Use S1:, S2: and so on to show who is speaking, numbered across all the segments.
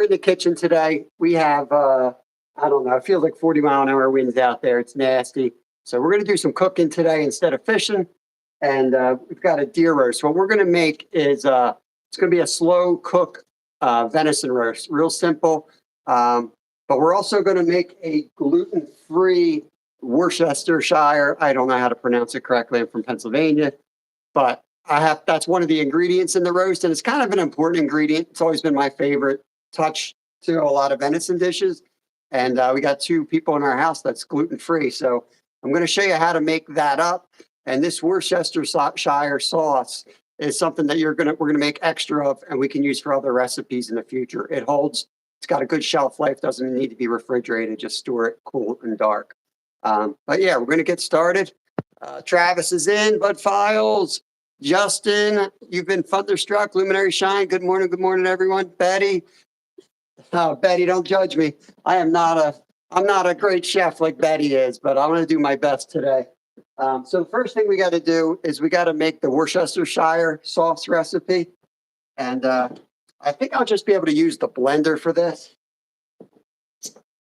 S1: We're in the kitchen today. We have, I don't know, it feels like 40-mile-an-hour winds out there. It's nasty. So we're going to do some cooking today instead of fishing. And we've got a deer roast. What we're going to make is, it's going to be a slow cook venison roast, real simple. But we're also going to make a gluten-free Worcestershire. I don't know how to pronounce it correctly. I'm from Pennsylvania, but that's one of the ingredients in the roast, and it's kind of an important ingredient. It's always been my favorite touch to a lot of venison dishes. And we got 2 people in our house that's gluten-free. So I'm going to show you how to make that up. And this Worcestershire sauce is something that we're going to make extra of, and we can use for other recipes in the future. It's got a good shelf life, doesn't need to be refrigerated, just store it cool and dark. But yeah, we're going to get started. Travis is in, Bud Files, Justin, you've been thunderstruck, Luminary Shine. Good morning, everyone. Betty, Betty, don't judge me. I'm not a great chef like Betty is, but I'm going to do my best today. So the first thing we got to do is we got to make the Worcestershire sauce recipe. And I think I'll just be able to use the blender for this.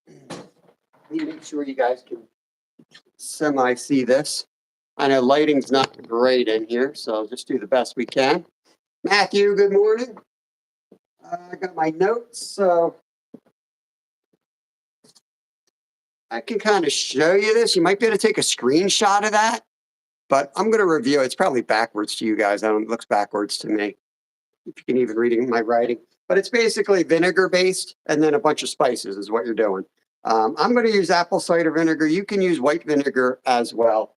S1: Let me make sure you guys can semi-see this. I know lighting's not great in here, so I'll just do the best we can. Matthew, good morning. I got my notes, so I can kind of show you this. You might be able to take a screenshot of that, but I'm going to review it. It's probably backwards to you guys. It looks backwards to me, if you can even read my writing. But it's basically vinegar-based, and then a bunch of spices is what you're doing. I'm going to use apple cider vinegar. You can use white vinegar as well.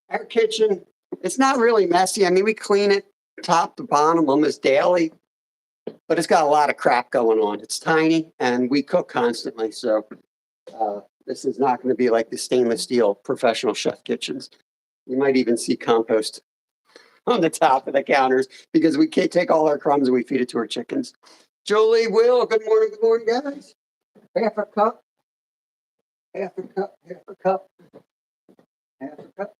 S1: Our kitchen, it's not really messy. I mean, we clean it top to bottom almost daily, but it's got a lot of crap going on. It's tiny, and we cook constantly. So this is not going to be like the stainless steel professional chef kitchens. You might even see compost on the top of the counters because we can't take all our crumbs and we feed it to our chickens. Jolie, Will, good morning, guys. Half a cup, half a cup, half a cup, half a cup.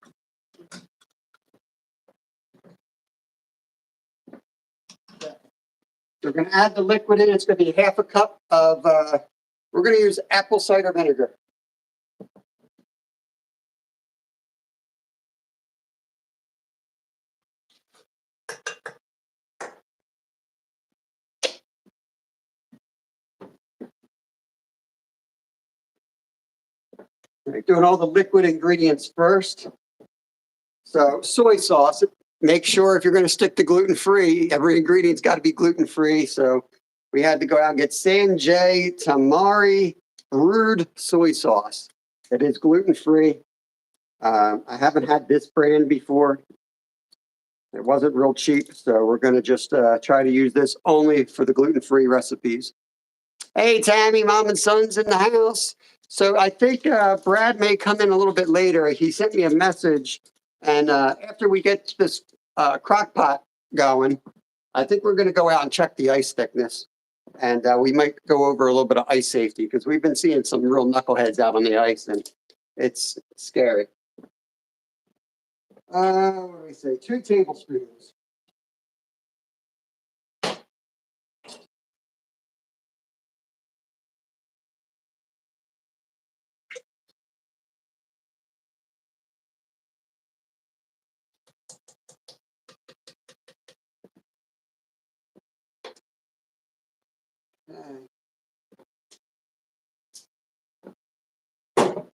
S1: We're going to add the liquid in. It's going to be half a cup of, we're going to use apple cider vinegar. Right, doing all the liquid ingredients first. So soy sauce, make sure if you're going to stick to gluten-free, every ingredient's got to be gluten-free. So we had to go out and get Sanjay Tamari brewed soy sauce. It is gluten-free. I haven't had this brand before. It wasn't real cheap, so we're going to just try to use this only for the gluten-free recipes. Hey, Tammy, Mom and Son's in the house. So I think Brad may come in a little bit later. He sent me a message, and after we get this crock pot going, I think we're going to go out and check the ice thickness. And we might go over a little bit of ice safety because we've been seeing some real knuckleheads out on the ice, and it's scary. What do we say? 2 tablespoons.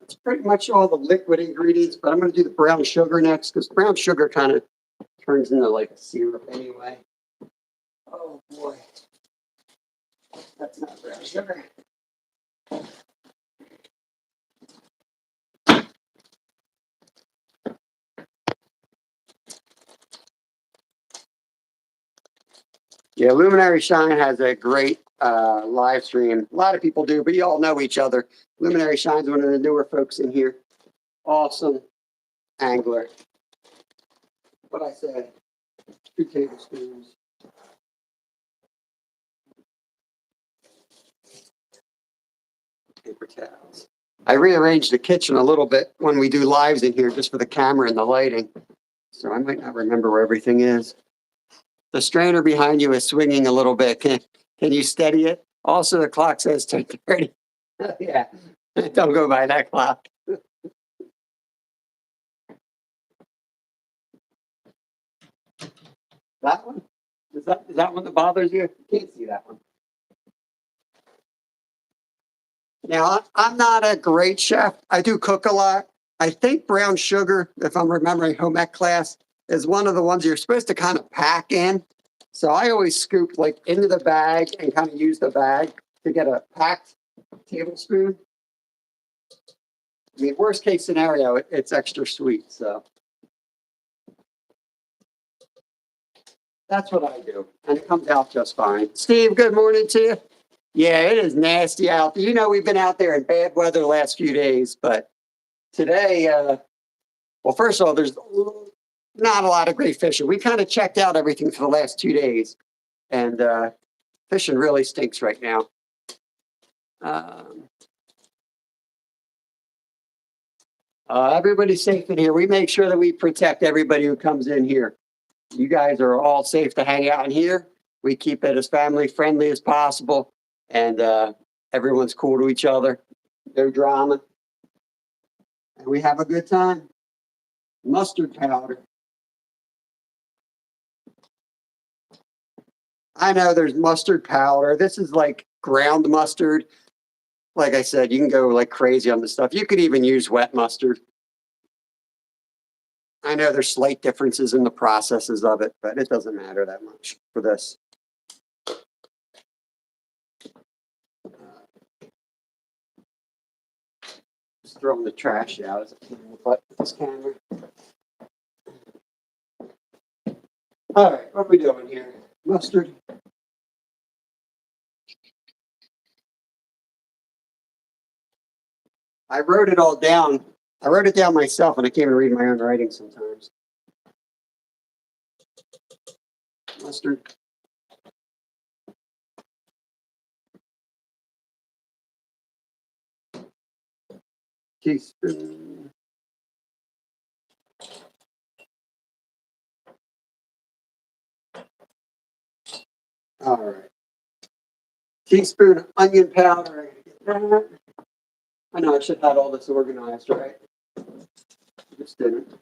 S1: It's pretty much all the liquid ingredients, but I'm going to do the brown sugar next because brown sugar kind of turns into like a syrup anyway. Oh boy, that's not brown sugar. Yeah, Luminary Shine has a great live stream. A lot of people do, but you all know each other. Luminary Shine's one of the newer folks in here. Awesome angler. What I said, 2 tablespoons. Paper towels. I rearranged the kitchen a little bit when we do lives in here just for the camera and the lighting. So I might not remember where everything is. The strainer behind you is swinging a little bit. Can you steady it? Also, the clock says 10:30. Yeah, don't go by that clock. That one? Is that one that bothers you? Can't see that one. Now, I'm not a great chef. I do cook a lot. I think brown sugar, if I'm remembering home ec class, is one of the ones you're supposed to kind of pack in. So I always scoop like into the bag and kind of use the bag to get a packed tablespoon. I mean, worst case scenario, it's extra sweet. So that's what I do. And it comes out just fine. Steve, good morning to you. Yeah, it is nasty out there. You know, we've been out there in bad weather the last few days, but today, well, first of all, there's not a lot of great fishing. We kind of checked out everything for the last 2 days, and fishing really stinks right now. Everybody's safe in here. We make sure that we protect everybody who comes in here. You guys are all safe to hang out in here. We keep it as family friendly as possible, and everyone's cool to each other. No drama. And we have a good time. Mustard powder. I know there's mustard powder. This is like ground mustard. Like I said, you can go like crazy on this stuff. You could even use wet mustard. I know there's slight differences in the processes of it, but it doesn't matter that much for this. Just throwing the trash out as a butt with this camera. All right, what are we doing here? Mustard. I wrote it all down. I wrote it down myself, and I can't even read my own writing sometimes. Mustard. Teaspoon. All right. Teaspoon onion powder. I know I should have had all this organized, right? Just didn't.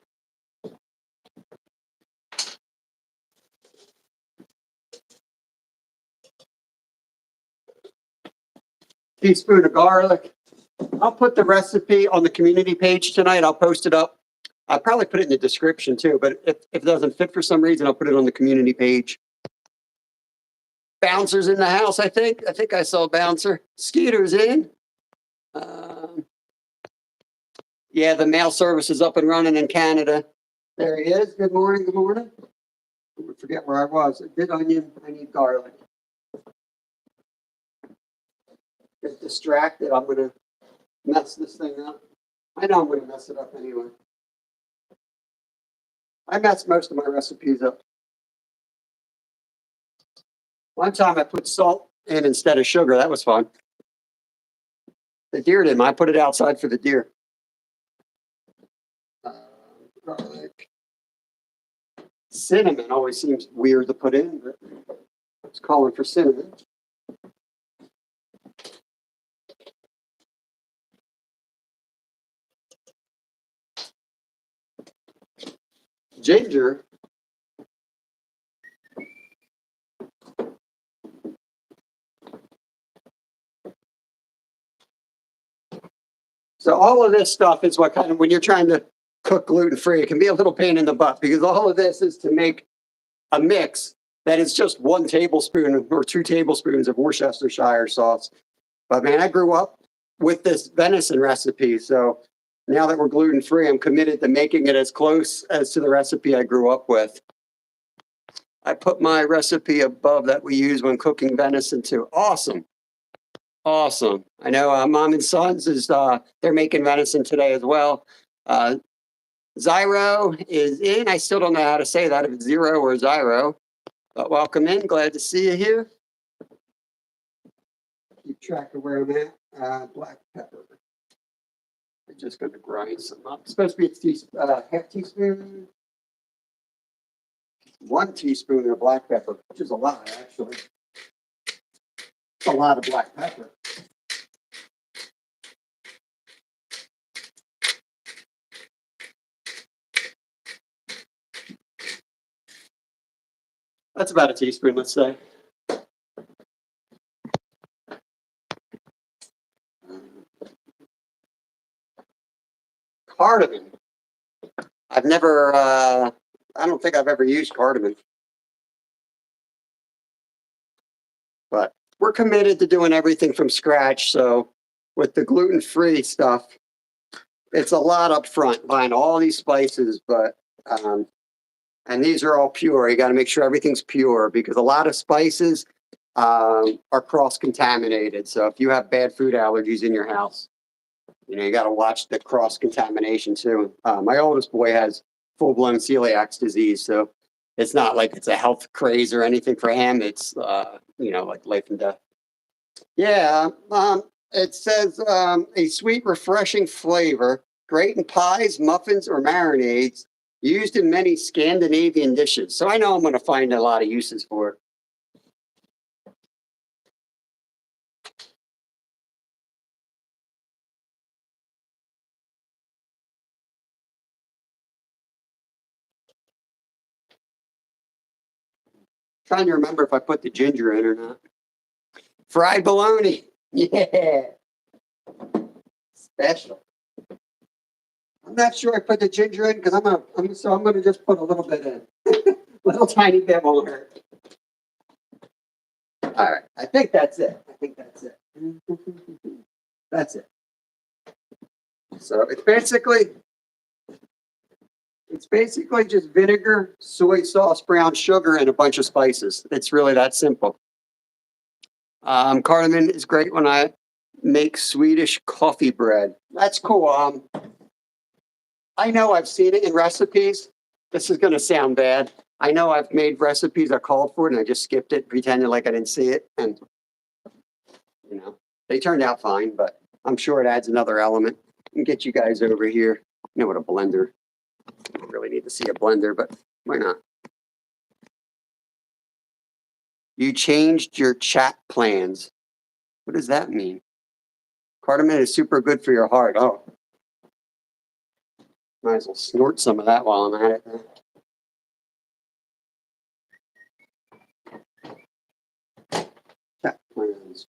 S1: Teaspoon of garlic. I'll put the recipe on the community page tonight. I'll post it up. I'll probably put it in the description too, but if it doesn't fit for some reason, I'll put it on the community page. Bouncer's in the house, I think. I think I saw Bouncer. Skeeter's in. Yeah, the mail service is up and running in Canada. There he is. Good morning. Good morning. I forget where I was. I did onion. I need garlic. Get distracted. I'm going to mess this thing up. I know I'm going to mess it up anyway. I mess most of my recipes up. One time I put salt in instead of sugar. That was fun. The deer didn't. I put it outside for the deer. Garlic. Cinnamon always seems weird to put in, but it's calling for cinnamon. Ginger. So all of this stuff is what kind of, when you're trying to cook gluten-free, it can be a little pain in the butt because all of this is to make a mix that is just 1 tablespoon or 2 tablespoons of Worcestershire sauce. But man, I grew up with this venison recipe. So now that we're gluten-free, I'm committed to making it as close as to the recipe I grew up with. I put my recipe above that we use when cooking venison too. Awesome. Awesome. I know Mom and Sons is, they're making venison today as well. Zyro is in. I still don't know how to say that, if it's Zero or Zyro. But welcome in. Glad to see you here. Keep track of where I'm at. Black pepper. I'm just going to grind some up. It's supposed to be a half teaspoon. 1 teaspoon of black pepper, which is a lot, actually. It's a lot of black pepper. That's about a teaspoon, let's say. Cardamom. I've never, I don't think I've ever used cardamom. But we're committed to doing everything from scratch. So with the gluten-free stuff, it's a lot up front buying all these spices, but and these are all pure. You got to make sure everything's pure because a lot of spices are cross-contaminated. So if you have bad food allergies in your house, you know, you got to watch the cross-contamination too. My oldest boy has full-blown celiac disease, so it's not like it's a health craze or anything for him. It's, you know, like life and death. Yeah, it says a sweet, refreshing flavor, great in pies, muffins, or marinades, used in many Scandinavian dishes. So I know I'm going to find a lot of uses for it. Trying to remember if I put the ginger in or not. Fried bologna. Yeah. Special. I'm not sure I put the ginger in because I'm gonna just put a little bit in. Little tiny bit won't hurt. All right. I think that's it. That's it. So it's basically just vinegar, soy sauce, brown sugar, and a bunch of spices. It's really that simple. Cardamom is great when I make Swedish coffee bread. That's cool. I know I've seen it in recipes. This is going to sound bad. I know I've made recipes I called for it and I just skipped it, pretending like I didn't see it. And, you know, they turned out fine, but I'm sure it adds another element. And get you guys over here. You know what a blender. I don't really need to see a blender, but why not? You changed your chat plans. What does that mean? Cardamom is super good for your heart. Oh. Might as well snort some of that while I'm at it. Chat plans.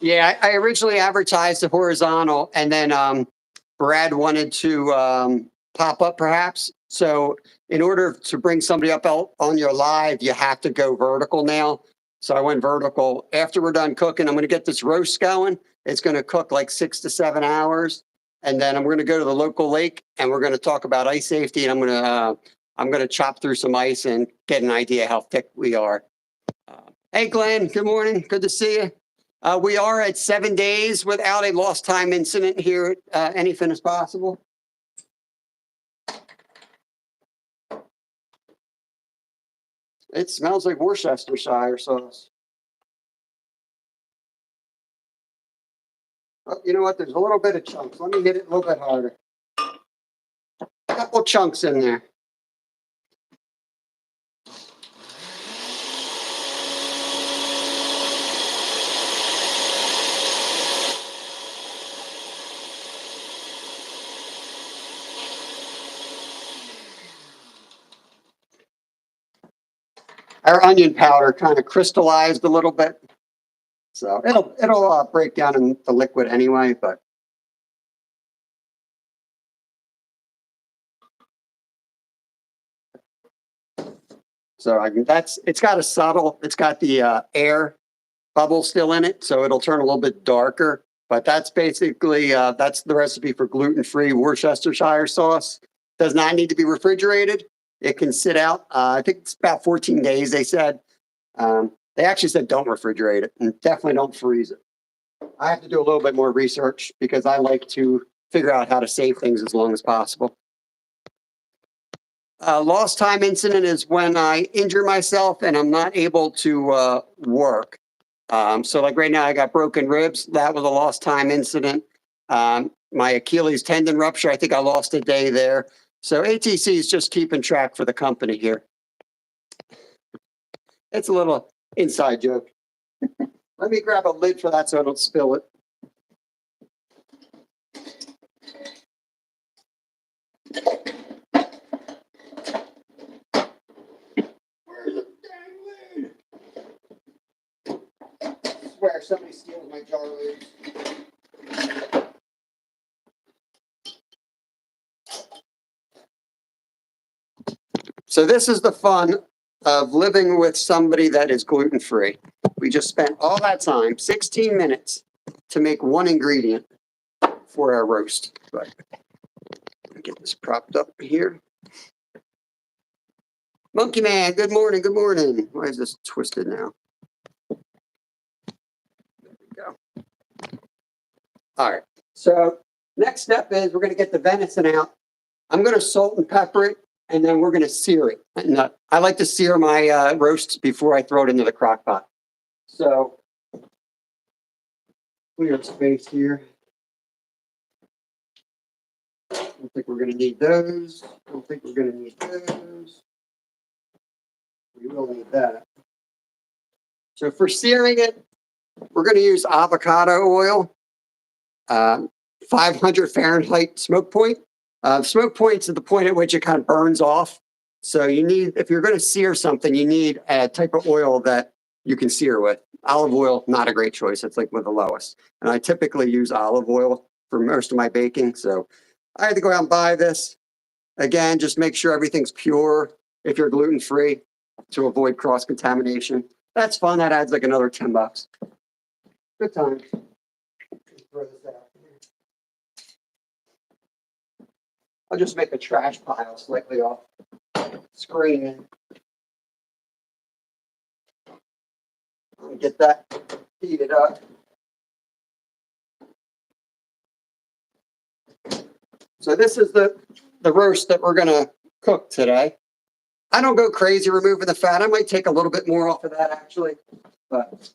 S1: Yeah, I originally advertised the horizontal, and then Brad wanted to pop up perhaps. So in order to bring somebody up on your live, you have to go vertical now. So I went vertical. After we're done cooking, I'm going to get this roast going. It's going to cook like 6 to 7 hours, and then I'm going to go to the local lake, and we're going to talk about ice safety. And I'm going to chop through some ice and get an idea how thick we are. Hey, Glenn. Good morning. Good to see you. We are at 7 days without a lost time incident here at Anything is Possible. It smells like Worcestershire sauce. Oh, you know what? There's a little bit of chunks. Let me hit it a little bit harder. A couple chunks in there. Our onion powder kind of crystallized a little bit, so it'll break down in the liquid anyway. But so it's got the air bubble still in it, so it'll turn a little bit darker. But that's basically that's the recipe for gluten-free Worcestershire sauce. Does not need to be refrigerated. It can sit out. I think it's about 14 days, they said. They They actually said don't refrigerate it and definitely don't freeze it. I have to do a little bit more research because I like to figure out how to save things as long as possible. Lost time incident is when I injure myself and I'm not able to work. So like right now I got broken ribs. That was a lost time incident. My Achilles tendon rupture, I think I lost a day there. So ATC is just keeping track for the company here. It's a little inside joke. Let me grab a lid for that so I don't spill it. Where's the dang lid? I swear somebody steals my jar lids. So this is the fun of living with somebody that is gluten-free. We just spent all that time, 16 minutes, to make one ingredient for our roast. But get this propped up here. Monkey Man, good morning, good morning. Why is this twisted now? There we go. All right, so next step is we're going to get the venison out. I'm going to salt and pepper it, and then we're going to sear it. And I like to sear my roasts before I throw it into the crock pot. So clear space here. I don't think we're going to need those. I don't think we're going to need those. We will need that. So for searing it, we're going to use avocado oil, 500 Fahrenheit smoke point. Smoke point's at the point at which it kind of burns off. So you need, if you're going to sear something, you need a type of oil that you can sear with. Olive oil, not a great choice. It's like one of the lowest. And I typically use olive oil for most of my baking. So I had to go out and buy this. Again, just make sure everything's pure if you're gluten-free to avoid cross-contamination. That's fun. That adds like another $10. Good time. Throw this out. I'll just make a trash pile slightly off screen. I'll get that heated up. So this is the roast that we're going to cook today. I don't go crazy removing the fat. I might take a little bit more off of that actually, but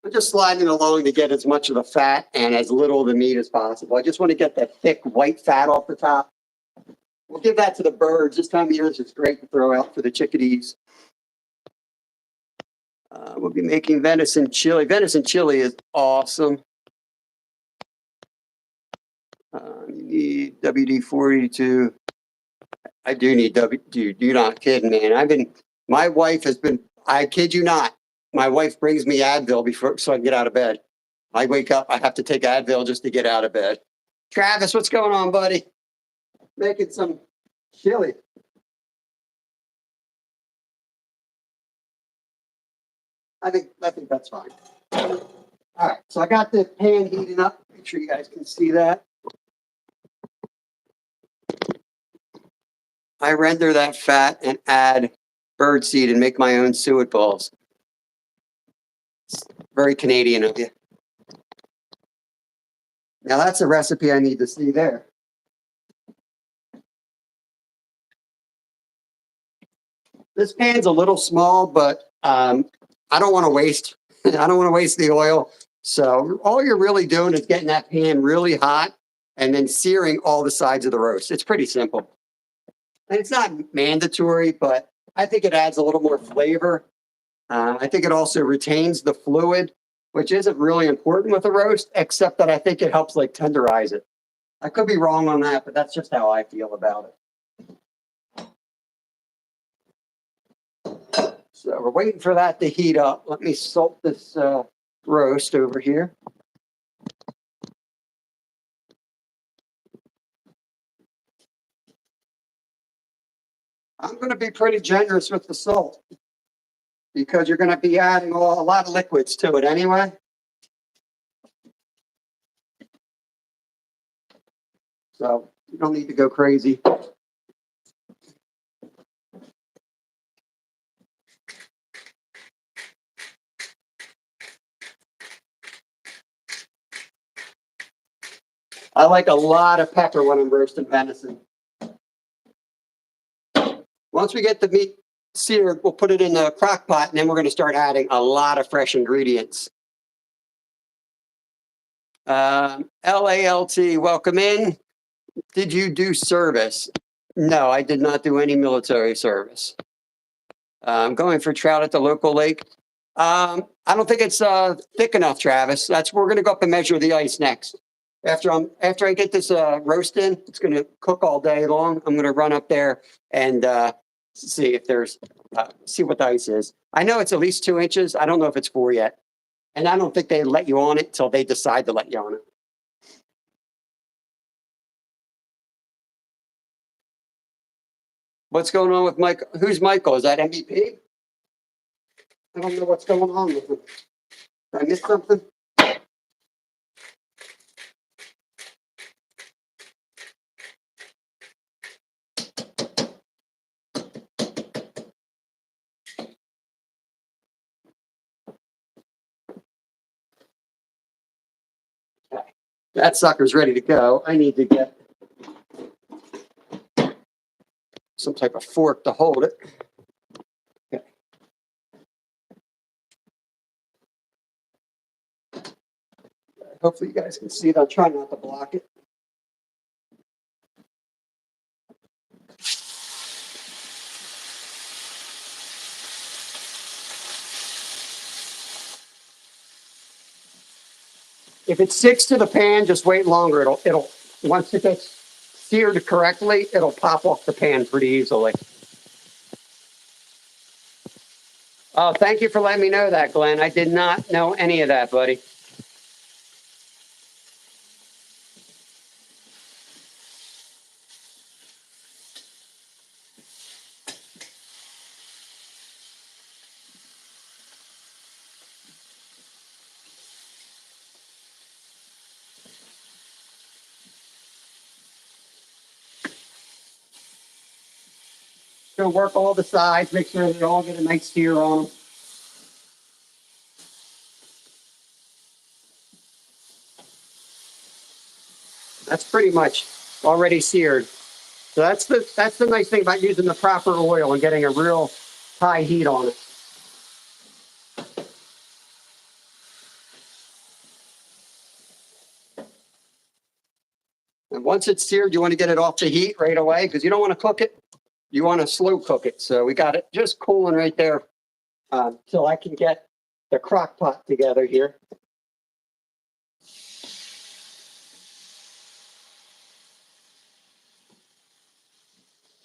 S1: I'm just sliding along to get as much of the fat and as little of the meat as possible. I just want to get that thick white fat off the top. We'll give that to the birds. This time of year, it's great to throw out for the chickadees. We'll be making venison chili. Venison chili is awesome. You need WD-40 I do need WD. You're not kidding, man. My wife has been, I kid you not, my wife brings me Advil so I can get out of bed. I wake up, I have to take Advil just to get out of bed. Travis, what's going on, buddy? Making some chili. I think that's fine. All right, so I got the pan heating up. Make sure you guys can see that. I render that fat and add birdseed and make my own suet balls. It's very Canadian of you. Now that's a recipe I need to see there. This pan's a little small, but I don't want to waste. I don't want to waste the oil. So all you're really doing is getting that pan really hot and then searing all the sides of the roast. It's pretty simple. And it's not mandatory, but I think it adds a little more flavor. I think it also retains the fluid, which isn't really important with a roast, except that I think it helps like tenderize it. I could be wrong on that, but that's just how I feel about it. So we're waiting for that to heat up. Let me salt this roast over here. I'm going to be pretty generous with the salt because you're going to be adding a lot of liquids to it anyway. So you don't need to go crazy. I like a lot of pepper when I'm roasting venison. Once we get the meat seared, we'll put it in the crock pot, and then we're going to start adding a lot of fresh ingredients. LALT, welcome in. Did you do service? No, I did not do any military service. I'm going for trout at the local lake. I don't think it's thick enough, Travis. We're going to go up and measure the ice next. After I get this roast in, it's going to cook all day long. I'm going to run up there and see if there's see what the ice is. I know it's at least 2 inches. I don't know if it's 4 yet, and I don't think they let you on it till they decide to let you on it. What's going on with Mike? Who's Michael? Is that MVP? I don't know what's going on with him. Did I miss something? That sucker's ready to go. I need to get some type of fork to hold it. Okay. Hopefully you guys can see it. I'll try not to block it. If it sticks to the pan, just wait longer. It'll once it gets seared correctly, it'll pop off the pan pretty easily. Oh, thank you for letting me know that, Glenn. I did not know any of that, buddy. So work all the sides, make sure they all get a nice sear on them. That's pretty much already seared. So that's the nice thing about using the proper oil and getting a real high heat on it. And once it's seared, you want to get it off the heat right away because you don't want to cook it. You want to slow cook it. So we got it just cooling right there till I can get the crock pot together here.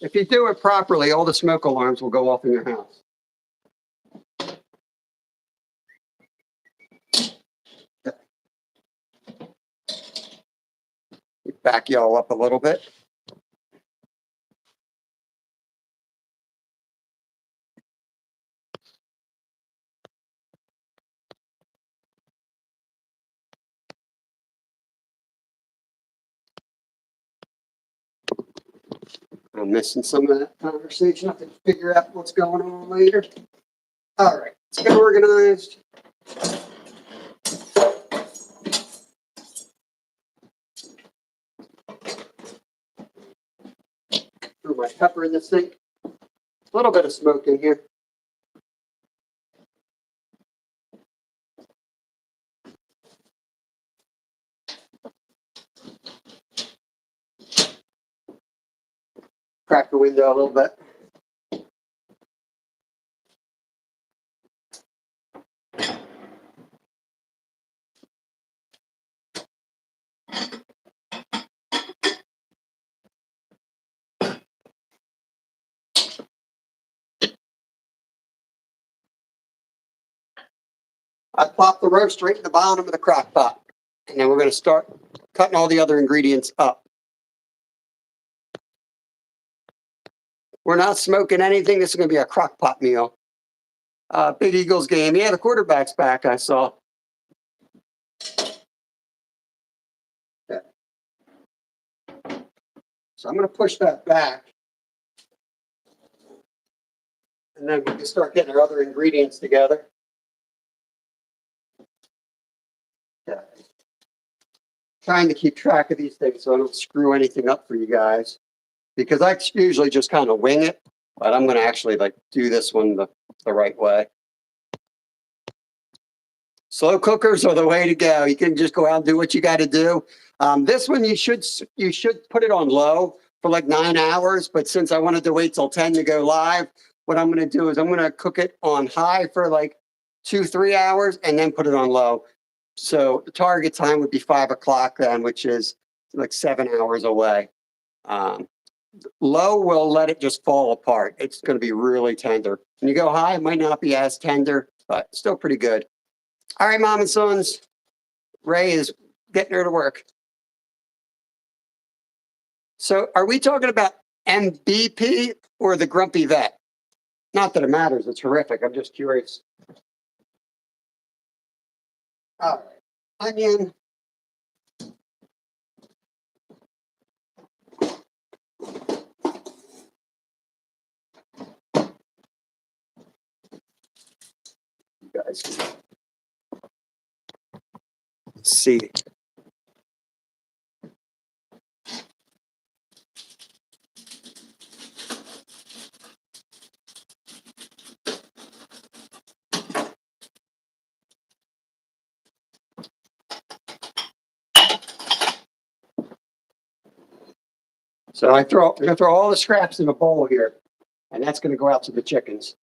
S1: If you do it properly, all the smoke alarms will go off in your house. Back y'all up a little bit. I'm missing some of that conversation. I have to figure out what's going on later. All right, let's get organized. Throw my pepper in the sink. A little bit of smoke in here. Crack the window a little bit. I plop the roast right in the bottom of the crock pot. And then we're going to start cutting all the other ingredients up. We're not smoking anything. This is going to be a crock pot meal. Big Eagles game. Yeah, the quarterback's back, I saw. Okay. So I'm going to push that back. And then we can start getting our other ingredients together. Okay. Trying to keep track of these things so I don't screw anything up for you guys. Because I usually just kind of wing it. But I'm going to actually like do this one the right way. Slow cookers are the way to go. You can just go out and do what you got to do. This one you should put it on low for like 9 hours. But since I wanted to wait till 10 to go live, what I'm going to do is I'm going to cook it on high for like 2-3 hours and then put it on low. So the target time would be 5 o'clock then, which is like 7 hours away. Low will let it just fall apart. It's going to be really tender. When you go high, it might not be as tender, but still pretty good. All right, mom and sons, Ray is getting her to work. So are we talking about MVP or the Grumpy Vet? Not that it matters. It's horrific. I'm just curious. All right. Onion. You guys can see. So I'm going to throw all the scraps in a bowl here, and that's going to go out to the chickens.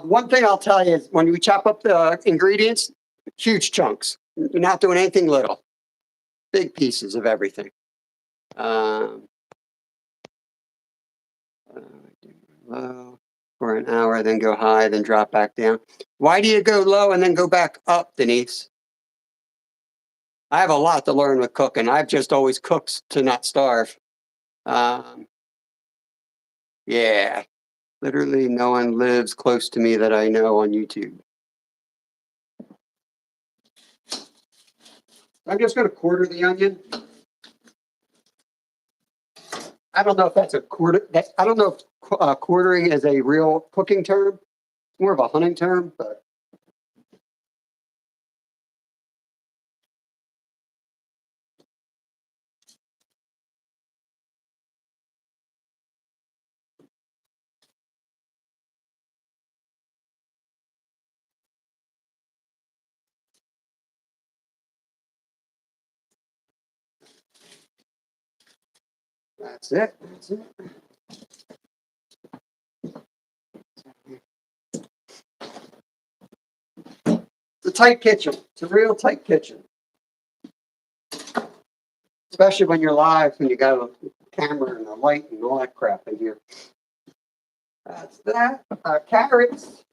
S1: One thing I'll tell you is when you chop up the ingredients, huge chunks. You're not doing anything little. Big pieces of everything. Low for an hour, then go high, then drop back down. Why do you go low and then go back up, Denise? I have a lot to learn with cooking. I've just always cooked to not starve. Yeah, literally no one lives close to me that I know on YouTube. I'm just going to quarter the onion. I don't know if that's a quarter. I don't know if quartering is a real cooking term. It's more of a hunting term, but. That's it. That's it. It's a tight kitchen. It's a real tight kitchen. Especially when you're live and you got a camera and a light and all that crap in here. That's that. Carrots.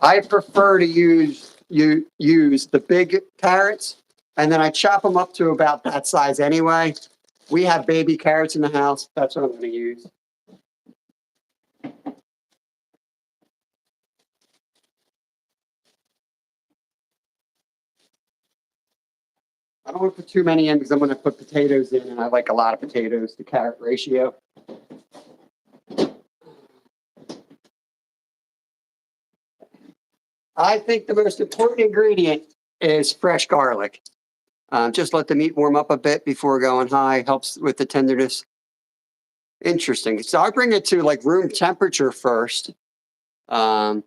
S1: I prefer to use the big carrots, and then I chop them up to about that size anyway. We have baby carrots in the house. That's what I'm going to use. I don't want to put too many in because I'm going to put potatoes in, and I like a lot of potatoes to carrot ratio. I think the most important ingredient is fresh garlic. Just let the meat warm up a bit before going high. Helps with the tenderness. Interesting. So I bring it to like room temperature first. But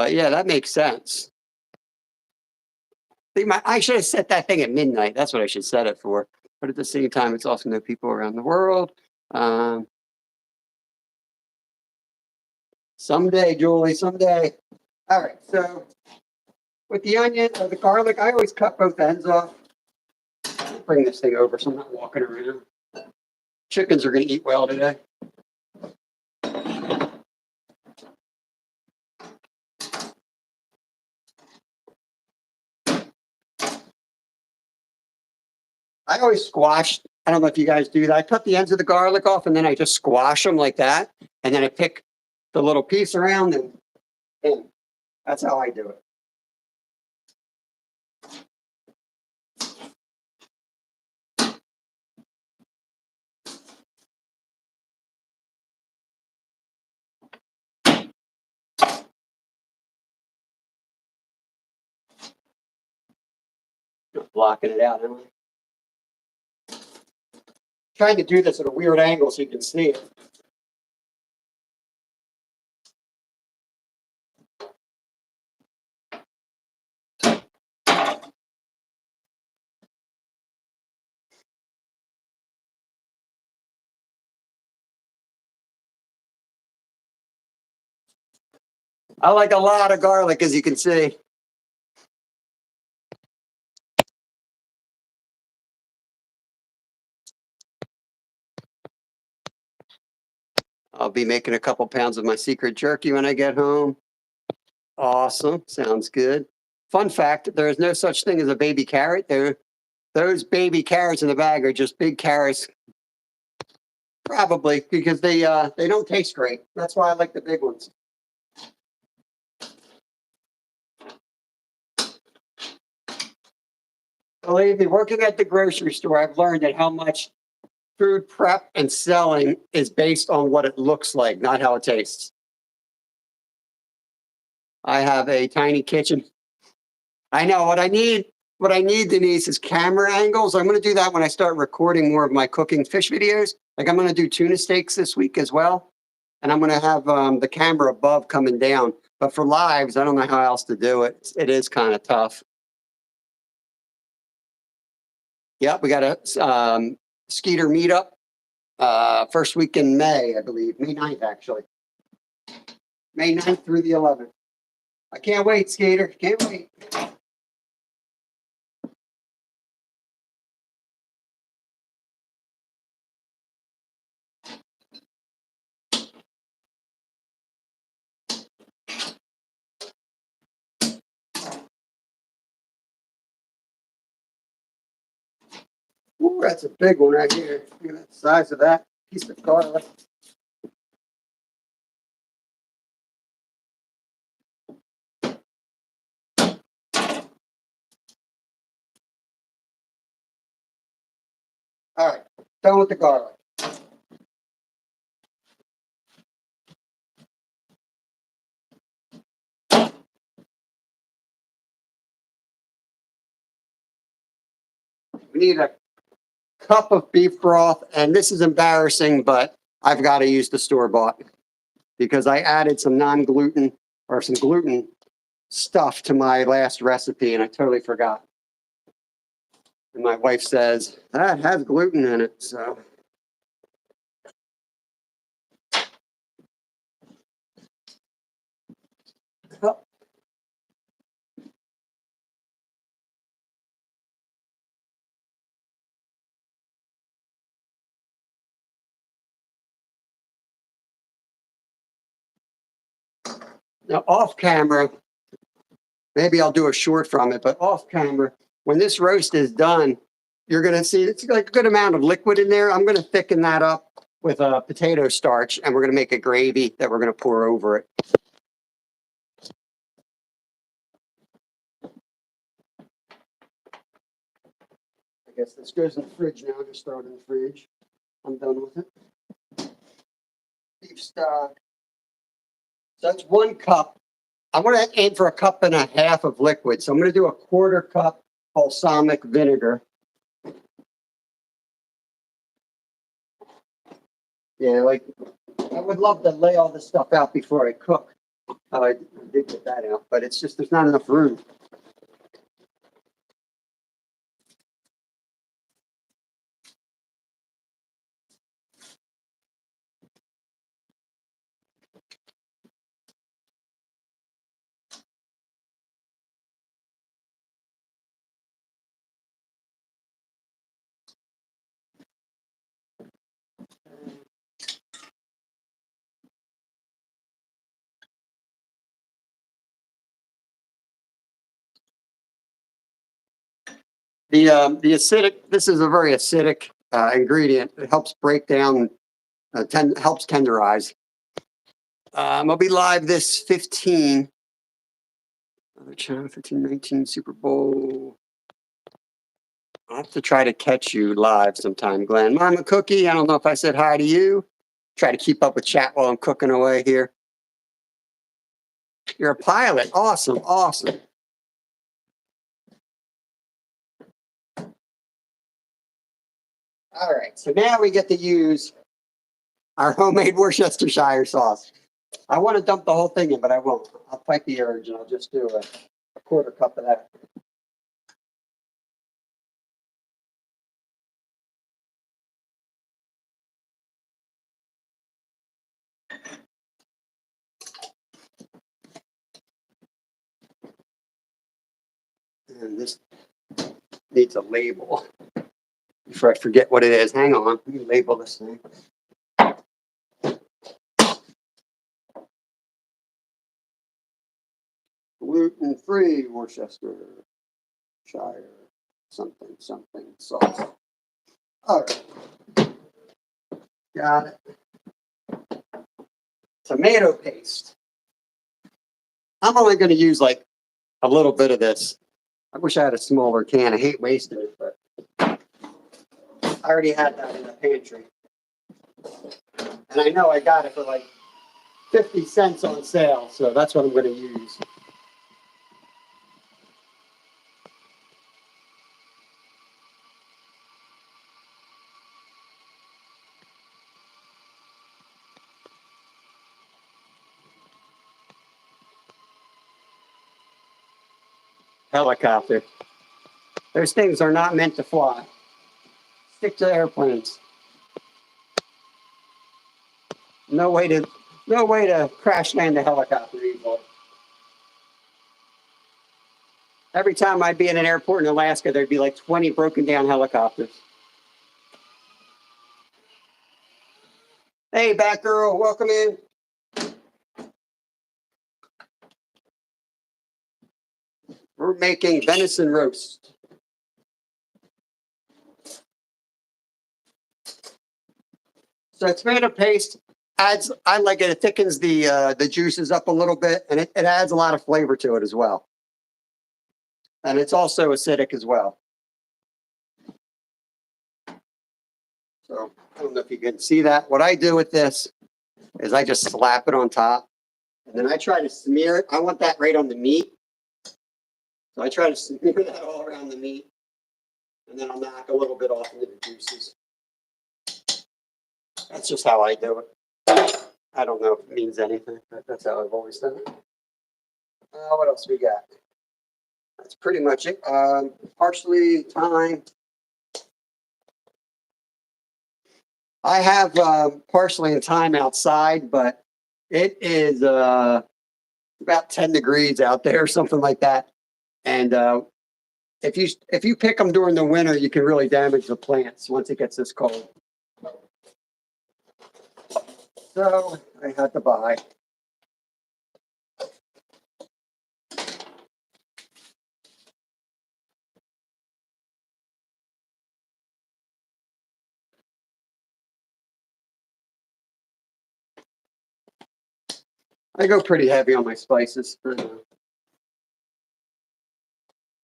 S1: yeah, that makes sense. I should have set that thing at midnight. That's what I should set it for. But at the same time, it's also no people around the world. Someday, Julie, someday. All right, so with the onion or the garlic, I always cut both ends off. bring this thing over so I'm not walking around. Chickens are going to eat well today. I always squash. I don't know if you guys do that. I cut the ends of the garlic off and then I just squash them like that. And then I pick the little piece around and that's how I do it. Just blocking it out, am I? Trying to do this at a weird angle so you can see it. I like a lot of garlic, as you can see. I'll be making a couple pounds of my secret jerky when I get home. Awesome. Sounds good. Fun fact, there is no such thing as a baby carrot. Those baby carrots in the bag are just big carrots. Probably because they don't taste great. That's why I like the big ones. Believe me, working at the grocery store, I've learned that how much food prep and selling is based on what it looks like, not how it tastes. I have a tiny kitchen. I know what I need. What I need, Denise, is camera angles. I'm going to do that when I start recording more of my cooking fish videos. Like I'm going to do tuna steaks this week as well. And I'm going to have the camera above coming down. But for lives, I don't know how else to do it. It is kind of tough. Yep, we got a Skeeter meetup first week in May, I believe. May 9th, actually. May 9th through the 11th. I can't wait, Skeeter. Can't wait. Ooh, that's a big one right here. Look at the size of that piece of garlic. All right, done with the garlic. We need a cup of beef broth, and this is embarrassing, but I've got to use the store-bought because I added some non-gluten or some gluten stuff to my last recipe, and I totally forgot. And my wife says, that has gluten in it, so. Oh. Now, off camera, maybe I'll do a short from it, but off camera, when this roast is done, you're going to see it's like a good amount of liquid in there. I'm going to thicken that up with a potato starch, and we're going to make a gravy that we're going to pour over it. I guess this goes in the fridge now. Just throw it in the fridge. I'm done with it. Beef stock. So that's 1 cup. I want to aim for 1.5 cups of liquid. So I'm going to do a 1/4 cup balsamic vinegar. Yeah, like I would love to lay all this stuff out before I cook. I did get that out, but it's just there's not enough room. The acidic, this is a very acidic ingredient. It helps break down, helps tenderize. I'll be live this 15, other channel, 1519 Super Bowl. I'll have to try to catch you live sometime, Glenn. Mama Cookie, I don't know if I said hi to you. Try to keep up with chat while I'm cooking away here. You're a pilot. Awesome, awesome. All right, so now we get to use our homemade Worcestershire sauce. I want to dump the whole thing in, but I won't. I'll fight the urge and I'll just do a quarter cup of that. And this needs a label before I forget what it is. Hang on, let me label this thing. Gluten-free Worcestershire something sauce. All right, got it. Tomato paste. I'm only going to use like a little bit of this. I wish I had a smaller can. I hate wasting it, but I already had that in the pantry. And I know I got it for like 50 cents on sale, so that's what I'm going to use. Helicopter. Those things are not meant to fly. Stick to airplanes. No way to crash land a helicopter easily. Every time I'd be in an airport in Alaska, there'd be like 20 broken down helicopters. Hey, Batgirl, welcome in. We're making venison roast. So tomato paste adds, I like it, it thickens the juices up a little bit, and it adds a lot of flavor to it as well. And it's also acidic as well. So I don't know if you can see that. What I do with this is I just slap it on top, and then I try to smear it. I want that right on the meat. So I try to smear that all around the meat, and then I'll knock a little bit off into the juices. That's just how I do it. I don't know if it means anything, but that's how I've always done it. What else we got? That's pretty much it. Parsley, thyme. I have parsley and thyme outside, but it is about 10 degrees out there, something like that. And if you pick them during the winter, you can really damage the plants once it gets this cold. So I had to buy. I go pretty heavy on my spices.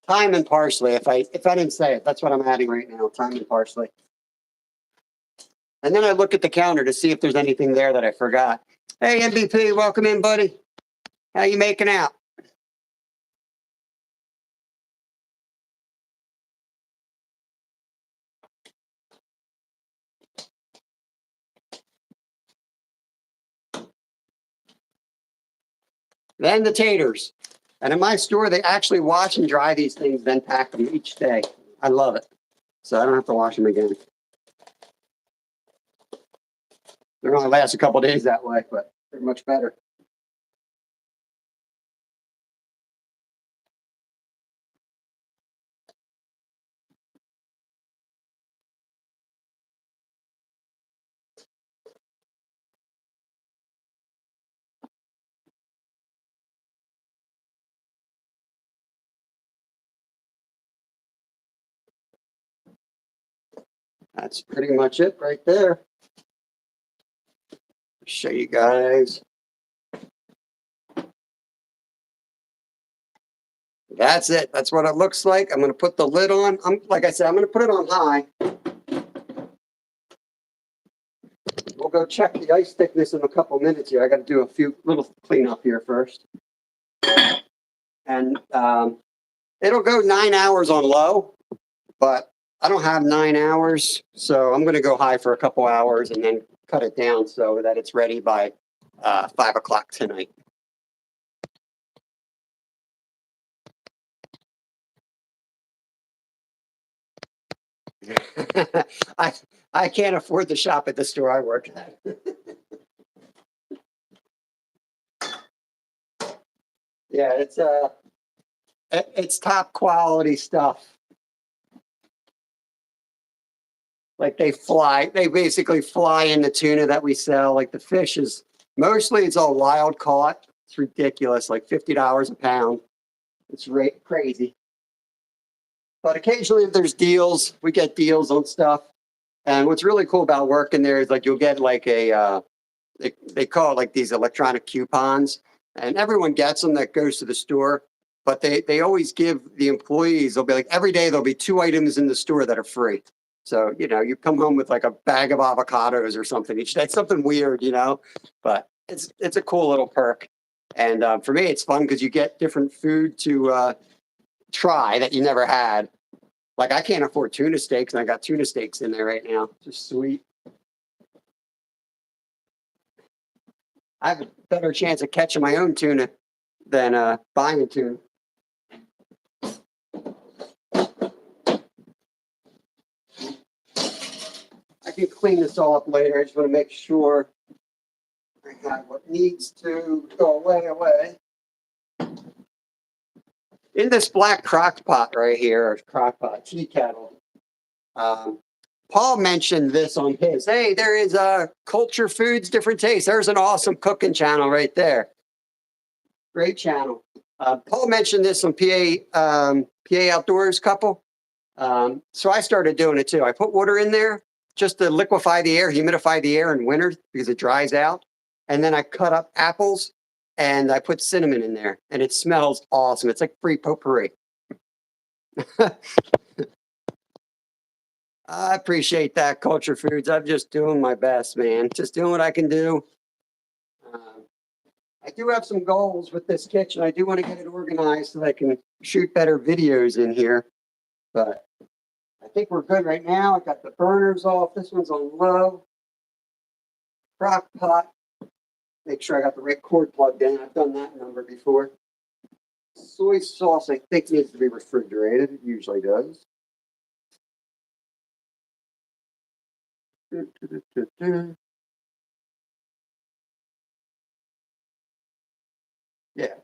S1: Thyme and parsley. If I didn't say it, that's what I'm adding right now. Thyme and parsley. And then I look at the counter to see if there's anything there that I forgot. Hey, MVP, welcome in, buddy. How you making out? Then the taters. And in my store, they actually wash and dry these things, then pack them each day. I love it. So I don't have to wash them again. They're only last a couple of days that way, but they're much better. That's pretty much it right there. Show you guys. That's it. That's what it looks like. I'm going to put the lid on. Like I said, I'm going to put it on high. We'll go check the ice thickness in a couple minutes here. I got to do a few little cleanup here first. And it'll go 9 hours on low, but I don't have 9 hours. So I'm going to go high for a couple hours and then cut it down so that it's ready by 5 o'clock tonight. I can't afford to shop at the store I work at. Yeah, it's top quality stuff. Like they basically fly in the tuna that we sell. Like the fish is mostly it's all wild caught. It's ridiculous, like $50 a pound. It's crazy. But occasionally, if there's deals, we get deals on stuff. And what's really cool about working there is like you'll get like they call it like these electronic coupons, and everyone gets them that goes to the store. But they always give the employees, they'll be like every day there'll be 2 items in the store that are free. So, you know, you come home with like a bag of avocados or something each day. It's something weird, you know, but it's a cool little perk. And for me, it's fun because you get different food to try that you never had. Like I can't afford tuna steaks, and I got tuna steaks in there right now. Just sweet. I have a better chance of catching my own tuna than buying tuna. I can clean this all up later. I just want to make sure I have what needs to go away. In this black crock pot right here, or crock pot, tea kettle, Paul mentioned this on his. Hey, there is Culture Foods, Different Tastes. There's an awesome cooking channel right there. Great channel. Paul mentioned this on PA Outdoors couple. So I started doing it too. I put water in there just to liquefy the air, humidify the air in winter because it dries out. And then I cut up apples and I put cinnamon in there, and it smells awesome. It's like free potpourri. I appreciate that, Culture Foods. I'm just doing my best, man. Just doing what I can do. I do have some goals with this kitchen. I do want to get it organized so that I can shoot better videos in here. But I think we're good right now. I got the burners off. This one's on low. Crock pot. Make sure I got the right cord plugged in. I've done that number before. Soy sauce, I think, needs to be refrigerated. It usually does. Yeah.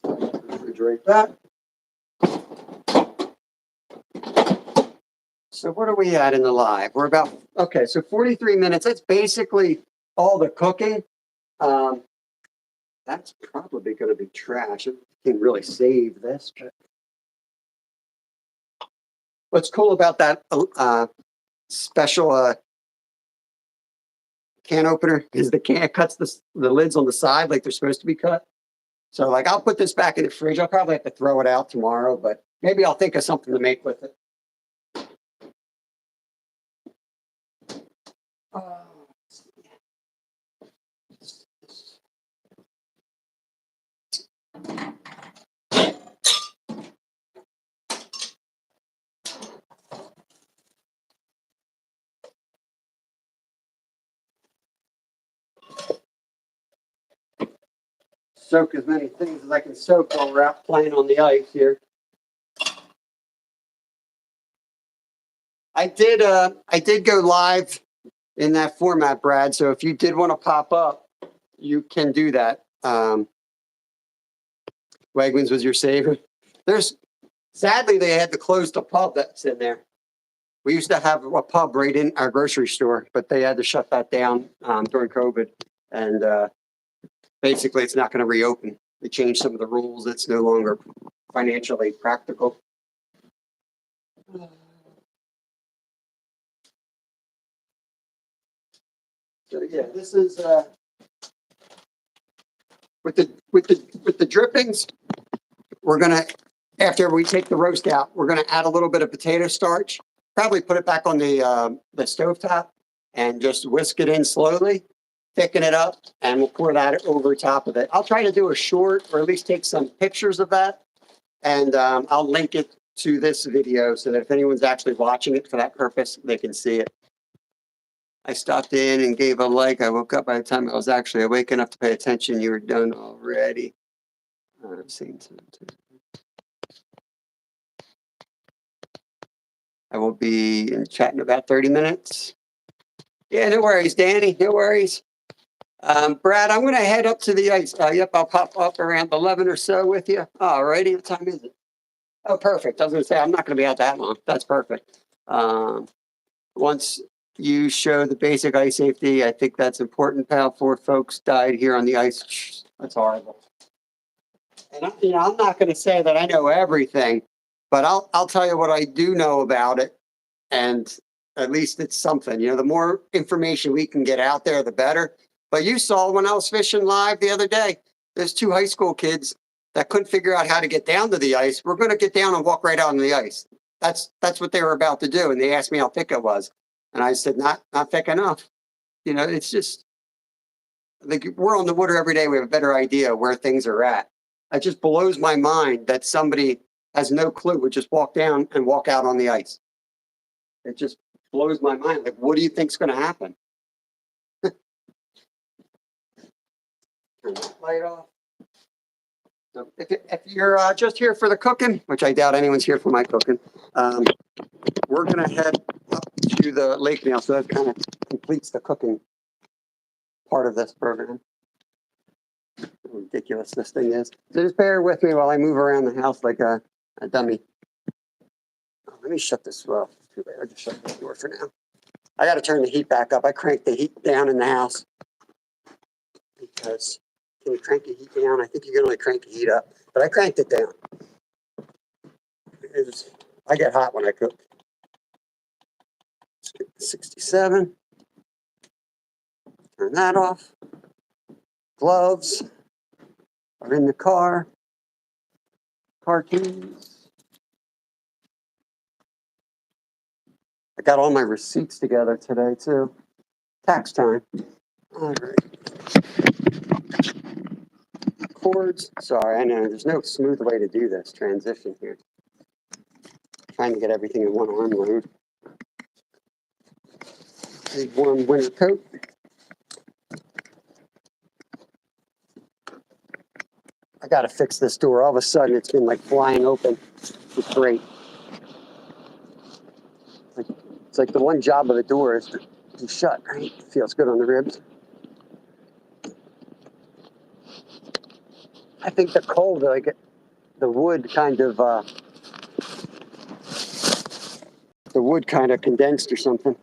S1: Refrigerate that. So what are we at in the live? We're about, okay, so 43 minutes. That's basically all the cooking. That's probably going to be trash. I can really save this. But what's cool about that special can opener is the can cuts the lids on the side like they're supposed to be cut. So like I'll put this back in the fridge. I'll probably have to throw it out tomorrow, but maybe I'll think of something to make with it. Soak as many things as I can soak while we're out playing on the ice here. I did go live in that format, Brad. So if you did want to pop up, you can do that. Wegmans was your savior. Sadly, they had to close the pub that's in there. We used to have a pub right in our grocery store, but they had to shut that down during COVID. And basically, it's not going to reopen. They changed some of the rules. It's no longer financially practical. So yeah, this is with the drippings. We're gonna, after we take the roast out, we're gonna add a little bit of potato starch. Probably put it back on the stovetop and just whisk it in slowly, thicken it up, and we'll pour that over top of it. I'll try to do a short, or at least take some pictures of that, and I'll link it to this video so that if anyone's actually watching it for that purpose, they can see it. I stopped in and gave a like. I woke up by the time I was actually awake enough to pay attention. You were done already. I've seen some too. I will be in chat in about 30 minutes. Yeah, no worries, Danny. No worries. Brad, I'm going to head up to the ice. Yep, I'll pop up around 11 or so with you. All righty. What time is it? Oh, perfect. I was going to say, I'm not going to be out that long. That's perfect. Once you show the basic ice safety, I think that's important, pal. 4 folks died here on the ice. That's horrible. And I'm not going to say that I know everything, but I'll tell you what I do know about it. And at least it's something. The more information we can get out there, the better. But you saw when I was fishing live the other day, there's 2 high school kids that couldn't figure out how to get down to the ice. We're going to get down and walk right out on the ice. That's what they were about to do. And they asked me how thick it was. And I said, not thick enough. It's just, like, we're on the water every day. We have a better idea where things are at. It just blows my mind that somebody has no clue, would just walk down and walk out on the ice. It just blows my mind. Like, what do you think's going to happen? Turn that light off. So if you're just here for the cooking, which I doubt anyone's here for my cooking, we're going to head up to the lake now. So that kind of completes the cooking part of this program. How ridiculous this thing is. So just bear with me while I move around the house like a dummy. Oh, let me shut this. Well, too bad. I'll just shut the door for now. I got to turn the heat back up. I cranked the heat down in the house because can you crank the heat down? I think you can only crank the heat up, but I cranked it down. I get hot when I cook. 67. Turn that off. Gloves are in the car. Car keys. I got all my receipts together today too. Tax time. All right. Cords. Sorry, I know there's no smooth way to do this transition here. Trying to get everything in one arm load. Big warm winter coat. I got to fix this door. All of a sudden, it's been like flying open. It's great. It's like the one job of the door is to be shut, right? It feels good on the ribs. I think the cold, like the wood kind of condensed or something.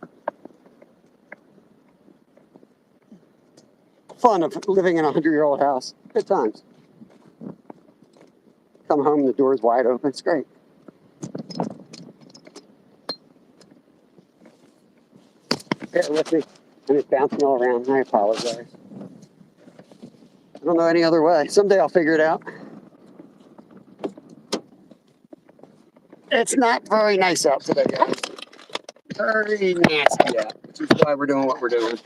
S1: Fun of living in a 100-year-old house. Good times. Come home, the door's wide open. It's great. Bear with me. And it's bouncing all around. I apologize. I don't know any other way. Someday I'll figure it out. It's not very nice out today, guys. Very nasty out, which is why we're doing what we're doing.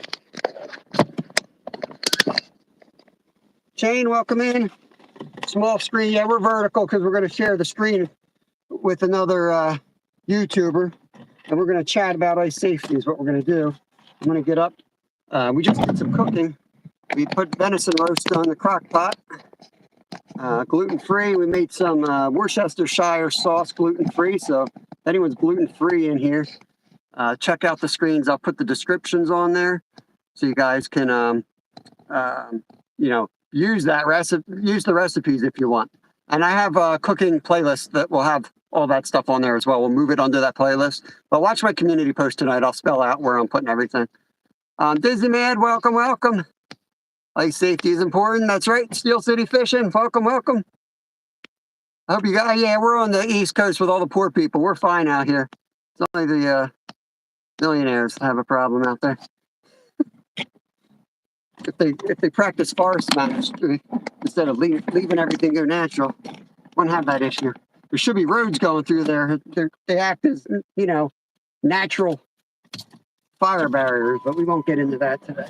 S1: Shane, welcome in. Small screen. Yeah, we're vertical because we're going to share the screen with another YouTuber. And we're going to chat about ice safety is what we're going to do. I'm going to get up. We just did some cooking. We put venison roast on the crock pot. Gluten-free. We made some Worcestershire sauce gluten-free. So if anyone's gluten-free in here, check out the screens. I'll put the descriptions on there so you guys can, use that recipe, use the recipes if you want. And I have a cooking playlist that will have all that stuff on there as well. We'll move it under that playlist. But watch my community post tonight. I'll spell out where I'm putting everything. Disney Mad, welcome, welcome. Ice safety is important. That's right. Steel City Fishing. Welcome, welcome. I hope you guys, yeah, we're on the East Coast with all the poor people. We're fine out here. It's only the millionaires that have a problem out there. if they practice forest management instead of leaving everything go natural, wouldn't have that issue. There should be roads going through there. They act as, you know, natural fire barriers, but we won't get into that today.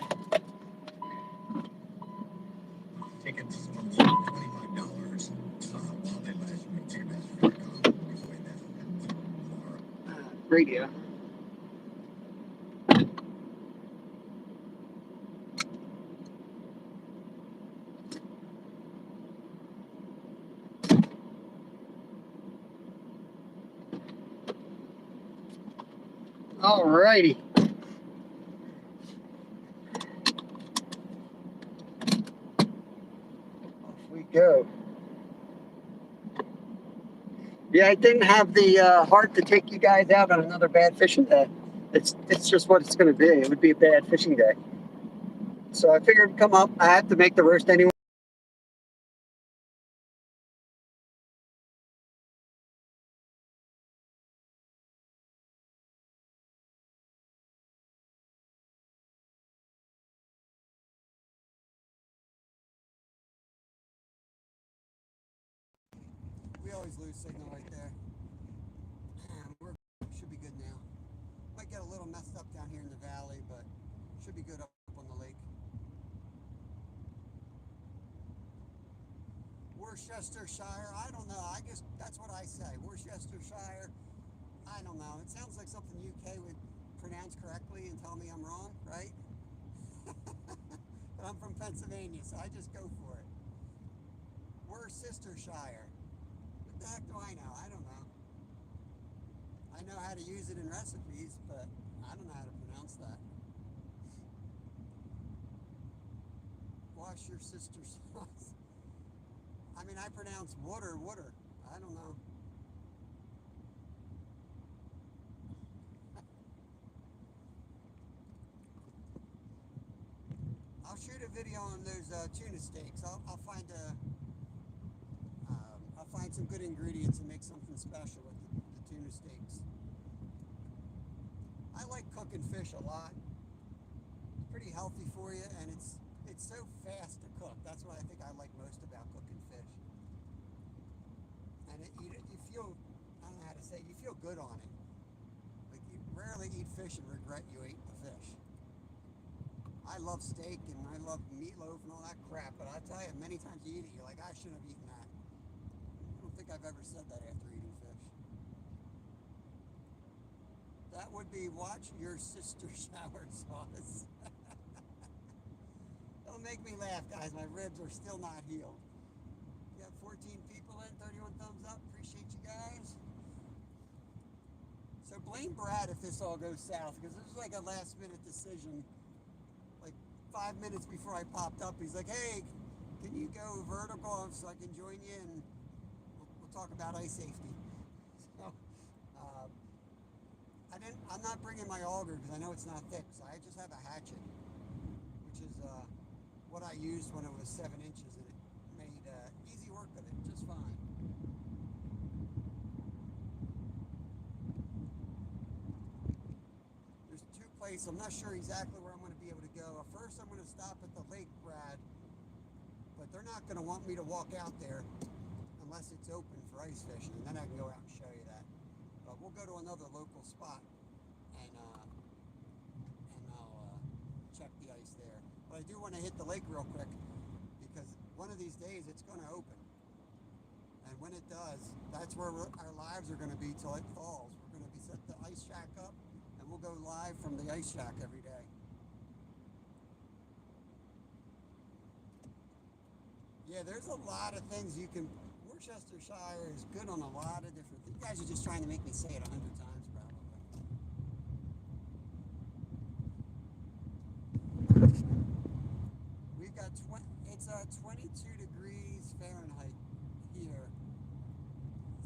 S1: Radio. All righty. Off we go. Yeah, I didn't have the heart to take you guys out on another bad fishing day. It's just what it's going to be. It would be a bad fishing day. So I figured, come up. I have to make the roast anyway. We always lose signal right there. We should be good now. Might get a little messed up down here in the valley, but should be good up on the lake. Worcestershire, I don't know. I guess that's what I say. Worcestershire, I don't know. It sounds like something UK would pronounce correctly and tell me I'm wrong, right? But I'm from Pennsylvania, so I just go for it. Worcestershire. What the heck do I know? I don't know. I know how to use it in recipes, but I don't know how to pronounce that. Wash your sister's sauce. I mean, I pronounce water. I don't know. I'll shoot a video on those tuna steaks. I'll find some good ingredients and make something special with the tuna steaks. I like cooking fish a lot. It's pretty healthy for you, and it's so fast to cook. That's what I think I like most about cooking fish. And you feel, I don't know how to say, you feel good on it. Like, you rarely eat fish and regret you ate the fish. I love steak and I love meatloaf and all that crap, but I tell you, many times you eat it, you're like, I shouldn't have eaten that. I don't think I've ever said that after eating fish. That would be watch your Worcestershire sauce. Don't make me laugh, guys. My ribs are still not healed. We got 14 people in, 31 thumbs up. Appreciate you guys. So blame Brad if this all goes south, because this was like a last minute decision. Like 5 minutes before I popped up, he's like, hey, can you go vertical so I can join you and we'll talk about ice safety. So I'm not bringing my auger because I know it's not thick, so I just have a hatchet, which is what I used when it was 7 inches, and it made easy work of it just fine. There's 2 places. I'm not sure exactly where I'm going to be able to go. First, I'm going to stop at the lake, Brad, but they're not going to want me to walk out there unless it's open for ice fishing, and then I can go out and show you that. But we'll go to another local spot and I'll check the ice there. But I do want to hit the lake real quick because one of these days it's going to open. And when it does, that's where our lives are going to be till it falls. We're going to be set the ice shack up and we'll go live from the ice shack every day. Yeah, there's a lot of things you can... Worcestershire is good on a lot of different things. You guys are just trying to make me say it 100 times, probably. We've got 22 degrees Fahrenheit here.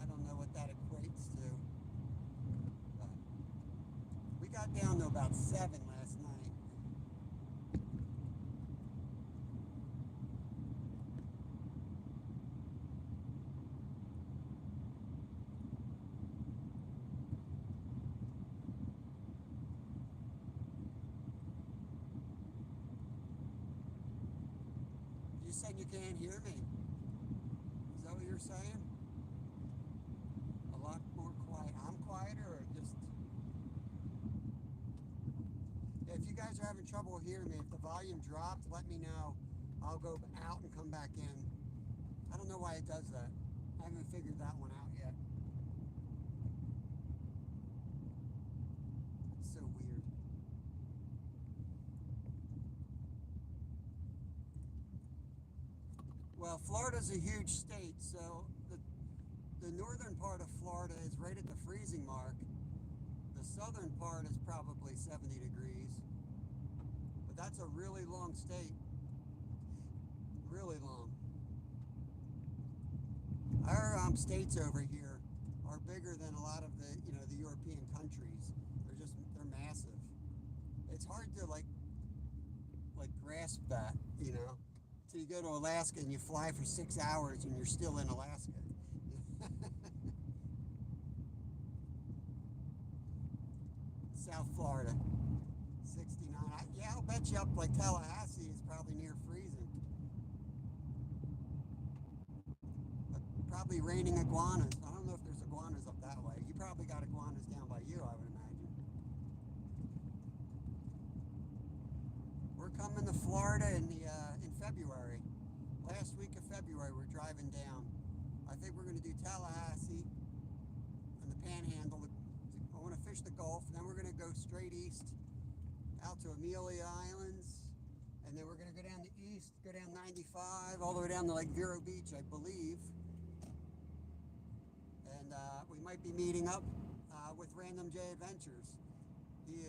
S1: I don't know what that equates to. But we got down to about 7 last night. saying you can't hear me? Is that what you're saying? A lot more quiet. I'm quieter or just... If you guys are having trouble hearing me, if the volume dropped, let me know. I'll go out and come back in. I don't know why it does that. I haven't figured that one out yet. It's so weird. Well, Florida's a huge state, so the northern part of Florida is right at the freezing mark. The southern part is probably 70 degrees. But that's a really long state. Really long. Our states over here are bigger than a lot of the, the European countries. They're massive. It's hard to like grasp that, So you go to Alaska and you fly for 6 hours and you're still in Alaska. South Florida, 69. Yeah, I'll bet you up like Tallahassee is probably near freezing. But probably raining iguanas. I don't know if there's iguanas up that way. You probably got iguanas down by you, I would imagine. We're coming to Florida in February. Last week of February, we're driving down. I think we're going to do Tallahassee and the Panhandle. I want to fish the Gulf. Then we're going to go straight east out to Amelia Islands. And then we're going to go down the east, go down 95, all the way down to like Vero Beach, I believe. And we might be meeting up with Random J Adventures. He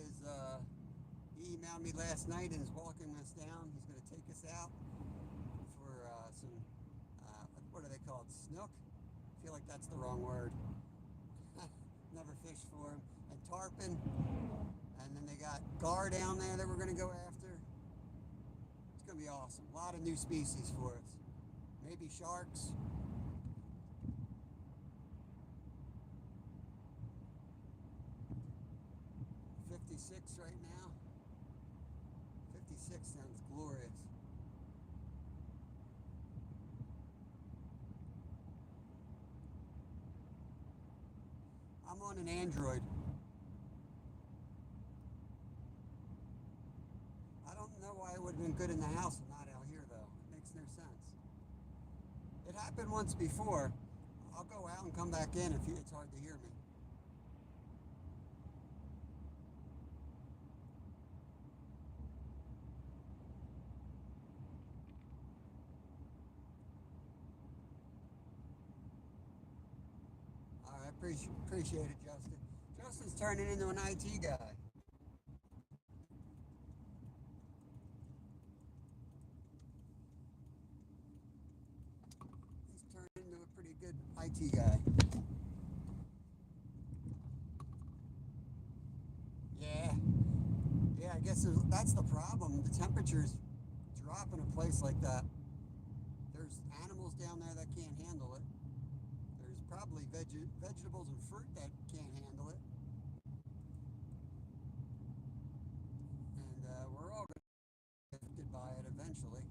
S1: emailed me last night and is walking us down. He's going to take us out for some, what are they called? Snook? I feel like that's the wrong word. Never fished for him. And tarpon. And then they got gar down there that we're going to go after. It's going to be awesome. A lot of new species for us. Maybe sharks. $56 right now. 56 sounds glorious. I'm on an Android. I don't know why it would have been good in the house and not out here though. It makes no sense. It happened once before. I'll go out and come back in if it's hard to hear me. All right, appreciate it, Justin. Justin's turning into an IT guy. He's turned into a pretty good IT guy. Yeah, I guess that's the problem. The temperatures drop in a place like that. There's animals down there that can't handle it. There's probably vegetables and fruit that can't handle it. And we're all going to be affected by it eventually.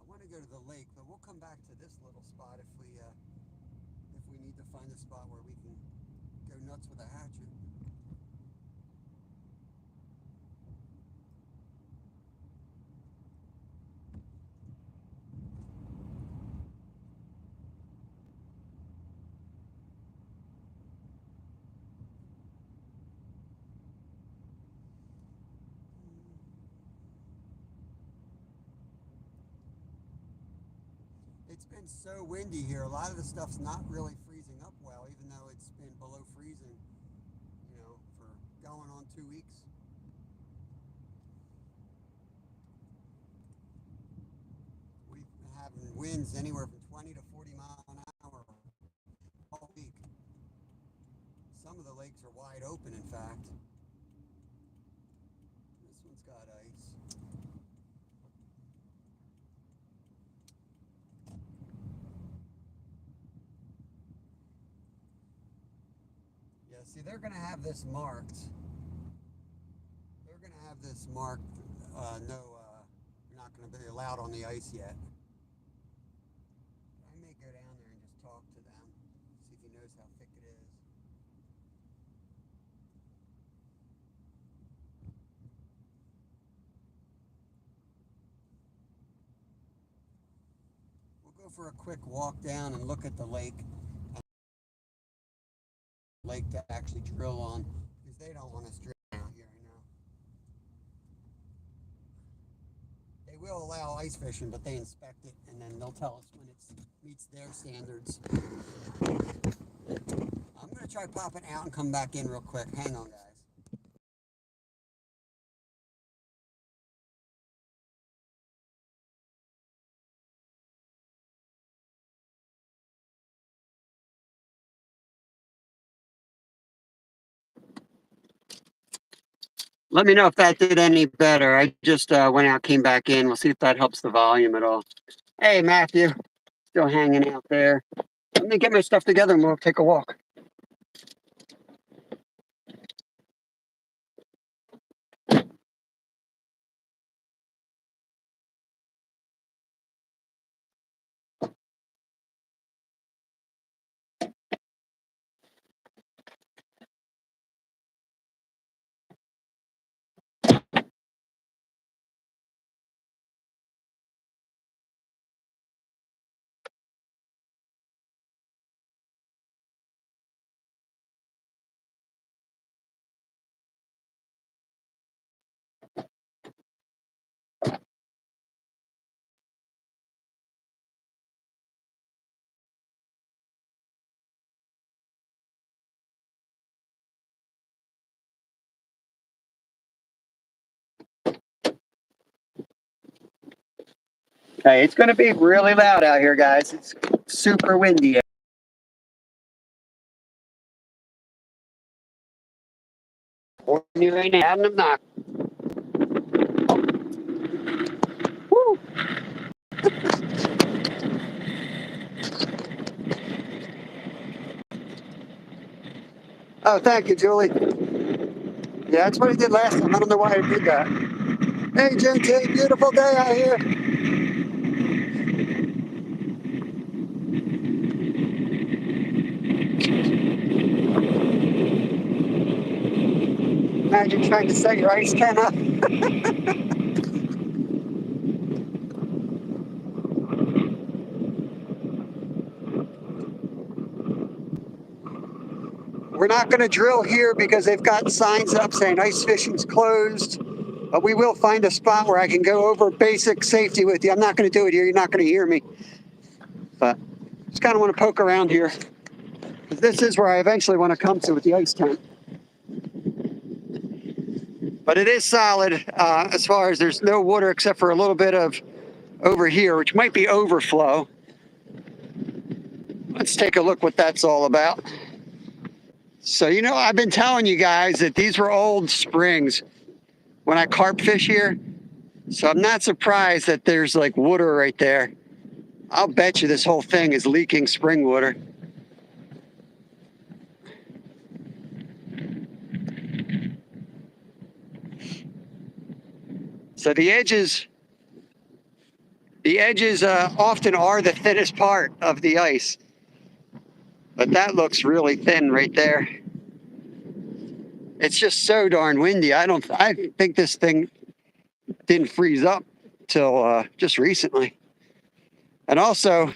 S1: I want to go to the lake, but we'll come back to this little spot if we need to find a spot where we can go nuts with a hatchet. It's been so windy here. A lot of the stuff's not really freezing up well, even though it's been below freezing, for going on 2 weeks. We've been having winds anywhere from 20 to 40 miles an hour all week. Some of the lakes are wide open, in fact. This one's got ice. Yeah, see, they're going to have this marked. They're going to have this marked you're not going to be allowed on the ice yet. I may go down there and just talk to them, see if he knows how thick it is. We'll go for a quick walk down and look at the lake. Lake to actually drill on, because they don't want us drilling out here, you know. They will allow ice fishing, but they inspect it and then they'll tell us when it meets their standards. I'm going to try popping out and come back in real quick. Hang on, guys. Let me know if that did any better. I just went out, came back in. We'll see if that helps the volume at all. Hey, Matthew, still hanging out there. Let me get my stuff together and we'll take a walk. Hey, it's going to be really loud out here, guys. It's super windy. Warning you right now, having them knock. Woo. Oh, thank you, Julie. Yeah, that's what he did last time. I don't know why he did that. Hey, Jim T, beautiful day out here. Imagine trying to set your ice can up. We're not going to drill here because they've got signs up saying ice fishing's closed. But we will find a spot where I can go over basic safety with you. I'm not going to do it here. You're not going to hear me. But just kind of want to poke around here. This is where I eventually want to come to with the ice tent. But it is solid as far as there's no water except for a little bit of over here, which might be overflow. Let's take a look what that's all about. So, you know, I've been telling you guys that these were old springs when I carp fish here. So I'm not surprised that there's like water right there. I'll bet you this whole thing is leaking spring water. So the edges often are the thinnest part of the ice. But that looks really thin right there. It's just so darn windy. I think this thing didn't freeze up till just recently. And also,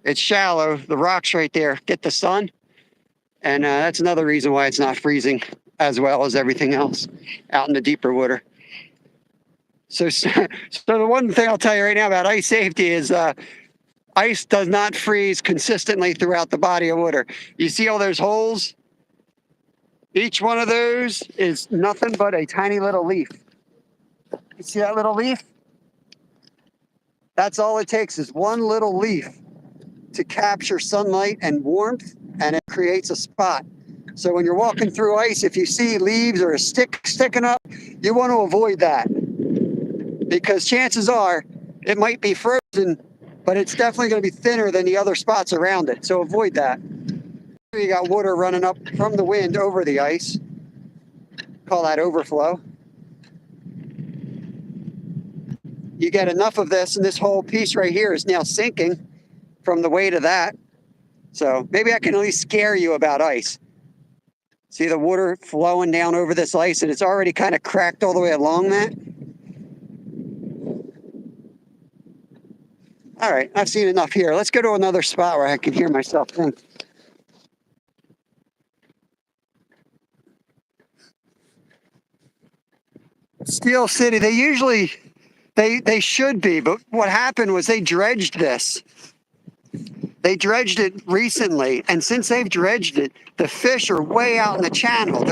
S1: it's shallow. The rocks right there get the sun. And that's another reason why it's not freezing as well as everything else out in the deeper water. So the one thing I'll tell you right now about ice safety is ice does not freeze consistently throughout the body of water. You see all those holes? Each one of those is nothing but a tiny little leaf. You see that little leaf? That's all it takes is one little leaf to capture sunlight and warmth, and it creates a spot. So when you're walking through ice, if you see leaves or a stick sticking up, you want to avoid that. Because chances are it might be frozen, but it's definitely going to be thinner than the other spots around it. So avoid that. You got water running up from the wind over the ice. Call that overflow. you get enough of this, and this whole piece right here is now sinking from the weight of that. So maybe I can at least scare you about ice. See the water flowing down over this ice, and it's already kind of cracked all the way along that. All right, I've seen enough here. Let's go to another spot where I can hear myself think. Steel City, they usually, they should be, but what happened was they dredged this. They dredged it recently, and since they've dredged it, the fish are way out in the channel.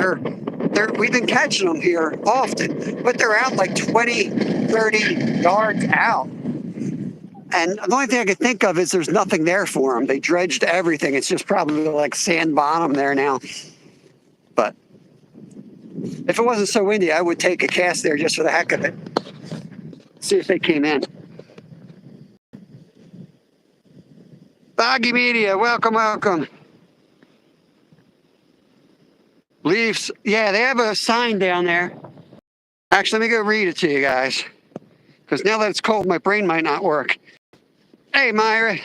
S1: We've been catching them here often, but they're out like 20, 30 yards out. And the only thing I could think of is there's nothing there for them. They dredged everything. It's just probably like sand bottom there now. But if it wasn't so windy, I would take a cast there just for the heck of it. See if they came in. Boggy Media, welcome, welcome. Leaves, yeah, they have a sign down there. Actually, let me go read it to you guys. Because now that it's cold, my brain might not work. Hey, Myra,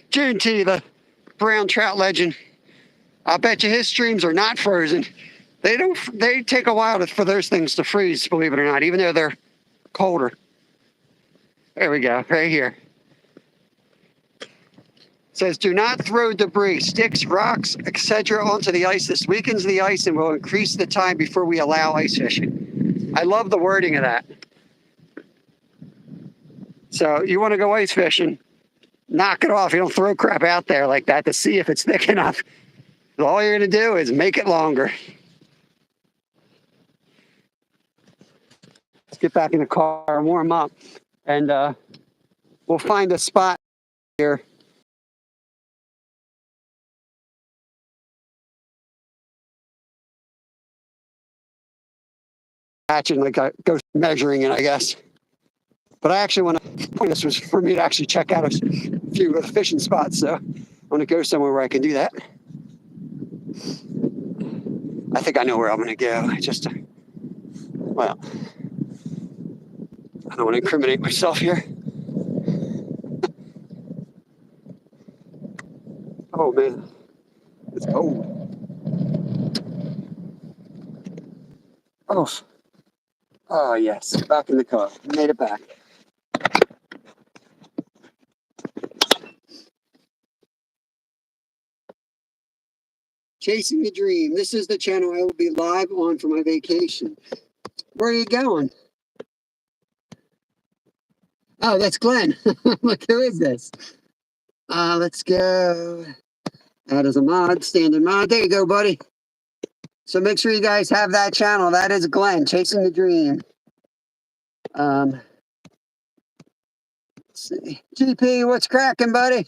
S1: June T, the brown trout legend. I'll bet you his streams are not frozen. They take a while for those things to freeze, believe it or not, even though they're colder. There we go, right here. It says, do not throw debris, sticks, rocks, etc. onto the ice. This weakens the ice and will increase the time before we allow ice fishing. I love the wording of that. So you want to go ice fishing, knock it off. You don't throw crap out there like that to see if it's thick enough. All you're going to do is make it longer. Let's get back in the car and warm up. And we'll find a spot here. Hatching, like I go measuring it, I guess. But I actually want to, this was for me to actually check out a few of the fishing spots. So I want to go somewhere where I can do that. I think I know where I'm going to go. Well, I don't want to incriminate myself here. Oh man, it's cold. Oh yes, back in the car. Made it back. Chasing the Dream. This is the channel I will be live on for my vacation. Where are you going? Oh, that's Glenn. Look, who is this? Let's go. That is a mod, standard mod. There you go, buddy. So make sure you guys have that channel. That is Glenn, Chasing the Dream. Let's see. GP, what's cracking, buddy?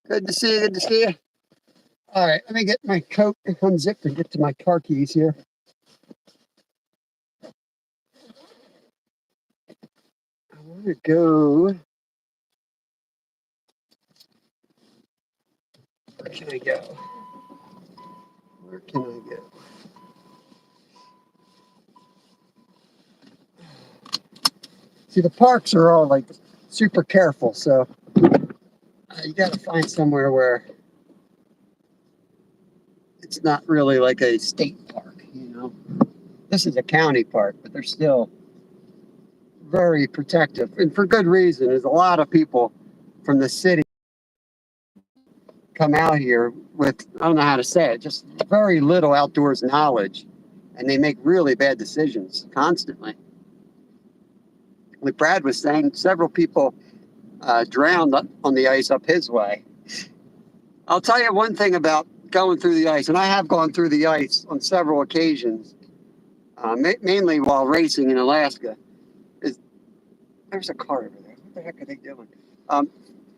S1: Good to see you. Good to see you. All right, let me get my coat unzipped and get to my car keys here. I want to go. Where can I go? Where can I go? See, the parks are all like super careful, so you got to find somewhere where it's not really like a state park, you know. This is a county park, but they're still very protective, and for good reason. There's a lot of people from the city come out here with, I don't know how to say it, just very little outdoors knowledge, and they make really bad decisions constantly. Like Brad was saying, several people drowned on the ice up his way. I'll tell you one thing about going through the ice, and I have gone through the ice on several occasions, mainly while racing in Alaska. There's a car over there. What the heck are they doing?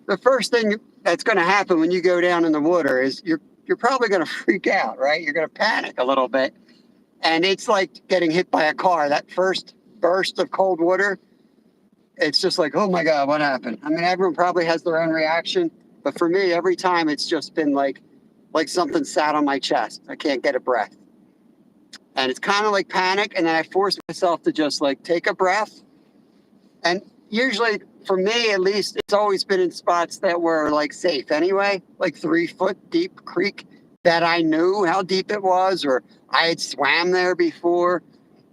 S1: The first thing that's going to happen when you go down in the water is you're probably going to freak out, right? You're going to panic a little bit. And it's like getting hit by a car. That first burst of cold water, it's just like, oh my God, what happened? I mean, everyone probably has their own reaction. But for me, every time it's just been like something sat on my chest. I can't get a breath. And it's kind of like panic. And then I force myself to just like take a breath. And usually for me at least, it's always been in spots that were like safe anyway, like 3-foot deep creek that I knew how deep it was, or I had swam there before,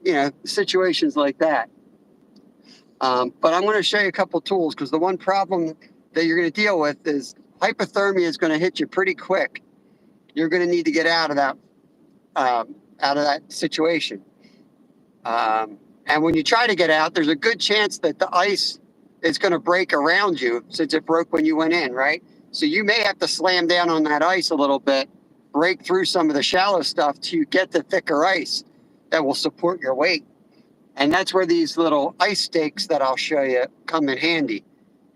S1: you know, situations like that. But I'm going to show you a couple tools, because the one problem that you're going to deal with is hypothermia is going to hit you pretty quick. You're going to need to get out of that situation. And when you try to get out, there's a good chance that the ice is going to break around you, since it broke when you went in, right? So you may have to slam down on that ice a little bit, break through some of the shallow stuff to get the thicker ice that will support your weight. And that's where these little ice stakes that I'll show you come in handy,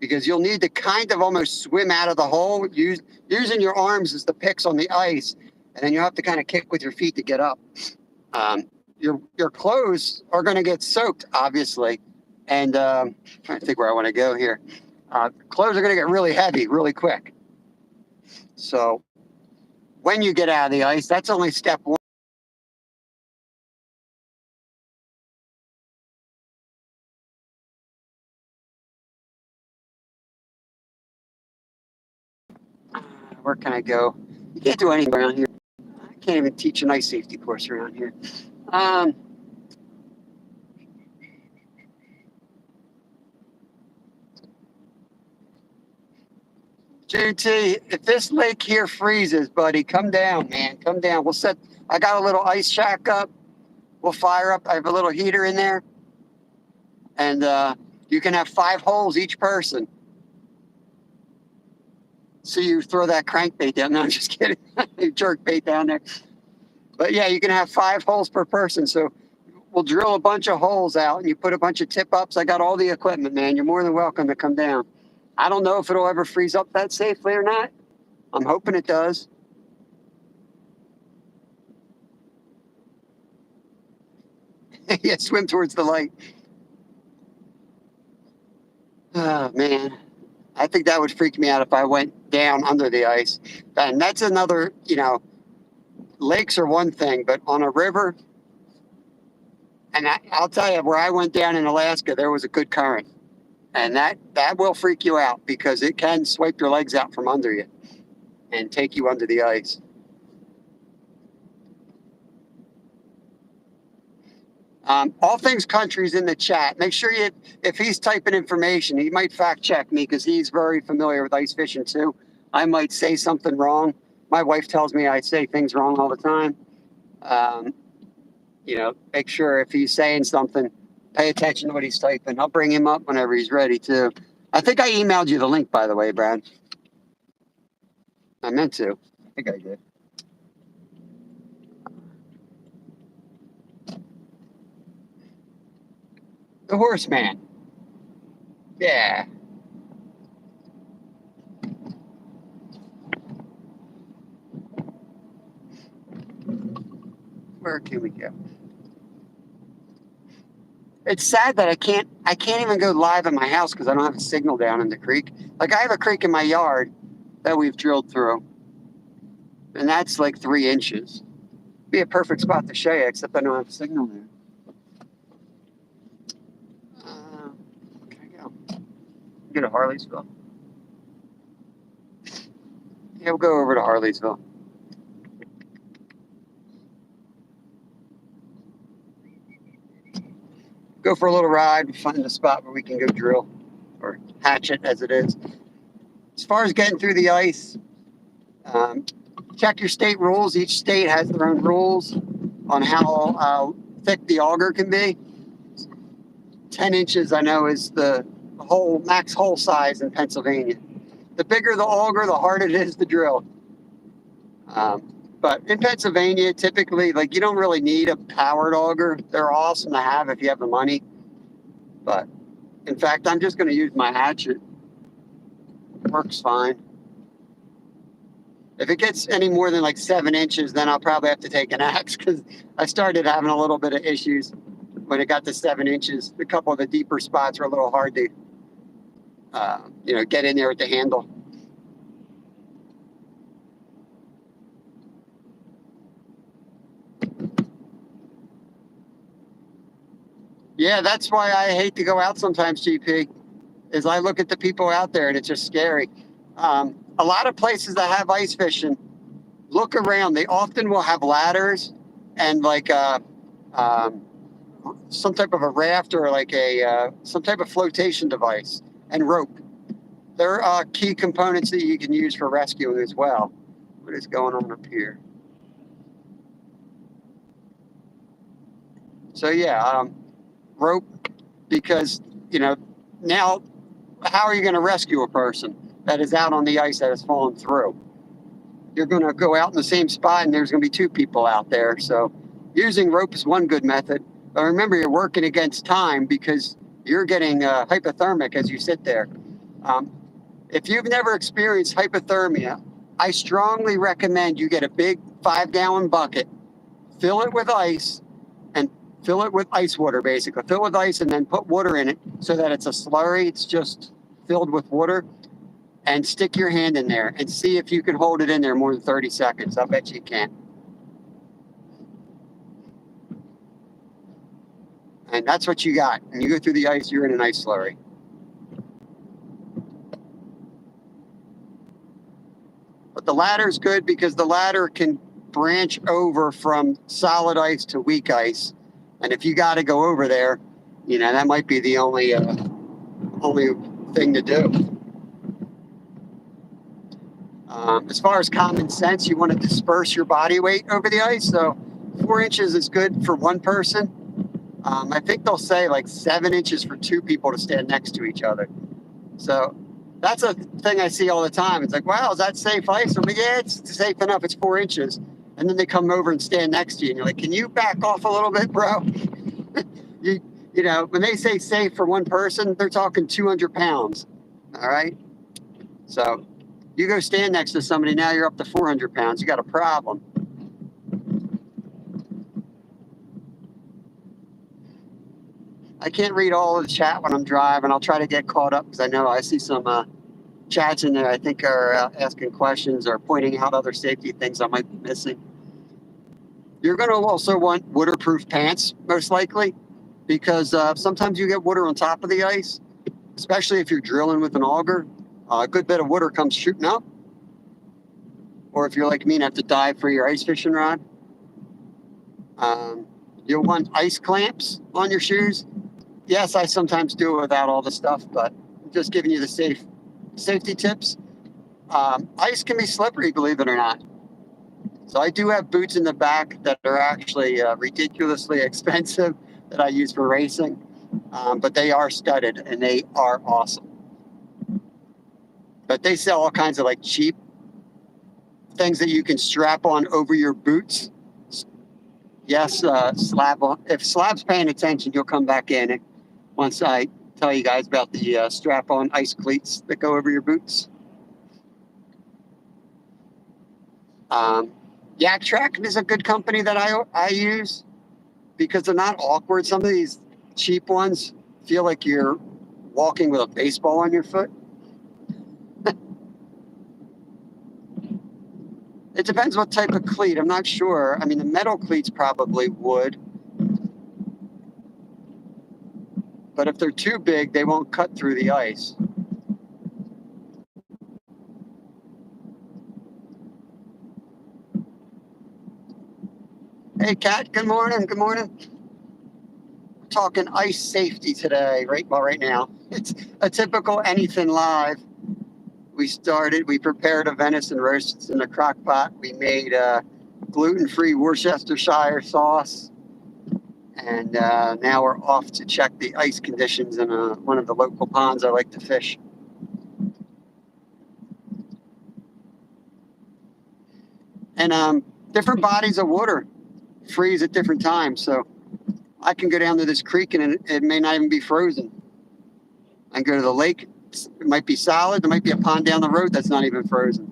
S1: because you'll need to kind of almost swim out of the hole, using your arms as the picks on the ice, and then you have to kind of kick with your feet to get up. Your clothes are going to get soaked, obviously, and I'm trying to think where I want to go here. Clothes are going to get really heavy really quick. So when you get out of the ice, that's only step one. Where can I go? You can't do anything around here. I can't even teach an ice safety course around here. JT, if this lake here freezes, buddy, come down, man. Come down. I got a little ice shack up. We'll fire up. I have a little heater in there. And you can have 5 holes each person. So you throw that crankbait down. No, I'm just kidding. You jerk bait down there. But yeah, you can have 5 holes per person. So we'll drill a bunch of holes out and you put a bunch of tip ups. I got all the equipment, man. You're more than welcome to come down. I don't know if it'll ever freeze up that safely or not. I'm hoping it does. Yeah, swim towards the light. Oh, man. I think that would freak me out if I went down under the ice. And that's another, you know, lakes are one thing, but on a river, and I'll tell you, where I went down in Alaska, there was a good current. And that will freak you out, because it can swipe your legs out from under you and take you under the ice. All things country's in the chat. Make sure if he's typing information, he might fact check me, because he's very familiar with ice fishing too. I might say something wrong. My wife tells me I say things wrong all the time. You know, make sure if he's saying something, pay attention to what he's typing. I'll bring him up whenever he's ready too. I think I emailed you the link, by the way, Brad. I meant to. I think I did. The Horseman. Yeah. Where can we go? It's sad that I can't even go live at my house, because I don't have a signal down in the creek. Like, I have a creek in my yard that we've drilled through, and that's like 3 inches. Be a perfect spot to show you, except I don't have a signal there. Where can I go? Go to Harleysville. Yeah, we'll go over to Harleysville. Go for a little ride, find a spot where we can go drill, or hatch it as it is. As far as getting through the ice, check your state rules. Each state has their own rules on how thick the auger can be. 10 inches, I know, is the max hole size in Pennsylvania. The bigger the auger, the harder it is to drill. But in Pennsylvania, typically, like, you don't really need a powered auger. They're awesome to have if you have the money. But in fact, I'm just going to use my hatchet. It works fine. If it gets any more than like 7 inches, then I'll probably have to take an axe, because I started having a little bit of issues when it got to 7 inches. A couple of the deeper spots were a little hard to, you know, get in there with the handle. Yeah, that's why I hate to go out sometimes, GP. is I look at the people out there and it's just scary. A lot of places that have ice fishing, look around. They often will have ladders and like some type of a raft or like some type of flotation device and rope. They're key components that you can use for rescuing as well. What is going on up here? So yeah, rope, because, you know, now how are you going to rescue a person that is out on the ice that has fallen through? You're going to go out in the same spot and there's going to be two people out there. So using rope is one good method. But remember, you're working against time because you're getting hypothermic as you sit there. If you've never experienced hypothermia, I strongly recommend you get a big 5-gallon bucket, fill it with ice, and fill it with ice water, basically. Fill it with ice and then put water in it so that it's a slurry. It's just filled with water. And stick your hand in there and see if you can hold it in there more than 30 seconds. I bet you can. And that's what you got. And you go through the ice, you're in an ice slurry. But the ladder is good because the ladder can branch over from solid ice to weak ice. And if you got to go over there, you know, that might be the only thing to do. As far as common sense, you want to disperse your body weight over the ice. So 4 inches is good for one person. I think they'll say like 7 inches for two people to stand next to each other. So that's a thing I see all the time. It's like, wow, is that safe ice? I'm like, yeah, it's safe enough. It's 4 inches. And then they come over and stand next to you. And you're like, can you back off a little bit, bro? you know, when they say safe for one person, they're talking 200 pounds. All right. So you go stand next to somebody, now you're up to 400 pounds. You got a problem. I can't read all of the chat when I'm driving. I'll try to get caught up because I know I see some chats in there I think are asking questions or pointing out other safety things I might be missing. You're going to also want waterproof pants, most likely, because sometimes you get water on top of the ice, especially if you're drilling with an auger. A good bit of water comes shooting up. Or if you're like me and have to dive for your ice fishing rod. You'll want ice clamps on your shoes. Yes, I sometimes do it without all the stuff, but I'm just giving you the safety tips. Ice can be slippery, believe it or not. So I do have boots in the back that are actually ridiculously expensive that I use for racing, but they are studded and they are awesome. But they sell all kinds of like cheap things that you can strap on over your boots. Yes, Slab. If Slab's paying attention, you'll come back in once I tell you guys about the strap-on ice cleats that go over your boots. Yak Track is a good company that I use because they're not awkward. Some of these cheap ones feel like you're walking with a baseball on your foot. It depends what type of cleat. I'm not sure. I mean, the metal cleats probably would. But if they're too big, they won't cut through the ice. Hey, Kat, good morning. Good morning. We're talking ice safety today, right now. It's a typical Anything Live. We prepared a venison roast in a crock pot. We made gluten-free Worcestershire sauce. And now we're off to check the ice conditions in one of the local ponds I like to fish. And different bodies of water freeze at different times. So I can go down to this creek and it may not even be frozen. I can go to the lake. It might be solid. There might be a pond down the road that's not even frozen.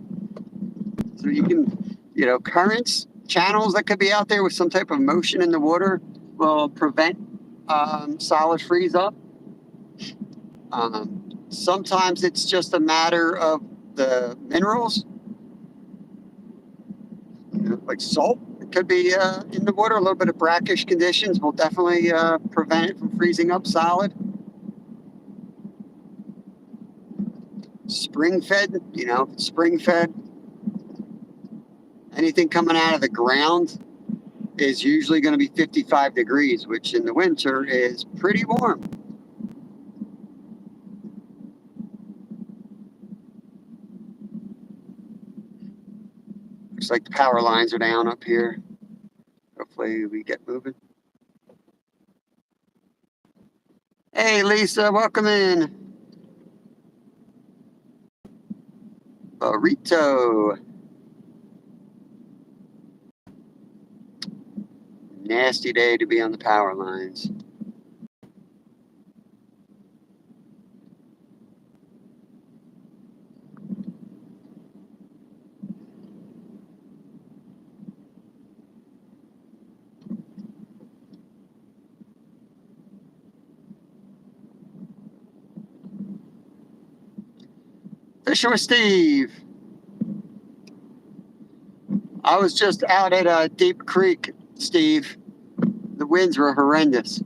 S1: So you can, you know, currents, channels that could be out there with some type of motion in the water will prevent solid freeze up. Sometimes it's just a matter of the minerals, you know, like salt. It could be in the water. A little bit of brackish conditions will definitely prevent it from freezing up solid. spring fed, you know, spring fed. Anything coming out of the ground is usually going to be 55 degrees, which in the winter is pretty warm. Looks like the power lines are down up here. Hopefully we get moving. Hey Lisa, welcome in. Burrito. Nasty day to be on the power lines. Fishing with Steve. I was just out at Deep Creek, Steve. The winds were horrendous.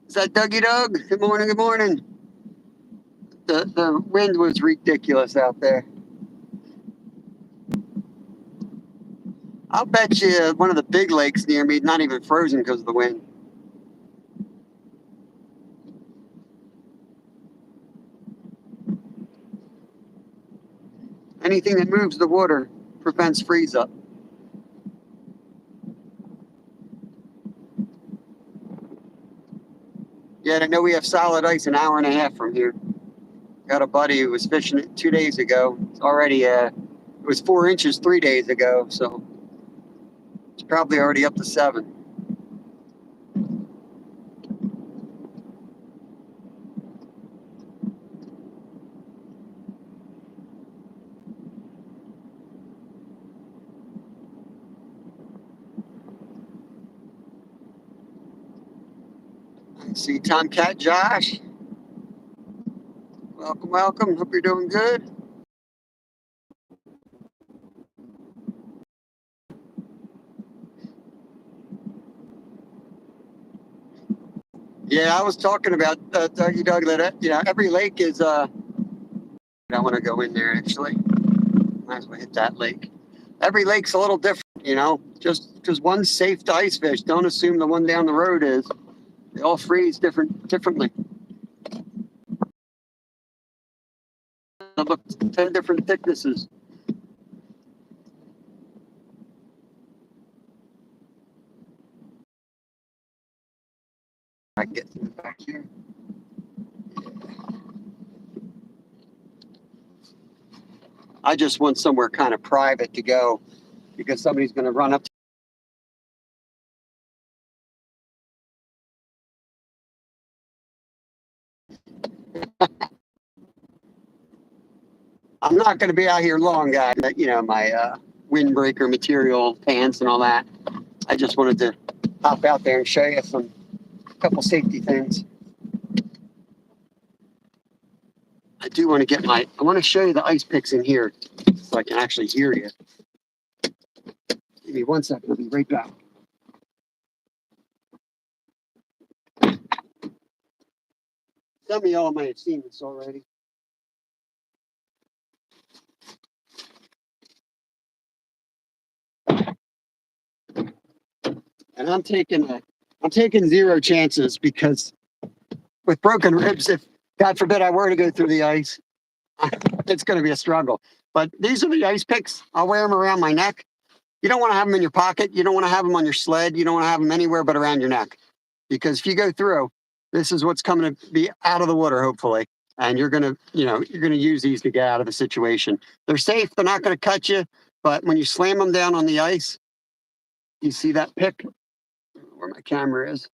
S1: Is that Dougie Doug? Good morning, good morning. The wind was ridiculous out there. I'll bet you one of the big lakes near me, not even frozen because of the wind. Anything that moves the water prevents freeze up. Yeah, I know we have solid ice an hour and a half from here. Got a buddy who was fishing it 2 days ago. It's already, it was 4 inches 3 days ago, so it's probably already up to 7. I see Tomcat Josh. Welcome, welcome. Hope you're doing good. Yeah, I was talking about Dougie Doug that every lake is I want to go in there actually. Might as well hit that lake. Every lake's a little different, you know. Just because one's safe to ice fish, don't assume the one down the road is. They all freeze differently. Look, 10 different thicknesses. I can get to the back here. I just want somewhere kind of private to go because somebody's going to run up. I'm not going to be out here long, guys. You know, my windbreaker material pants and all that. I just wanted to hop out there and show you a couple safety things. I do want to get I want to show you the ice picks in here so I can actually hear you. Give me 1 second, I'll be right back. Some of y'all might have seen this already. And I'm taking 0 chances because with broken ribs, if God forbid I were to go through the ice, it's going to be a struggle. But these are the ice picks. I'll wear them around my neck. You don't want to have them in your pocket. You don't want to have them on your sled. You don't want to have them anywhere but around your neck. Because if you go through, this is what's coming to be out of the water, hopefully. And you're going to, you're going to use these to get out of the situation. They're safe. They're not going to cut you. But when you slam them down on the ice, you see that pick where my camera is.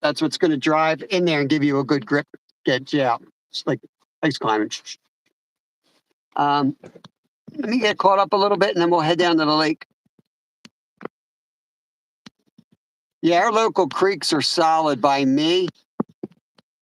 S1: That's what's going to drive in there and give you a good grip, get you out. It's like ice climbing. Let me get caught up a little bit and then we'll head down to the lake. Yeah, our local creeks are solid by me.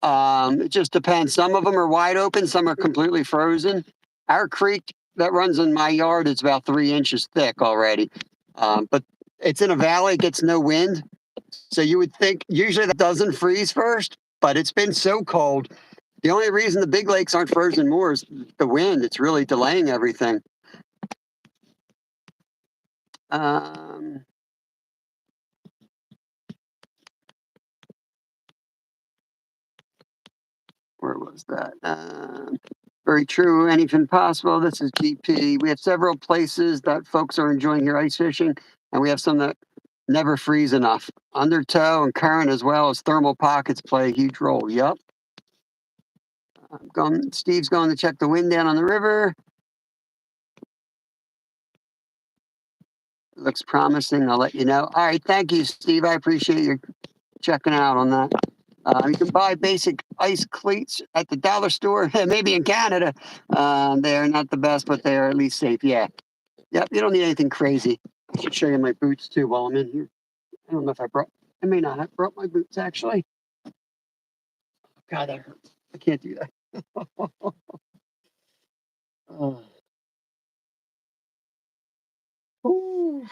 S1: It just depends. Some of them are wide open, some are completely frozen. Our creek that runs in my yard is about 3 inches thick already. But it's in a valley, gets no wind. So you would think usually that doesn't freeze first, but it's been so cold. The only reason the big lakes aren't frozen more is the wind. It's really delaying everything. Where was that? Very true. Anything possible. This is GP. We have several places that folks are enjoying here ice fishing, and we have some that never freeze enough. Undertow and current, as well as thermal pockets, play a huge role. Yep. Steve's going to check the wind down on the river. Looks promising. I'll let you know. All right. Thank you, Steve. I appreciate you checking out on that. You can buy basic ice cleats at the dollar store, maybe in Canada. They're not the best, but they're at least safe. Yeah. Yep. You don't need anything crazy. I should show you my boots too while I'm in here. I don't know if I may not have brought my boots actually. God, that hurts. I can't do that. Oh. Ooh.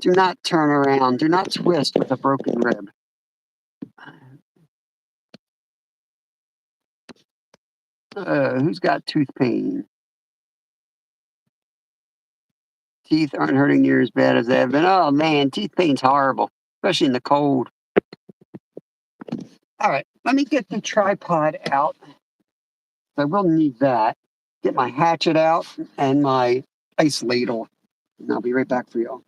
S1: Do not turn around. Do not twist with a broken rib. Who's got tooth pain? Teeth aren't hurting near as bad as they have been. Oh man, teeth pain's horrible, especially in the cold. All right, let me get the tripod out. I will need that. Get my hatchet out and my ice ladle. And I'll be right back for y'all.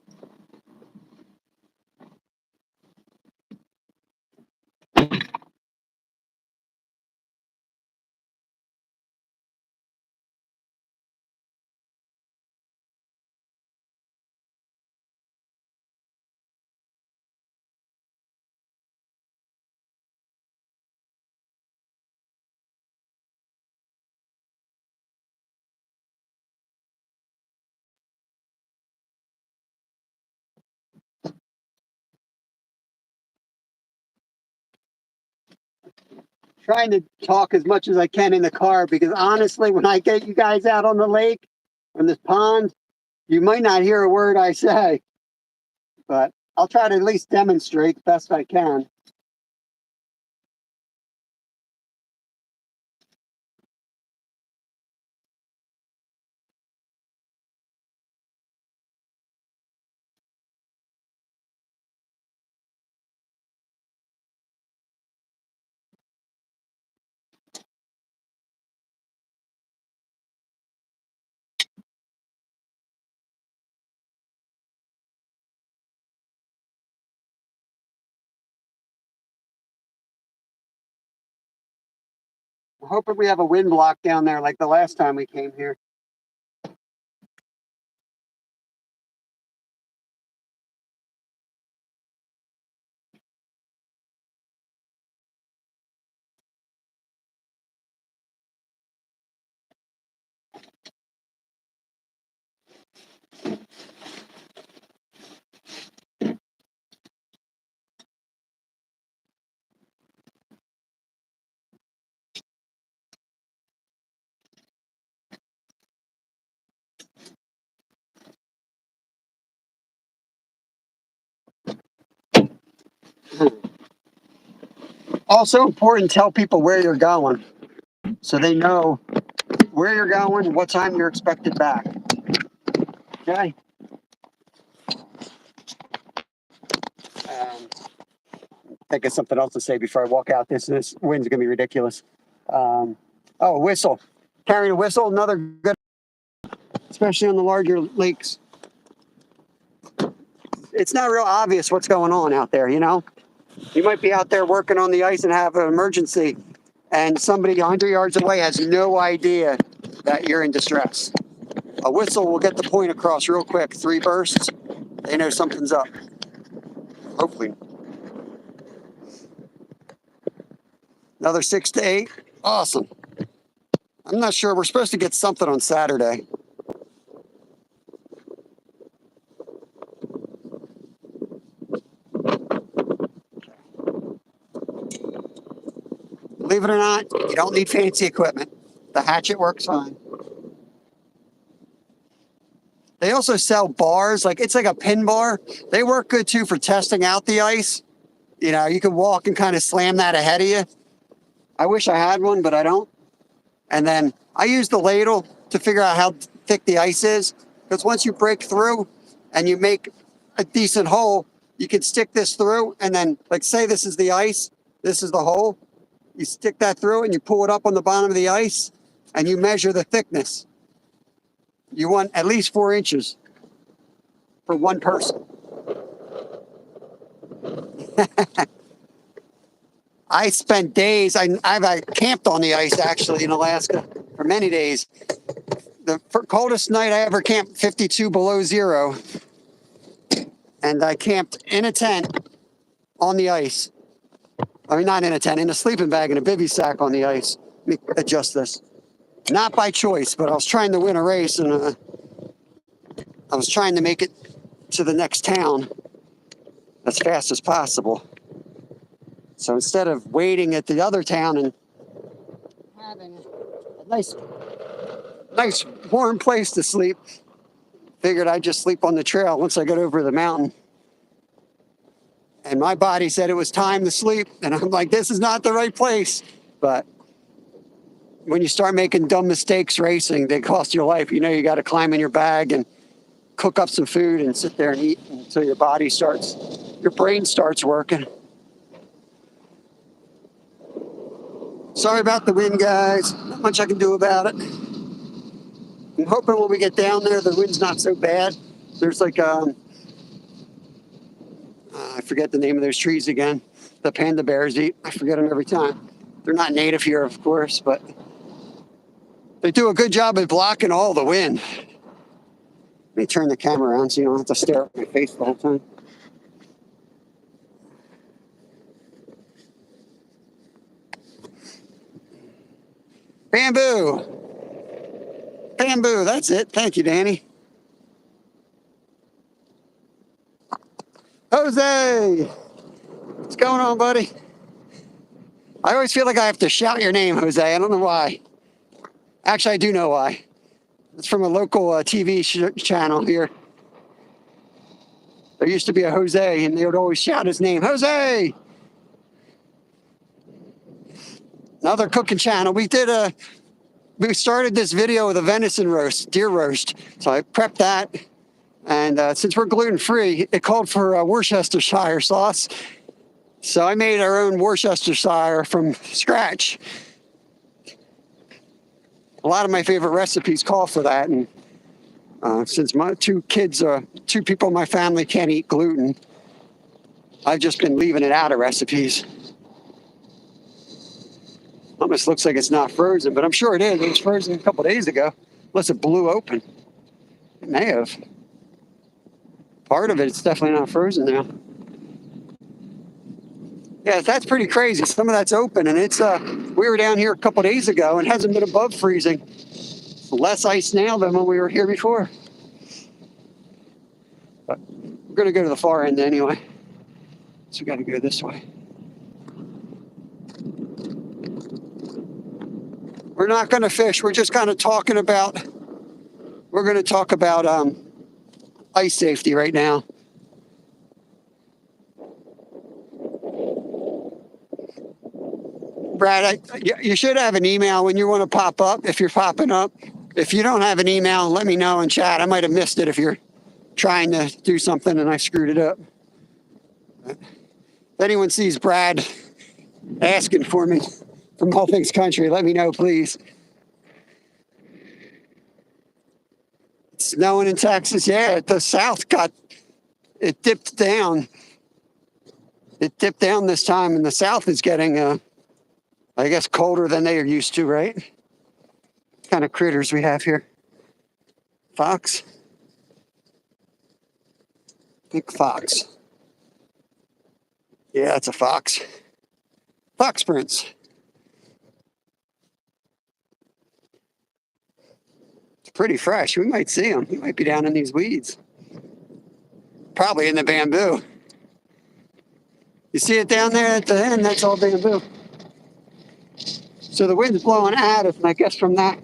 S1: Trying to talk as much as I can in the car because honestly, when I get you guys out on the lake, on this pond, you might not hear a word I say, but I'll try to at least demonstrate the best I can. I'm hoping we have a wind block down there like the last time we came here. Also important, tell people where you're going so they know where you're going, what time you're expected back. Okay. Think of something else to say before I walk out. This wind's gonna be ridiculous. Oh, a whistle. Carrying a whistle, another good, especially on the larger lakes. It's not real obvious what's going on out there, you know? You might be out there working on the ice and have an emergency, and somebody 100 yards away has no idea that you're in distress. A whistle will get the point across real quick. 3 bursts, they know something's up. Hopefully. Another 6 to 8. Awesome. I'm not sure. We're supposed to get something on Saturday. Believe it or not, you don't need fancy equipment. The hatchet works fine. They also sell bars, like it's like a pin bar. They work good too for testing out the ice. You know, you can walk and kind of slam that ahead of you. I wish I had one, but I don't. And then I use the ladle to figure out how thick the ice is. Because once you break through and you make a decent hole, you can stick this through and then, like, say this is the ice, this is the hole. You stick that through and you pull it up on the bottom of the ice and you measure the thickness. You want at least 4 inches for one person. I spent days, I've camped on the ice actually in Alaska for many days. The coldest night I ever camped, 52 below zero. And I camped in a tent on the ice. I mean, not in a tent, in a sleeping bag and a bivy sack on the ice. Let me adjust this. Not by choice, but I was trying to win a race and I was trying to make it to the next town as fast as possible. So instead of waiting at the other town and having a nice warm place to sleep, figured I'd just sleep on the trail once I got over the mountain. And my body said it was time to sleep. And I'm like, this is not the right place. But when you start making dumb mistakes racing, they cost your life. You know, you got to climb in your bag and cook up some food and sit there and eat until your brain starts working. Sorry about the wind, guys. Not much I can do about it. I'm hoping when we get down there, the wind's not so bad. There's like, I forget the name of those trees again. The panda bears eat. I forget them every time. They're not native here, of course, but they do a good job at blocking all the wind. Let me turn the camera around so you don't have to stare at my face the whole time. Bamboo. Bamboo, that's it. Thank you, Danny. Jose! What's going on, buddy? I always feel like I have to shout your name, Jose. I don't know why. Actually, I do know why. It's from a local TV channel here. There used to be a Jose, and they would always shout his name, Jose! Another cooking channel. We started this video with a venison roast, deer roast. So I prepped that. And since we're gluten-free, it called for Worcestershire sauce. So I made our own Worcestershire from scratch. A lot of my favorite recipes call for that. And since my two people in my family can't eat gluten, I've just been leaving it out of recipes. Almost looks like it's not frozen, but I'm sure it is. It was frozen a couple days ago, unless it blew open. It may have. Part of it's definitely not frozen now. Yeah, that's pretty crazy. Some of that's open, and it's we were down here a couple days ago and it hasn't been above freezing. Less ice now than when we were here before. But we're gonna go to the far end anyway. So we gotta go this way. We're not gonna fish, we're just kind of talking about, we're gonna talk about ice safety right now. Brad, you should have an email when you want to pop up, if you're popping up. If you don't have an email, let me know in chat. I might have missed it if you're trying to do something and I screwed it up. If anyone sees Brad asking for me from All Things Country, let me know, please. It's snowing in Texas. Yeah, the south it dipped down. It dipped down this time, and the south is getting, I guess, colder than they are used to, right? What kind of critters we have here? Fox? Big fox. Yeah, it's a fox. Fox prints. It's pretty fresh. We might see him. He might be down in these weeds. Probably in the bamboo. You see it down there at the end? That's all bamboo. So the wind's blowing at us, and I guess from that,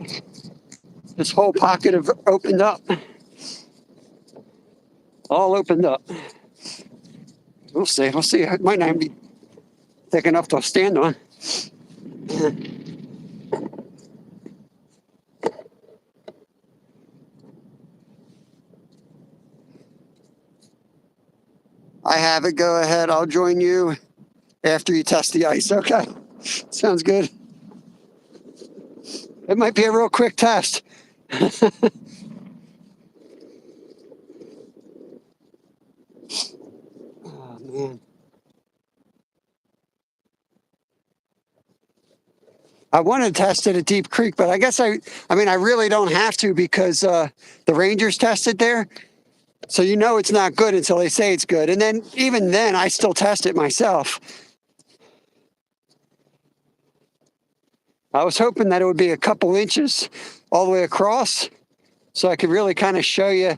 S1: this whole pocket have opened up. All opened up. We'll see. We'll see. It might not be thick enough to stand on. I have it. Go ahead. I'll join you after you test the ice. Okay. Sounds good. It might be a real quick test. Oh, man. I wanted to test it at Deep Creek, but I guess I mean, I really don't have to because the Rangers tested there. So you know it's not good until they say it's good. And then even then, I still test it myself. I was hoping that it would be a couple inches all the way across so I could really kind of show you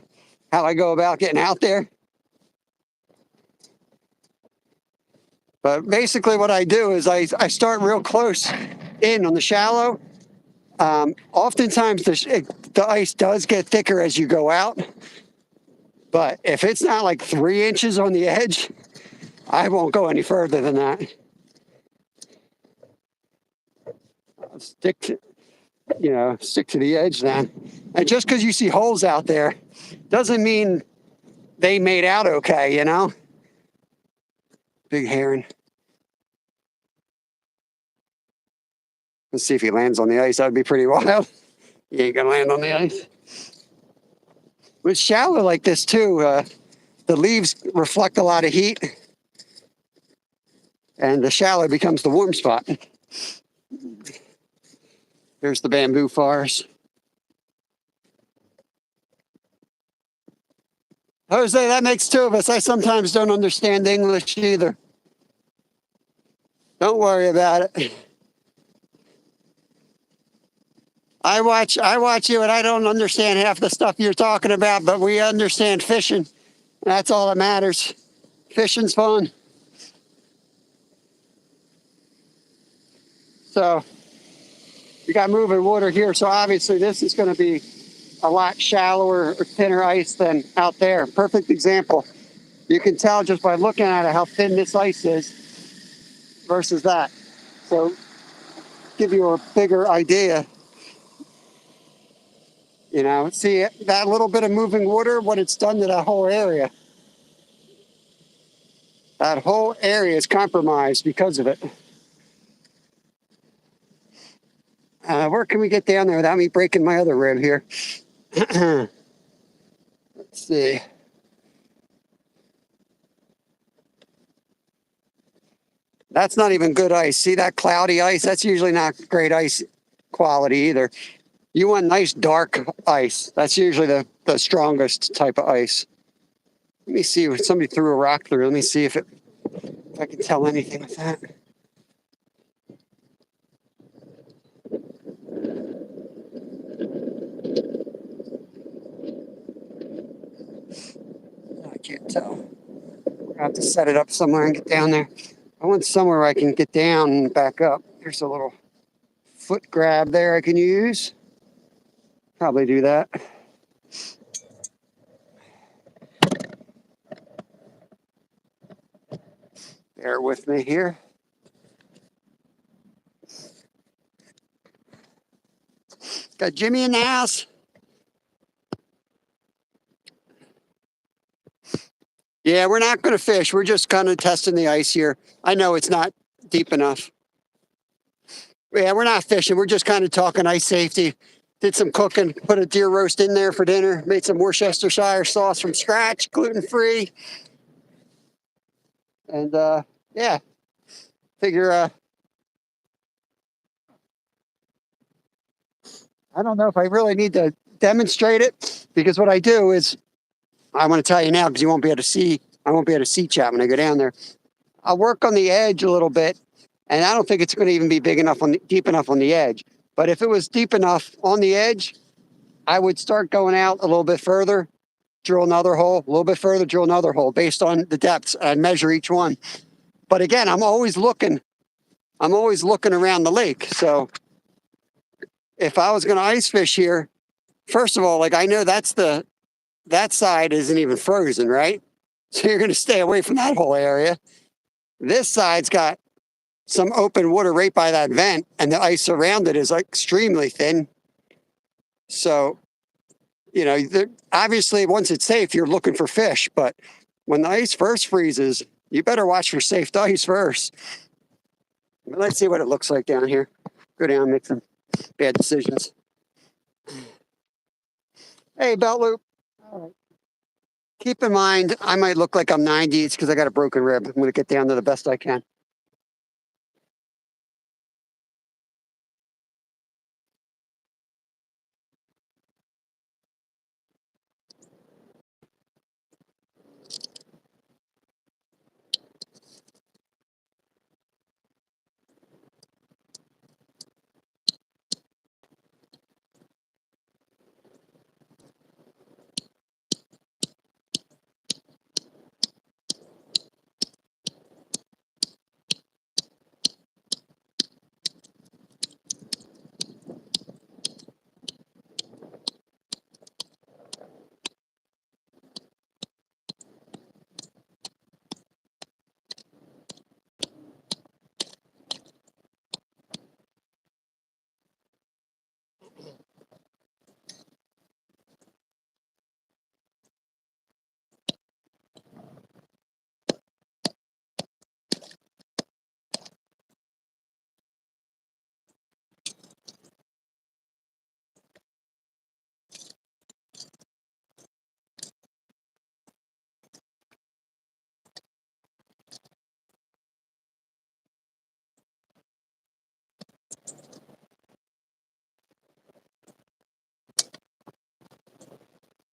S1: how I go about getting out there. But basically what I do is I start real close in on the shallow. Oftentimes the ice does get thicker as you go out. But if it's not like 3 inches on the edge, I won't go any further than that. I'll stick to the edge then. And just because you see holes out there doesn't mean they made out okay, you know? Big heron. Let's see if he lands on the ice. That would be pretty wild. He ain't gonna land on the ice. It's shallow like this too. The leaves reflect a lot of heat, and the shallow becomes the warm spot. There's the bamboo forest. Jose, that makes two of us. I sometimes don't understand English either. Don't worry about it. I watch you, and I don't understand half the stuff you're talking about, but we understand fishing. That's all that matters. Fishing's fun. So you got moving water here, so obviously this is going to be a lot shallower or thinner ice than out there. Perfect example. You can tell just by looking at it how thin this ice is versus that. So give you a bigger idea. You know, see that little bit of moving water, what it's done to that whole area. That whole area is compromised because of it. Where can we get down there without me breaking my other rib here? Let's see. That's not even good ice. See that cloudy ice? That's usually not great ice quality either. You want nice dark ice. That's usually the strongest type of ice. Let me see if somebody threw a rock through. Let me see if I can tell anything with that. I can't tell. I have to set it up somewhere and get down there. I want somewhere I can get down and back up. There's a little foot grab there I can use. Probably do that. Bear with me here. Got Jimmy in the house. Yeah, we're not going to fish. We're just kind of testing the ice here. I know it's not deep enough. Yeah, we're not fishing. We're just kind of talking ice safety. Did some cooking, put a deer roast in there for dinner, made some Worcestershire sauce from scratch, gluten-free. And yeah, figure, I don't know if I really need to demonstrate it, because what I do is, I want to tell you now because you won't be able to see, I won't be able to see chat when I go down there. I'll work on the edge a little bit, and I don't think it's going to even be big enough deep enough on the edge. But if it was deep enough on the edge, I would start going out a little bit further, drill another hole, a little bit further, drill another hole based on the depths. I'd measure each one. But again, I'm always looking around the lake. So if I was going to ice fish here, first of all, like I know that side isn't even frozen, right? So you're going to stay away from that whole area. This side's got some open water right by that vent, and the ice around it is like extremely thin. So, you know, obviously once it's safe, you're looking for fish, but when the ice first freezes, you better watch for safe ice first. Let's see what it looks like down here. Go down, make some bad decisions. Hey, belt loop. All right. Keep in mind, I might look like I'm 90. It's because I got a broken rib. I'm going to get down to the best I can.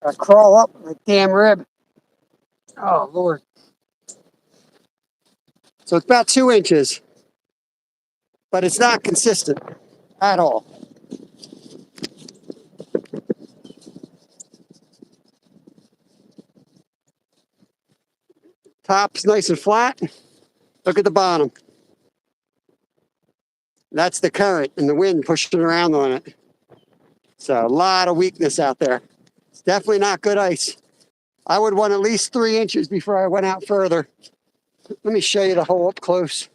S1: I crawl up my damn rib. Oh, Lord. So it's about 2 inches, but it's not consistent at all. Top's nice and flat. Look at the bottom. That's the current and the wind pushing around on it. So a lot of weakness out there. It's definitely not good ice. I would want at least 3 inches before I went out further. Let me show you the hole up close.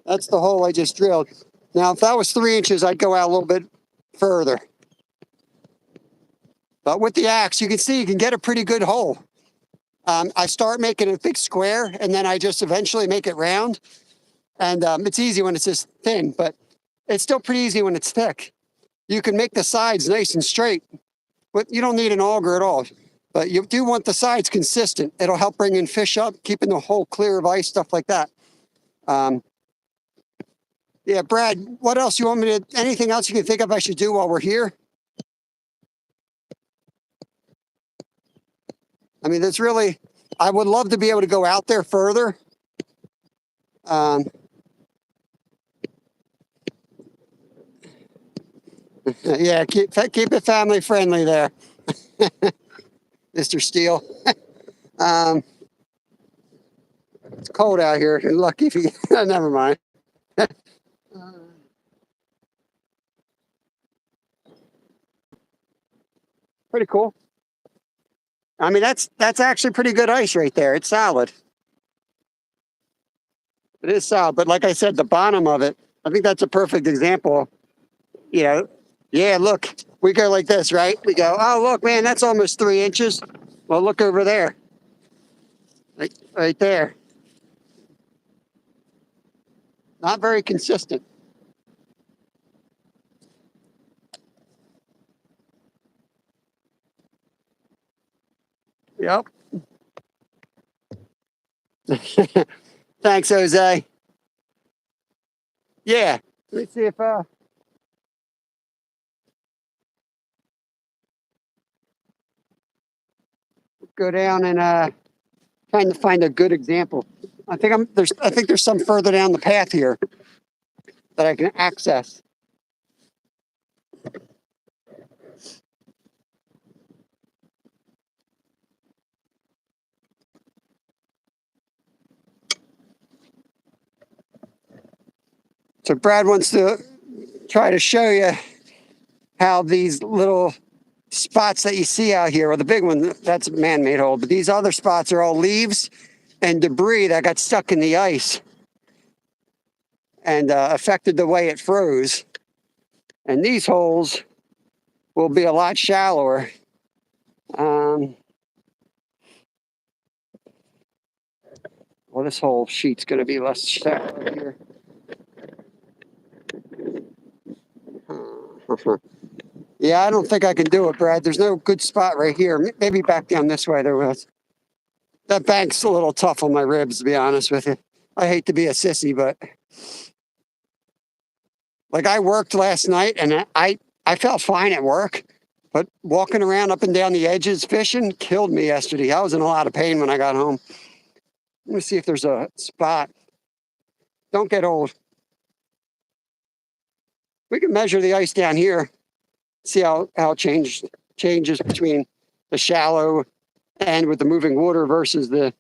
S1: That's the hole I just drilled. Now, if that was 3 inches, I'd go out a little bit further. But with the axe, you can see you can get a pretty good hole. I start making a big square, and then I just eventually make it round. And it's easy when it's just thin, but it's still pretty easy when it's thick. You can make the sides nice and straight, but you don't need an auger at all. But you do want the sides consistent. It'll help bring in fish up, keeping the hole clear of ice, stuff like that. Yeah, Brad, what else you want me to, anything else you can think of I should do while we're here? I mean, there's really, I would love to be able to go out there further. Yeah, keep it family friendly there, Mr. Steele. It's cold out here. You're lucky if you, never mind. Pretty cool. I mean, that's actually pretty good ice right there. It's solid. It is solid, but like I said, the bottom of it, I think that's a perfect example. You know, yeah, look, we go like this, right? We go, oh, look, man, that's almost 3 inches. Well, look over there. Right there. Not very consistent. Yep. Thanks, Jose. Yeah. Let's see if go down and trying to find a good example. I think there's some further down the path here that I can access. So Brad wants to try to show you how these little spots that you see out here, or the big one, that's a man-made hole, but these other spots are all leaves, and debris that got stuck in the ice and affected the way it froze. And these holes will be a lot shallower. Well, this whole sheet's going to be less shallow here. Yeah, I don't think I can do it, Brad. There's no good spot right here. Maybe back down this way there was. That bank's a little tough on my ribs, to be honest with you. I hate to be a sissy, but like I worked last night and I felt fine at work, but walking around up and down the edges fishing killed me yesterday. I was in a lot of pain when I got home. Let me see if there's a spot. Don't get old. We can measure the ice down here, see how it changes between the shallow end with the moving water versus the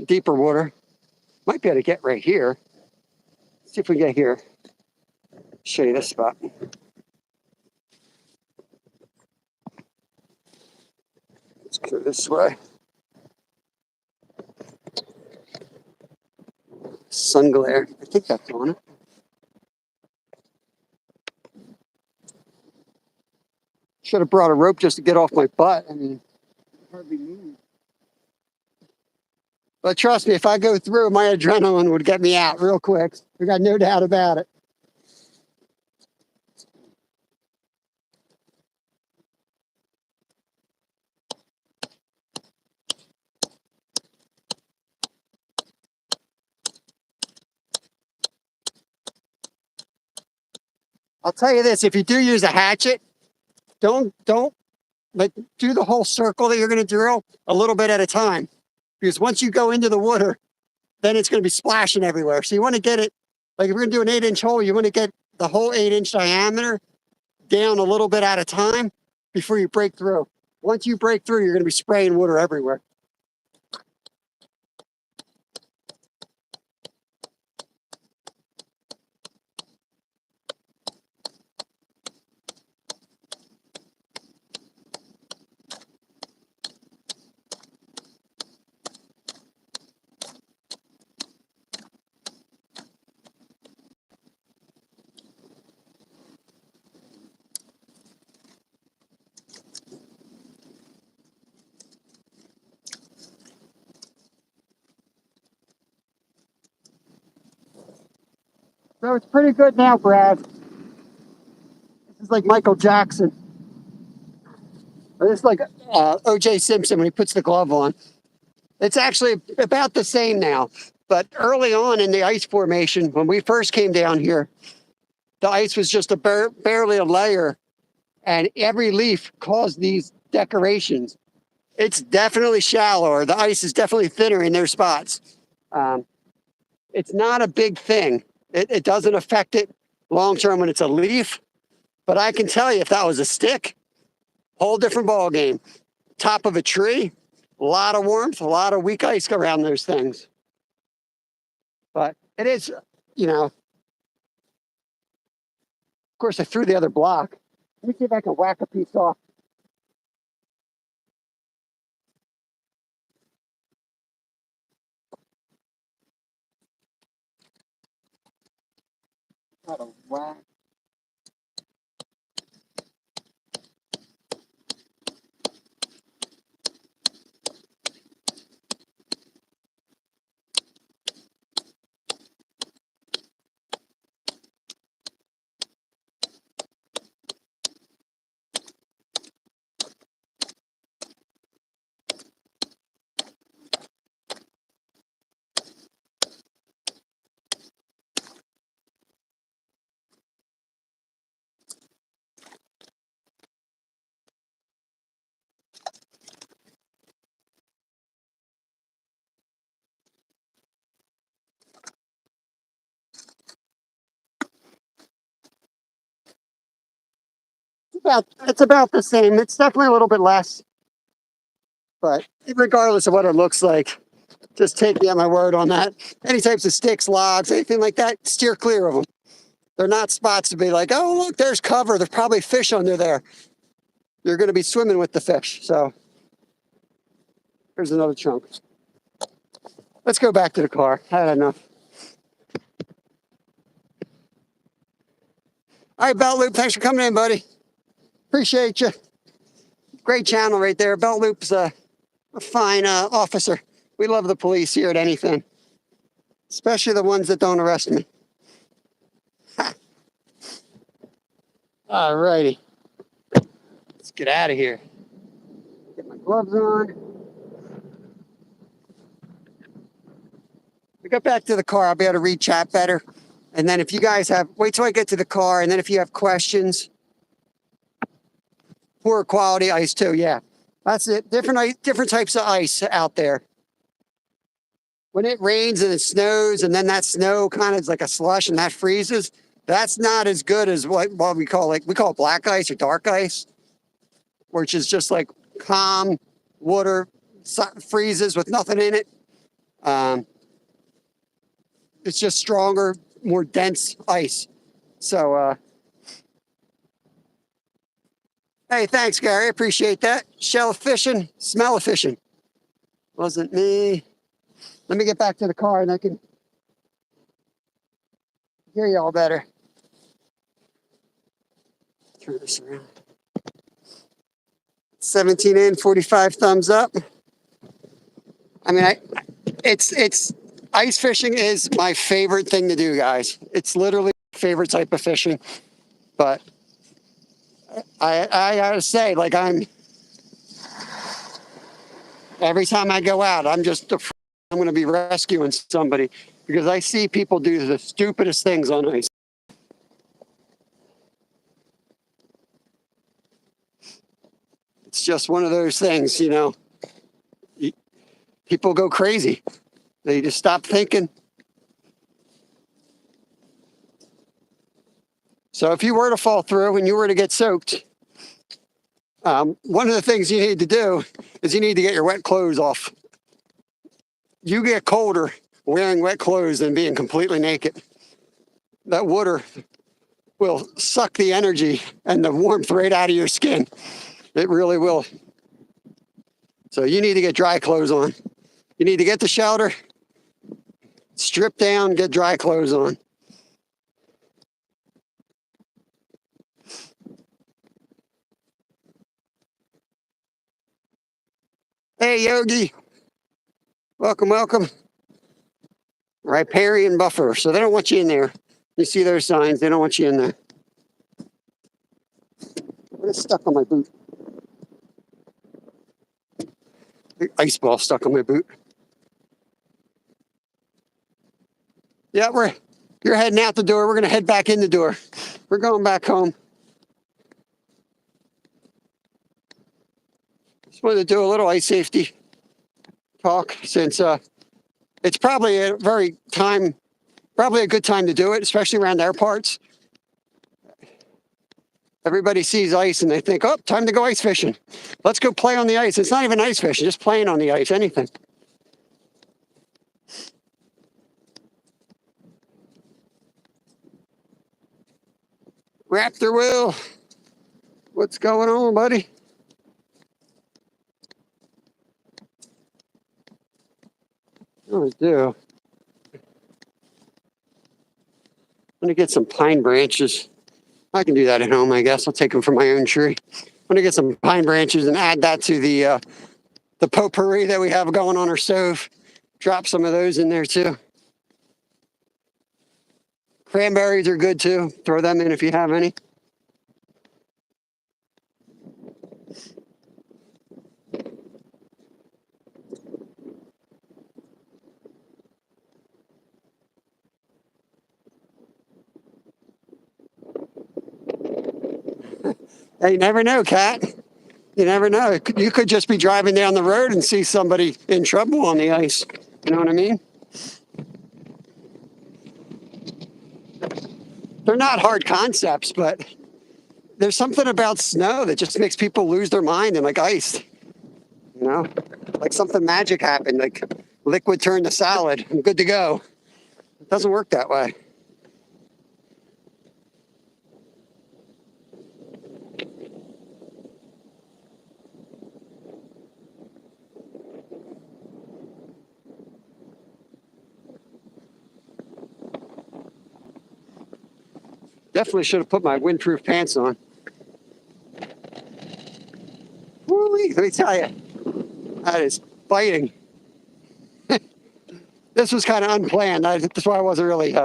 S1: deeper water. Might be able to get right here. See if we get here. Show you this spot. Let's go this way. Sun glare. I think that's on it. Should have brought a rope just to get off my butt. I mean, hardly move. But trust me, if I go through, my adrenaline would get me out real quick. We got no doubt about it. I'll tell you this, if you do use a hatchet, don't like do the whole circle that you're going to drill a little bit at a time. Because once you go into the water, then it's going to be splashing everywhere. So you want to get it, like if we're going to do an 8-inch hole, you want to get the whole 8-inch diameter down a little bit at a time before you break through. Once you break through, you're going to be spraying water everywhere. So it's pretty good now, Brad. This is like Michael Jackson. Or this is like O.J. Simpson when he puts the glove on. It's actually about the same now. But early on in the ice formation, when we first came down here, the ice was just barely a layer, and every leaf caused these decorations. It's definitely shallower. The ice is definitely thinner in their spots. It's not a big thing. It doesn't affect it long term when it's a leaf. But I can tell you, if that was a stick, whole different ball game. Top of a tree, a lot of warmth, a lot of weak ice around those things. But it is, you know. Of course, I threw the other block. Let me see if I can whack a piece off. Not a whack. It's about the same. It's definitely a little bit less. But regardless of what it looks like, just take me at my word on that. Any types of sticks, logs, anything like that, steer clear of them. They're not spots to be like, oh, look, there's cover. There's probably fish under there. You're going to be swimming with the fish. So here's another chunk. Let's go back to the car. I had enough. All right, Belt Loop, thanks for coming in, buddy. Appreciate you. Great channel right there. Belt Loop's a fine officer. We love the police here at Anything, especially the ones that don't arrest me. All righty. Let's get out of here. Get my gloves on. We got back to the car. I'll be able to read chat better. And then if you guys have, wait till I get to the car. And then if you have questions, poor quality ice too. Yeah, that's it. Different types of ice out there. When it rains and it snows and then that snow kind of is like a slush and that freezes, that's not as good as what we call we call it black ice or dark ice, which is just like calm water freezes with nothing in it. It's just stronger, more dense ice. So, hey, thanks, Gary. I appreciate that. Shell fishing, smell fishing. Wasn't me. Let me get back to the car and I can hear you all better. Turn this around. 17 in, 45 thumbs up. I mean, it's ice fishing is my favorite thing to do, guys. It's literally my favorite type of fishing. But I gotta say, like every time I go out, I'm just afraid I'm gonna be rescuing somebody because I see people do the stupidest things on ice. It's just one of those things, you know. People go crazy. They just stop thinking. So if you were to fall through and you were to get soaked, one of the things you need to do is you need to get your wet clothes off. You get colder wearing wet clothes than being completely naked. That water will suck the energy and the warmth right out of your skin. It really will. So you need to get dry clothes on. You need to get the shelter, strip down, get dry clothes on. Hey, Yogi. Welcome, welcome. Riparian buffer. So they don't want you in there. You see those signs. They don't want you in there. It's stuck on my boot. The ice ball stuck on my boot. Yeah, you're heading out the door. We're going to head back in the door. We're going back home. Just wanted to do a little ice safety talk since it's probably a good time to do it, especially around our parts. Everybody sees ice and they think, oh, time to go ice fishing. Let's go play on the ice. It's not even ice fishing, just playing on the ice, anything. Raptor Will, what's going on, buddy? Oh, I do. I'm gonna get some pine branches. I can do that at home, I guess. I'll take them from my own tree. I'm gonna get some pine branches and add that to the potpourri that we have going on our stove. Drop some of those in there too. Cranberries are good too. Throw them in if you have any. Hey, you never know, Kat. You never know. You could just be driving down the road and see somebody in trouble on the ice. You know what I mean? They're not hard concepts, but there's something about snow that just makes people lose their mind and like ice. You know? Like something magic happened, like liquid turned to solid. I'm good to go. It doesn't work that way. Definitely should have put my windproof pants on. Woo-wee, let me tell you, that is biting. This was kind of unplanned. That's why I wasn't really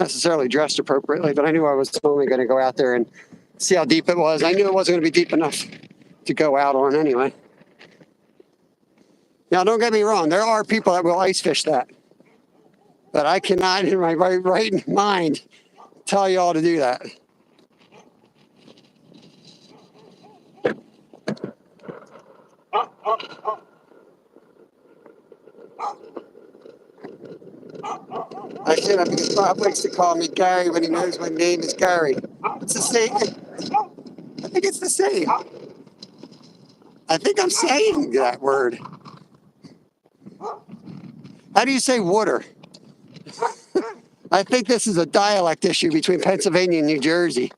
S1: necessarily dressed appropriately, but I knew I was only going to go out there and see how deep it was. I knew it wasn't going to be deep enough to go out on anyway. Now, don't get me wrong. There are people that will ice fish that. But I cannot, in my right mind, tell you all to do that. I should have, because Bob likes to call me Gary when he knows my name is Gary. It's the same. I think it's the same. I think I'm saying that word. How do you say water? I think this is a dialect issue between Pennsylvania and New Jersey.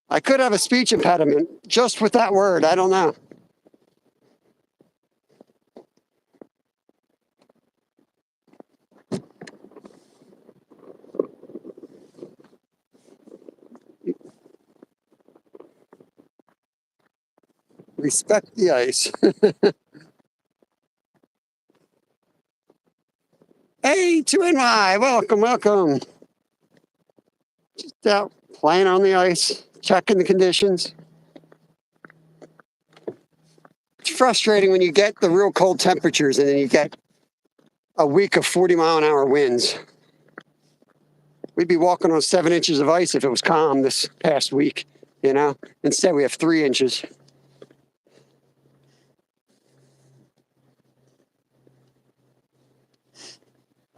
S1: I could have a speech impediment just with that word. I don't know. Respect the ice. Hey, 2NY, welcome, welcome. Just out playing on the ice, checking the conditions. It's frustrating when you get the real cold temperatures and then you get a week of 40-mile-an-hour winds. We'd be walking on 7 inches of ice if it was calm this past week, you know? Instead, we have 3 inches.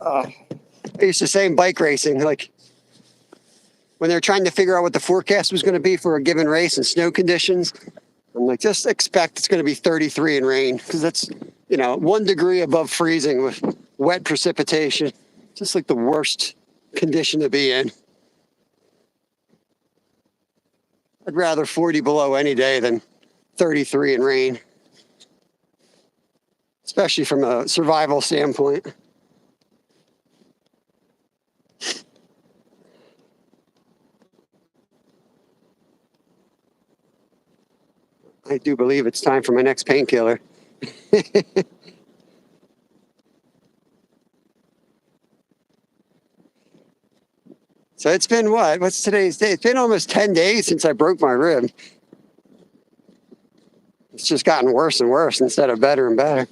S1: I used to say in bike racing, like, when they're trying to figure out what the forecast was going to be for a given race and snow conditions, I'm like, just expect it's going to be 33 and rain, because that's, 1 degree above freezing with wet precipitation. Just like the worst condition to be in. I'd rather 40 below any day than 33 and rain, especially from a survival standpoint. I do believe it's time for my next painkiller. So it's been what? What's today's date? It's been almost 10 days since I broke my rib. It's just gotten worse and worse instead of better and better.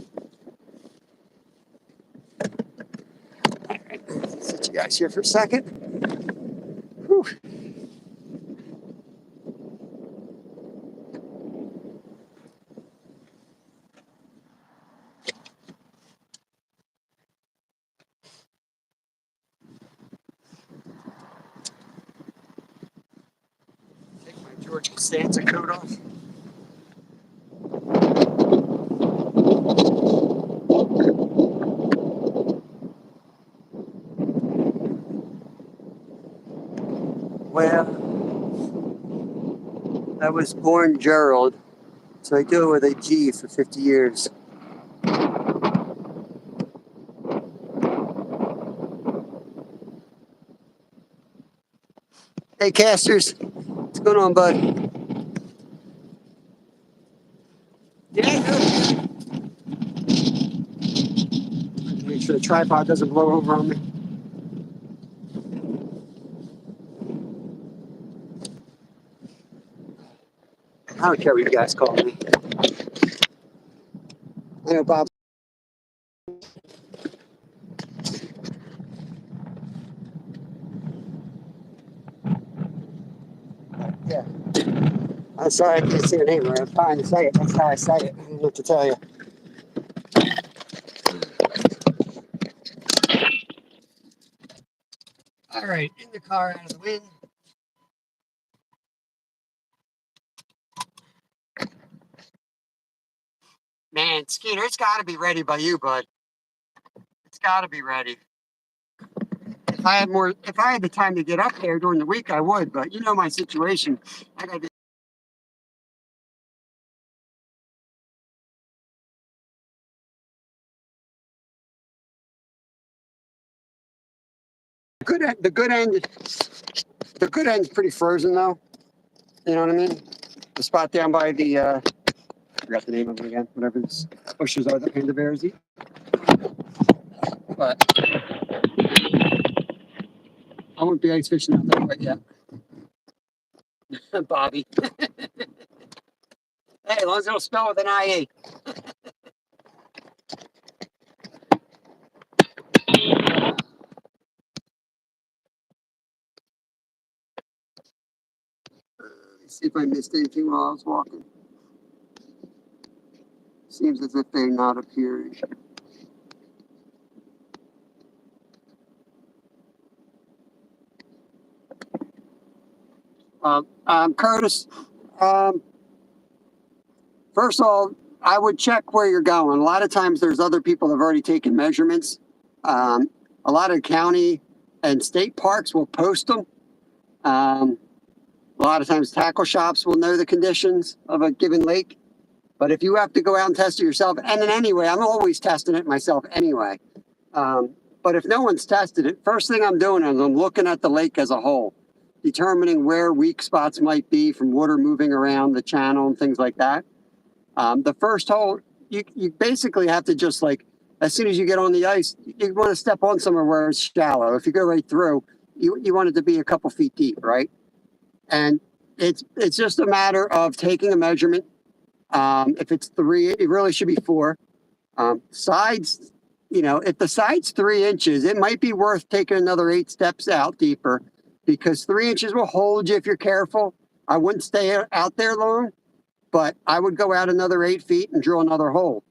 S1: All right, sit you guys here for a second. Whew. Take my Georgia Santa coat off. Well, I was born Gerald, so I go with a G for 50 years. Hey, casters, what's going on, bud? Yeah, make sure the tripod doesn't blow over on me. I don't care what you guys call me. I know Bob. Yeah. I'm sorry I can't say your name right. I'm trying to say it. That's how I say it. I don't know what to tell you. All right, in the car, out of the wind. Man, Skeeter, it's got to be ready by you, bud. It's got to be ready. If I had the time to get up there during the week, I would. But you know my situation. I got The good end. The good end's pretty frozen though. You know what I mean? The spot down by the I forgot the name of it again. Whatever these bushes are that panda bears eat. But I won't be ice fishing out there quite yet. Bobby. Hey, as long as it'll spell with an IA. Let's see if I missed anything while I was walking. Seems as if they're not appearing. Curtis, first of all, I would check where you're going. A lot of times there's other people that have already taken measurements. A lot of county and state parks will post them. A lot of times tackle shops will know the conditions of a given lake. But if you have to go out and test it yourself, and then anyway, I'm always testing it myself anyway. But if no one's tested it, first thing I'm doing is I'm looking at the lake as a whole, determining where weak spots might be from water moving around the channel and things like that. The first hole, you basically have to just like, as soon as you get on the ice, you want to step on somewhere where it's shallow. If you go right through, you want it to be a couple feet deep, right? And it's just a matter of taking a measurement. If it's 3, it really should be 4. Sides, if the side's 3 inches, it might be worth taking another 8 steps out deeper because 3 inches will hold you if you're careful. I wouldn't stay out there long, but I would go out another 8 feet and drill another hole.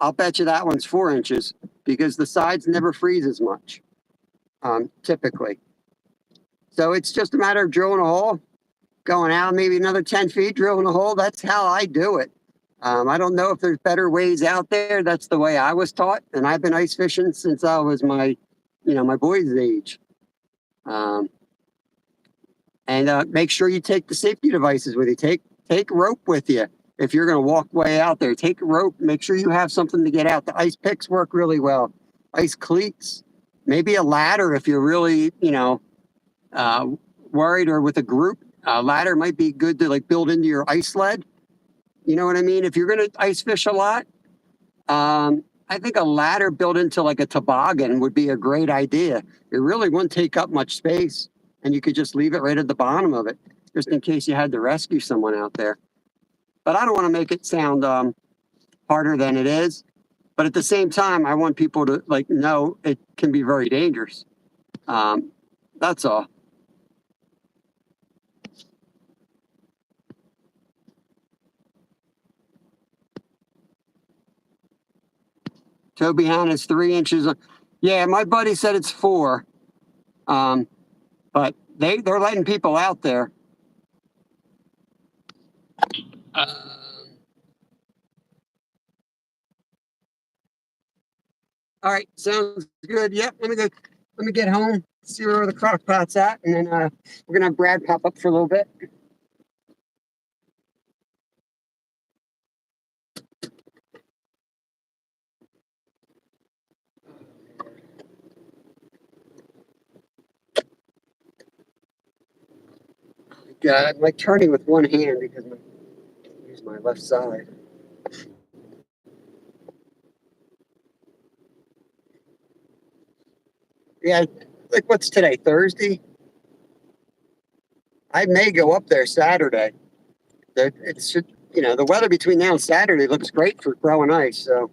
S1: I'll bet you that one's 4 inches because the sides never freeze as much, typically. So it's just a matter of drilling a hole, going out maybe another 10 feet, drilling a hole. That's how I do it. I don't know if there's better ways out there. That's the way I was taught. And I've been ice fishing since I was my boy's age. Make sure you take the safety devices with you. Take rope with you. If you're going to walk way out there, take a rope. Make sure you have something to get out. The ice picks work really well. Ice cleats, maybe a ladder if you're really, worried, or with a group. A ladder might be good to like build into your ice sled. You know what I mean? If you're going to ice fish a lot, I think a ladder built into like a toboggan would be a great idea. It really wouldn't take up much space, and you could just leave it right at the bottom of it, just in case you had to rescue someone out there. But I don't want to make it sound harder than it is. But at the same time, I want people to know it can be very dangerous. That's all. Toby Han is 3 inches. Yeah, my buddy said it's 4. But they're letting people out there. All right, sounds good. Yep, let me get home, see where the crock pot's at, and then we're gonna have Brad pop up for a little bit. God, I'm like turning with one hand because I use my left side. Yeah, like what's today? Thursday? I may go up there Saturday. The weather between now and Saturday looks great for growing ice, so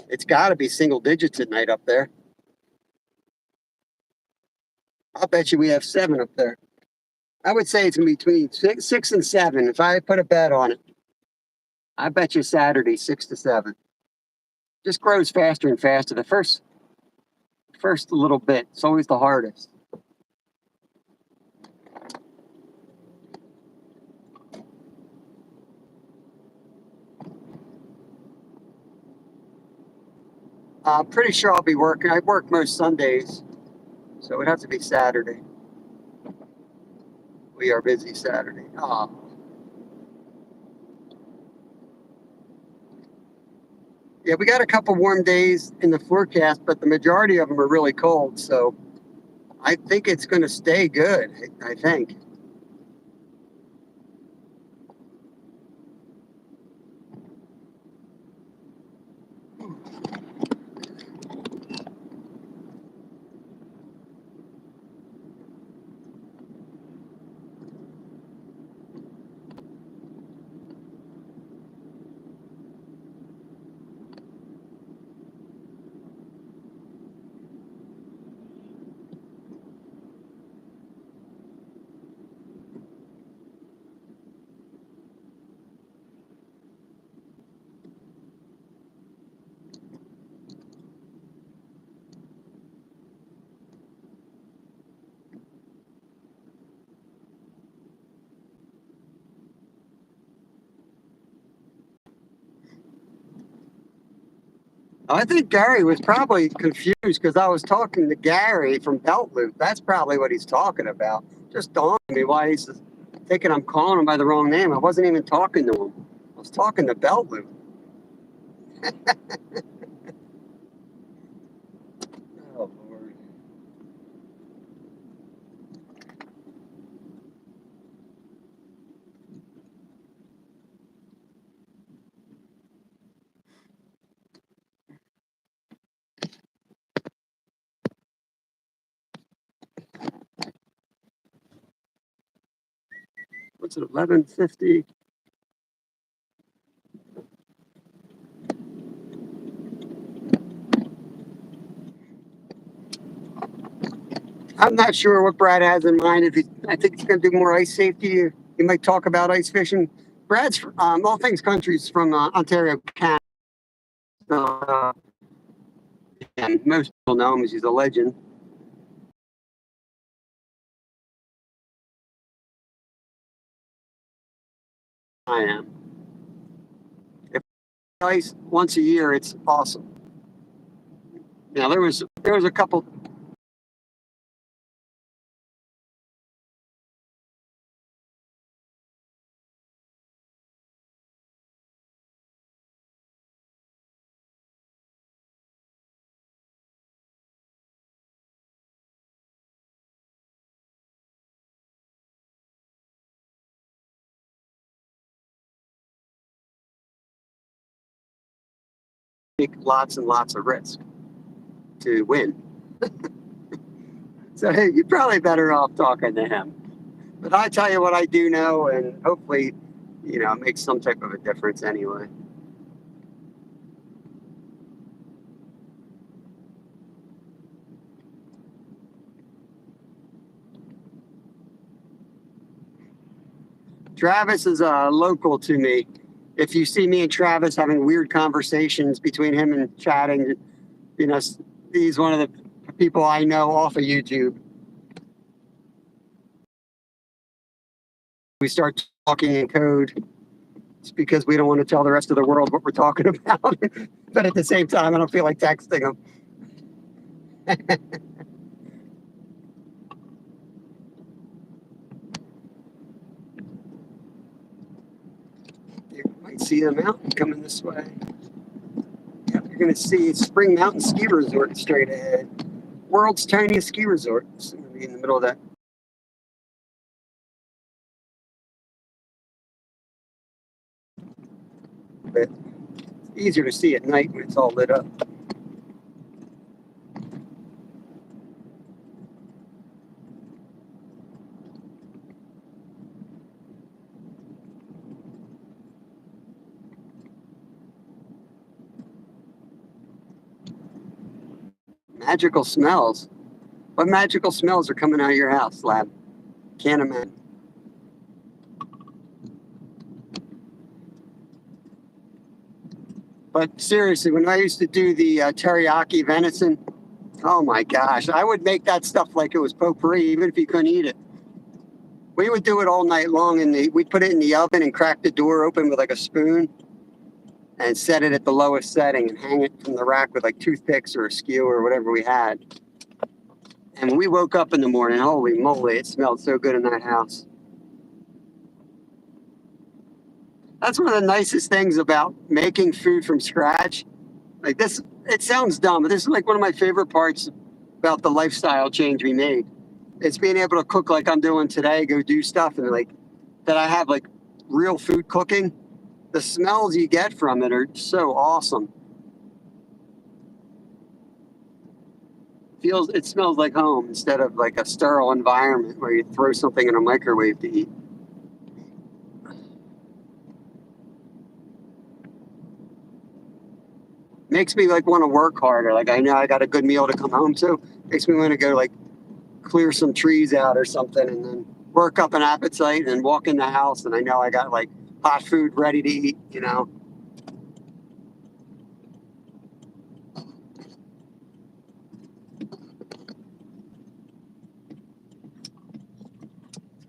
S1: it's got to be single digits at night up there. I'll bet you we have 7 up there. I would say it's between 6 and 7 if I put a bet on it. I bet you Saturday 6 to 7. Just grows faster and faster. The first little bit, it's always the hardest. I'm pretty sure I'll be working. I work most Sundays, so it would have to be Saturday. We are busy Saturday. Yeah, we got a couple warm days in the forecast, but the majority of them are really cold. So I think it's going to stay good. I think. I think Gary was probably confused because I was talking to Gary from Belt Loop. That's probably what he's talking about. Just dawned on me why he's thinking I'm calling him by the wrong name. I wasn't even talking to him. I was talking to Belt Loop. Oh, Lord. What's it, 11:50? I'm not sure what Brad has in mind. I think he's going to do more ice safety. He might talk about ice fishing. Brad's all things country's from Ontario, Canada. And most people know him as he's a legend. I am. If ice once a year, it's awesome. Now there was a couple. Take lots and lots of risk to win. So hey, you're probably better off talking to him. But I tell you what I do know, and hopefully, it makes some type of a difference anyway. Travis is local to me. If you see me and Travis having weird conversations between him and chatting, he's one of the people I know off of YouTube. We start talking in code. It's because we don't want to tell the rest of the world what we're talking about. But at the same time, I don't feel like texting them. You might see the mountain coming this way. Yep, you're going to see Spring Mountain Ski Resort straight ahead. World's tiniest ski resort. It's going to be in the middle of that. But it's easier to see at night when it's all lit up. Magical smells. What magical smells are coming out of your house, Lab? Can't imagine. But seriously, when I used to do the teriyaki venison, oh my gosh, I would make that stuff like it was potpourri, even if you couldn't eat it. We would do it all night long, and we'd put it in the oven and crack the door open with like a spoon and set it at the lowest setting and hang it from the rack with like toothpicks or a skew or whatever we had. And when we woke up in the morning, holy moly, it smelled so good in that house. That's one of the nicest things about making food from scratch. Like this, it sounds dumb, but this is like one of my favorite parts about the lifestyle change we made. It's being able to cook like I'm doing today, go do stuff, and like that I have like real food cooking. The smells you get from it are so awesome. It smells like home instead of like a sterile environment where you throw something in a microwave to eat. Makes me like want to work harder. Like I know I got a good meal to come home to. Makes me want to go like clear some trees out or something and then work up an appetite and walk in the house and I know I got like hot food ready to eat, you know.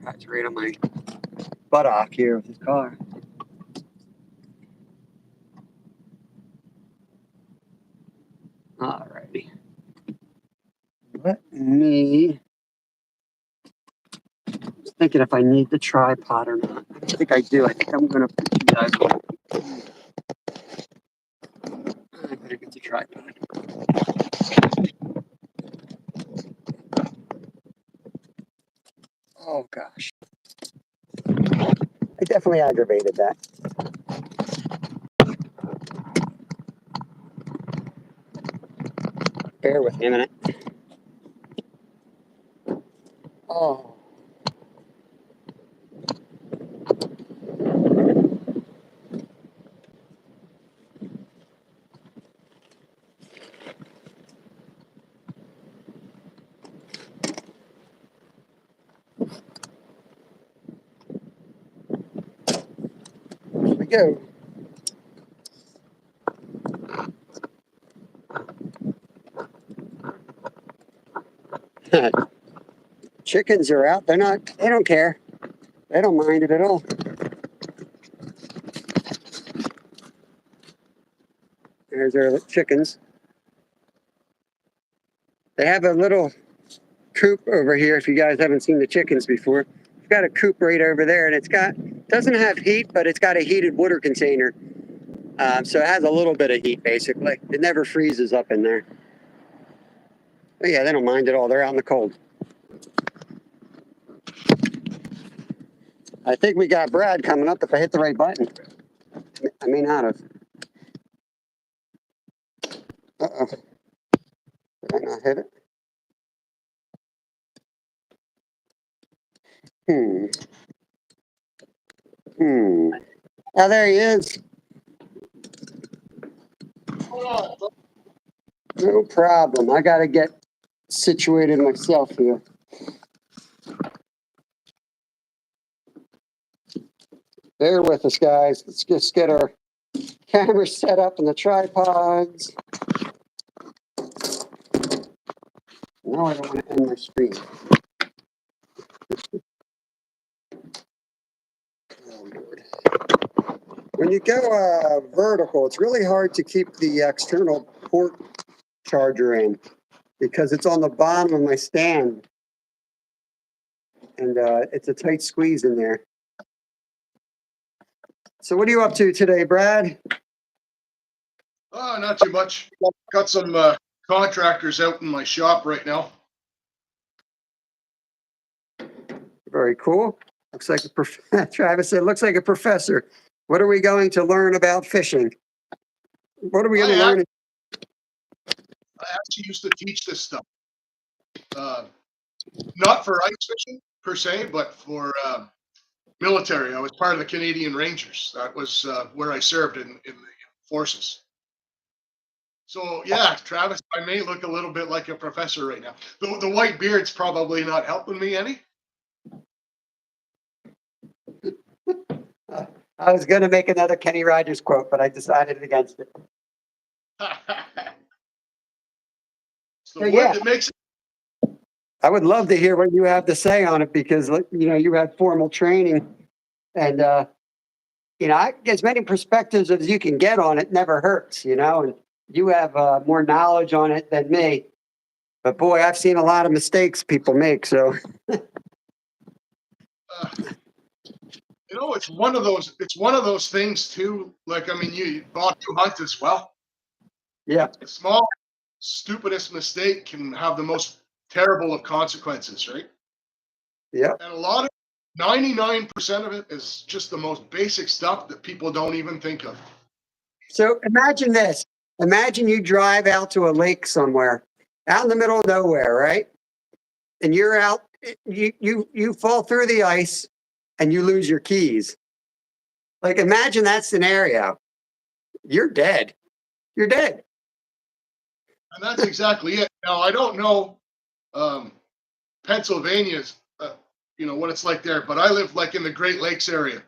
S1: That's right on my buttock here with his car. Alrighty. Let me. I was thinking if I need the tripod or not. I don't think I do. I think I'm gonna put you guys. I better get the tripod. Oh gosh. I definitely aggravated that. Bear with me a minute. Oh. Here we go. Chickens are out. They don't care. They don't mind it at all. There's our chickens. They have a little coop over here. If you guys haven't seen the chickens before, it's got a coop right over there, and doesn't have heat, but it's got a heated water container. So it has a little bit of heat, basically. It never freezes up in there. But yeah, they don't mind at all. They're out in the cold. I think we got Brad coming up if I hit the right button. I may not have. Uh-oh. Did I not hit it? Oh, there he is. No problem. I got to get situated myself here. Bear with us, guys. Let's just get our camera set up and the tripods. No, I don't want to end my screen. Oh, Lord. When you go vertical, it's really hard to keep the external port charger in because it's on the bottom of my stand. And it's a tight squeeze in there. So what are you up to today, Brad?
S2: Not too much. Got some contractors out in my shop right now.
S1: Very cool. Looks like Travis said, looks like a professor. What are we going to learn about fishing? What are we going to learn?
S2: I actually used to teach this stuff. Not for ice fishing per se, but for military. I was part of the Canadian Rangers. That was where I served in the forces. So yeah, Travis, I may look a little bit like a professor right now. The white beard's probably not helping me any.
S1: I was going to make another Kenny Rogers quote, but I decided against it.
S2: It's the wood that makes it.
S1: I would love to hear what you have to say on it because, you know, you had formal training and, you know, as many perspectives as you can get on it never hurts, you know, and you have more knowledge on it than me. But boy, I've seen a lot of mistakes people make, so.
S2: You know, it's one of those things too. Like, I mean, Bob, you hunt as well.
S1: Yeah.
S2: The small, stupidest mistake can have the most terrible of consequences, right?
S1: Yep.
S2: And a lot of 99% of it is just the most basic stuff that people don't even think of.
S1: So imagine this. Imagine you drive out to a lake somewhere, out in the middle of nowhere, right? And you're out, you fall through the ice and you lose your keys. Like imagine that scenario. You're dead. You're dead.
S2: And that's exactly it. Now, I don't know Pennsylvania's, what it's like there, but I live like in the Great Lakes area.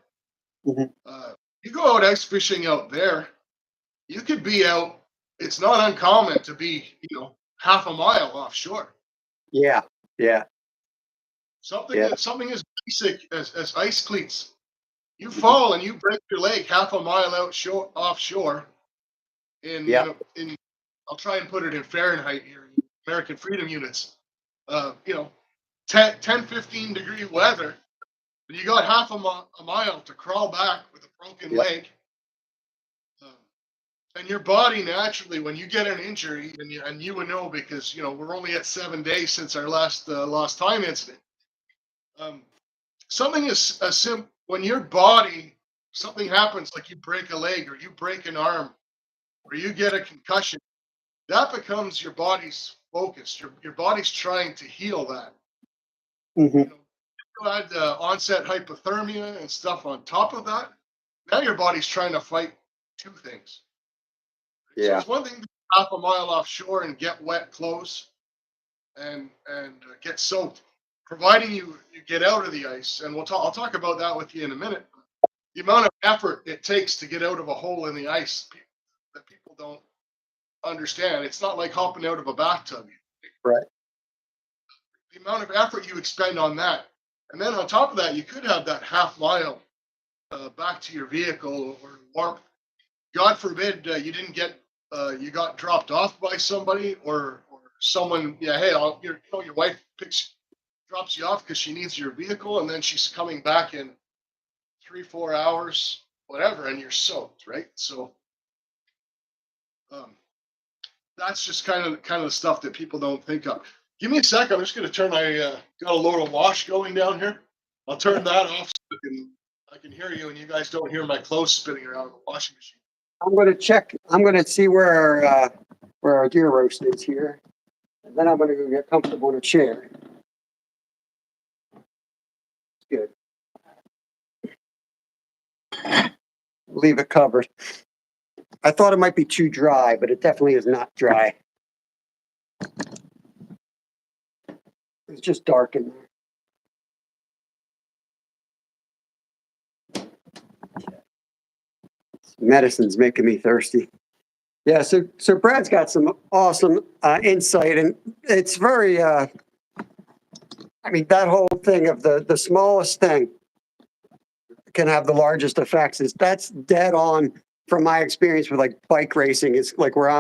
S1: Mhm.
S2: You go out ice fishing out there, you could be out. It's not uncommon to be, half a mile offshore.
S1: Yeah. Yeah. Yeah.
S2: Something as basic as ice cleats. You fall and you break your leg half a mile offshore. In
S1: Yeah.
S2: I'll try and put it in Fahrenheit here, American Freedom Units. 10, 15 degree weather. And you got half a mile to crawl back with a broken
S1: Yeah.
S2: leg. And your body naturally, when you get an injury, and you would know because we're only at 7 days since our last lost time incident. Something is as simple when your body something happens, like you break a leg or you break an arm or you get a concussion, that becomes your body's focus. Your body's trying to heal that.
S1: Hmm.
S2: You had onset hypothermia and stuff on top of that. Now your body's trying to fight two things. So
S1: Yeah.
S2: it's one thing to be half a mile offshore and get wet clothes and get soaked, providing you get out of the ice. And I'll talk about that with you in a minute. The amount of effort it takes to get out of a hole in the ice that people don't understand. It's not like hopping out of a bathtub.
S1: Right.
S2: The amount of effort you expend on that. And then on top of that, you could have that half mile back to your vehicle or warmth. God forbid you got dropped off by somebody or someone. Yeah, hey, your wife drops you off because she needs your vehicle, and then she's coming back in 3-4 hours, whatever, and you're soaked, right? So that's just kind of the stuff that people don't think of. Give me a sec. I'm just going to turn. I got a load of wash going down here. I'll turn that off so I can hear you, and you guys don't hear my clothes spinning around the washing machine.
S1: I'm going to check. I'm going to see where our deer roast is here. And then I'm going to go get comfortable in a chair. Good. Leave it covered. I thought it might be too dry, but it definitely is not dry. It's just dark in there. Medicine's making me thirsty. Yeah, so Brad's got some awesome insight, and it's very, I mean, that whole thing of the smallest thing can have the largest effects. That's dead on from my experience with like bike racing. Is like where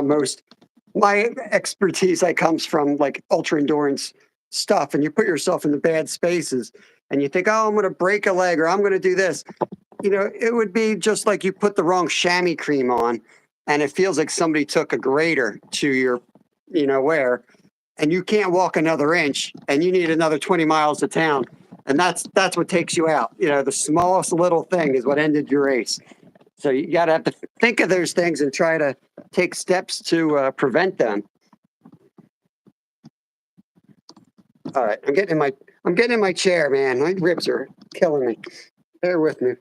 S1: my expertise comes from, like ultra endurance stuff, and you put yourself in the bad spaces and you think, oh, I'm going to break a leg or I'm going to do this. It would be just like you put the wrong chamois cream on and it feels like somebody took a grater to your, where, and you can't walk another inch and you need another 20 miles to town. And that's what takes you out. The smallest little thing is what ended your race. So you got to have to think of those things and try to take steps to prevent them. All right, I'm getting in my chair, man. My ribs are killing me. Bear with me.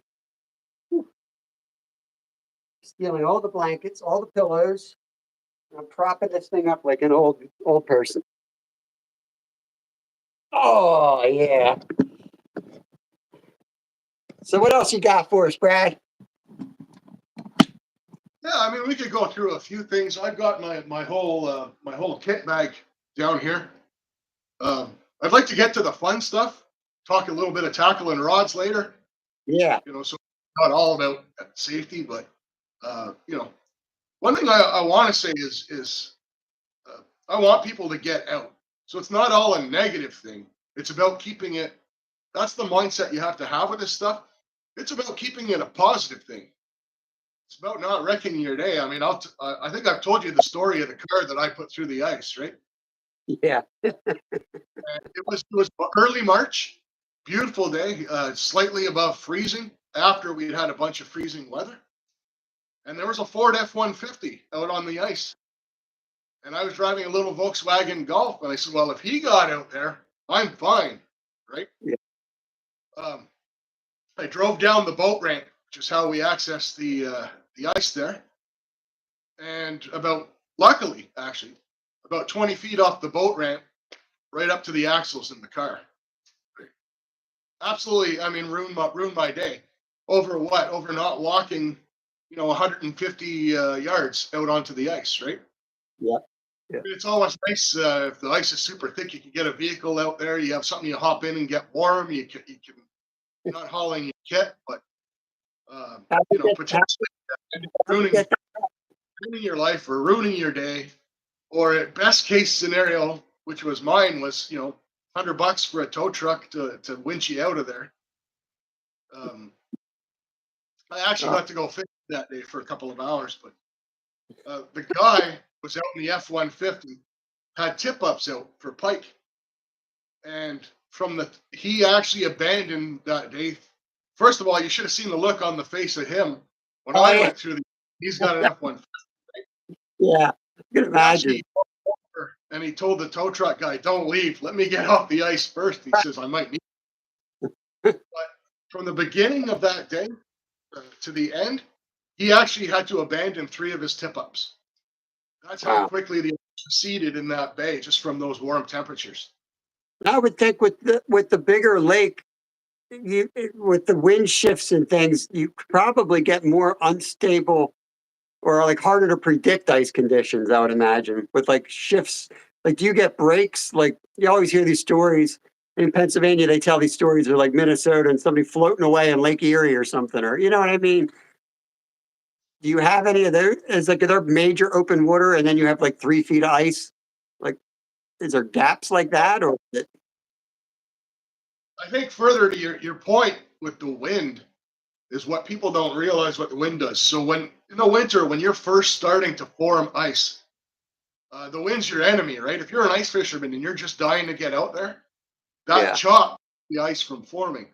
S1: Stealing all the blankets, all the pillows. I'm propping this thing up like an old person. Oh yeah. So what else you got for us, Brad?
S2: Yeah, I mean, we could go through a few things. I've got my whole kit bag down here. I'd like to get to the fun stuff. Talk a little bit of tackle and rods later.
S1: Yeah.
S2: So not all about safety, but one thing I want to say is I want people to get out. So it's not all a negative thing. It's about keeping it. That's the mindset you have to have with this stuff. It's about keeping it a positive thing. It's about not wrecking your day. I mean, I think I've told you the story of the car that I put through the ice, right?
S1: Yeah.
S2: And it was early March. beautiful day, slightly above freezing after we'd had a bunch of freezing weather. And there was a Ford F-150 out on the ice. And I was driving a little Volkswagen Golf. And I said, well, if he got out there, I'm fine. Right.
S1: Yeah.
S2: I drove down the boat ramp, which is how we access the ice there. And luckily, actually, about 20 feet off the boat ramp, right up to the axles in the car. Absolutely, I mean, ruined my day. Over what? Over not walking, 150 yards out onto the ice, right?
S1: Yeah. Yeah.
S2: It's always nice if the ice is super thick. You can get a vehicle out there. You have something you hop in and get warm. You're not hauling your kit, but potentially ruining your life or ruining your day, or at best case scenario, which was mine, was $100 for a tow truck to winch you out of there. I actually got to go fish that day for a couple of hours, but the guy was out in the F-150, had tip-ups out for pike, and he actually abandoned that day. First of all, you should have seen the look on the face of him when I went through he's got an F-150.
S1: Yeah, you can imagine.
S2: And he told the tow truck guy, don't leave. Let me get off the ice first. He says, I might need it. But from the beginning of that day to the end, he actually had to abandon 3 of his tip-ups. That's how quickly the ice receded in that bay, just from those warm temperatures.
S1: I would think with the bigger lake, with the wind shifts and things, you probably get more unstable or like harder to predict ice conditions, I would imagine, with like shifts. Like, do you get breaks? Like, you always hear these stories in Pennsylvania, they tell these stories, or like Minnesota and somebody floating away in Lake Erie or something, or you know what I mean? Do you have any of those? Is like, are there major open water and then you have like 3 feet of ice? Like, is there gaps like that, or
S2: I think further to your point with the wind is what people don't realize what the wind does. So when in the winter, when you're first starting to form ice, the wind's your enemy, right? If you're an ice fisherman and you're just dying to get out there, that chops the ice from forming.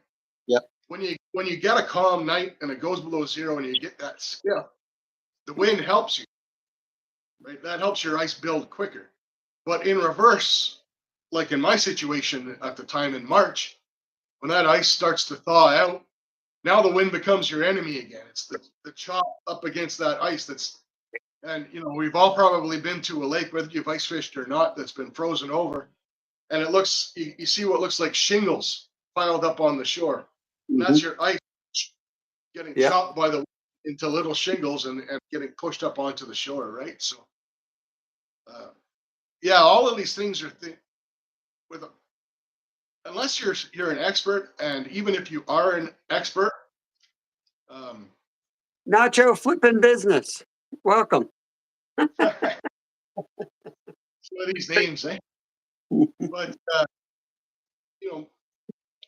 S1: Yep.
S2: When you get a calm night and it goes below zero and you get that skiff, the wind helps you, right? That helps your ice build quicker. But in reverse, like in my situation at the time in March, when that ice starts to thaw out, now the wind becomes your enemy again. It's the chop up against that ice and we've all probably been to a lake, whether you've ice fished or not, that's been frozen over. And you see what looks like shingles piled up on the shore. And that's your ice getting chopped by the wind into little shingles and getting pushed up onto the shore, right? So, all of these things are unless you're an expert, and even if you are an expert,
S1: nacho flipping business. Welcome.
S2: Some of these names, eh? But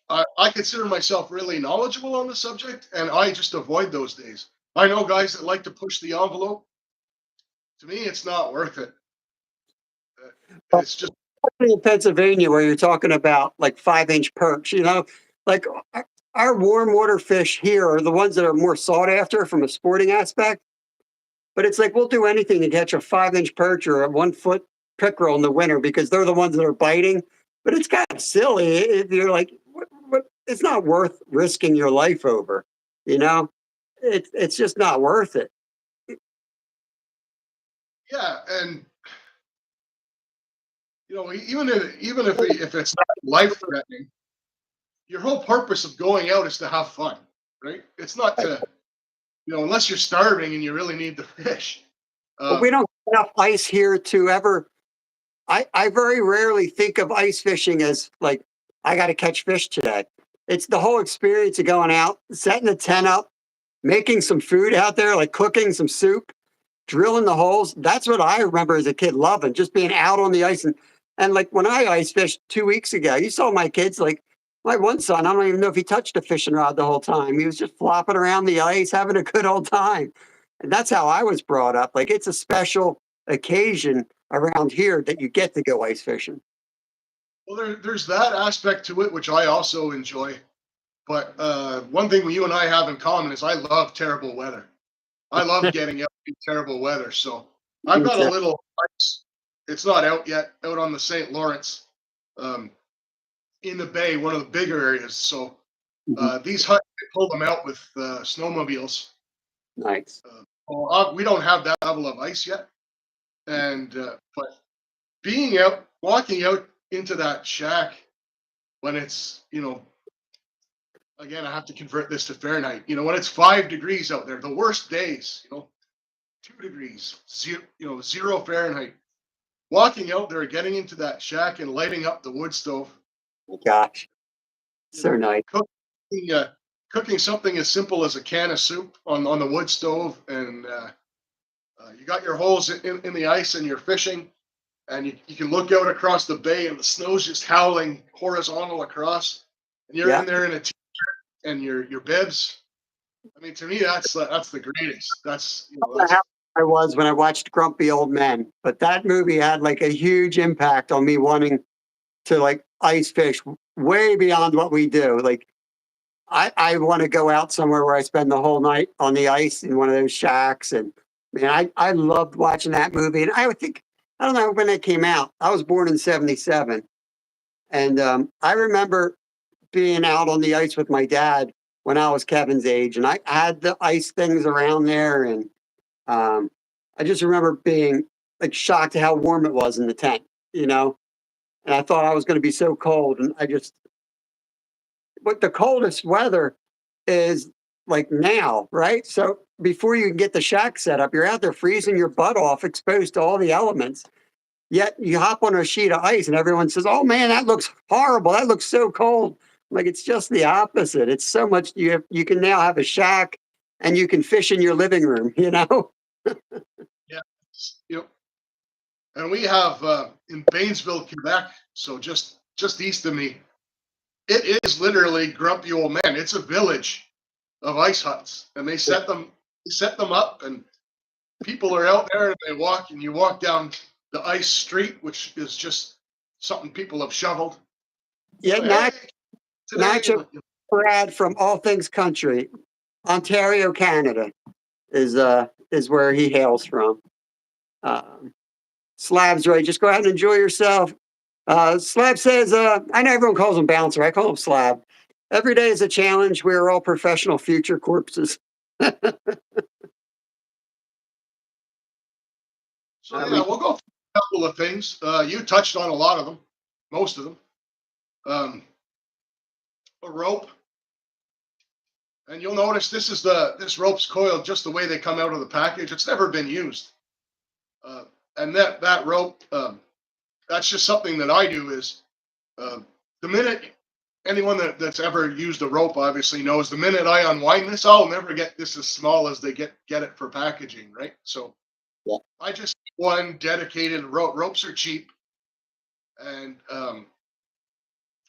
S2: I consider myself really knowledgeable on the subject, and I just avoid those days. I know guys that like to push the envelope. To me, it's not worth it. It's just
S1: In Pennsylvania, where you're talking about like 5-inch perch, like our warm water fish here are the ones that are more sought after from a sporting aspect. But it's like we'll do anything to catch a 5-inch perch or a 1-foot pickerel in the winter because they're the ones that are biting. But it's kind of silly if you're like, what, it's not worth risking your life over. It's just not worth it.
S2: Yeah, and even if it's not life threatening, your whole purpose of going out is to have fun, right? It's not to, unless you're starving and you really need the fish.
S1: But we don't have enough ice here to ever. I very rarely think of ice fishing as like, I got to catch fish today. It's the whole experience of going out, setting the tent up, making some food out there, like cooking some soup, drilling the holes. That's what I remember as a kid loving, just being out on the ice. And like when I ice fished 2 weeks ago, you saw my kids, like my one son, I don't even know if he touched a fishing rod the whole time. He was just flopping around the ice, having a good old time. And that's how I was brought up. Like, it's a special occasion around here that you get to go ice fishing.
S2: Well, there's that aspect to it, which I also enjoy. But one thing you and I have in common is I love terrible weather. I love getting out in terrible weather. So I've got
S1: It's,
S2: a little ice. It's not out yet, out on the St. Lawrence, um, in the bay, one of the bigger areas. So
S1: mhm,
S2: these huts, they pull them out with snowmobiles.
S1: nice.
S2: We don't have that level of ice yet, and but being out, walking out into that shack when it's, again, I have to convert this to Fahrenheit. When it's 5 degrees out there, the worst days, 2 degrees, zero Fahrenheit. Walking out there, getting into that shack and lighting up the wood stove,
S1: Oh, gosh,
S2: you
S1: so
S2: know,
S1: nice.
S2: cooking, cooking something as simple as a can of soup on the wood stove, and you got your holes in the ice, and you're fishing, and you can look out across the bay, and the snow's just howling horizontal across, and you're
S1: Yeah.
S2: in there in a and your bibs. I mean, to me, that's the greatest. That's
S1: I don't know how
S2: that's
S1: I was when I watched Grumpy Old Men, but that movie had like a huge impact on me wanting to like ice fish way beyond what we do. Like I want to go out somewhere where I spend the whole night on the ice in one of those shacks. And man, I loved watching that movie. And I would think, I don't know when it came out. I was born in 77. And I remember being out on the ice with my dad when I was Kevin's age. And I had the ice things around there. And um, I just remember being like shocked at how warm it was in the tent, you know? And I thought I was going to be so cold. And but the coldest weather is like now, right? So before you can get the shack set up, you're out there freezing your butt off, exposed to all the elements. Yet you hop on a sheet of ice and everyone says, "Oh man, that looks horrible. That looks so cold." Like it's just the opposite. It's so much you can now have a shack and you can fish in your living room, you know?
S2: yeah, and we have in Painesville, Quebec, so just east of me. It is literally Grumpy Old Man. It's a village of ice huts, and they set them up, and people are out there, and they walk, and you walk down the ice street, which is just something people have shoveled.
S1: Yeah,
S2: Hey, today,
S1: Nacho Brad from All Things Country, Ontario, Canada, is where he hails from. Um, Slab's right. Just go out and enjoy yourself. Slab says, I know everyone calls him Bouncer. I call him Slab. Every day is a challenge. We are all professional future corpses.
S2: so yeah,
S1: We
S2: we'll go through a couple of things. You touched on a lot of them, most of them. Um, a rope, and you'll notice this rope's coiled just the way they come out of the package. It's never been used, uh, and that rope, that's just something that I do. Is uh, the minute anyone that's ever used a rope obviously knows the minute I unwind this, I'll never get this as small as they get it for packaging, right? So
S1: yeah.
S2: I just one dedicated rope. Ropes are cheap, and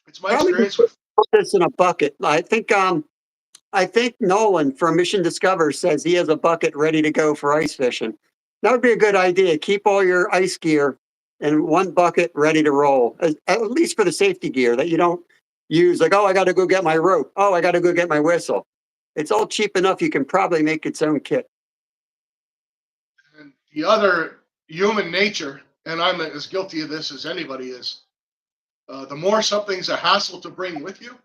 S2: it's my
S1: Probably just
S2: experience with.
S1: put this in a bucket. I think Nolan from Mission Discover says he has a bucket ready to go for ice fishing. That would be a good idea. Keep all your ice gear in one bucket ready to roll, at least for the safety gear that you don't use. Like, oh, I got to go get my rope. Oh, I got to go get my whistle. It's all cheap enough. You can probably make its own kit.
S2: And the other human nature, and I'm as guilty of this as anybody is, the more something's a hassle to bring with you,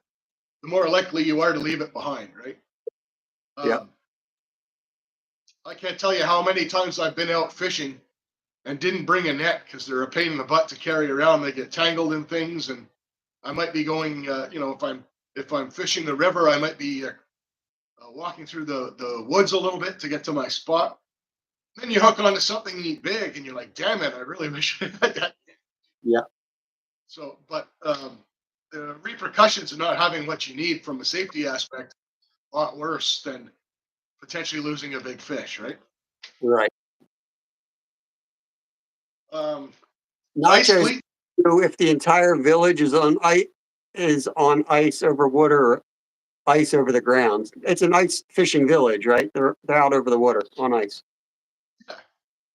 S2: the more likely you are to leave it behind, right?
S1: Yeah.
S2: Um, I can't tell you how many times I've been out fishing and didn't bring a net because they're a pain in the butt to carry around. They get tangled in things, and I might be going, if I'm fishing the river, I might be walking through the woods a little bit to get to my spot. Then you hook onto something big, and you're like, "Damn it! I really wish I had that."
S1: Yeah.
S2: So, but the repercussions of not having what you need from a safety aspect a lot worse than potentially losing a big fish, right?
S1: Right.
S2: Um, ice
S1: Nachos,
S2: cleat.
S1: if the entire village is on ice over water or ice over the ground. It's an ice fishing village, right? They're out over the water on ice.
S2: Yeah.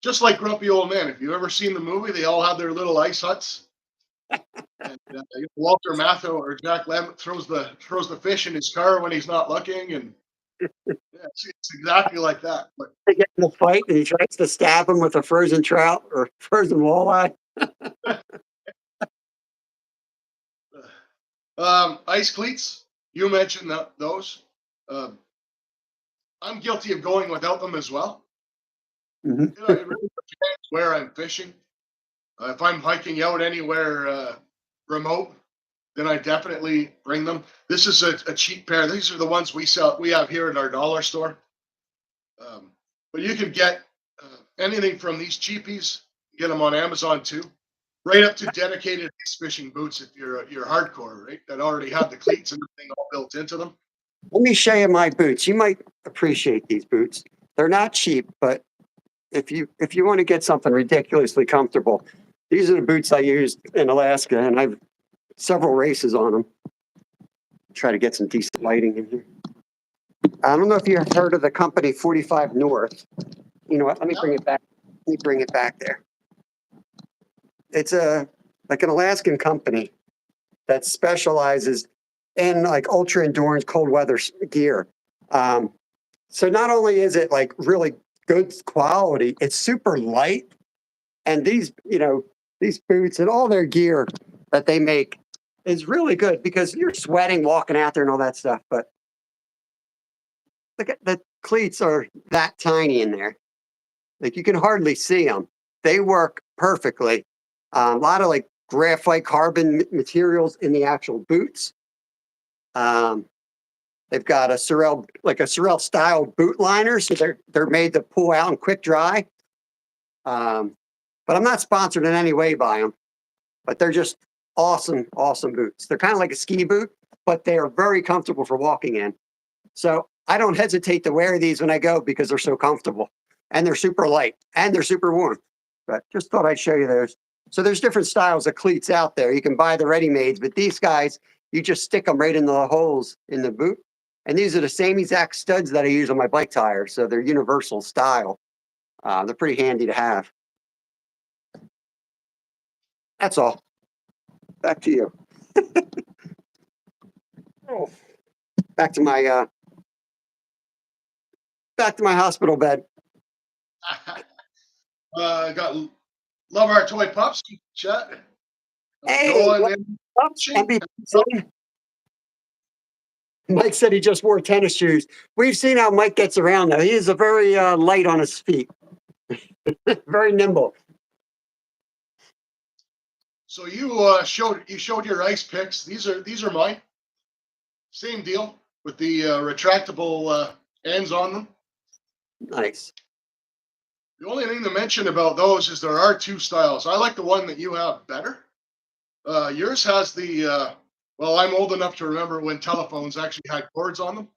S2: Just like Grumpy Old Man. If you've ever seen the movie, they all have their little ice huts. And Walter Matthau or Jack Lemmon throws the fish in his car when he's not looking, and yeah, it's exactly like that. But
S1: They get in a fight and he tries to stab him with a frozen trout or frozen walleye.
S2: ice cleats, you mentioned those. Um, I'm guilty of going without them as well.
S1: Mhm.
S2: It really depends where I'm fishing. If I'm hiking out anywhere remote, then I definitely bring them. This is a cheap pair. These are the ones we have here at our dollar store. Um, but you can get anything from these cheapies. Get them on Amazon too. Right up to dedicated ice fishing boots if you're hardcore, right? That already have the cleats and everything all built into them.
S1: Let me show you my boots. You might appreciate these boots. They're not cheap, but if you want to get something ridiculously comfortable, these are the boots I used in Alaska, and I've several races on them. Try to get some decent lighting in here. I don't know if you've heard of the company 45 North. You know what? Let me bring it back. Let me bring it back there. It's like an Alaskan company that specializes in like ultra endurance cold weather gear. So not only is it like really good quality, it's super light. And these boots and all their gear that they make is really good because you're sweating walking out there and all that stuff. But look at the cleats are that tiny in there. Like you can hardly see them. They work perfectly. A lot of like graphite carbon materials in the actual boots. Um, they've got a Sorel style boot liner, so they're made to pull out and quick dry. But I'm not sponsored in any way by them. But they're just awesome, awesome boots. They're kind of like a ski boot, but they are very comfortable for walking in. So I don't hesitate to wear these when I go because they're so comfortable and they're super light and they're super warm. But just thought I'd show you those. So there's different styles of cleats out there. You can buy the ready-mades, but these guys, you just stick them right in the holes in the boot. And these are the same exact studs that I use on my bike tires. So they're universal style. They're pretty handy to have. That's all. Back to you. Oh, back to my hospital bed.
S2: Got love our toy pups. Chat.
S1: Hey,
S2: Going in.
S1: MVP son. Mike said he just wore tennis shoes. We've seen how Mike gets around though. He is a very light on his feet, very nimble.
S2: So you showed your ice picks. These are mine. Same deal with the retractable ends on them.
S1: Nice.
S2: The only thing to mention about those is there are two styles. I like the one that you have better. Yours has the well, I'm old enough to remember when telephones actually had cords on them.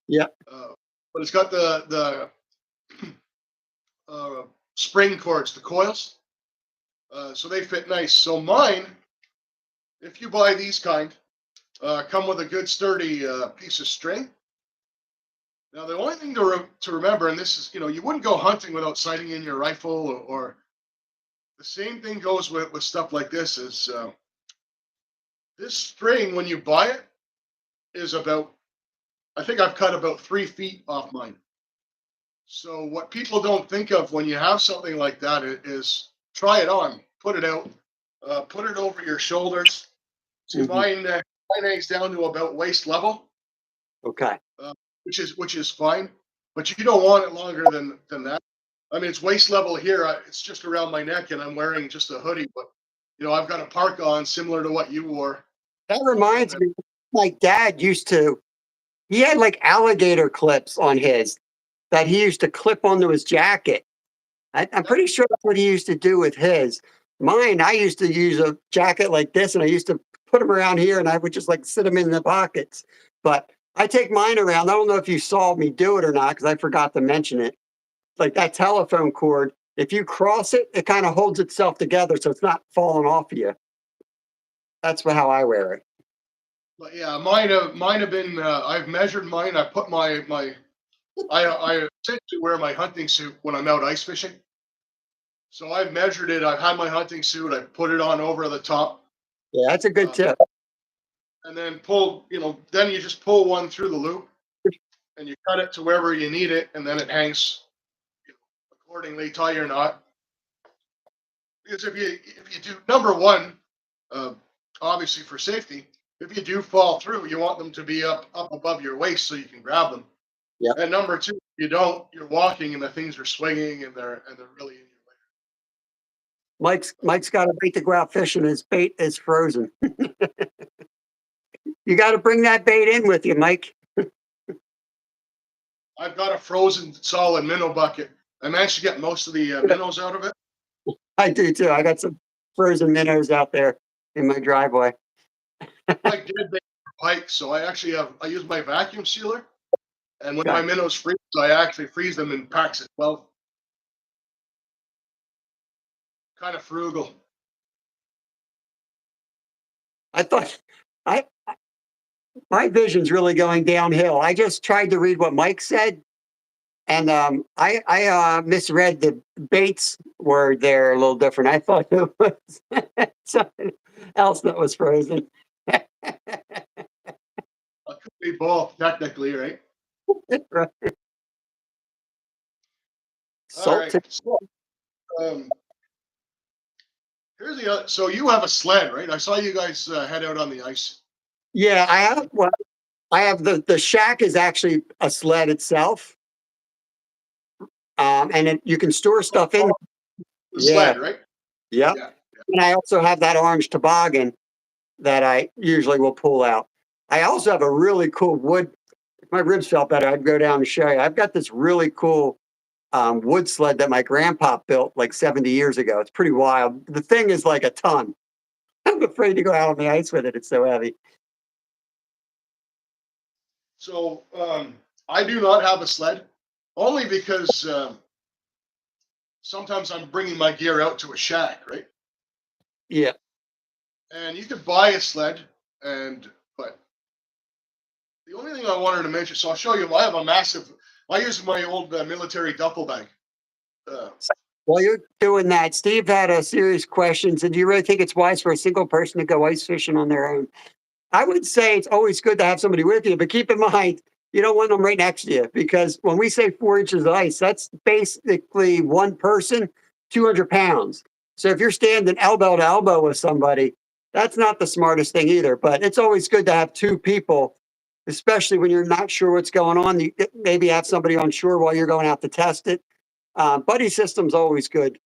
S1: Yeah.
S2: But it's got the spring cords, the coils. So they fit nice. So mine, if you buy these kind, come with a good sturdy piece of string. Now the only thing to remember, and this is, you wouldn't go hunting without sighting in your rifle, or the same thing goes with stuff like this. Is this string, when you buy it, is about, I think I've cut about 3 feet off mine. So what people don't think of when you have something like that is try it on, put it out, put it over your shoulders. See, mine hangs down to about waist level.
S1: Okay.
S2: Which is fine, but you don't want it longer than that. I mean, it's waist level here. It's just around my neck, and I'm wearing just a hoodie. But I've got a parka on, similar to what you wore.
S1: That reminds me. My dad used to. He had like alligator clips on his that he used to clip onto his jacket. I'm pretty sure that's what he used to do with his. Mine, I used to use a jacket like this, and I used to put them around here, and I would just like sit them in the pockets. But I take mine around. I don't know if you saw me do it or not, because I forgot to mention it. Like that telephone cord, if you cross it, it kind of holds itself together, so it's not falling off of you. That's how I wear it.
S2: But yeah, mine have been. I've measured mine. I put I essentially wear my hunting suit when I'm out ice fishing. So I've measured it. I've had my hunting suit. I put it on over the top.
S1: Yeah, that's a good
S2: Uh,
S1: tip.
S2: and then pull, then you just pull one through the loop and you cut it to wherever you need it, and then it hangs accordingly. Tie your knot. Because if you do number one, uh, obviously for safety, if you do fall through, you want them to be up above your waist so you can grab them.
S1: Yeah.
S2: And number two, if you don't, you're walking and the things are swinging and they're really in your
S1: Mike's got a bait to go out fishing. His bait is frozen. You got to bring that bait in with you, Mike.
S2: I've got a frozen solid minnow bucket. I managed to get most of the minnows out of it.
S1: I do too. I got some frozen minnows out there in my driveway.
S2: I did make pike, so I use my vacuum sealer, and when
S1: Okay.
S2: my minnows freeze, I actually freeze them in packs of 12. Kind of frugal.
S1: I thought I my vision's really going downhill. I just tried to read what Mike said, and I misread the baits word there a little different. I thought it was something else that was frozen.
S2: It could be both, technically, right?
S1: Right.
S2: All
S1: Salt.
S2: right. So, um, here's the other. So you have a sled, right? I saw you guys head out on the ice.
S1: Yeah, I have. Well, I have the shack is actually a sled itself, and you can store stuff in.
S2: The
S1: Yeah,
S2: sled, right?
S1: yep.
S2: Yeah.
S1: And I also have that orange toboggan that I usually will pull out. I also have a really cool wood. If my ribs felt better, I'd go down and show you. I've got this really cool wood sled that my grandpa built like 70 years ago. It's pretty wild. The thing is like a ton. I'm afraid to go out on the ice with it. It's so heavy.
S2: So I do not have a sled, only because sometimes I'm bringing my gear out to a shack, right?
S1: Yeah.
S2: And you could buy a sled, but the only thing I wanted to mention, so I'll show you. I have a massive. I use my old military duffel bag. Uh,
S1: While you're doing that, Steve had a serious question. So, do you really think it's wise for a single person to go ice fishing on their own? I would say it's always good to have somebody with you, but keep in mind, you don't want them right next to you because when we say 4 inches of ice, that's basically one person, 200 pounds. So if you're standing elbow to elbow with somebody, that's not the smartest thing either. But it's always good to have two people, especially when you're not sure what's going on. You maybe have somebody on shore while you're going out to test it. Buddy system's always good.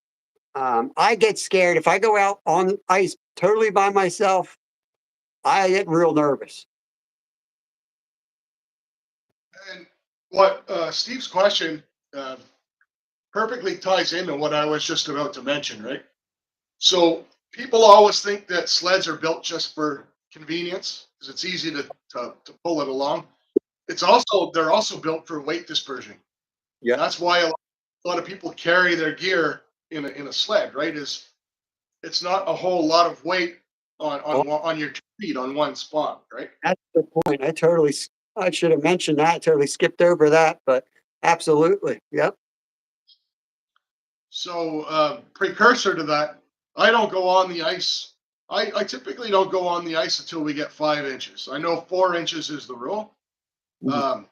S1: I get scared if I go out on ice totally by myself. I get real nervous.
S2: and what Steve's question uh, perfectly ties into what I was just about to mention, right? So people always think that sleds are built just for convenience because it's easy to pull it along. They're also built for weight dispersion.
S1: Yeah.
S2: That's why a lot of people carry their gear in a sled, right? Is it's not a whole lot of weight
S1: Oh,
S2: on your feet on one spot, right?
S1: that's the point. I should have mentioned that. I totally skipped over that, but absolutely. Yep.
S2: So precursor to that, I don't go on the ice. I typically don't go on the ice until we get 5 inches. I know 4 inches is the rule,
S1: Mhm.
S2: um,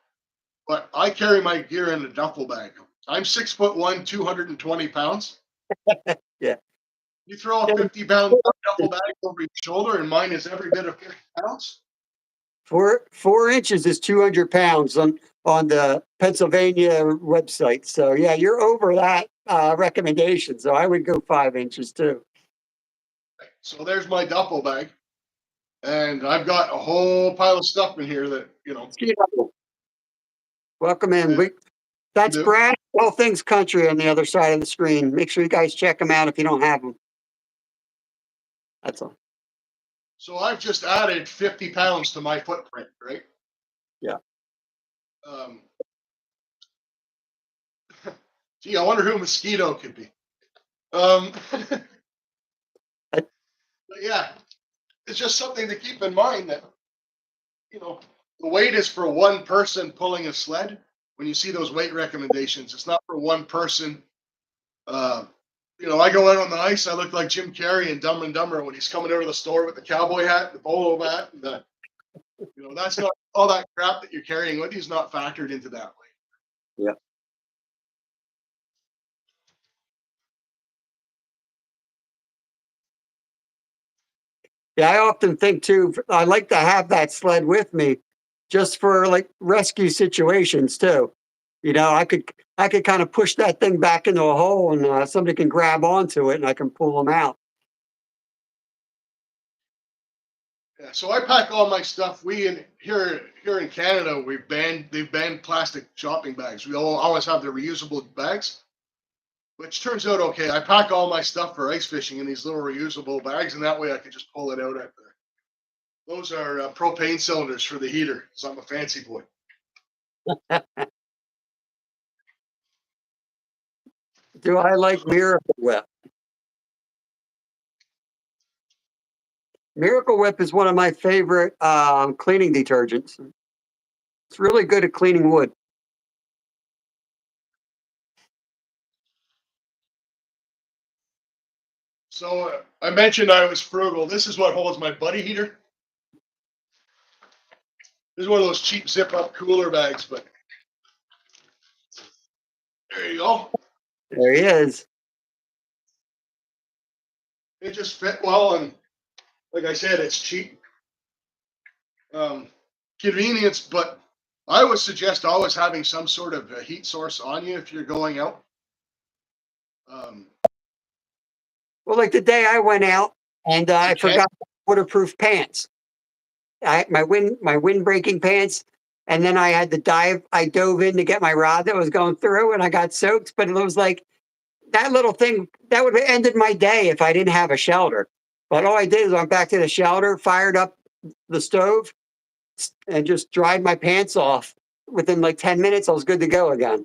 S2: but I carry my gear in a duffel bag. I'm 6'1", 220 pounds.
S1: Yeah.
S2: You throw a 50-pound duffel bag over your shoulder, and mine is every bit of 50 pounds.
S1: 4 inches is 200 pounds on the Pennsylvania website. So yeah, you're over that recommendation. So I would go 5 inches too.
S2: So there's my duffel bag, and I've got a whole pile of stuff in here that
S1: Skeeto, welcome in.
S2: uh,
S1: That's
S2: do.
S1: Brad, All Things Country on the other side of the screen. Make sure you guys check them out if you don't have them. That's all.
S2: So I've just added 50 pounds to my footprint, right?
S1: Yeah.
S2: Um, Gee, I wonder who Mosquito could be. But yeah, it's just something to keep in mind that you know the weight is for one person pulling a sled. When you see those weight recommendations, it's not for one person uh, I go out on the ice, I look like Jim Carrey in Dumb and Dumber when he's coming out of the store with the cowboy hat, the polo hat, and that's not all that crap that you're carrying with you is not factored into that way.
S1: Yeah. Yeah, I often think too, I like to have that sled with me just for like rescue situations too. I could kind of push that thing back into a hole and somebody can grab onto it and I can pull them out.
S2: Yeah, so I pack all my stuff. Here in Canada, they've banned plastic shopping bags. We all always have the reusable bags, which turns out okay. I pack all my stuff for ice fishing in these little reusable bags, and that way I can just pull it out at the. Those are propane cylinders for the heater, because I'm a fancy boy.
S1: Do I like Miracle Whip? Miracle Whip is one of my favorite cleaning detergents. It's really good at cleaning wood.
S2: So I mentioned I was frugal. This is what holds my buddy heater. This is one of those cheap zip-up cooler bags, but there you go.
S1: There he is.
S2: It just fit well, and like I said, it's cheap. Convenience, but I would suggest always having some sort of a heat source on you if you're going out.
S1: Well, like the day I went out and I
S2: Okay.
S1: forgot waterproof pants. My wind breaking pants, and then I had to dive. I dove in to get my rod that was going through, and I got soaked. But it was like that little thing that would have ended my day if I didn't have a shelter. But all I did is went back to the shelter, fired up the stove, and just dried my pants off. Within like 10 minutes, I was good to go again.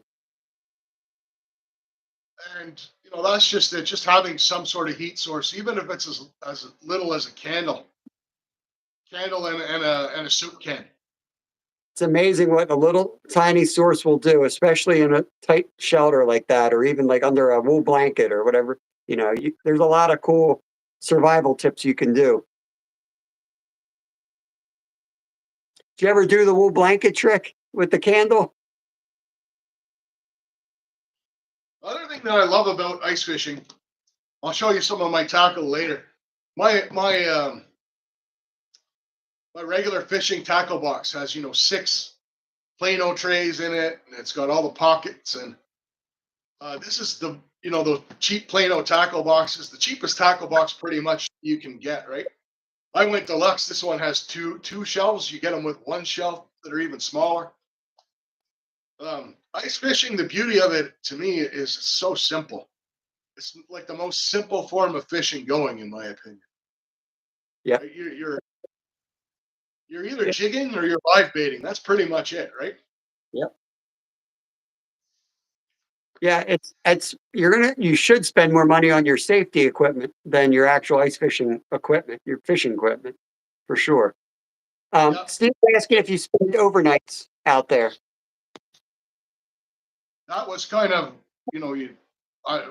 S2: And that's just it. Just having some sort of heat source, even if it's as little as a candle and a soup can.
S1: It's amazing what a little tiny source will do, especially in a tight shelter like that, or even like under a wool blanket or whatever. There's a lot of cool survival tips you can do. Did you ever do the wool blanket trick with the candle?
S2: Other thing that I love about ice fishing, I'll show you some of my tackle later. My regular fishing tackle box has 6 Plano trays in it, and it's got all the pockets. And this is the cheap Plano tackle boxes, the cheapest tackle box pretty much you can get, right? I went deluxe. This one has two shelves. You get them with one shelf that are even smaller. Ice fishing, the beauty of it to me is so simple. It's like the most simple form of fishing going, in my opinion.
S1: Yeah.
S2: Right? You're either jigging or you're live baiting. That's pretty much it, right?
S1: Yep. Yeah, you should spend more money on your safety equipment than your actual ice fishing equipment, your fishing equipment, for sure.
S2: Yep.
S1: Steve asking if you spend overnights out there.
S2: That was kind of, it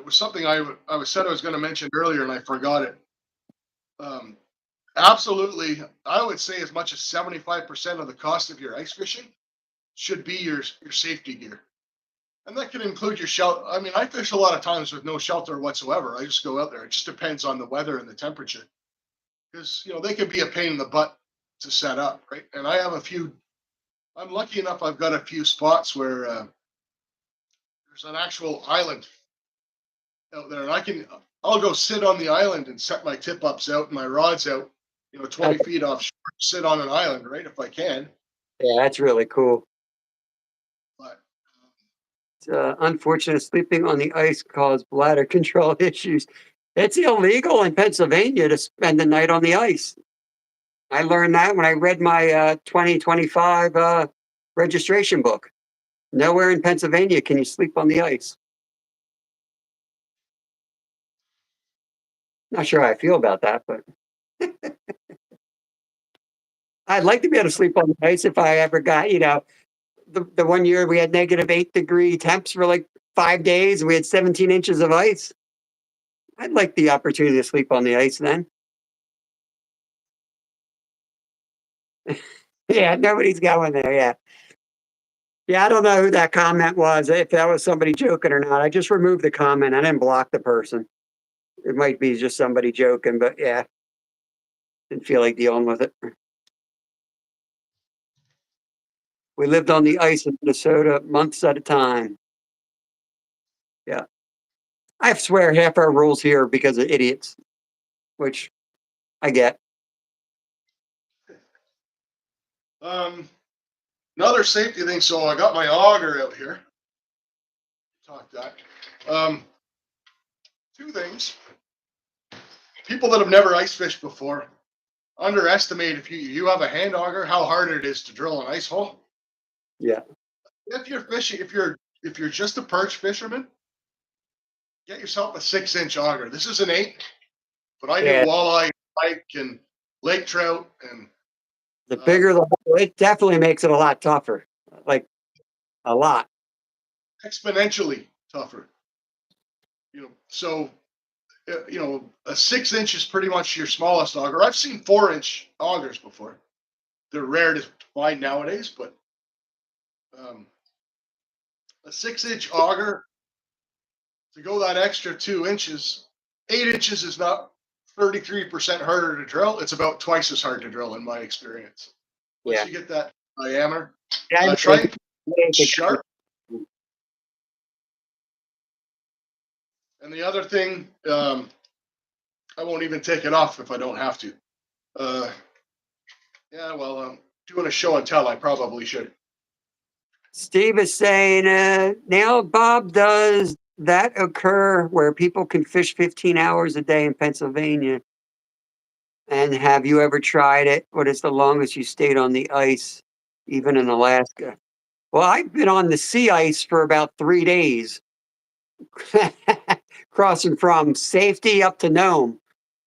S2: was something I said I was going to mention earlier and I forgot it. Absolutely, I would say as much as 75% of the cost of your ice fishing should be your safety gear. And that can include your shelter. I mean, I fish a lot of times with no shelter whatsoever. I just go out there. It just depends on the weather and the temperature. Because, they can be a pain in the butt to set up, right? And I have I'm lucky enough I've got a few spots where there's an actual island out there. And I'll go sit on the island and set my tip ups out and my rods out, 20 feet offshore, sit on an island, right? If I can.
S1: Yeah, that's really cool.
S2: But
S1: unfortunate sleeping on the ice caused bladder control issues. It's illegal in Pennsylvania to spend the night on the ice. I learned that when I read my 2025 registration book. Nowhere in Pennsylvania can you sleep on the ice. Not sure how I feel about that, but I'd like to be able to sleep on the ice if I ever got, the one year we had -8 degree temps for like 5 days and we had 17 inches of ice. I'd like the opportunity to sleep on the ice then. Yeah, nobody's going there. Yeah. Yeah, I don't know who that comment was, if that was somebody joking or not. I just removed the comment. I didn't block the person. It might be just somebody joking, but yeah, didn't feel like dealing with it. We lived on the ice in Minnesota months at a time. Yeah. I swear half our rules here are because of idiots, which I get.
S2: Another safety thing. So I got my auger out here. Talk that. Two things. People that have never ice fished before underestimate, if you have a hand auger, how hard it is to drill an ice hole.
S1: Yeah.
S2: If you're fishing, if you're just a perch fisherman, get yourself a 6-inch auger. This is an 8, but I do
S1: Yeah.
S2: walleye, pike, and lake trout, and
S1: The bigger the hole, it definitely makes it a lot tougher. Like a lot.
S2: exponentially tougher. So a 6-inch is pretty much your smallest auger. I've seen 4-inch augers before. They're rare to find nowadays, but a 6-inch auger, to go that extra 2 inches, 8 inches is not 33% harder to drill. It's about twice as hard to drill in my experience. Once
S1: Yeah.
S2: you get that diameter,
S1: Yeah,
S2: try and
S1: make it
S2: sharp. And the other thing, I won't even take it off if I don't have to. Yeah, well, doing a show and tell, I probably should.
S1: Steve is saying, now, Bob, does that occur where people can fish 15 hours a day in Pennsylvania? And have you ever tried it? What is the longest you stayed on the ice, even in Alaska? Well, I've been on the sea ice for about 3 days, crossing from Safety up to Nome.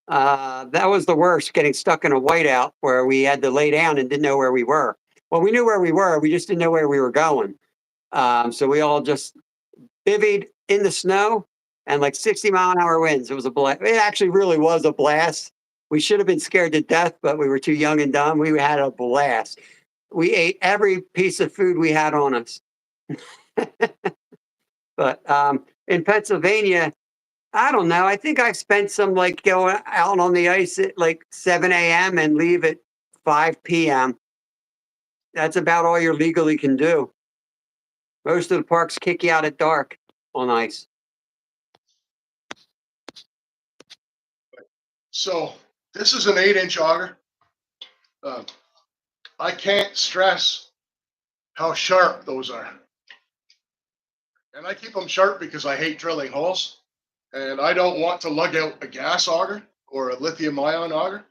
S1: That was the worst, getting stuck in a whiteout where we had to lay down and didn't know where we were. Well, we knew where we were, we just didn't know where we were going. So we all just bivvied in the snow and like 60-mile-an-hour winds. It was a blast. It actually really was a blast. We should have been scared to death, but we were too young and dumb. We had a blast. We ate every piece of food we had on us. But in Pennsylvania, I don't know. I think I've spent some like going out on the ice at like 7 a.m. and leave at 5 p.m. That's about all you legally can do. Most of the parks kick you out at dark on ice.
S2: So this is an 8-inch auger. I can't stress how sharp those are. And I keep them sharp because I hate drilling holes. And I don't want to lug out a gas auger or a lithium ion auger.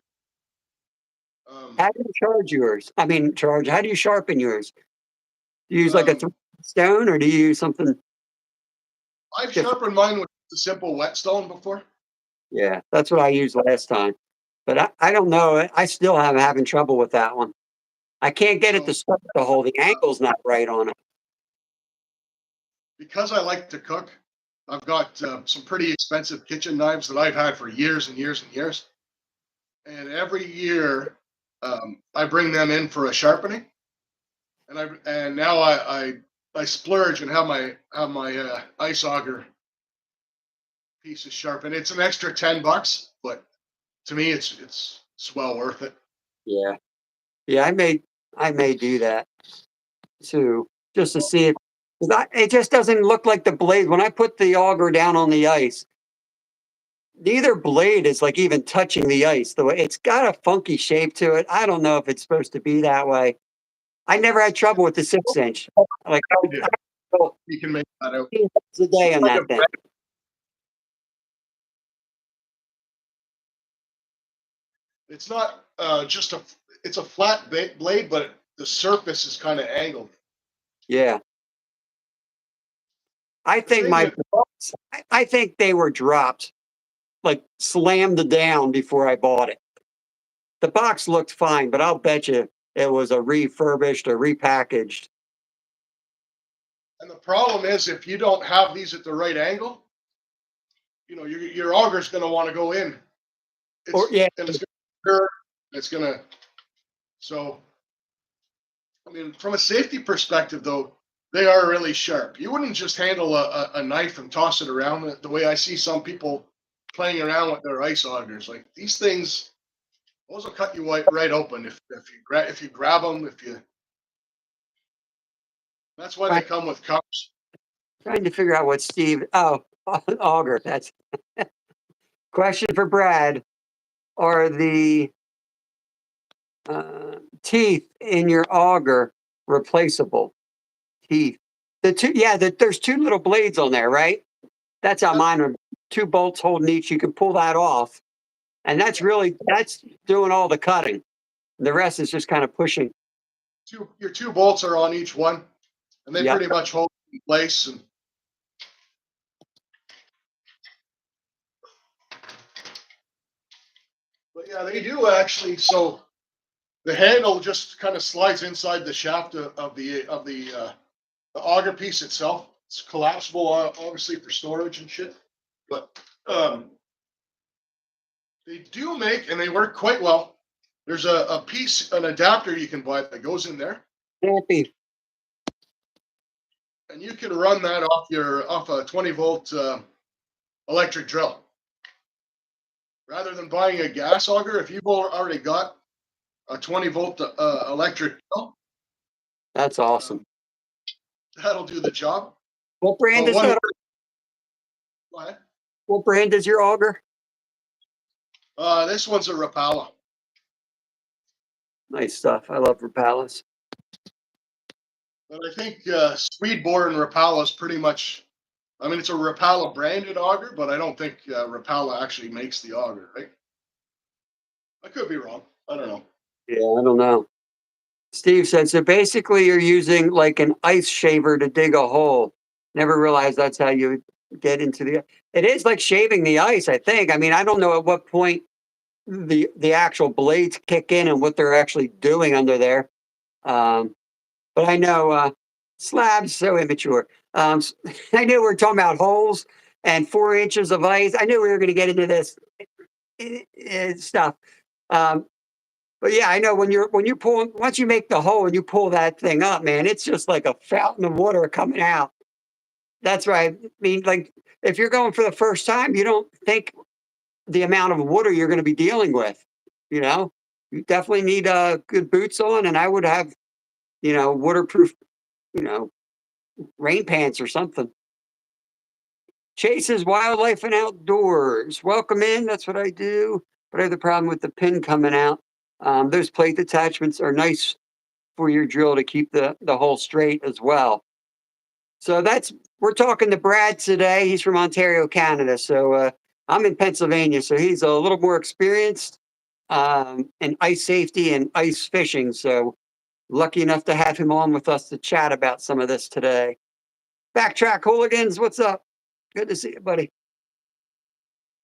S1: How do you charge yours? I mean, how do you sharpen yours? Do you use like a stone or do you use something
S2: I've
S1: different?
S2: sharpened mine with a simple whetstone before.
S1: Yeah, that's what I used last time. But I don't know. I still am having trouble with that one. I can't get it to start the hole. The angle's not right on it.
S2: Because I like to cook, I've got some pretty expensive kitchen knives that I've had for years and years and years. And every year, I bring them in for a sharpening. And now I splurge and have my ice auger pieces sharpened. It's an extra $10, but to me, it's well worth it.
S1: Yeah. Yeah, I may do that too, just to see it. 'Cause it just doesn't look like the blade. When I put the auger down on the ice, neither blade is like even touching the ice. The way it's got a funky shape to it. I don't know if it's supposed to be that way. I never had trouble with the 6-inch. Like
S2: Yeah, you can make that out.
S1: 15 minutes a day on that thing.
S2: It's not just it's a flat blade, but the surface is kind of angled.
S1: Yeah. I
S2: The
S1: think
S2: thing
S1: my
S2: is,
S1: I think they were dropped, like slammed down before I bought it. The box looked fine, but I'll bet you it was a refurbished or repackaged.
S2: and the problem is if you don't have these at the right angle, your auger's going to want to go in.
S1: Or yeah,
S2: And it's going to it's going to. So, I mean, from a safety perspective, though, they are really sharp. You wouldn't just handle a knife and toss it around the way I see some people playing around with their ice augers. Like these things, those will cut you right open if you grab them. That's why they
S1: right.
S2: come with cups.
S1: Trying to figure out what Steve. Oh, auger. That's question for Brad. Are the teeth in your auger replaceable? Teeth. There's two little blades on there, right? That's how
S2: Yep.
S1: mine are. Two bolts holding each. You can pull that off, and that's doing all the cutting. The rest is just kind of pushing.
S2: Your two bolts are on each one, and they
S1: Yep.
S2: pretty much hold it in place. But yeah, they do actually. So the handle just kind of slides inside the shaft of the auger piece itself. It's collapsible, obviously for storage and shit. But they do make, and they work quite well. There's a piece, an adapter you can buy that goes in there,
S1: Happy.
S2: and you can run that off a 20-volt electric drill. Rather than buying a gas auger, if you've already got a 20-volt electric drill,
S1: That's awesome.
S2: that'll do the job.
S1: What brand is that?
S2: What?
S1: What brand is your auger?
S2: This one's a Rapala.
S1: Nice stuff. I love Rapalas.
S2: But I think Swede-born Rapala is pretty much. I mean, it's a Rapala branded auger, but I don't think Rapala actually makes the auger, right? I could be wrong. I don't know.
S1: Yeah, I don't know. Steve said, so basically you're using like an ice shaver to dig a hole. Never realized that's how you get into it is like shaving the ice, I think. I mean, I don't know at what point the actual blades kick in and what they're actually doing under there. But I know slabs so immature. I knew we were talking about holes and 4 inches of ice. I knew we were going to get into this stuff. But yeah, I know when you're pulling, once you make the hole and you pull that thing up, man, it's just like a fountain of water coming out. That's right. I mean, like if you're going for the first time, you don't think the amount of water you're going to be dealing with. You know, you definitely need good boots on, and I would have, waterproof, you know, rain pants or something. Chases wildlife and outdoors. Welcome in. That's what I do. But I have the problem with the pin coming out. Those plate attachments are nice for your drill to keep the hole straight as well. So we're talking to Brad today. He's from Ontario, Canada. So I'm in Pennsylvania. So he's a little more experienced in ice safety and ice fishing. So lucky enough to have him on with us to chat about some of this today. Backtrack hooligans, what's up? Good to see you, buddy.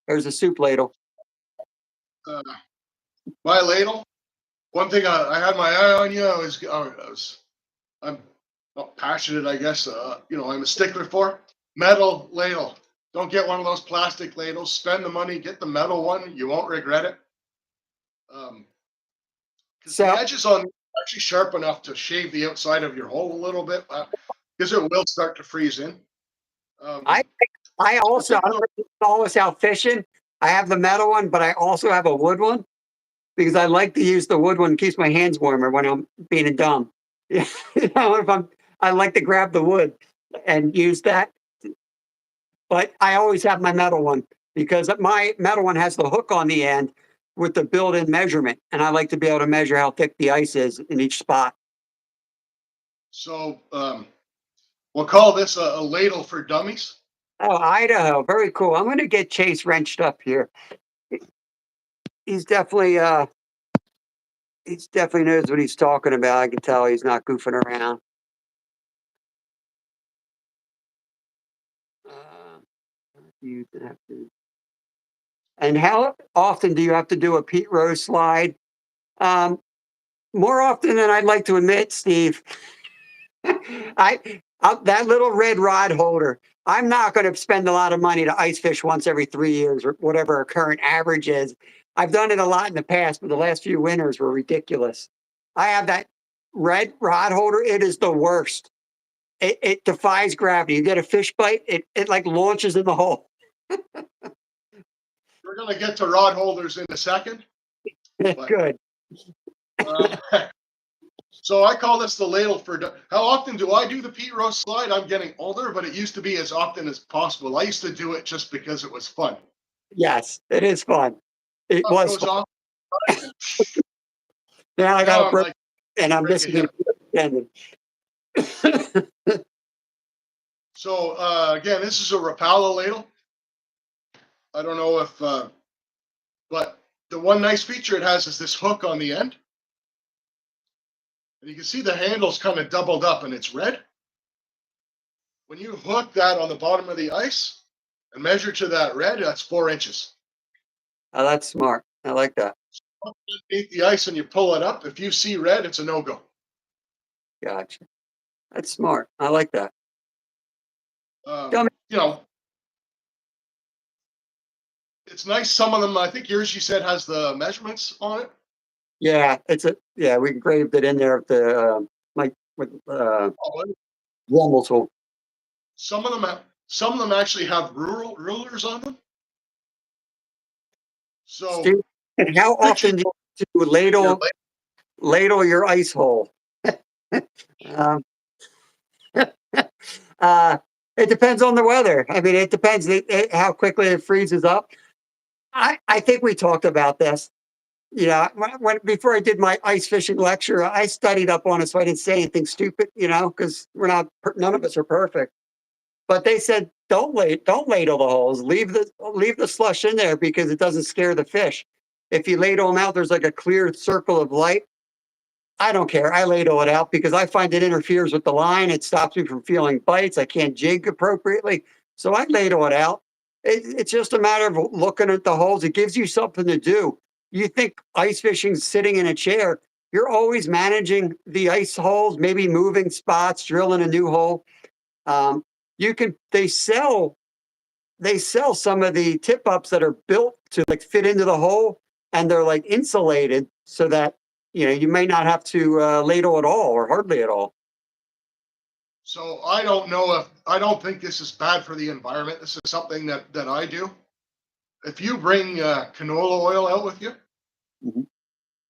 S1: There's a soup ladle.
S2: My ladle. One thing I had my eye on you. I'm not passionate, I guess. I'm a stickler for metal ladle. Don't get one of those plastic ladles. Spend the money, get the metal one. You won't regret it. Because the edges on are actually sharp enough to shave the outside of your hole a little bit, because it will start to freeze in.
S1: I don't always out fishing. I have the metal one, but I also have a wood one because I like to use the wood one. It keeps my hands warmer when I'm being dumb. I like to grab the wood and use that. But I always have my metal one because my metal one has the hook on the end with the built-in measurement, and I like to be able to measure how thick the ice is in each spot.
S2: So we'll call this a ladle for dummies.
S1: Oh, Idaho, very cool. I'm going to get Chase wrenched up here. He's definitely knows what he's talking about. I can tell he's not goofing around. You have to. And how often do you have to do a Pete Rose slide? More often than I'd like to admit, Steve. That little red rod holder, I'm not going to spend a lot of money to ice fish once every 3 years or whatever our current average is. I've done it a lot in the past, but the last few winters were ridiculous. I have that red rod holder. It is the worst. It defies gravity. You get a fish bite, it like launches in the hole.
S2: We're going to get to rod holders in a second. But,
S1: Good.
S2: So I call this the ladle for. How often do I do the peat roast slide? I'm getting older, but it used to be as often as possible. I used to do it just because it was fun.
S1: Yes, it is fun. It
S2: Up
S1: was
S2: goes
S1: fun.
S2: off.
S1: Now I got a break,
S2: Like,
S1: and I'm
S2: break a
S1: missing it.
S2: So again, this is a Rapala ladle. I don't know if, but the one nice feature it has is this hook on the end. And you can see the handle's kind of doubled up and it's red. When you hook that on the bottom of the ice and measure to that red, that's 4 inches.
S1: Oh, that's smart. I like that.
S2: Underneath the ice and you pull it up. If you see red, it's a no-go.
S1: Gotcha. That's smart. I like that.
S2: You know, it's nice. Some of them, I think yours, you said, has the measurements on it.
S1: Yeah, we engraved it in there at the like with Dremel tool.
S2: Some of them actually have rulers on them. So,
S1: Stu, and how often do you ladle your ice hole? It depends on the weather. I mean, it depends how quickly it freezes up. I think we talked about this. Yeah, before I did my ice fishing lecture, I studied up on it so I didn't say anything stupid, because none of us are perfect. But they said don't ladle the holes. Leave the slush in there because it doesn't scare the fish. If you ladle them out, there's like a clear circle of light. I don't care. I ladle it out because I find it interferes with the line. It stops me from feeling bites. I can't jig appropriately. So I ladle it out. It's just a matter of looking at the holes. It gives you something to do. You think ice fishing sitting in a chair, you're always managing the ice holes, maybe moving spots, drilling a new hole. They sell some of the tip ups that are built to like fit into the hole and they're like insulated so that you may not have to ladle at all or hardly at all.
S2: So I don't think this is bad for the environment. This is something that I do. If you bring canola oil out with you,
S1: Mm-hmm.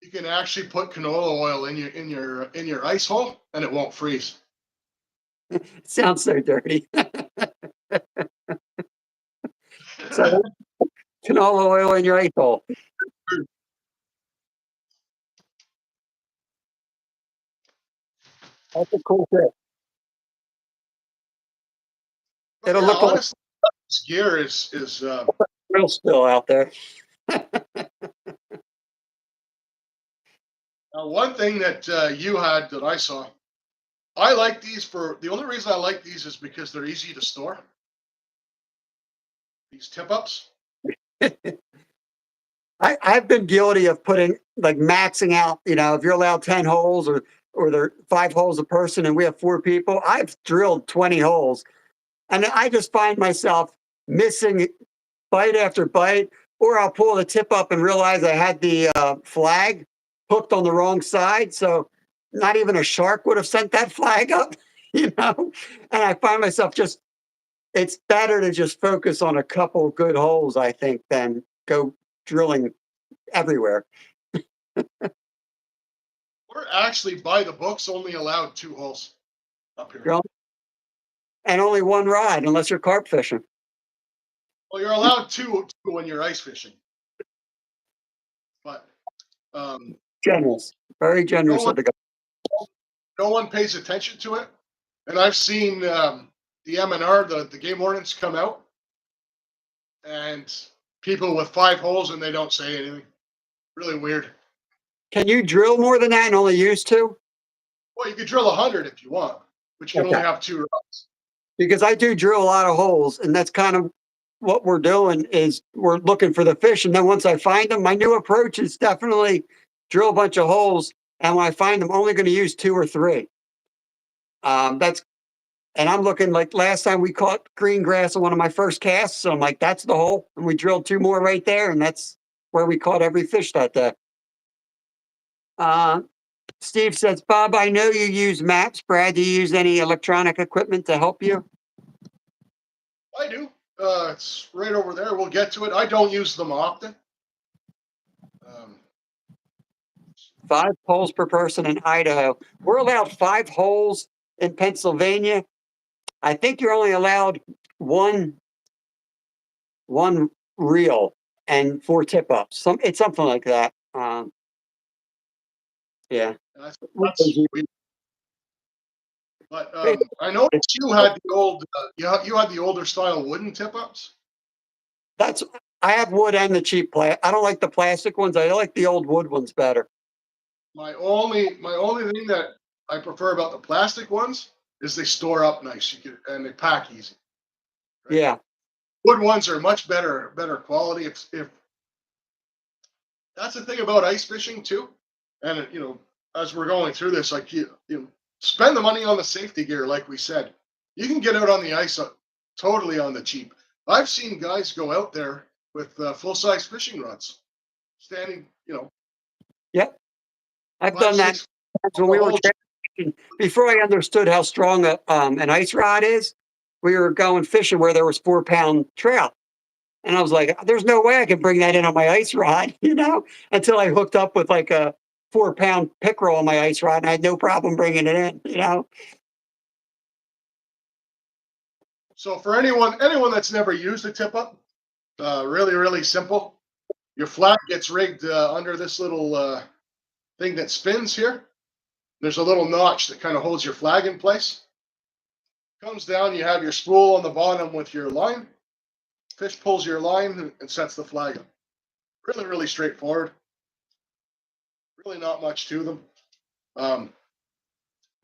S2: you can actually put canola oil in your ice hole and it won't freeze.
S1: Sounds so dirty. So canola oil in your ice hole. That's a cool trick. It'll look like
S2: Honestly, this gear is
S1: real spill out there.
S2: one thing that you had that I saw. I like these the only reason I like these is because they're easy to store. These tip ups.
S1: I've been guilty of putting like maxing out, if you're allowed 10 holes or there are 5 holes a person and we have 4 people, I've drilled 20 holes. And I just find myself missing bite after bite, or I'll pull the tip up and realize I had the flag hooked on the wrong side. So not even a shark would have sent that flag up, And I find myself it's better to just focus on a couple good holes, I think, than go drilling everywhere.
S2: We're actually by the books only allowed 2 holes up here.
S1: And only 1 rod, unless you're carp fishing.
S2: Well, you're allowed two when you're ice fishing, but
S1: Generous, very generous of the guy.
S2: no one pays attention to it. And I've seen the MNR, the game ordinance, come out, and people with 5 holes and they don't say anything. Really weird.
S1: Can you drill more than that and only use 2?
S2: Well, you could drill 100 if you want, but you can only have 2 rods.
S1: Because I do drill a lot of holes, and that's kind of what we're doing is we're looking for the fish. And then once I find them, my new approach is definitely drill a bunch of holes. And when I find them, I'm only going to use 2 or 3. That's And I'm looking like last time we caught green grass on one of my first casts. So I'm like, that's the hole. And we drilled 2 more right there. And that's where we caught every fish that day. Uh, Steve says, Bob, I know you use maps. Brad, do you use any electronic equipment to help you?
S2: I do. It's right over there. We'll get to it. I don't use them often. Um,
S1: 5 holes per person in Idaho. We're allowed 5 holes in Pennsylvania. I think you're only allowed one reel and 4 tip ups. It's something like that. Yeah.
S2: that's but I noticed you had the old you had the older style wooden tip ups.
S1: That's I have wood and the cheap plastic. I don't like the plastic ones. I like the old wood ones better.
S2: My only thing that I prefer about the plastic ones is they store up nice. And they pack easy. Right?
S1: Yeah.
S2: Wood ones are much better quality. If that's the thing about ice fishing too, and as we're going through this, like you spend the money on the safety gear, like we said. You can get out on the ice totally on the cheap. I've seen guys go out there with full size fishing rods, standing,
S1: Yep. I've
S2: 5,
S1: done that
S2: 6
S1: when we were
S2: holes.
S1: fishing. Before I understood how strong an ice rod is, we were going fishing where there was 4-pound trout. And I was like, there's no way I can bring that in on my ice rod, until I hooked up with like a 4-pound pickerel on my ice rod and I had no problem bringing it in.
S2: So for anyone that's never used a tip up, really really simple. Your flag gets rigged under this little thing that spins here. There's a little notch that kind of holds your flag in place. Comes down, you have your spool on the bottom with your line. Fish pulls your line and sets the flag up. Really, really straightforward. Really not much to them.
S1: I can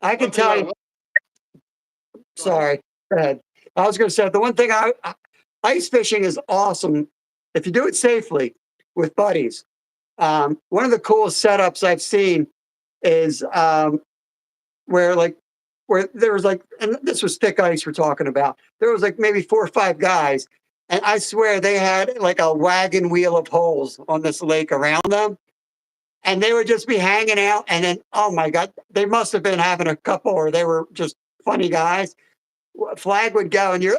S2: One thing
S1: tell
S2: I
S1: you,
S2: will,
S1: sorry, go ahead. I was going to say the one thing ice fishing is awesome if you do it safely with buddies. One of the coolest setups I've seen is where like where there was like, and this was thick ice we're talking about. There was like maybe 4 or 5 guys, and I swear they had like a wagon wheel of holes on this lake around them, and they would just be hanging out. And then, oh my god, they must have been having a couple, or they were just funny guys. Flag would go, and you're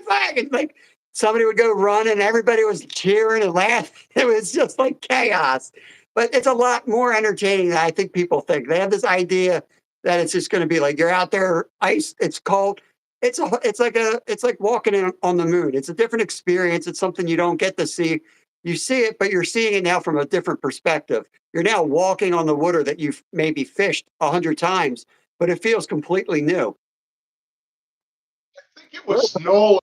S1: flag, and like somebody would go run, and everybody was cheering and laughing. It was just like chaos. But it's a lot more entertaining than I think people think. They have this idea that it's just going to be like you're out there ice. It's cold. It's like walking in on the moon. It's a different experience. It's something you don't get to see. You see it, but you're seeing it now from a different perspective. You're now walking on the water that you've maybe fished 100 times, but it feels completely new.
S2: I think it was Noel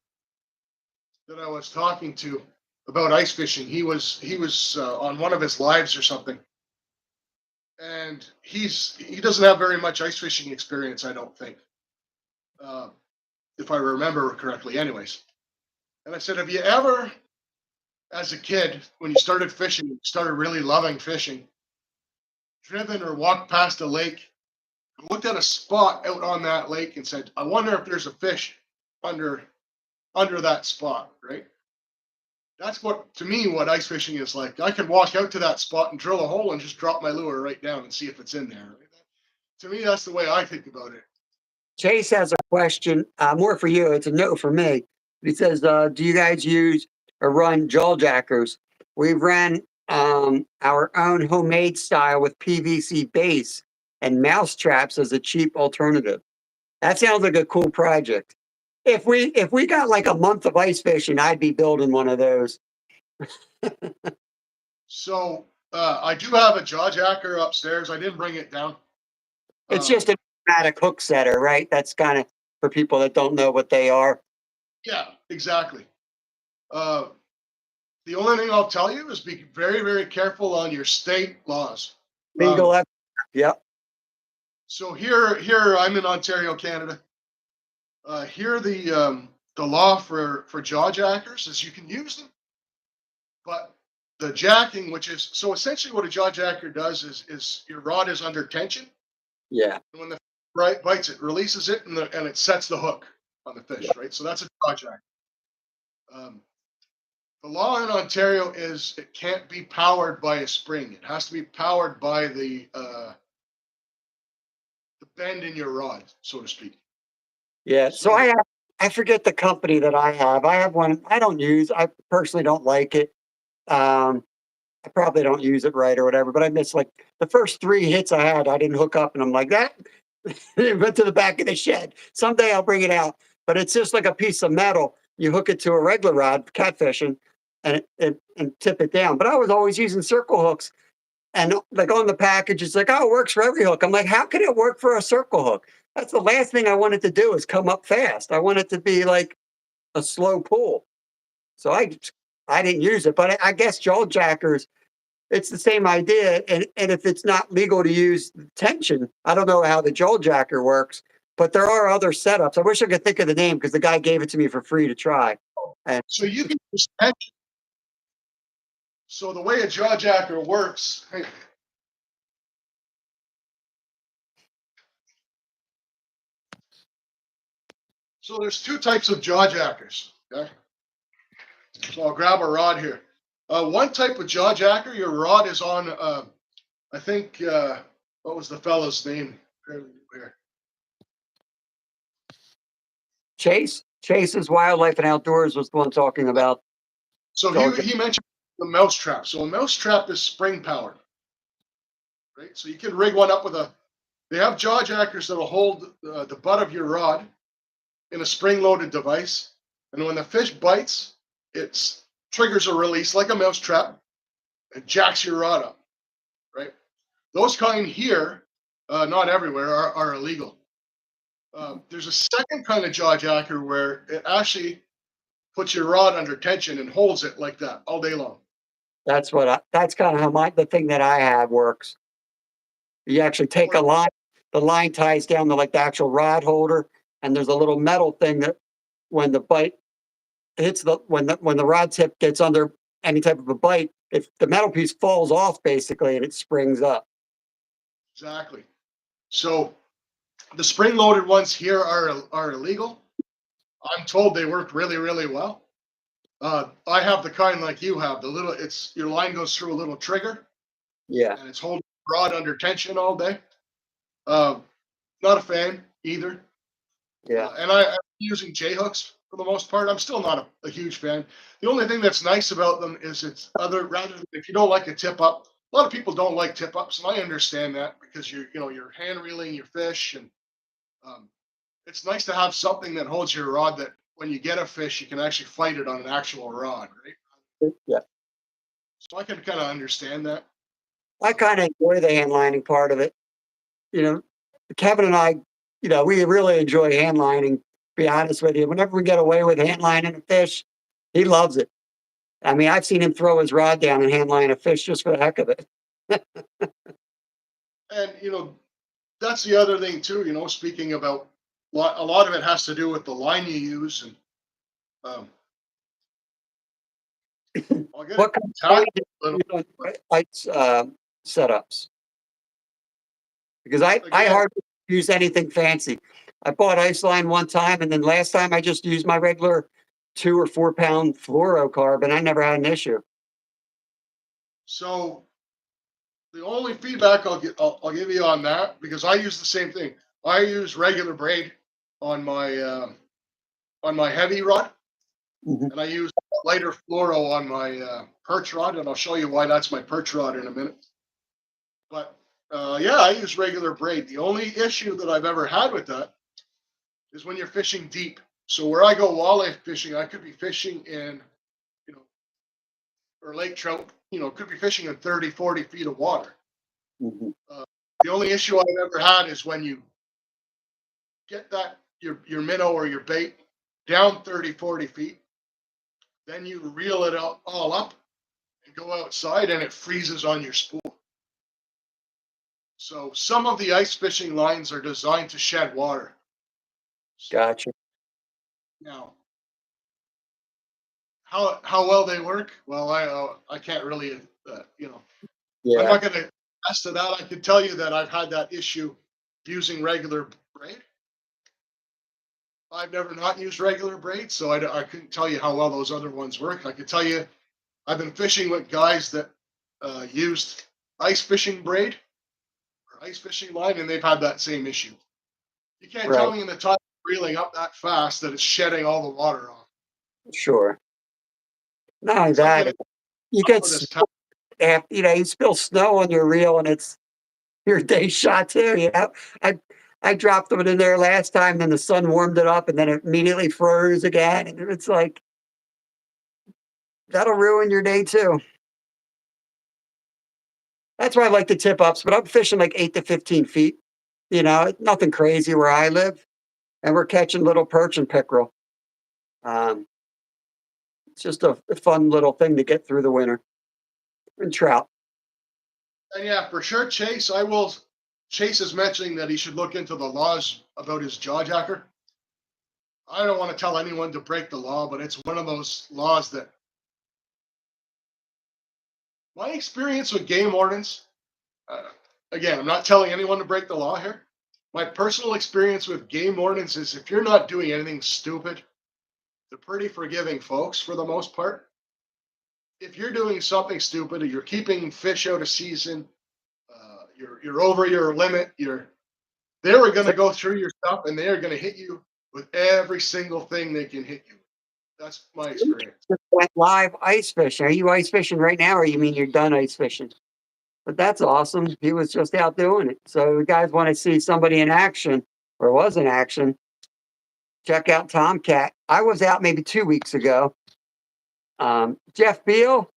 S2: that I was talking to about ice fishing. He was on one of his lives or something, and he doesn't have very much ice fishing experience, I don't think, uh, if I remember correctly. Anyways, and I said, have you ever, as a kid, when you started fishing, started really loving fishing, driven or walked past a lake, looked at a spot out on that lake, and said, I wonder if there's a fish under that spot, right? That's what, to me, what ice fishing is like. I can walk out to that spot and drill a hole and just drop my lure right down and see if it's in there. To me, that's the way I think about it.
S1: Chase has a question, more for you. It's a no for me. He says, do you guys use or run jaw jackers? We ran our own homemade style with PVC base and mouse traps as a cheap alternative. That sounds like a cool project. If we got like a month of ice fishing, I'd be building one of those.
S2: So I do have a jaw jacker upstairs. I didn't bring it down.
S1: It's just an automatic hook setter, right? That's kind of for people that don't know what they are.
S2: Yeah, exactly. The only thing I'll tell you is be very, very careful on your state laws.
S1: Legal, yep.
S2: So here I'm in Ontario, Canada. Here the law for jaw jackers is you can use them, but the jacking, which is so essentially what a jaw jacker does is your rod is under tension.
S1: Yeah.
S2: And when the right, bites it, releases it, and it sets the hook on the fish, right? So that's a jaw jack. Um, the law in Ontario is it can't be powered by a spring. It has to be powered by the bend in your rod, so to speak.
S1: Yeah. So
S2: So
S1: I forget the company that I have. I have one I don't use. I personally don't like it. Um, I probably don't use it right or whatever, but I miss like the first 3 hits I had, I didn't hook up and I'm like that. It went to the back of the shed. Someday I'll bring it out, but it's just like a piece of metal. You hook it to a regular rod, catfishing, and tip it down. But I was always using circle hooks, and like on the package, it's like, oh, it works for every hook. I'm like, how can it work for a circle hook? That's the last thing I wanted to do is come up fast. I want it to be like a slow pull. So I didn't use it, but I guess jaw jackers, it's the same idea. And if it's not legal to use tension, I don't know how the jaw jacker works, but there are other setups. I wish I could think of the name because the guy gave it to me for free to try. And
S2: so you can use tension. So the way a jaw jacker works, so there's 2 types of jaw jackers. Okay, so I'll grab a rod here. One type of jaw jacker, your rod is on. I think what was the fellow's name? Here.
S1: Chase's Wildlife and Outdoors was the one talking about
S2: So
S1: jaw
S2: he mentioned the mouse trap. So a mouse trap is spring powered, right? So you can rig one up with a. They have jaw jackers that'll hold the butt of your rod in a spring loaded device, and when the fish bites, it triggers a release like a mouse trap and jacks your rod up, right? Those kind here, not everywhere, are illegal. There's a second kind of jaw jacker where it actually puts your rod under tension and holds it like that all day long.
S1: that's kind of how the thing that I have works. You actually take a line, the line ties down to like the actual rod holder, and there's a little metal thing that when the bite hits when the rod tip gets under any type of a bite, if the metal piece falls off basically and it springs up.
S2: Exactly. So the spring loaded ones here are illegal. I'm told they work really, really well. I have the kind like you have. The little, it's your line goes through a little trigger,
S1: Yeah,
S2: and it's holding the rod under tension all day. Uh, Not a fan either.
S1: yeah.
S2: And I'm using J hooks for the most part. I'm still not a huge fan. The only thing that's nice about them is it's other rather than if you don't like a tip up. A lot of people don't like tip ups, and I understand that because you're hand reeling your fish, and um, it's nice to have something that holds your rod that when you get a fish, you can actually fight it on an actual rod, right?
S1: Yeah.
S2: So I can kind of understand that.
S1: I
S2: Um,
S1: kind of enjoy the hand lining part of it. You know, Kevin and I, we really enjoy hand lining. To be honest with you, whenever we get away with hand lining a fish, he loves it. I mean, I've seen him throw his rod down and hand line a fish just for the heck of it.
S2: and that's the other thing too. Speaking about a lot of it has to do with the line you use, and um, I'll get
S1: What
S2: it
S1: kind of line
S2: tack
S1: do
S2: a little,
S1: you use
S2: but
S1: on lights setups? Because I
S2: again,
S1: hardly use anything fancy. I bought ice line one time, and then last time I just used my regular 2 or 4 pound fluorocarbon. I never had an issue.
S2: so the only feedback I'll give you on that because I use the same thing. I use regular braid on my heavy rod,
S1: Mhm.
S2: and I use lighter fluoro on my perch rod, and I'll show you why that's my perch rod in a minute. But yeah, I use regular braid. The only issue that I've ever had with that is when you're fishing deep. So where I go walleye fishing, I could be fishing in, you know, or lake trout, could be fishing in 30, 40 feet of water.
S1: Mhm.
S2: Uh, the only issue I've ever had is when you get that your minnow or your bait down 30, 40 feet, then you reel it out all up and go outside and it freezes on your spool. So some of the ice fishing lines are designed to shed water. So
S1: Gotcha.
S2: now how well they work, well, I can't really I'm
S1: Yeah.
S2: not going to attest to that. I can tell you that I've had that issue using regular braid. I've never not used regular braid, so I couldn't tell you how well those other ones work. I could tell you I've been fishing with guys that used ice fishing braid or ice fishing line, and they've had that same issue. You can't tell
S1: Right.
S2: me in the time reeling up that fast that it's shedding all the water off.
S1: Sure. Not only
S2: It's like
S1: that,
S2: getting
S1: you
S2: up
S1: get
S2: with this
S1: snow you spill snow on your reel and it's your day shot too. I dropped it in there last time, then the sun warmed it up and then it immediately froze again. And it's like, that'll ruin your day too. That's why I like the tip ups, but I'm fishing like 8 to 15 feet. Nothing crazy where I live. And we're catching little perch and pickerel. Um, it's just a fun little thing to get through the winter. And trout.
S2: And yeah, for sure, Chase. I will. Chase is mentioning that he should look into the laws about his jaw jacker. I don't want to tell anyone to break the law, but it's one of those laws that my experience with game wardens. Again, I'm not telling anyone to break the law here. My personal experience with game wardens is if you're not doing anything stupid, they're pretty forgiving folks for the most part. If you're doing something stupid, or you're keeping fish out of season, you're over your limit, they were going to go through your stuff and they are going to hit you with every single thing they can hit you with. That's my experience.
S1: Went live ice fishing. Are you ice fishing right now, or you mean you're done ice fishing? But that's awesome. He was just out doing it. So you guys want to see somebody in action, or was in action, check out Tomcat. I was out maybe 2 weeks ago. Jeff Beal,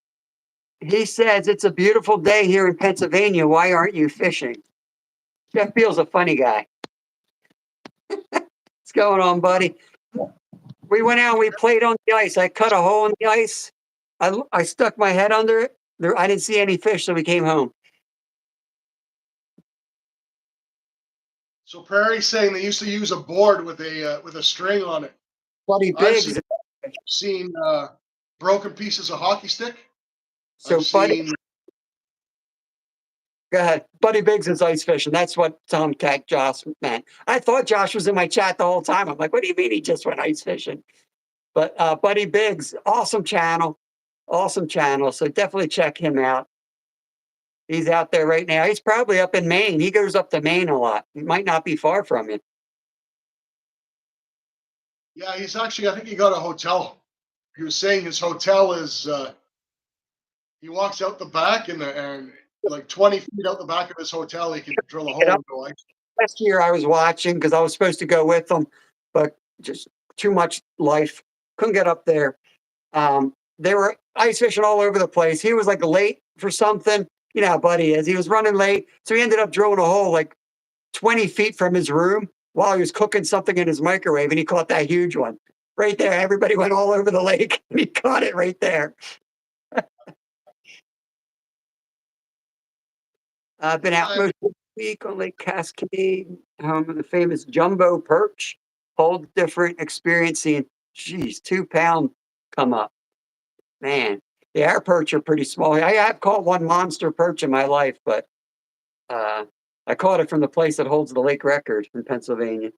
S1: he says it's a beautiful day here in Pennsylvania. Why aren't you fishing? Jeff Beal's a funny guy. What's going on, buddy? We went out, we played on the ice. I cut a hole in the ice. I stuck my head under it. I didn't see any fish, so we came home.
S2: So Prairie's saying they used to use a board with a string on it.
S1: Buddy
S2: I've
S1: Biggs.
S2: seen broken pieces of hockey stick.
S1: So
S2: I've seen.
S1: Go ahead. Buddy Biggs is ice fishing. That's what Tomcat Josh meant. I thought Josh was in my chat the whole time. I'm like, what do you mean he just went ice fishing? But Buddy Biggs, awesome channel. Awesome channel. So definitely check him out. He's out there right now. He's probably up in Maine. He goes up to Maine a lot. He might not be far from you.
S2: Yeah, he's actually, I think he got a hotel. He was saying his hotel is, he walks out the back and like 20 feet out the back of his hotel, he can drill a hole and go ice.
S1: Last year I was watching because I was supposed to go with them, but just too much life. Couldn't get up there. They were ice fishing all over the place. He was like late for something. You know how Buddy is. He was running late. So he ended up drilling a hole like 20 feet from his room while he was cooking something in his microwave, and he caught that huge one right there. Everybody went all over the lake, and he caught it right there. I've been out most of the week on Lake Cascade, home of the famous jumbo perch. Whole different experience seeing, geez, 2 pound come up. Man, yeah, our perch are pretty small. I have caught one monster perch in my life, but I caught it from the place that holds the lake record in Pennsylvania,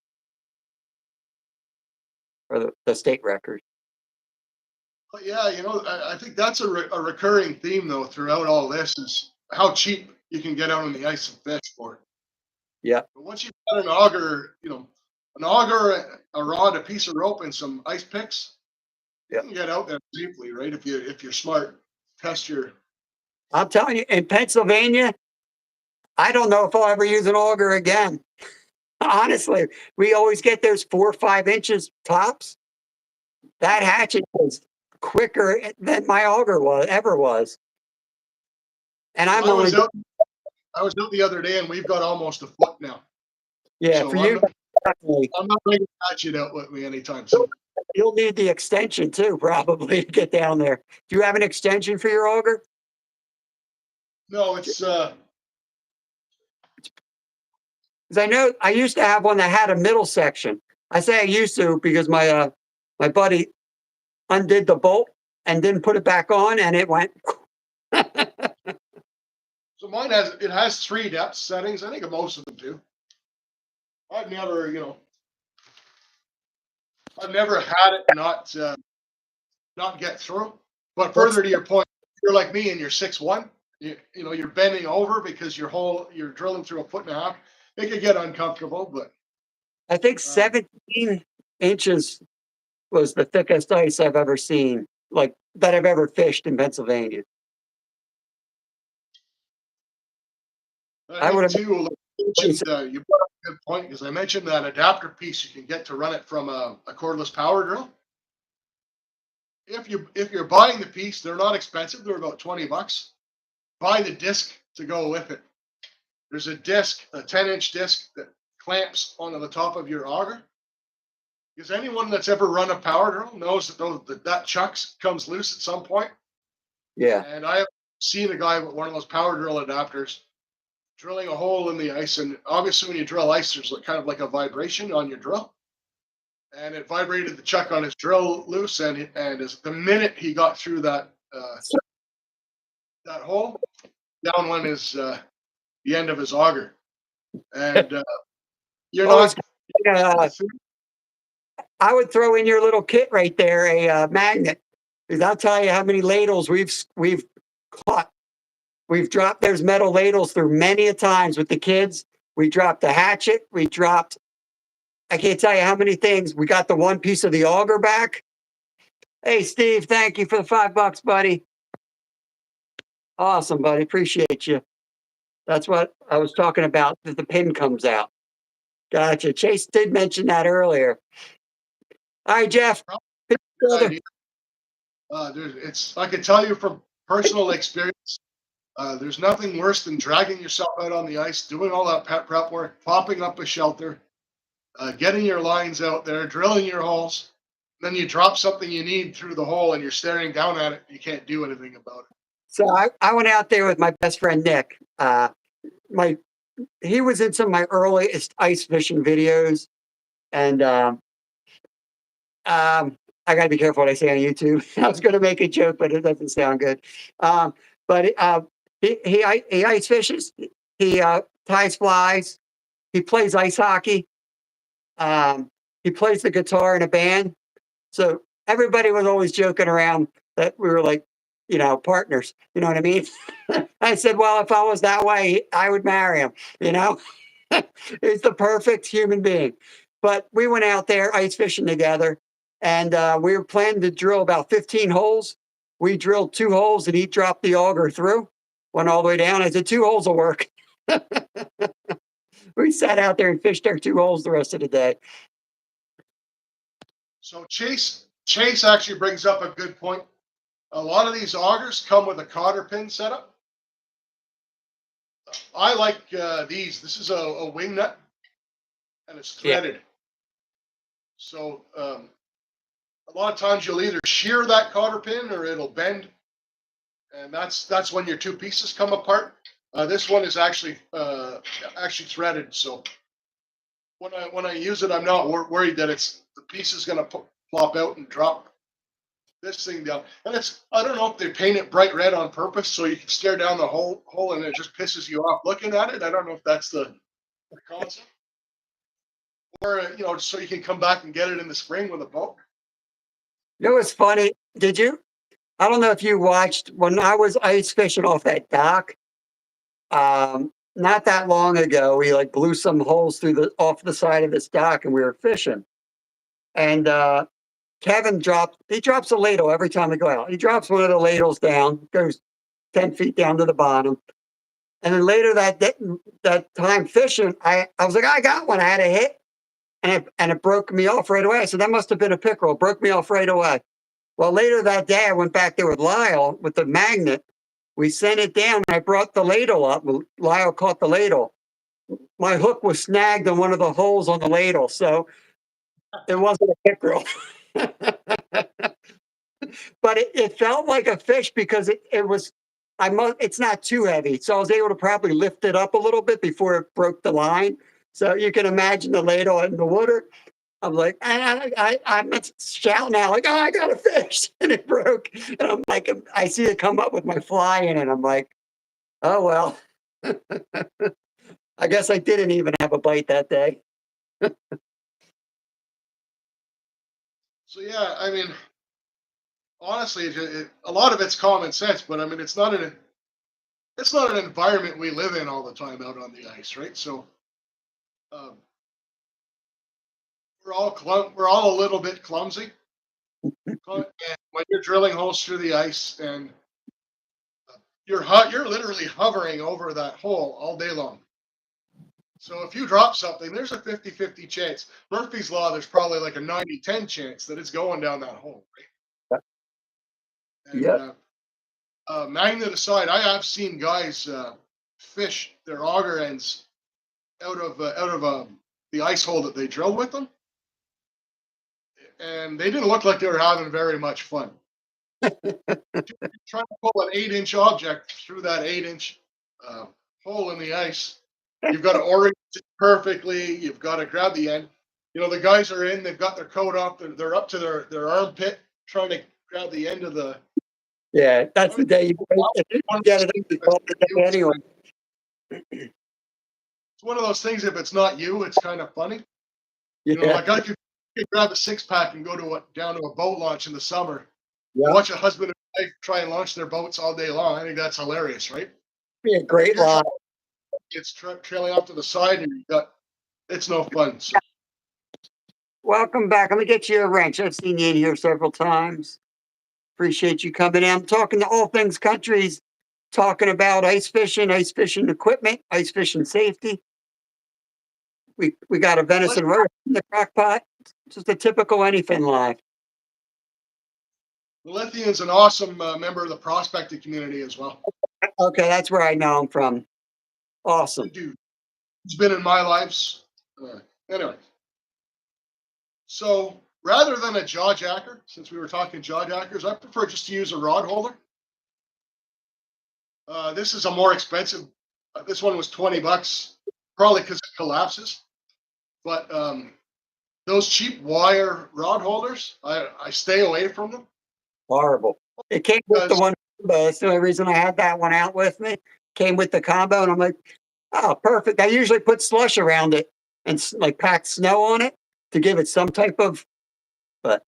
S1: or the state record.
S2: But yeah, I think that's a recurring theme though throughout all this is how cheap you can get out on the ice and fish for.
S1: Yeah.
S2: But once you've got an auger, an auger, a rod, a piece of rope, and some ice picks, you can get out there safely, right? If you're smart, test your.
S1: I'm telling you, in Pennsylvania, I don't know if I'll ever use an auger again. Honestly, we always get those 4 or 5 inches tops. That hatchet was quicker than my auger ever was. And I'm only.
S2: I was out the other day, and we've got almost a foot now.
S1: Yeah,
S2: so
S1: for you,
S2: I'm not bringing hatchet out with me anytime soon.
S1: You'll need the extension too, probably, to get down there. Do you have an extension for your auger?
S2: No, it's
S1: because I know I used to have one that had a middle section. I say I used to because my buddy undid the bolt and didn't put it back on, and it went.
S2: So mine has 3 depth settings. I think most of them do. I've never, I've never had it not get through. But
S1: What's
S2: further to your point, you're like me and you're 6'1". You're bending over because you're drilling through a foot and a half. It could get uncomfortable, but
S1: I think
S2: um,
S1: 17 inches was the thickest ice I've ever seen, like that I've ever fished in Pennsylvania.
S2: I
S1: I would
S2: think
S1: have
S2: too, like you mentioned, you brought up a good point because I mentioned that adapter piece you can get to run it from a cordless power drill. If you're buying the piece, they're not expensive. They're about $20. Buy the disc to go with it. There's a disc, a 10-inch disc that clamps onto the top of your auger. Because anyone that's ever run a power drill knows that chuck comes loose at some point.
S1: yeah.
S2: And I have seen a guy with one of those power drill adapters drilling a hole in the ice. And obviously, when you drill ice, there's kind of like a vibration on your drill. And it vibrated the chuck on his drill loose. And as the minute he got through that hole, down went the end of his auger. And you're
S1: Always,
S2: not.
S1: I would throw in your little kit right there a magnet, because I'll tell you how many ladles we've caught. We've dropped those metal ladles through many a times with the kids. We dropped the hatchet. We dropped. I can't tell you how many things. We got the one piece of the auger back. Hey, Steve, thank you for the $5, buddy. Awesome, buddy. Appreciate you. That's what I was talking about, that the pin comes out. Gotcha. Chase did mention that earlier. All right, Jeff.
S2: Idea. I can tell you from personal experience, there's nothing worse than dragging yourself out on the ice, doing all that prep work, popping up a shelter, getting your lines out there, drilling your holes. Then you drop something you need through the hole and you're staring down at it. You can't do anything about it.
S1: So I went out there with my best friend, Nick. He was in some of my earliest ice fishing videos. And I got to be careful what I say on YouTube. I was going to make a joke, but it doesn't sound good. But he ice fishes. He ties flies. He plays ice hockey. He plays the guitar in a band. So everybody was always joking around that we were like, partners. You know what I mean? I said, well, if I was that way, I would marry him. He's the perfect human being. But we went out there ice fishing together, and we were planning to drill about 15 holes. We drilled 2 holes, and he dropped the auger through, went all the way down. I said, 2 holes will work. We sat out there and fished our 2 holes the rest of the day.
S2: So Chase actually brings up a good point. A lot of these augers come with a cotter pin setup. I like these. This is a wing nut, and it's
S1: Yeah.
S2: threaded. So a lot of times you'll either shear that cotter pin or it'll bend, and that's when your 2 pieces come apart. This one is actually threaded. So when I use it, I'm not worried that the piece is going to plop out and drop this thing down. And I don't know if they paint it bright red on purpose so you can stare down the hole and it just pisses you off looking at it. I don't know if that's the concept. Or, so you can come back and get it in the spring with a boat.
S1: You know what's funny? I don't know if you watched when I was ice fishing off that dock. Not that long ago, we blew some holes off the side of this dock, and we were fishing. And Kevin drops a ladle every time we go out. He drops one of the ladles down, goes 10 feet down to the bottom. And then later that time fishing, I was like, I got one. I had a hit, and it broke me off right away. I said, that must have been a pickerel. It broke me off right away. Well, later that day, I went back there with Lyle with the magnet. We sent it down, and I brought the ladle up. Lyle caught the ladle. My hook was snagged on one of the holes on the ladle, so it wasn't a pickerel. But it felt like a fish because it's not too heavy, so I was able to probably lift it up a little bit before it broke the line. So you can imagine the ladle in the water. I'm like, I'm shouting out like, oh, I got a fish, and it broke. And I'm like, I see it come up with my fly in it. I'm like, oh well. I guess I didn't even have a bite that day.
S2: So yeah, I mean, honestly, a lot of it's common sense, but I mean, it's not an environment we live in all the time out on the ice, right? So um, we're all a little bit clumsy. And when you're drilling holes through the ice and you're literally hovering over that hole all day long. So if you drop something, there's a 50-50 chance. Murphy's Law, there's probably like a 90-10 chance that it's going down that hole, right? And
S1: Yep.
S2: magnet aside, I have seen guys fish their auger ends out of the ice hole that they drilled with them, and they didn't look like they were having very much fun. Trying to pull an 8-inch object through that 8-inch hole in the ice. You've got to orient it perfectly. You've got to grab the end. You know, the guys are in, they've got their coat up, they're up to their armpit trying to grab the end of the.
S1: Yeah, that's the day you get it. It's all the day anyway.
S2: It's one of those things, if it's not you, it's kind of funny. You know,
S1: Yeah.
S2: like I could grab a 6-pack and go down to a boat launch in the summer.
S1: Yeah.
S2: Watch a husband and wife try and launch their boats all day long. I think that's hilarious, right?
S1: Be a great line.
S2: It's trailing off to the side, and it's no fun. So,
S1: Welcome back. I'm gonna get you a wrench. I've seen you in here several times. Appreciate you coming in. I'm talking to All Things Countries, talking about ice fishing equipment, ice fishing safety. We got a venison roast in the crock pot. Just a typical anything live.
S2: Lithian's an awesome member of the prospecting community as well.
S1: Okay, that's where I know him from. Awesome.
S2: Dude, he's been in my lives. Anyway, so rather than a jaw jacker, since we were talking jaw jackers, I prefer just to use a rod holder. This is a more expensive. This one was $20, probably because it collapses. But those cheap wire rod holders, I stay away from them.
S1: Horrible. It came with the one. That's the only reason I had that one out with me. Came with the combo, and I'm like, oh, perfect. I usually put slush around it and like pack snow on it to give it some type of. But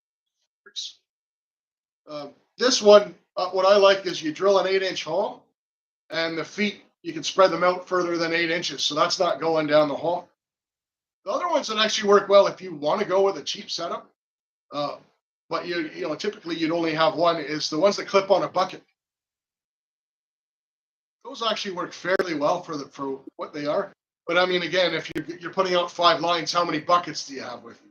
S2: This one, what I like is you drill an 8-inch hole, and the feet you can spread them out further than 8 inches, so that's not going down the hole. The other ones that actually work well if you want to go with a cheap setup, but you know typically you'd only have one, is the ones that clip on a bucket. Those actually work fairly well for what they are. But I mean, again, if you're putting out 5 lines, how many buckets do you have with you?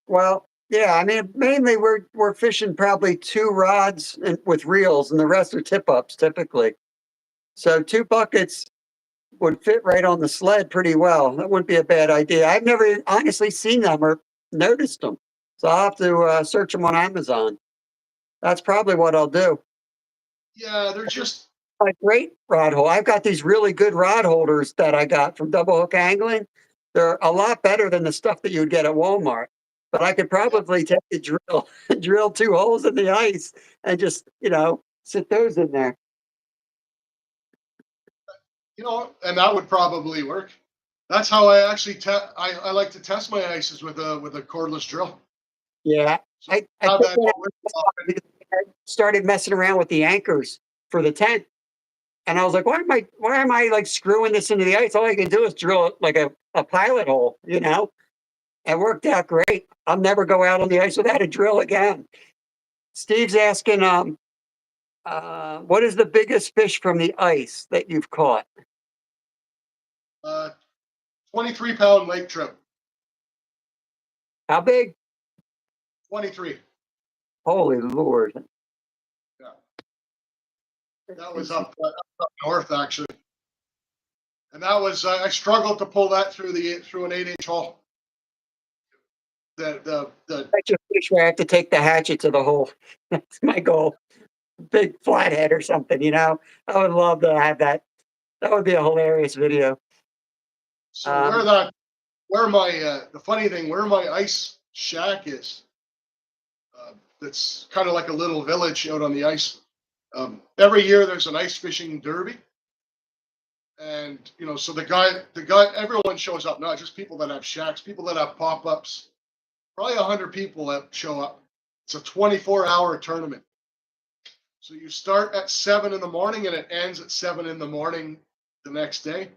S1: well, yeah, I mean, mainly we're fishing probably 2 rods and with reels, and the rest are tip ups typically. So 2 buckets would fit right on the sled pretty well. That wouldn't be a bad idea. I've never honestly seen them or noticed them, so I'll have to search them on Amazon. That's probably what I'll do.
S2: Yeah, they're just
S1: A great rod hole. I've got these really good rod holders that I got from Double Hook Angling. They're a lot better than the stuff that you'd get at Walmart. But I could probably take a drill, drill 2 holes in the ice, and just sit those in there.
S2: and that would probably work. That's how I actually I like to test my ices with a cordless drill.
S1: Yeah,
S2: So
S1: I
S2: have
S1: took
S2: that
S1: that because I started messing around with the anchors for the tent, and I was like, why am I like screwing this into the ice? All I can do is drill like a pilot hole, It worked out great. I'll never go out on the ice without a drill again. Steve's asking, what is the biggest fish from the ice that you've caught?
S2: 23-pound lake trout.
S1: How big?
S2: 23.
S1: Holy Lord.
S2: Yeah, that was up north actually, and that was I struggled to pull that through an 8-inch hole. The
S1: Catch a fish where I have to take the hatchet to the hole. That's my goal. Big flathead or something. I would love to have that. That would be a hilarious video.
S2: So the funny thing, where my ice shack is, that's kind of like a little village out on the ice. Every year there's an ice fishing derby, And so the guy, everyone shows up, not just people that have shacks, people that have pop-ups. Probably 100 people that show up. It's a 24-hour tournament. So you start at 7 in the morning and it ends at 7 in the morning the next day.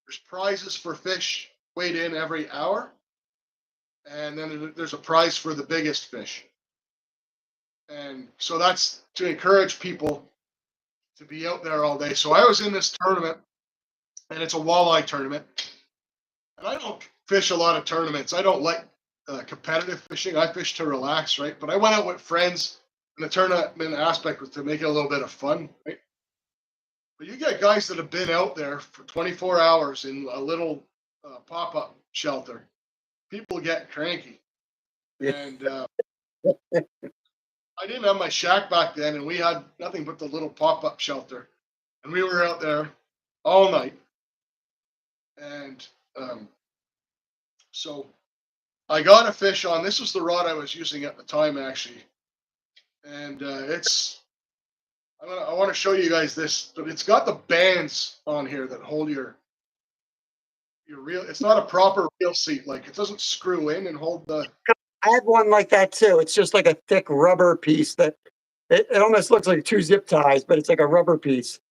S2: There's prizes for fish weighed in every hour. And then there's a prize for the biggest fish. And so that's to encourage people to be out there all day. So I was in this tournament, and it's a walleye tournament. And I don't fish a lot of tournaments. I don't like competitive fishing. I fish to relax, right? But I went out with friends, and the tournament aspect was to make it a little bit of fun, right? But you get guys that have been out there for 24 hours in a little pop-up shelter. People get cranky.
S1: Yeah.
S2: And I didn't have my shack back then, and we had nothing but the little pop-up shelter. And we were out there all night. And so I got a fish on. This was the rod I was using at the time, actually. And I want to show you guys this, but it's got the bands on here that hold your reel. It's not a proper reel seat. Like, it doesn't screw in and hold the.
S1: I had one like that too. It's just like a thick rubber piece that it almost looks like 2 zip ties, but it's like a rubber piece.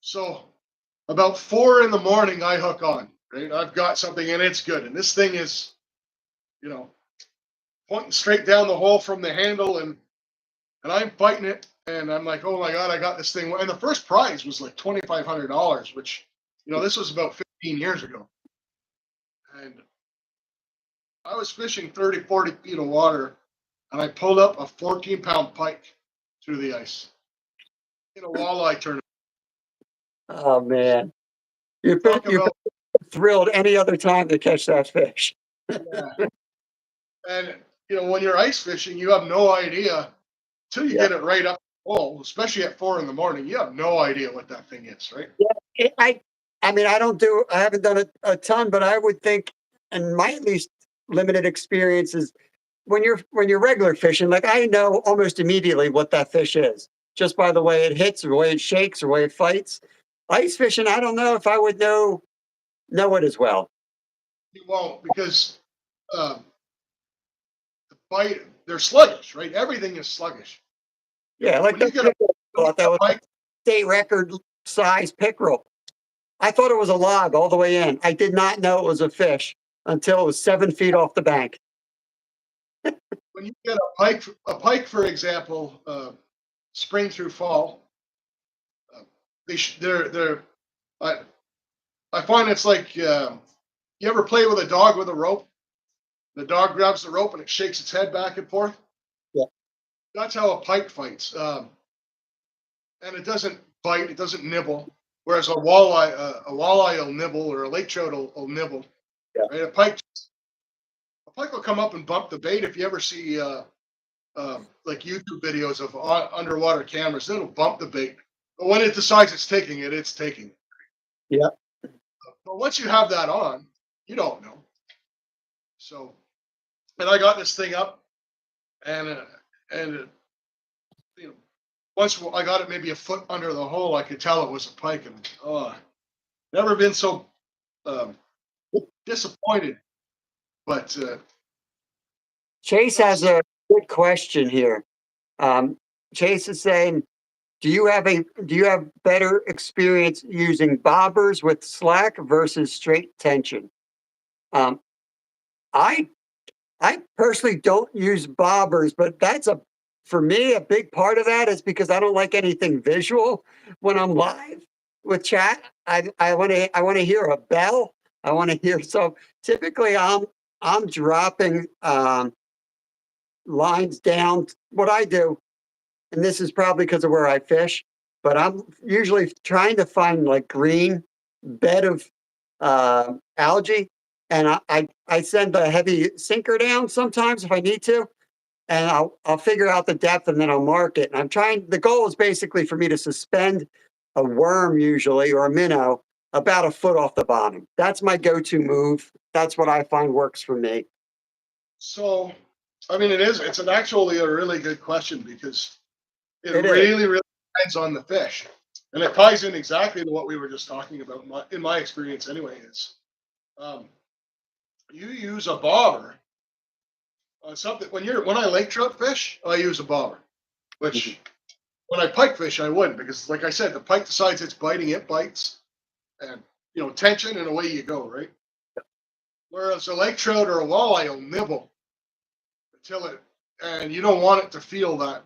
S2: So about 4 in the morning, I hook on, right? I've got something and it's good. And this thing is, pointing straight down the hole from the handle, and I'm biting it. And I'm like, oh my God, I got this thing. And the first prize was like $2,500, which, this was about 15 years ago. And I was fishing 30, 40 feet of water, and I pulled up a 14-pound pike through the ice in a walleye tournament.
S1: Oh man, you're
S2: About,
S1: thrilled any other time to catch that fish.
S2: yeah. And when you're ice fishing, you have no idea till you get it right up the hole, especially at 4 in the morning. You have no idea what that thing is, right?
S1: Yeah, I mean, I haven't done a ton, but I would think, and my at least limited experience is when you're regular fishing, like I know almost immediately what that fish is just by the way it hits, or the way it shakes, or the way it fights. Ice fishing, I don't know if I would know it as well.
S2: You won't, because the bite, they're sluggish, right? Everything is sluggish.
S1: Yeah, like
S2: When you get a
S1: thought that was a
S2: pike,
S1: state record size pickerel. I thought it was a log all the way in. I did not know it was a fish until it was 7 feet off the bank.
S2: when you get a pike, for example, spring through fall, they're I find it's like you ever play with a dog with a rope? The dog grabs the rope and it shakes its head back and forth.
S1: Yeah.
S2: That's how a pike fights, and it doesn't bite, it doesn't nibble. Whereas a walleye will nibble, or a lake trout will nibble.
S1: Yeah.
S2: Right? A pike will come up and bump the bait. If you ever see like YouTube videos of underwater cameras, it'll bump the bait. But when it decides it's taking it, it's taking it.
S1: Yeah.
S2: But once you have that on, you don't know. So, and I got this thing up, and once I got it maybe a foot under the hole, I could tell it was a pike, and never been so disappointed. But
S1: Chase has a good question here. Chase is saying, do you have better experience using bobbers with slack versus straight tension? I personally don't use bobbers, but for me, a big part of that is because I don't like anything visual when I'm live with chat. I want to hear a bell. I want to hear. So typically I'm dropping lines down. What I do, and this is probably because of where I fish, but I'm usually trying to find like green bed of algae, and I send a heavy sinker down sometimes if I need to, and I'll figure out the depth, and then I'll mark it. And I'm trying. The goal is basically for me to suspend a worm usually, or a minnow, about a foot off the bottom. That's my go-to move. That's what I find works for me.
S2: so, I mean, it's actually a really good question, because it
S1: It is.
S2: really, really depends on the fish. And it ties in exactly to what we were just talking about. In my experience, anyway, is um, you use a bobber on something when I lake trout fish, I use a bobber. Which when I pike fish, I wouldn't, because, like I said, the pike decides it's biting, it bites, and tension, and away you go, right? Whereas a lake trout or a walleye will nibble until and you don't want it to feel that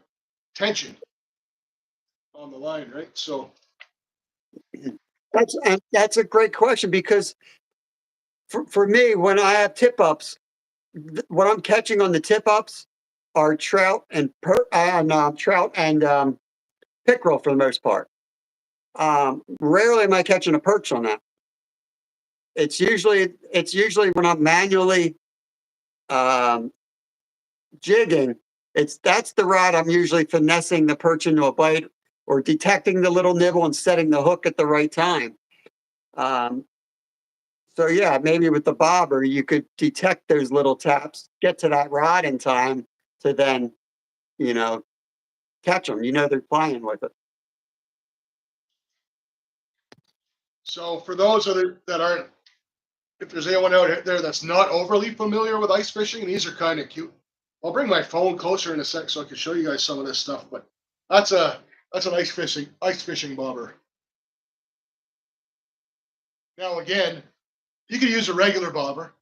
S2: tension on the line, right? So
S1: that's a great question, because for me, when I have tip ups, what I'm catching on the tip ups are trout and pickerel for the most part. Rarely am I catching a perch on that. It's usually when I'm manually um, jigging. That's the rod I'm usually finessing the perch into a bite, or detecting the little nibble and setting the hook at the right time. Um, so yeah, maybe with the bobber, you could detect those little taps, get to that rod in time to then, you know, catch them. They're playing with it.
S2: so for those that aren't, if there's anyone out there that's not overly familiar with ice fishing, these are kind of cute. I'll bring my phone closer in a sec so I can show you guys some of this stuff. But that's an ice fishing bobber. Now again, you could use a regular bobber,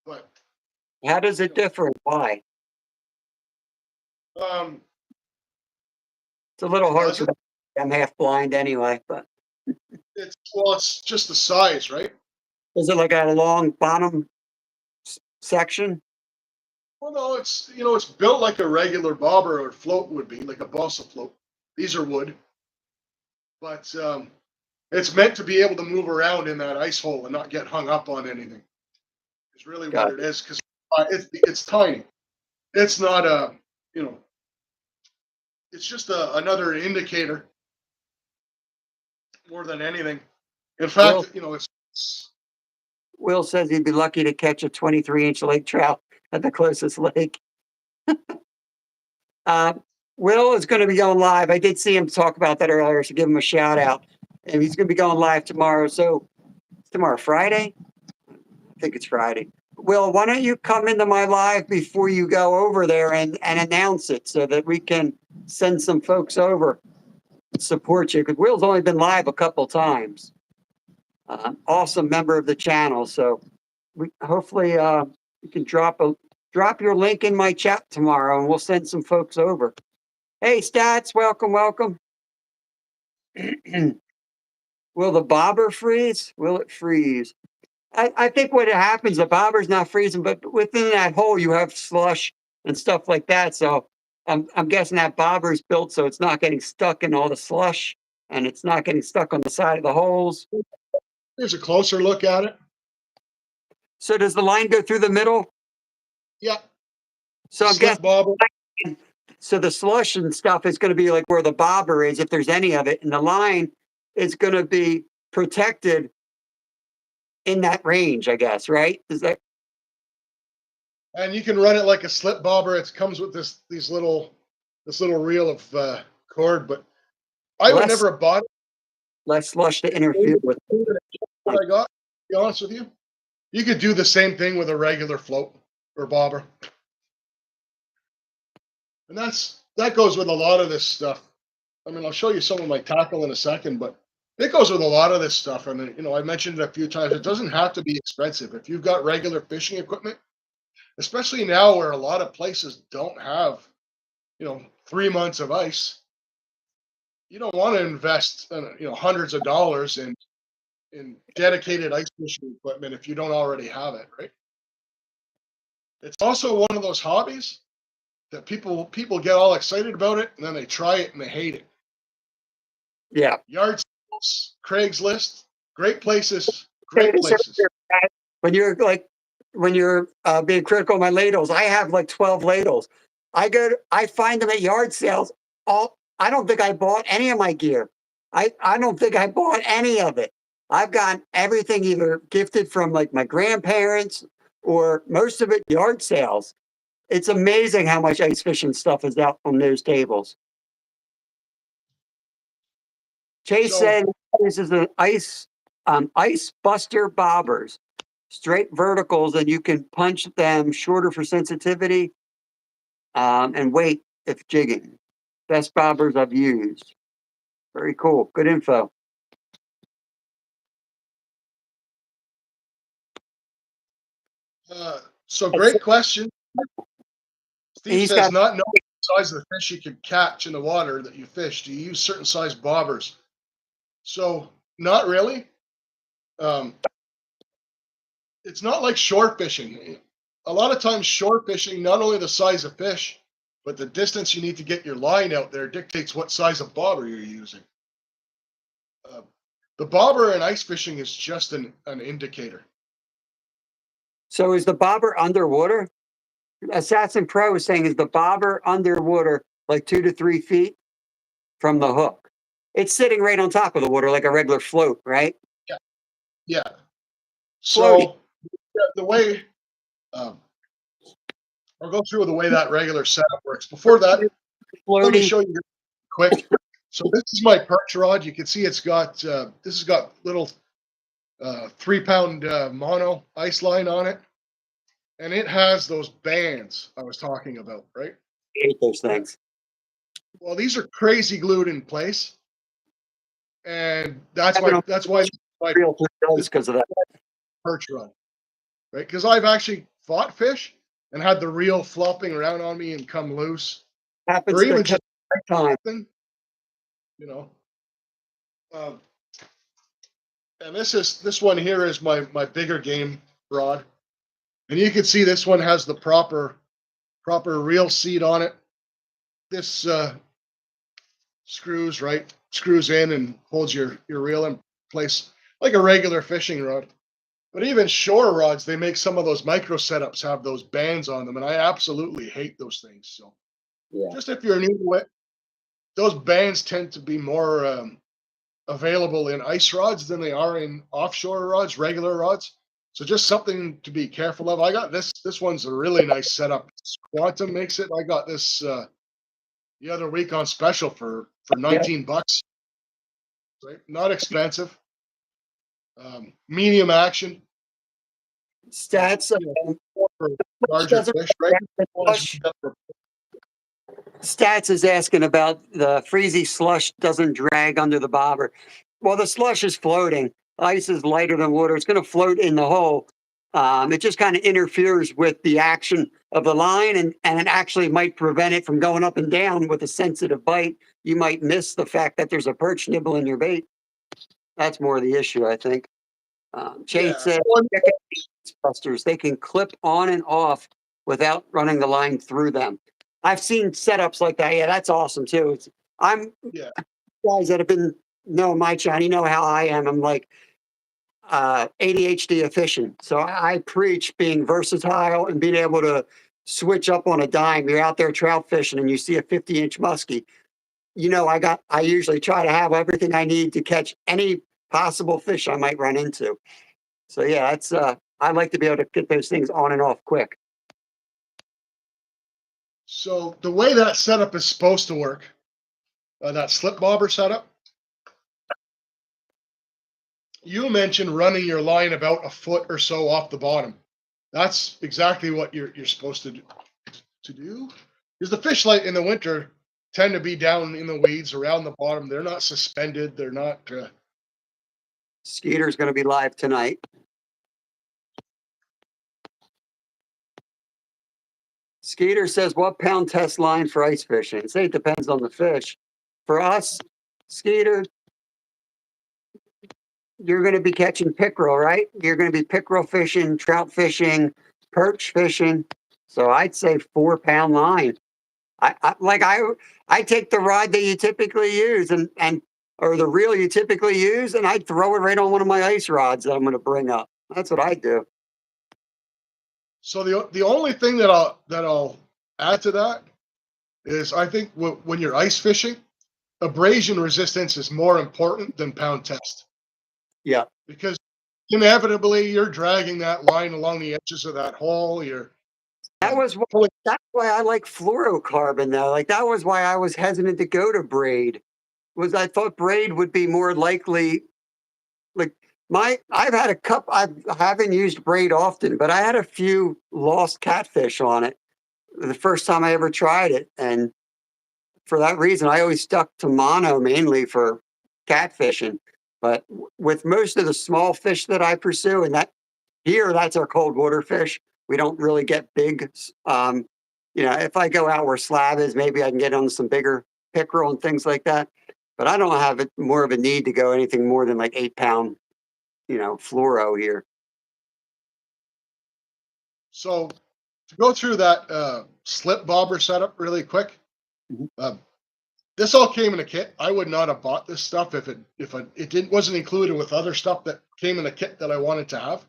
S2: but
S1: How does it differ and why?
S2: um,
S1: It's a little hard
S2: does
S1: for
S2: it?
S1: me. I'm half blind anyway, but
S2: It's just the size, right?
S1: is it like a long bottom section?
S2: Well, no, it's built like a regular bobber or float would be, like a balsa float. These are wood, but it's meant to be able to move around in that ice hole and not get hung up on anything. It's really what
S1: Got
S2: it is, because it's tiny. It's not you know, it's just another indicator more than anything. In
S1: Will
S2: fact, it's
S1: Will says he'd be lucky to catch a 23-inch lake trout at the closest lake. Uh, Will is going to be going live. I did see him talk about that earlier, so give him a shout out. And he's going to be going live tomorrow. So tomorrow, Friday? I think it's Friday. Will, why don't you come into my live before you go over there and announce it, so that we can send some folks over to support you? Because Will's only been live a couple times. Awesome member of the channel. So hopefully you can drop your link in my chat tomorrow, and we'll send some folks over. Hey, Stats, welcome, welcome. Will the bobber freeze? Will it freeze? I think what happens, the bobber's not freezing, but within that hole you have slush and stuff like that. So I'm guessing that bobber's built so it's not getting stuck in all the slush, and it's not getting stuck on the side of the holes.
S2: here's a closer look at it.
S1: So does the line go through the middle?
S2: Yeah,
S1: So I'm
S2: slip
S1: guessing.
S2: bobber.
S1: So the slush and stuff is going to be like where the bobber is, if there's any of it, and the line is going to be protected in that range, I guess, right? Is that
S2: And you can run it like a slip bobber. It comes with this little reel of cord, but I would
S1: less
S2: never have bought
S1: less slush to interfere with?
S2: what I got. To be honest with you, you could do the same thing with a regular float or bobber, and that goes with a lot of this stuff. I mean, I'll show you some of my tackle in a second, but it goes with a lot of this stuff. I mean, I mentioned it a few times. It doesn't have to be expensive if you've got regular fishing equipment, especially now where a lot of places don't have 3 months of ice. You don't want to invest hundreds of dollars in dedicated ice fishing equipment if you don't already have it, right? It's also one of those hobbies that people get all excited about it, and then they try it and they hate it.
S1: Yeah.
S2: Yard sales, Craigslist, great places,
S1: Say
S2: great
S1: this
S2: places.
S1: earlier, Pat, when you're being critical of my ladles, I have like 12 ladles. I find them at yard sales. I don't think I bought any of my gear. I don't think I bought any of it. I've gotten everything either gifted from like my grandparents, or most of it yard sales. It's amazing how much ice fishing stuff is out on those tables. Chase
S2: So-
S1: said this is an ice buster bobbers, straight verticals, and you can punch them shorter for sensitivity and weight if jigging. Best bobbers I've used. Very cool. Good info.
S2: So great question. Steve
S1: He's
S2: says,
S1: got-
S2: not knowing the size of the fish you can catch in the water that you fish, do you use certain size bobbers? So not really. It's not like shore fishing. A lot of times shore fishing, not only the size of fish, but the distance you need to get your line out there dictates what size of bobber you're using. The bobber in ice fishing is just an indicator.
S1: So is the bobber underwater? Assassin Pro is saying, is the bobber underwater like 2 to 3 feet from the hook? It's sitting right on top of the water like a regular float, right?
S2: Yeah.
S1: Floaty.
S2: So the way I'll go through the way that regular setup works. Before that, let me
S1: Floaty.
S2: show you quick. So this is my perch rod. You can see it's got this has got little 3-pound mono ice line on it, and it has those bands I was talking about, right?
S1: I hate those things.
S2: Well, these are crazy glued in place, and that's why my
S1: Real because of that.
S2: perch rod, right? Because I've actually fought fish and had the reel flopping around on me and come loose,
S1: Happens
S2: or even
S1: to
S2: just
S1: time.
S2: thing, you know. And this one here is my bigger game rod, and you can see this one has the proper reel seat on it. This screws in and holds your reel in place like a regular fishing rod. But even shore rods, they make some of those micro setups have those bands on them, and I absolutely hate those things. So
S1: Yeah.
S2: just if you're new to it, those bands tend to be more available in ice rods than they are in offshore rods, regular rods. So just something to be careful of. I got this one's a really nice setup. Quantum makes it. I got this the other week on special for 19 bucks. Right? Not expensive. Medium action.
S1: Stats.
S2: For larger fish, right?
S1: Stats is asking about the freezy slush doesn't drag under the bobber. Well, the slush is floating. Ice is lighter than water. It's going to float in the hole. It just kind of interferes with the action of the line, and it actually might prevent it from going up and down with a sensitive bite. You might miss the fact that there's a perch nibbling your bait. That's more the issue, I think. Chase said, busters, they can clip on and off without running the line through them. I've seen setups like that. Yeah, that's awesome too. Guys that have been know my channel, you know how I am. I'm like ADHD efficient. So I preach being versatile and being able to switch up on a dime. You're out there trout fishing and you see a 50-inch muskie. You know, I usually try to have everything I need to catch any possible fish I might run into. So yeah, that's I like to be able to get those things on and off quick.
S2: So the way that setup is supposed to work, that slip bobber setup, you mentioned running your line about a foot or so off the bottom. That's exactly what you're supposed to do. Because the fish light in the winter tend to be down in the weeds around the bottom. They're not suspended. They're not.
S1: Skeeter's going to be live tonight. Skeeter says, what pound test line for ice fishing? Say it depends on the fish. For us, Skeeter, you're going to be catching pickerel, right? You're going to be pickerel fishing, trout fishing, perch fishing. So I'd say 4-pound line. I take the rod that you typically use and or the reel you typically use, and I'd throw it right on one of my ice rods that I'm going to bring up. That's what I do.
S2: So the only thing that I'll add to that is I think when you're ice fishing, abrasion resistance is more important than pound test.
S1: Yeah.
S2: Because inevitably you're dragging that line along the edges of that hole.
S1: That's why I like fluorocarbon though. Like that was why I was hesitant to go to braid was I thought braid would be more likely. Like I've had a couple. I haven't used braid often, but I had a few lost catfish on it the first time I ever tried it, and for that reason, I always stuck to mono mainly for catfishing. But with most of the small fish that I pursue, and that here, that's our cold water fish. We don't really get big. If I go out where slab is, maybe I can get on some bigger pickerel and things like that. But I don't have it more of a need to go anything more than like 8 pound, fluoro here.
S2: So to go through that slip bobber setup really quick,
S1: Mhm.
S2: this all came in a kit. I would not have bought this stuff if it didn't wasn't included with other stuff that came in a kit that I wanted to have.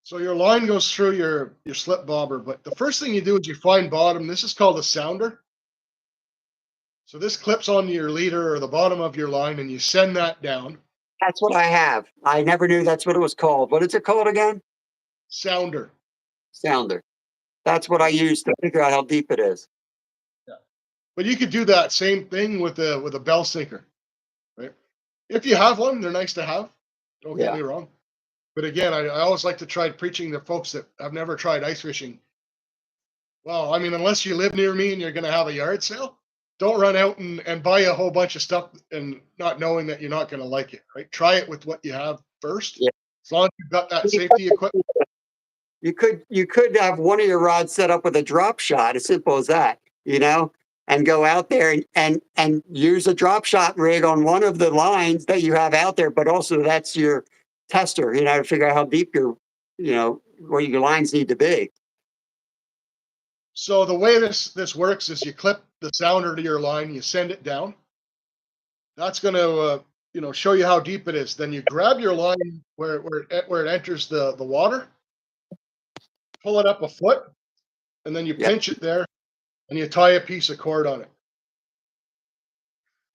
S2: So your line goes through your slip bobber, but the first thing you do is you find bottom. This is called a sounder. So this clips onto your leader or the bottom of your line, and you send that down.
S1: That's what I have. I never knew that's what it was called. What is it called again?
S2: Sounder.
S1: Sounder. That's what I use to figure out how deep it is.
S2: Yeah. But you could do that same thing with a bell sinker, right? If you have one, they're nice to have. Don't get
S1: Yeah.
S2: me wrong. But again, I always like to try preaching to folks that have never tried ice fishing. Well, I mean, unless you live near me and you're going to have a yard sale, don't run out and buy a whole bunch of stuff and not knowing that you're not going to like it, right? Try it with what you have first.
S1: Yeah.
S2: As long as you've got that safety equipment.
S1: You could have one of your rods set up with a drop shot, as simple as that, and go out there and use a drop shot rig on one of the lines that you have out there, but also that's your tester, to figure out how deep where your lines need to be.
S2: So the way this works is you clip the sounder to your line, you send it down. That's going to show you how deep it is. Then you grab your line where it enters the water, pull it up a foot, and then you
S1: Yep.
S2: pinch it there, and you tie a piece of cord on it.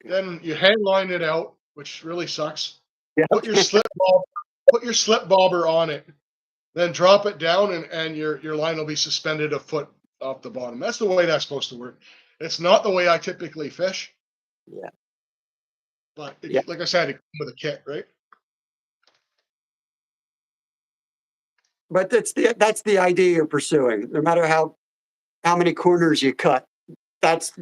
S2: Then you hand line it out, which really sucks.
S1: Yeah.
S2: Put your slip bobber on it, then drop it down, and your line will be suspended a foot off the bottom. That's the way that's supposed to work. It's not the way I typically fish.
S1: Yeah.
S2: But
S1: Yeah.
S2: like I said, it comes with a kit, right?
S1: But that's the idea you're pursuing. No matter how many corners you cut, that's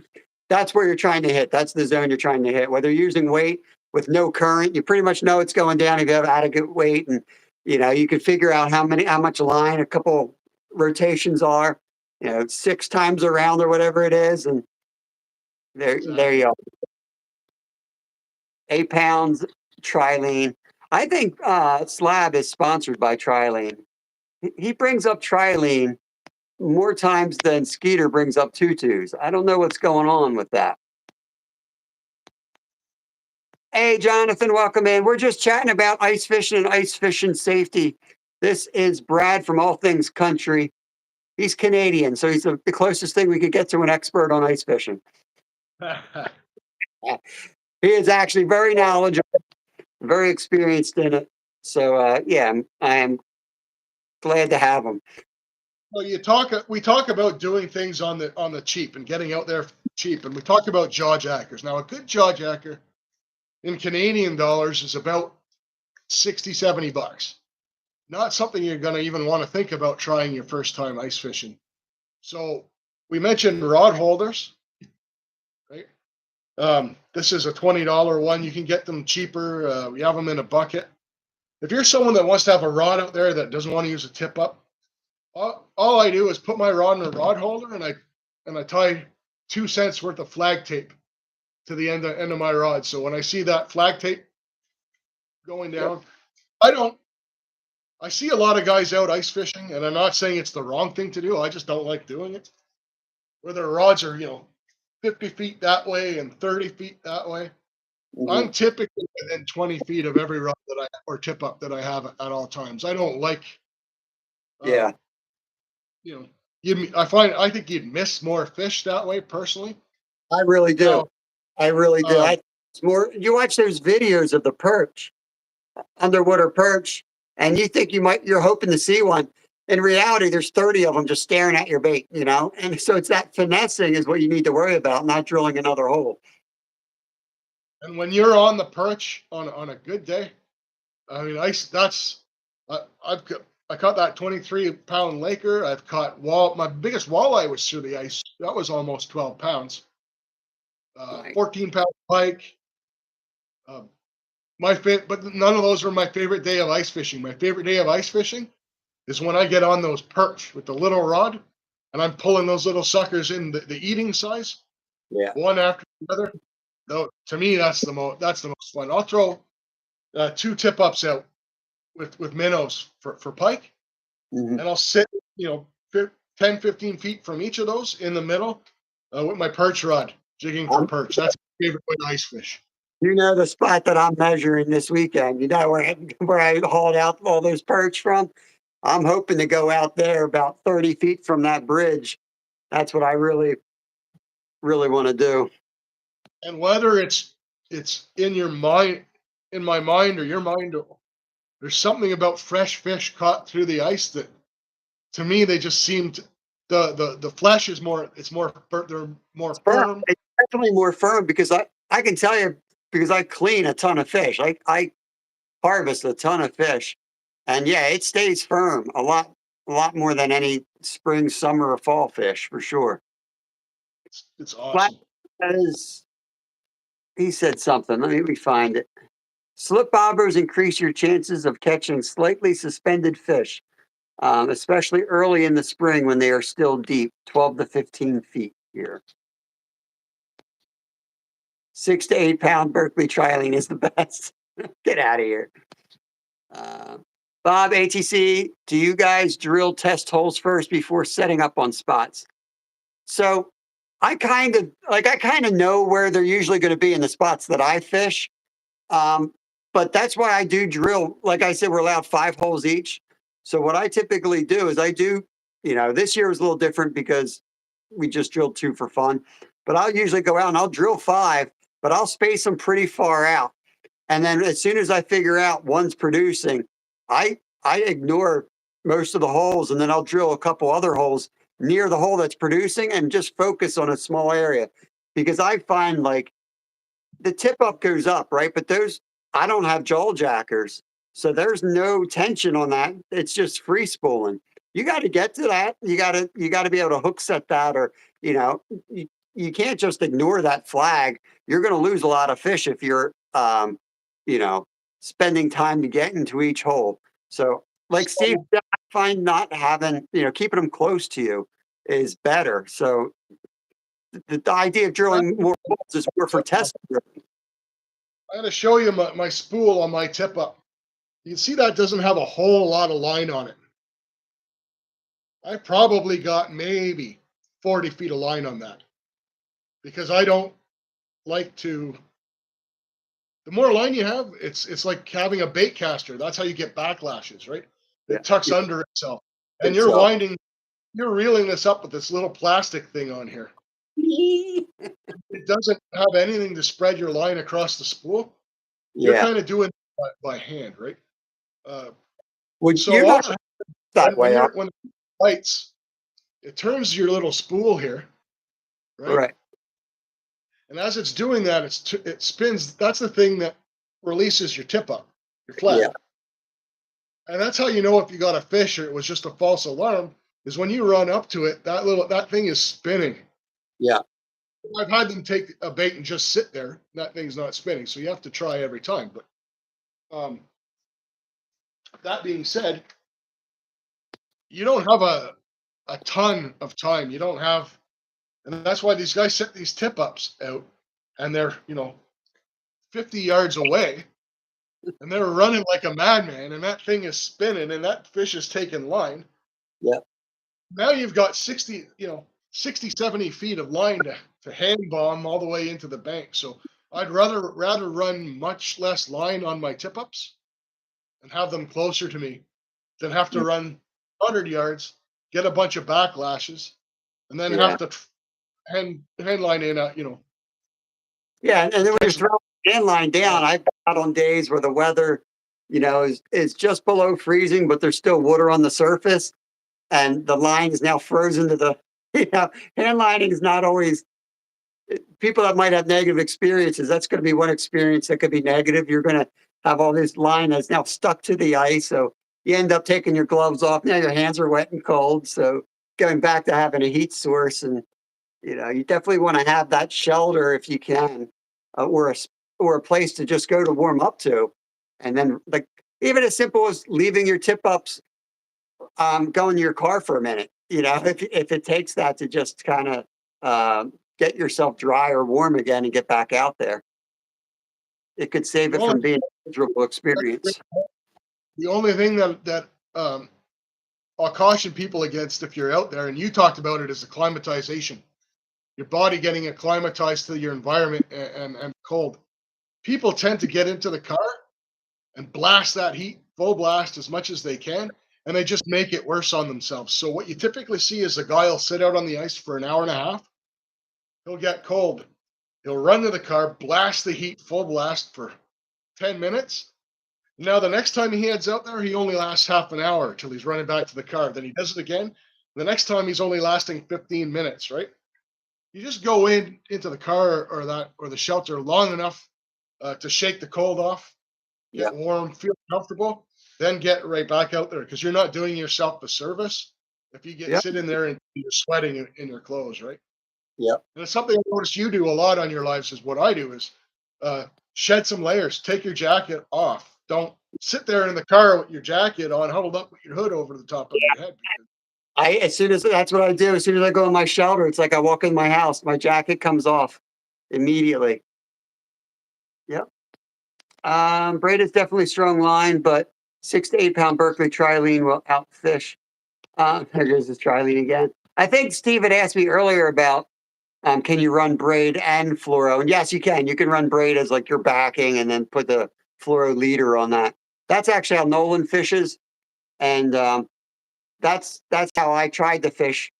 S1: where you're trying to hit. That's the zone you're trying to hit. Whether you're using weight with no current, you pretty much know it's going down if you have adequate weight, and you can figure out how much line a couple rotations are, 6 times around or whatever it is, and there you go. 8 pounds trilene. I think Slab is sponsored by Trilene. He brings up Trilene more times than Skeeter brings up tutus. I don't know what's going on with that. Hey, Jonathan, welcome in. We're just chatting about ice fishing and ice fishing safety. This is Brad from All Things Country. He's Canadian, so he's the closest thing we could get to an expert on ice fishing. He is actually very knowledgeable, very experienced in it. So, yeah, I am glad to have him.
S2: Well, we talk about doing things on the cheap and getting out there cheap, and we talk about jaw jackers. Now, a good jaw jacker in Canadian dollars is about 60, 70 bucks. Not something you're going to even want to think about trying your first time ice fishing. So we mentioned rod holders, right? This is a $20 one. You can get them cheaper. We have them in a bucket. If you're someone that wants to have a rod out there that doesn't want to use a tip up, all I do is put my rod in a rod holder and I tie 2 cents worth of flag tape to the end of my rod. So when I see that flag tape going down, I see a lot of guys out ice fishing, and I'm not saying it's the wrong thing to do. I just don't like doing it. Where their rods are, 50 feet that way and 30 feet that way. Mm-hmm. I'm typically within 20 feet of every rod or tip up that I have at all times. I don't like,
S1: yeah.
S2: I think you'd miss more fish that way personally.
S1: I really do. I really do. It's more, you watch those videos of the perch, underwater perch, and you think you're hoping to see one. In reality, there's 30 of them just staring at your bait, and so it's that finessing is what you need to worry about, not drilling another hole.
S2: And when you're on the perch on a good day, I mean, I caught that 23-pound Laker. I've caught my biggest walleye was through the ice. That was almost 12 pounds.
S1: Right.
S2: 14-pound pike. Uh, but none of those were my favorite day of ice fishing. My favorite day of ice fishing is when I get on those perch with the little rod, and I'm pulling those little suckers in the eating size,
S1: Yeah.
S2: one after the other. Though to me, that's the most fun. I'll throw 2 tip ups out with minnows for pike,
S1: Mhm.
S2: and I'll sit, 10, 15 feet from each of those in the middle with my perch rod jigging for
S1: I'm,
S2: perch. That's my favorite way to ice fish.
S1: you know the spot that I'm measuring this weekend. You know where I hauled out all those perch from. I'm hoping to go out there about 30 feet from that bridge. That's what I really, really want to do.
S2: And whether it's in your mind, in my mind, or your mind, there's something about fresh fish caught through the ice that, to me, they just seem to, the flesh is more, they're more
S1: It's firm.
S2: firm.
S1: It's definitely more firm because I can tell you because I clean a ton of fish. I harvest a ton of fish, and yeah, it stays firm a lot more than any spring, summer, or fall fish for sure.
S2: It's
S1: Flat
S2: awesome.
S1: as he said something. Let me find it. Slip bobbers increase your chances of catching slightly suspended fish, especially early in the spring when they are still deep, 12 to 15 feet here. 6 to 8 pound Berkeley trilene is the best. Get out of here. Uh, Bob, ATC, do you guys drill test holes first before setting up on spots? So I kind of know where they're usually going to be in the spots that I fish. Um, but that's why I do drill. Like I said, we're allowed 5 holes each. So what I typically do is this year was a little different because we just drilled 2 for fun. But I'll usually go out and I'll drill 5, but I'll space them pretty far out. And then as soon as I figure out one's producing, I ignore most of the holes and then I'll drill a couple other holes near the hole that's producing and just focus on a small area. Because I find like the tip up goes up, right? But I don't have jaw jackers. So there's no tension on that. It's just free spooling. You got to get to that. You got to be able to hook set that, or you know, you, you can't just ignore that flag. You're going to lose a lot of fish if you're, you know, spending time to get into each hole. So, like Steve,
S2: So,
S1: I find not having, keeping them close to you is better. So the idea of drilling more holes is more for testing.
S2: I got to show you my spool on my tip up. You can see that doesn't have a whole lot of line on it. I probably got maybe 40 feet of line on that because I don't like to. The more line you have, it's like having a bait caster. That's how you get backlashes, right?
S1: Yeah.
S2: It tucks under itself, and
S1: It's
S2: you're reeling this up with this little plastic thing on here. It doesn't have anything to spread your line across the spool. You're
S1: yeah.
S2: kind of doing it by hand, right? Uh,
S1: Well,
S2: so
S1: you're
S2: all
S1: not
S2: that,
S1: that way,
S2: when it bites, it turns your little spool here, right?
S1: right?
S2: And as it's doing that, it spins. That's the thing that releases your tip up, your
S1: Yeah,
S2: flag. And that's how you know if you got a fish or it was just a false alarm, is when you run up to it, that thing is spinning.
S1: yeah,
S2: I've had them take a bait and just sit there. That thing's not spinning, so you have to try every time. But um, that being said, you don't have a ton of time. You don't have, and that's why these guys set these tip ups out, and they're 50 yards away, and they're running like a madman, and that thing is spinning, and that fish is taking line.
S1: yeah,
S2: Now you've got 60, 70 feet of line to hand bomb all the way into the bank. So I'd rather run much less line on my tip ups and have them closer to me than have to
S1: mm,
S2: run 100 yards, get a bunch of backlashes, and then
S1: yeah,
S2: have to hand line in
S1: yeah. And then when you're
S2: potentially.
S1: throwing the hand line down, I've been out on days where the weather, is just below freezing, but there's still water on the surface, and the line is now frozen to the, hand lining is not always people that might have negative experiences, that's going to be one experience that could be negative. You're going to have all this line that's now stuck to the ice. So you end up taking your gloves off. Now your hands are wet and cold. So going back to having a heat source, and you definitely want to have that shelter if you can, or a place to just go to warm up to. And then like even as simple as leaving your tip ups, go in your car for a minute, if it takes that to just kind of get yourself dry or warm again and get back out there. It could save it
S2: Well,
S1: from being a miserable experience.
S2: the only thing that I'll caution people against if you're out there, and you talked about it, is acclimatization. Your body getting acclimatized to your environment and cold. People tend to get into the car and blast that heat, full blast as much as they can, and they just make it worse on themselves. So what you typically see is a guy will sit out on the ice for an hour and a half. He'll get cold. He'll run to the car, blast the heat, full blast for 10 minutes. Now, the next time he heads out there, he only lasts half an hour till he's running back to the car. Then he does it again. The next time he's only lasting 15 minutes, right? You just go into the car or the shelter long enough to shake the cold off,
S1: Yeah.
S2: get warm, feel comfortable, then get right back out there, because you're not doing yourself a service if you get
S1: Yeah.
S2: sit in there and you're sweating in your clothes, right?
S1: Yeah.
S2: And it's something I notice you do a lot on your lives. Is what I do is shed some layers, take your jacket off. Don't sit there in the car with your jacket on, huddled up with your hood over the top of your head.
S1: As soon as that's what I do. As soon as I go in my shelter, it's like I walk in my house, my jacket comes off immediately. Yep. Braid is definitely strong line, but 6 to 8 pound Berkeley trilene will outfish. There goes this trilene again. I think Steve had asked me earlier about can you run braid and fluoro? And yes, you can. You can run braid as like your backing and then put the fluoro leader on that. That's actually how Nolan fishes, and that's how I tried to fish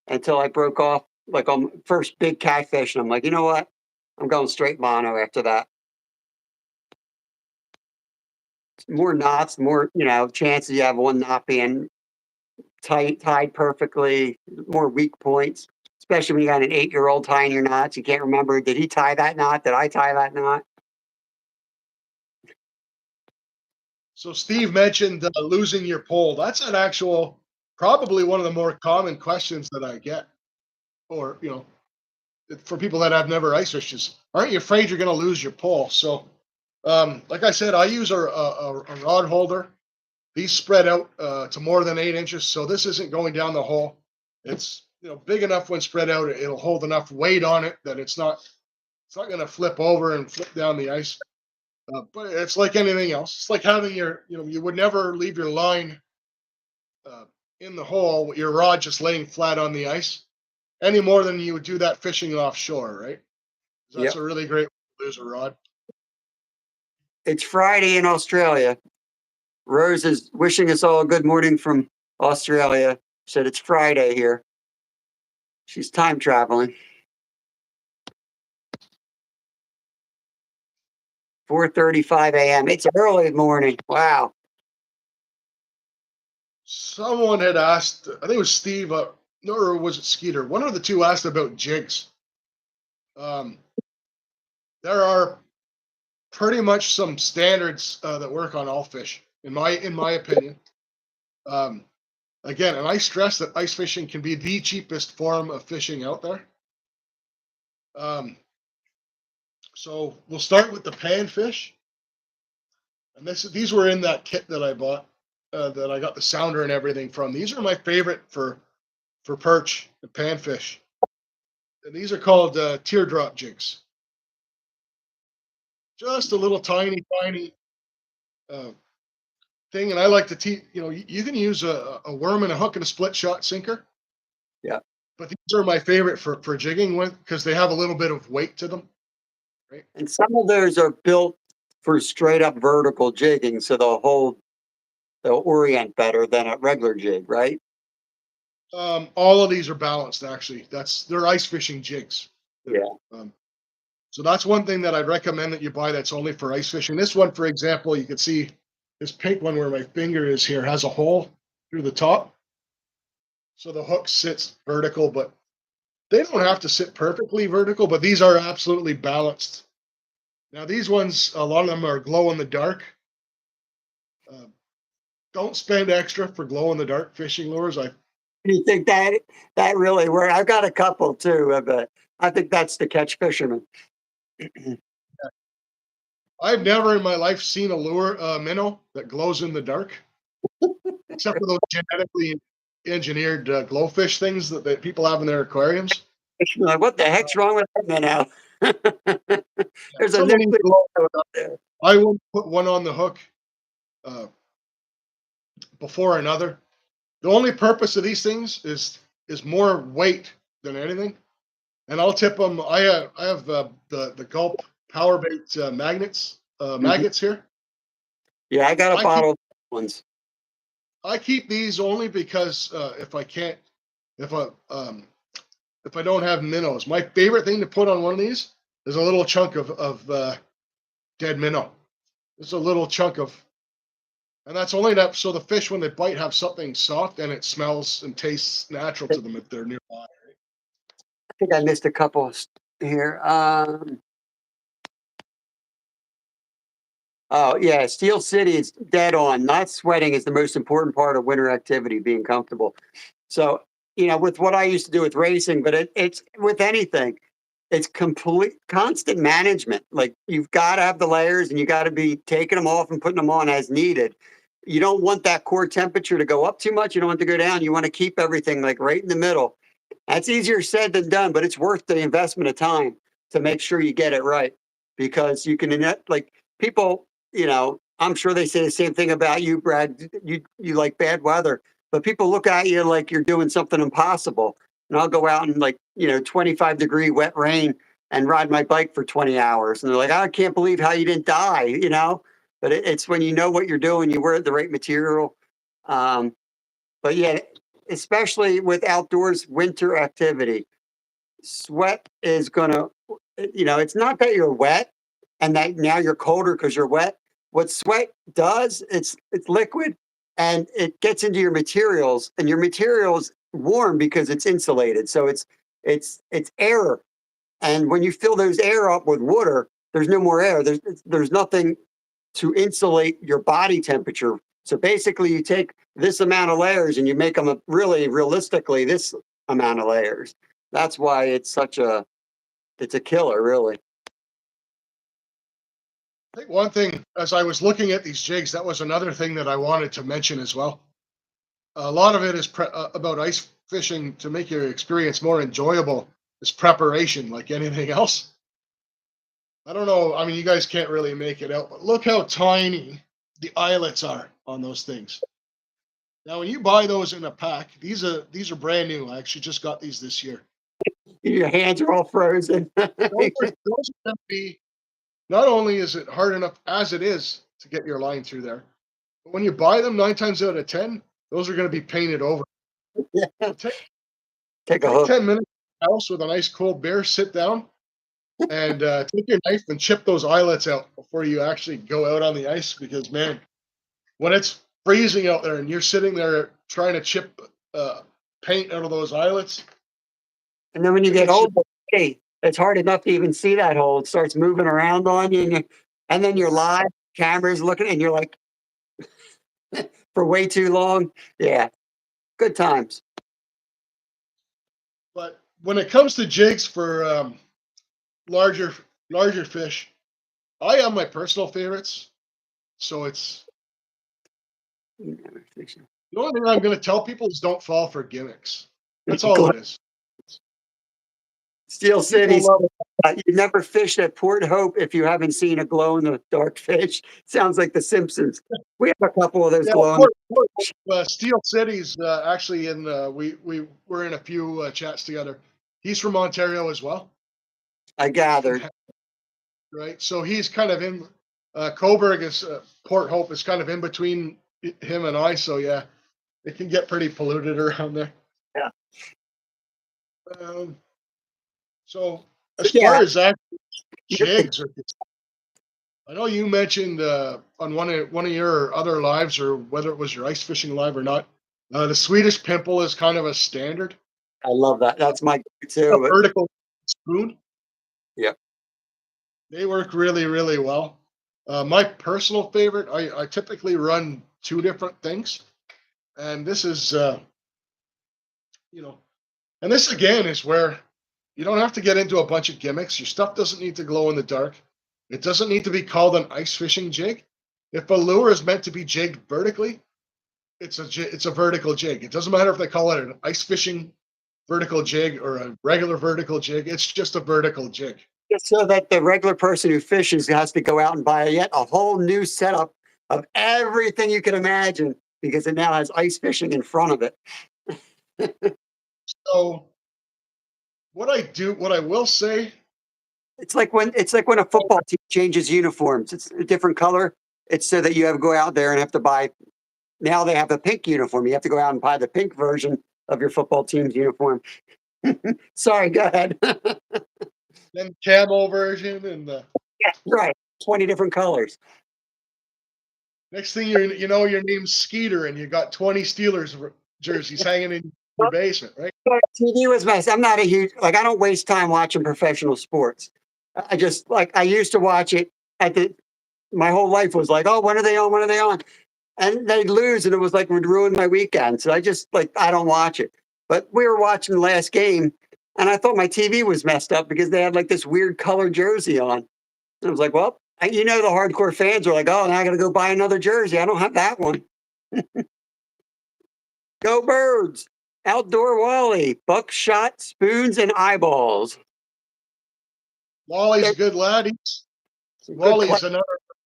S1: until I broke off like on first big catfish, and I'm like, you know what? I'm going straight mono after that. More knots, more chances you have one knot being tied perfectly, more weak points, especially when you got an 8-year-old tying your knots. You can't remember, did he tie that knot? Did I tie that knot?
S2: So Steve mentioned losing your pole. That's an actual, probably one of the more common questions that I get, or for people that have never ice fished, is, aren't you afraid you're going to lose your pole? So, like I said, I use a rod holder. These spread out to more than 8 inches, so this isn't going down the hole. It's big enough when spread out. It'll hold enough weight on it that it's not going to flip over and flip down the ice. But it's like anything else. It's like having you would never leave your line uh, in the hole with your rod just laying flat on the ice any more than you would do that fishing offshore, right? That's
S1: Yep.
S2: a really great way to lose a rod.
S1: It's Friday in Australia. Rose is wishing us all a good morning from Australia. Said it's Friday here. She's time traveling. 4:35 a.m. It's early morning. Wow.
S2: Someone had asked, I think it was Steve, no, or was it Skeeter? One of the two asked about jigs. Um, there are pretty much some standards that work on all fish, in my opinion. Um, Again, and I stress that ice fishing can be the cheapest form of fishing out there. Um, so we'll start with the panfish, and these were in that kit that I bought, that I got the sounder and everything from. These are my favorite for perch and panfish, and these are called teardrop jigs. Just a little tiny uh, thing, and I like to teach. You can use a worm and a hook and a split shot sinker.
S1: Yeah.
S2: But these are my favorite for jigging with, because they have a little bit of weight to them. Right.
S1: And some of those are built for straight up vertical jigging, so they'll orient better than a regular jig, right?
S2: All of these are balanced, actually. They're ice fishing jigs.
S1: Yeah.
S2: So that's one thing that I'd recommend that you buy that's only for ice fishing. This one, for example, you can see this pink one where my finger is here has a hole through the top. So the hook sits vertical, but They don't have to sit perfectly vertical, but these are absolutely balanced. Now these ones, a lot of them are glow in the dark. Uh, don't spend extra for glow in the dark fishing lures.
S1: You think that really works? I've got a couple too, but I think that's to catch fishermen.
S2: I've never in my life seen a lure minnow that glows in the dark, except for those genetically engineered glowfish things that people have in their aquariums.
S1: Like, what the heck's wrong with that minnow? There's a
S2: Someone needs
S1: nuclear
S2: to glow.
S1: up there.
S2: I wouldn't put one on the hook uh, before another. The only purpose of these things is more weight than anything. And I'll tip them. I have the Gulp power bait
S1: Mhm.
S2: maggots here.
S1: Yeah, I got a
S2: I keep
S1: bottle of ones.
S2: I keep these only because if I can't if I if I don't have minnows, my favorite thing to put on one of these is a little chunk of dead minnow. It's a little chunk of, and that's only enough so the fish when they bite have something soft and it smells and tastes natural
S1: I
S2: to them if they're nearby.
S1: think I missed a couple here. Oh yeah, Steel City is dead on. Not sweating is the most important part of winter activity, being comfortable. So, with what I used to do with racing, but it's with anything, it's complete constant management. Like you've got to have the layers and you got to be taking them off and putting them on as needed. You don't want that core temperature to go up too much. You don't want it to go down. You want to keep everything like right in the middle. That's easier said than done, but it's worth the investment of time to make sure you get it right because you can like people, I'm sure they say the same thing about you, Brad. You like bad weather, but people look at you like you're doing something impossible. And I'll go out in like, 25-degree wet rain and ride my bike for 20 hours. And they're like, I can't believe how you didn't die. But it's when you know what you're doing, you wear the right material. Um, but yeah, especially with outdoors winter activity, sweat is gonna, it's not that you're wet and that now you're colder because you're wet. What sweat does, it's liquid and it gets into your materials, and your materials warm because it's insulated. So it's air. And when you fill those air up with water, there's no more air. There's nothing to insulate your body temperature. So basically, you take this amount of layers and you make them really realistically this amount of layers. That's why it's a killer, really.
S2: I think one thing, as I was looking at these jigs, that was another thing that I wanted to mention as well. A lot of it is about ice fishing to make your experience more enjoyable. Is preparation like anything else. I don't know. I mean, you guys can't really make it out, but look how tiny the eyelets are on those things. Now, when you buy those in a pack, these are brand new. I actually just got these this year.
S1: Your hands are all frozen.
S2: Those are going to be. Not only is it hard enough as it is to get your line through there, but when you buy them, 9 times out of 10, those are going to be painted over.
S1: Yeah.
S2: So
S1: Take a
S2: take
S1: hook.
S2: 10 minutes in the house with a nice cold beer, sit down, and take your knife and chip those eyelets out before you actually go out on the ice. Because man, when it's freezing out there and you're sitting there trying to chip paint out of those eyelets,
S1: And then when you get
S2: it's just
S1: older, hey, it's hard enough to even see that hole. It starts moving around on you, and then you're live, cameras looking, and you're like, for way too long. Yeah, good times.
S2: but when it comes to jigs for larger larger fish, I have my personal favorites. So it's the only thing I'm going to tell people is don't fall for gimmicks. That's all it is.
S1: Steel
S2: People
S1: City.
S2: love
S1: You never fish at Port Hope if you haven't seen a glow in the dark fish. Sounds like The Simpsons. We have a couple of those
S2: yeah,
S1: glow in the
S2: Steel City's actually in. We were in a few chats together. He's from Ontario as well,
S1: I gathered.
S2: right? So he's kind of in. Coburg is Port Hope is kind of in between him and I. So yeah, it can get pretty polluted around there.
S1: Yeah.
S2: Um, so as
S1: But
S2: far
S1: yeah,
S2: as that
S1: you're-
S2: jigs are, I know you mentioned on one of your other lives, or whether it was your ice fishing live or not, the Swedish pimple is kind of a standard.
S1: I love that. That's my
S2: A
S1: go-to.
S2: vertical spoon.
S1: Yeah.
S2: They work really, really well. My personal favorite, I typically run two different things, and this is, you know, and this again is where you don't have to get into a bunch of gimmicks. Your stuff doesn't need to glow in the dark. It doesn't need to be called an ice fishing jig. If a lure is meant to be jigged vertically, it's a vertical jig. It doesn't matter if they call it an ice fishing vertical jig or a regular vertical jig. It's just a vertical jig.
S1: Just so that the regular person who fishes has to go out and buy yet a whole new setup of everything you can imagine because it now has ice fishing in front of it.
S2: So what I will say,
S1: It's like when a football team changes uniforms. It's a different color. It's so that you have to go out there and have to buy. Now they have a pink uniform. You have to go out and buy the pink version of your football team's uniform. Sorry, go ahead.
S2: then camo version, and the
S1: Right, 20 different colors.
S2: next thing you know, your name's Skeeter, and you got 20 Steelers jerseys hanging in your basement, right?
S1: But TV was nice. I'm not a huge like. I don't waste time watching professional sports. I just like I used to watch it at the. My whole life was like, oh, when are they on? When are they on? And they'd lose, and it was like would ruin my weekend. So I just like I don't watch it. But we were watching the last game, and I thought my TV was messed up because they had like this weird color jersey on. And I was like, well, you know, the hardcore fans are like, oh, now I got to go buy another jersey. I don't have that one. Go Birds! Outdoor Wally, buckshot, spoons, and eyeballs.
S2: Wally's a good lad.
S1: Some good
S2: Wally's another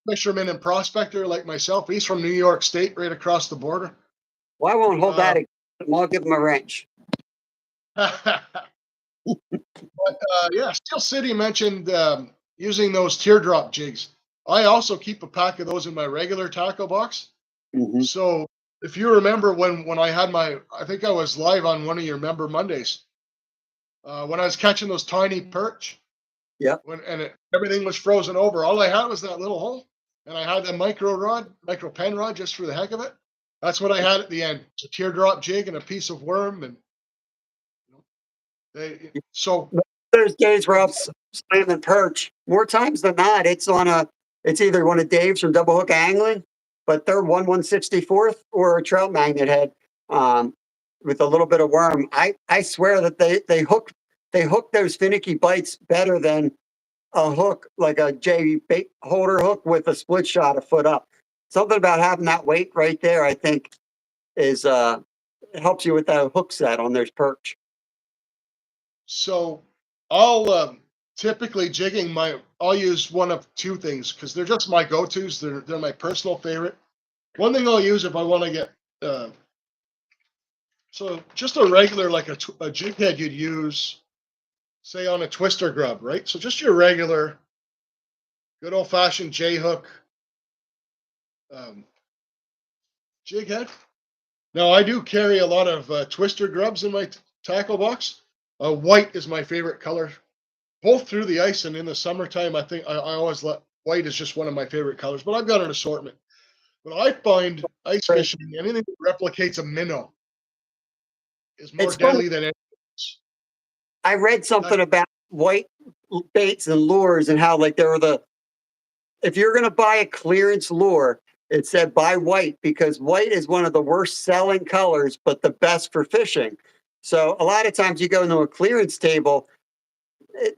S2: fisherman and prospector like myself. He's from New York State, right across the border.
S1: Well, I won't hold
S2: Uh,
S1: that against him. I'll give him a wrench.
S2: but yeah, Steel City mentioned using those teardrop jigs. I also keep a pack of those in my regular tackle box.
S1: Hmm.
S2: So if you remember when I had I think I was live on one of your Member Mondays when I was catching those tiny perch.
S1: Yep.
S2: Everything was frozen over. All I had was that little hole, and I had the micro pen rod, just for the heck of it. That's what I had at the end. It's a teardrop jig and a piece of worm, and you know, so
S1: There's days where I'm slamming perch. More times than not, it's either one of Dave's from Double Hook Angling, but they're 1/164th or a trout magnet head um, with a little bit of worm. I swear that they hook those finicky bites better than a hook like a J bait holder hook with a split shot a foot up. Something about having that weight right there, I think, is it helps you with that hook set on those perch.
S2: so I'll typically jigging I'll use one of two things because they're just my go-tos. They're my personal favorite. One thing I'll use if I want to get uh, so just a regular like a jig head you'd use say on a twister grub, right? So just your regular good old fashioned J hook um, jig head. Now I do carry a lot of twister grubs in my tackle box. White is my favorite color, both through the ice and in the summertime. I think I always let white is just one of my favorite colors, but I've got an assortment. But I find ice
S1: Right.
S2: fishing, anything that replicates a minnow, is more
S1: It's funny.
S2: deadly than anything else.
S1: I read
S2: That,
S1: something about white baits and lures and how like they were the if you're going to buy a clearance lure, it said buy white because white is one of the worst selling colors, but the best for fishing. So a lot of times you go into a clearance table,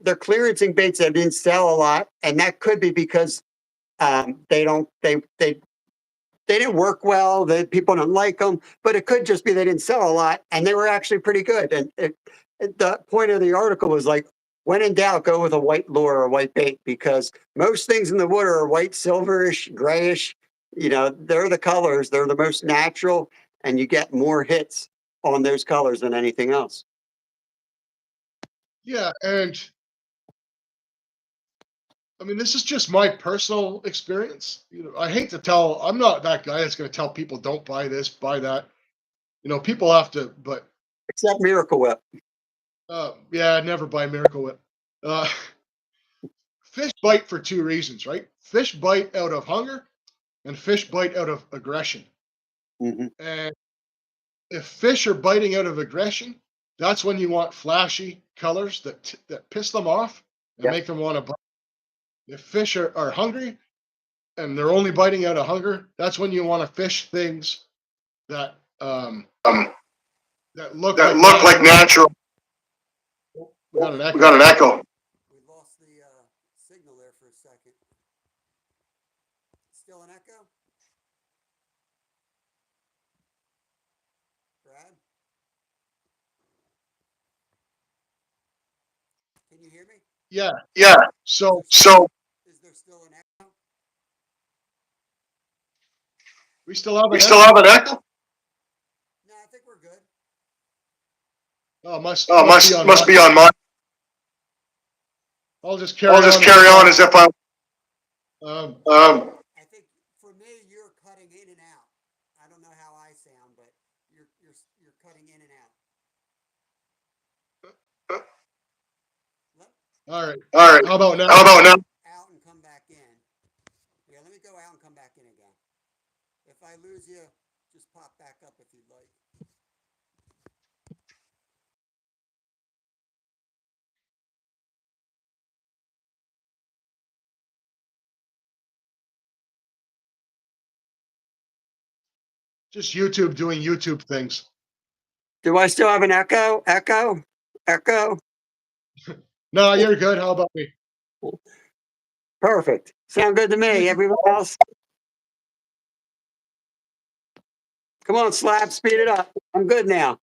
S1: they're clearancing baits that didn't sell a lot, and that could be because they don't they didn't work well. The people don't like them, but it could just be they didn't sell a lot, and they were actually pretty good. And the point of the article was like, when in doubt, go with a white lure or a white bait because most things in the water are white, silverish, grayish. You know, they're the colors. They're the most natural, and you get more hits on those colors than anything else.
S2: yeah, and I mean this is just my personal experience. I hate to tell. I'm not that guy that's going to tell people don't buy this, buy that. People have to, but
S1: Except Miracle Whip.
S2: yeah, never buy Miracle Whip. Uh, Fish bite for two reasons, right? Fish bite out of hunger, and fish bite out of aggression.
S1: Hmm.
S2: And if fish are biting out of aggression, That's when you want flashy colors that piss them off and
S1: Yep.
S2: make them want to bite. If fish are hungry and they're only biting out of hunger, that's when you want to fish things that that look
S3: that
S2: like
S3: look like natural.
S2: We got an echo.
S3: We got an echo.
S1: We lost the signal there for a second. Still an echo? Brad? Can you hear me?
S2: Yeah.
S3: Yeah.
S2: So
S3: So
S1: Is there still an echo?
S2: we still have
S3: we
S2: an
S3: still
S2: echo.
S3: have an echo.
S1: No, I think we're good.
S2: Oh, must
S3: Must be on mine.
S2: I'll just carry
S3: on as if I'm.
S1: I think for me, you're cutting in and out. I don't know how I sound, but you're cutting in and out.
S2: All right.
S3: All right.
S2: How about now?
S3: How about now?
S1: Out and come back in. Yeah, let me go out and come back in again. If I lose you, just pop back up if you'd like.
S2: Just YouTube doing YouTube things.
S1: Do I still have an echo? Echo? Echo?
S2: No, you're good. How about me?
S1: Perfect. Sound good to me. Everyone else? Come on, Slab, speed it up. I'm good now.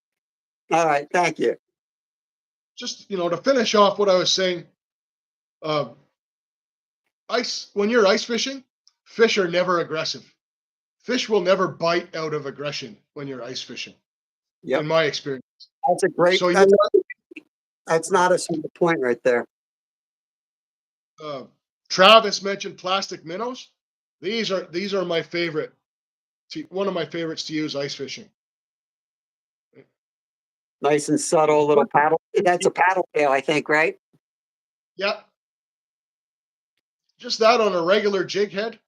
S1: All right, thank you.
S2: Just to finish off what I was saying. When you're ice fishing, fish are never aggressive. Fish will never bite out of aggression when you're ice fishing.
S1: Yep.
S2: In my experience.
S1: That's a great.
S2: So
S1: that's not a small point right there.
S2: Travis mentioned plastic minnows. These are my favorite. One of my favorites to use ice fishing.
S1: Nice and subtle little paddle. That's a paddle tail, I think, right?
S2: Yeah. Just that on a regular jig head.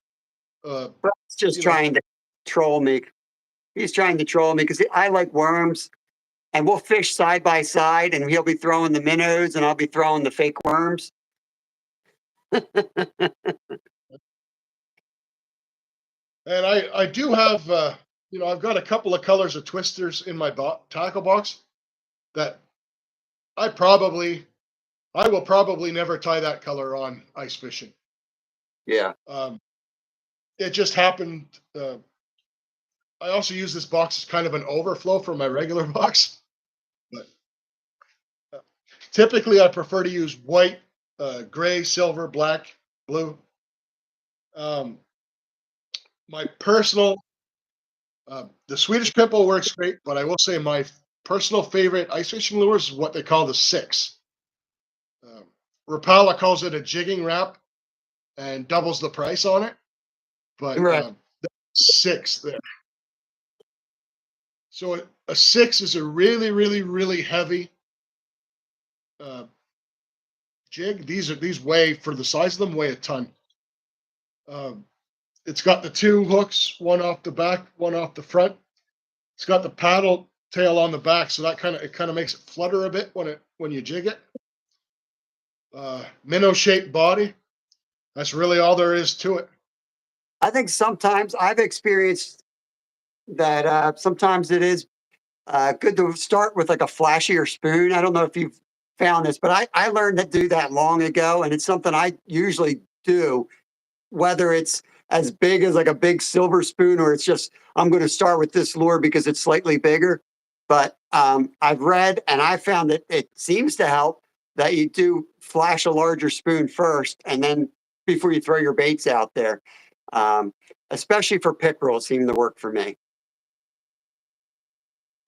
S1: He's just trying to troll me. He's trying to troll me because I like worms, and we'll fish side by side, and he'll be throwing the minnows, and I'll be throwing the fake worms.
S2: And I do have, I've got a couple of colors of twisters in my tackle box that I will probably never tie that color on ice fishing.
S1: Yeah.
S2: It just happened. I also use this box as kind of an overflow for my regular box, but typically I prefer to use white, gray, silver, black, blue. My personal, the Swedish pimple works great, but I will say my personal favorite ice fishing lures is what they call the 6. Rapala calls it a jigging wrap and doubles the price on it, but
S1: Right.
S2: 6 there. So a 6 is a really, really, really heavy jig. These weigh, for the size of them, weigh a ton. It's got the 2 hooks, one off the back, one off the front. It's got the paddle tail on the back, so that kind of makes it flutter a bit when you jig it. Minnow shaped body. That's really all there is to it.
S1: I think sometimes I've experienced that sometimes it is good to start with like a flashier spoon. I don't know if you've found this, but I learned to do that long ago, and it's something I usually do, whether it's as big as like a big silver spoon or it's just I'm going to start with this lure because it's slightly bigger. But I've read and I found that it seems to help that you do flash a larger spoon first, and then before you throw your baits out there. Especially for pickerel, it seemed to work for me.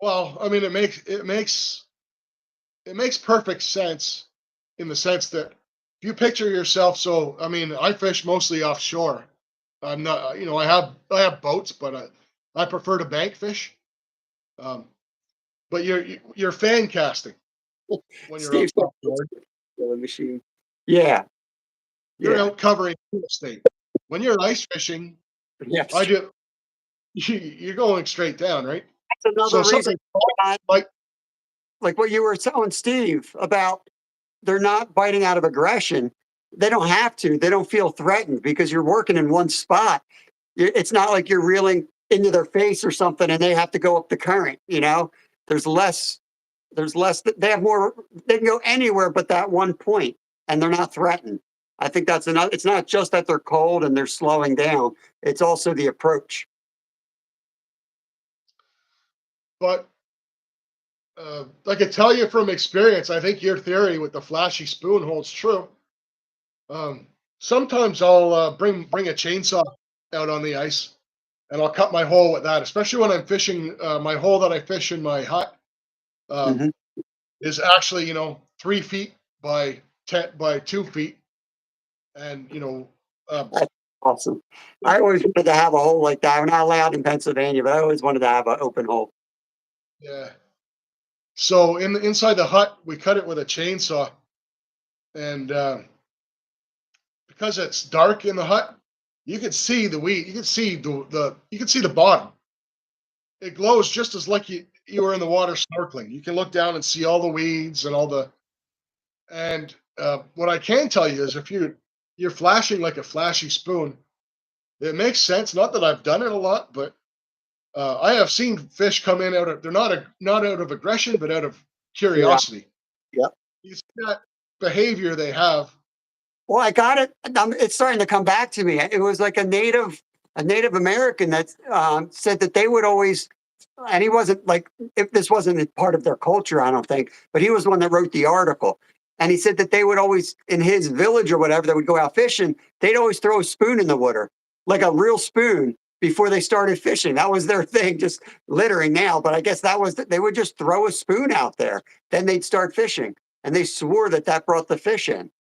S2: Well, I mean, it makes perfect sense in the sense that if you picture yourself, so I mean, I fish mostly offshore. I'm not, I have boats, but I prefer to bank fish. But you're fan casting when you're
S1: Steve's got
S2: offshore.
S1: a machine. Yeah.
S2: You're
S1: Yeah.
S2: out covering real estate. When you're ice fishing,
S1: Yes.
S2: you're going straight down, right?
S1: That's another
S2: So
S1: reason.
S2: something like
S1: like what you were telling Steve about, they're not biting out of aggression. They don't have to. They don't feel threatened because you're working in one spot. It's not like you're reeling into their face or something and they have to go up the current, you know? There's less, they have more, they can go anywhere but that one point and they're not threatened. I think that's another, it's not just that they're cold and they're slowing down. It's also the approach.
S2: But I can tell you from experience, I think your theory with the flashy spoon holds true. Sometimes I'll bring a chainsaw out on the ice, and I'll cut my hole with that. Especially when I'm fishing, my hole that I fish in my hut
S1: Mhm.
S2: is actually 3 feet by 2 feet, and
S1: That's awesome. I always wanted to have a hole like that. We're not allowed in Pennsylvania, but I always wanted to have an open hole.
S2: yeah. So inside the hut, we cut it with a chainsaw, and because it's dark in the hut, you can see the weed. You can see you can see the bottom. It glows just as like you were in the water snorkeling. You can look down and see all the weeds and all the. And what I can tell you is, if you're flashing like a flashy spoon, it makes sense. Not that I've done it a lot, but I have seen fish come in out of, they're not out of aggression, but out of
S1: Yeah.
S2: curiosity.
S1: Yep.
S2: You see that behavior they have.
S1: Well, I got it. It's starting to come back to me. It was like a Native American that said that they would always, and he wasn't like, if this wasn't a part of their culture, I don't think, but he was the one that wrote the article. And he said that they would always, in his village or whatever, they would go out fishing. They'd always throw a spoon in the water, like a real spoon, before they started fishing. That was their thing, just littering now. But I guess that was, they would just throw a spoon out there. Then they'd start fishing. And they swore that that brought the fish in.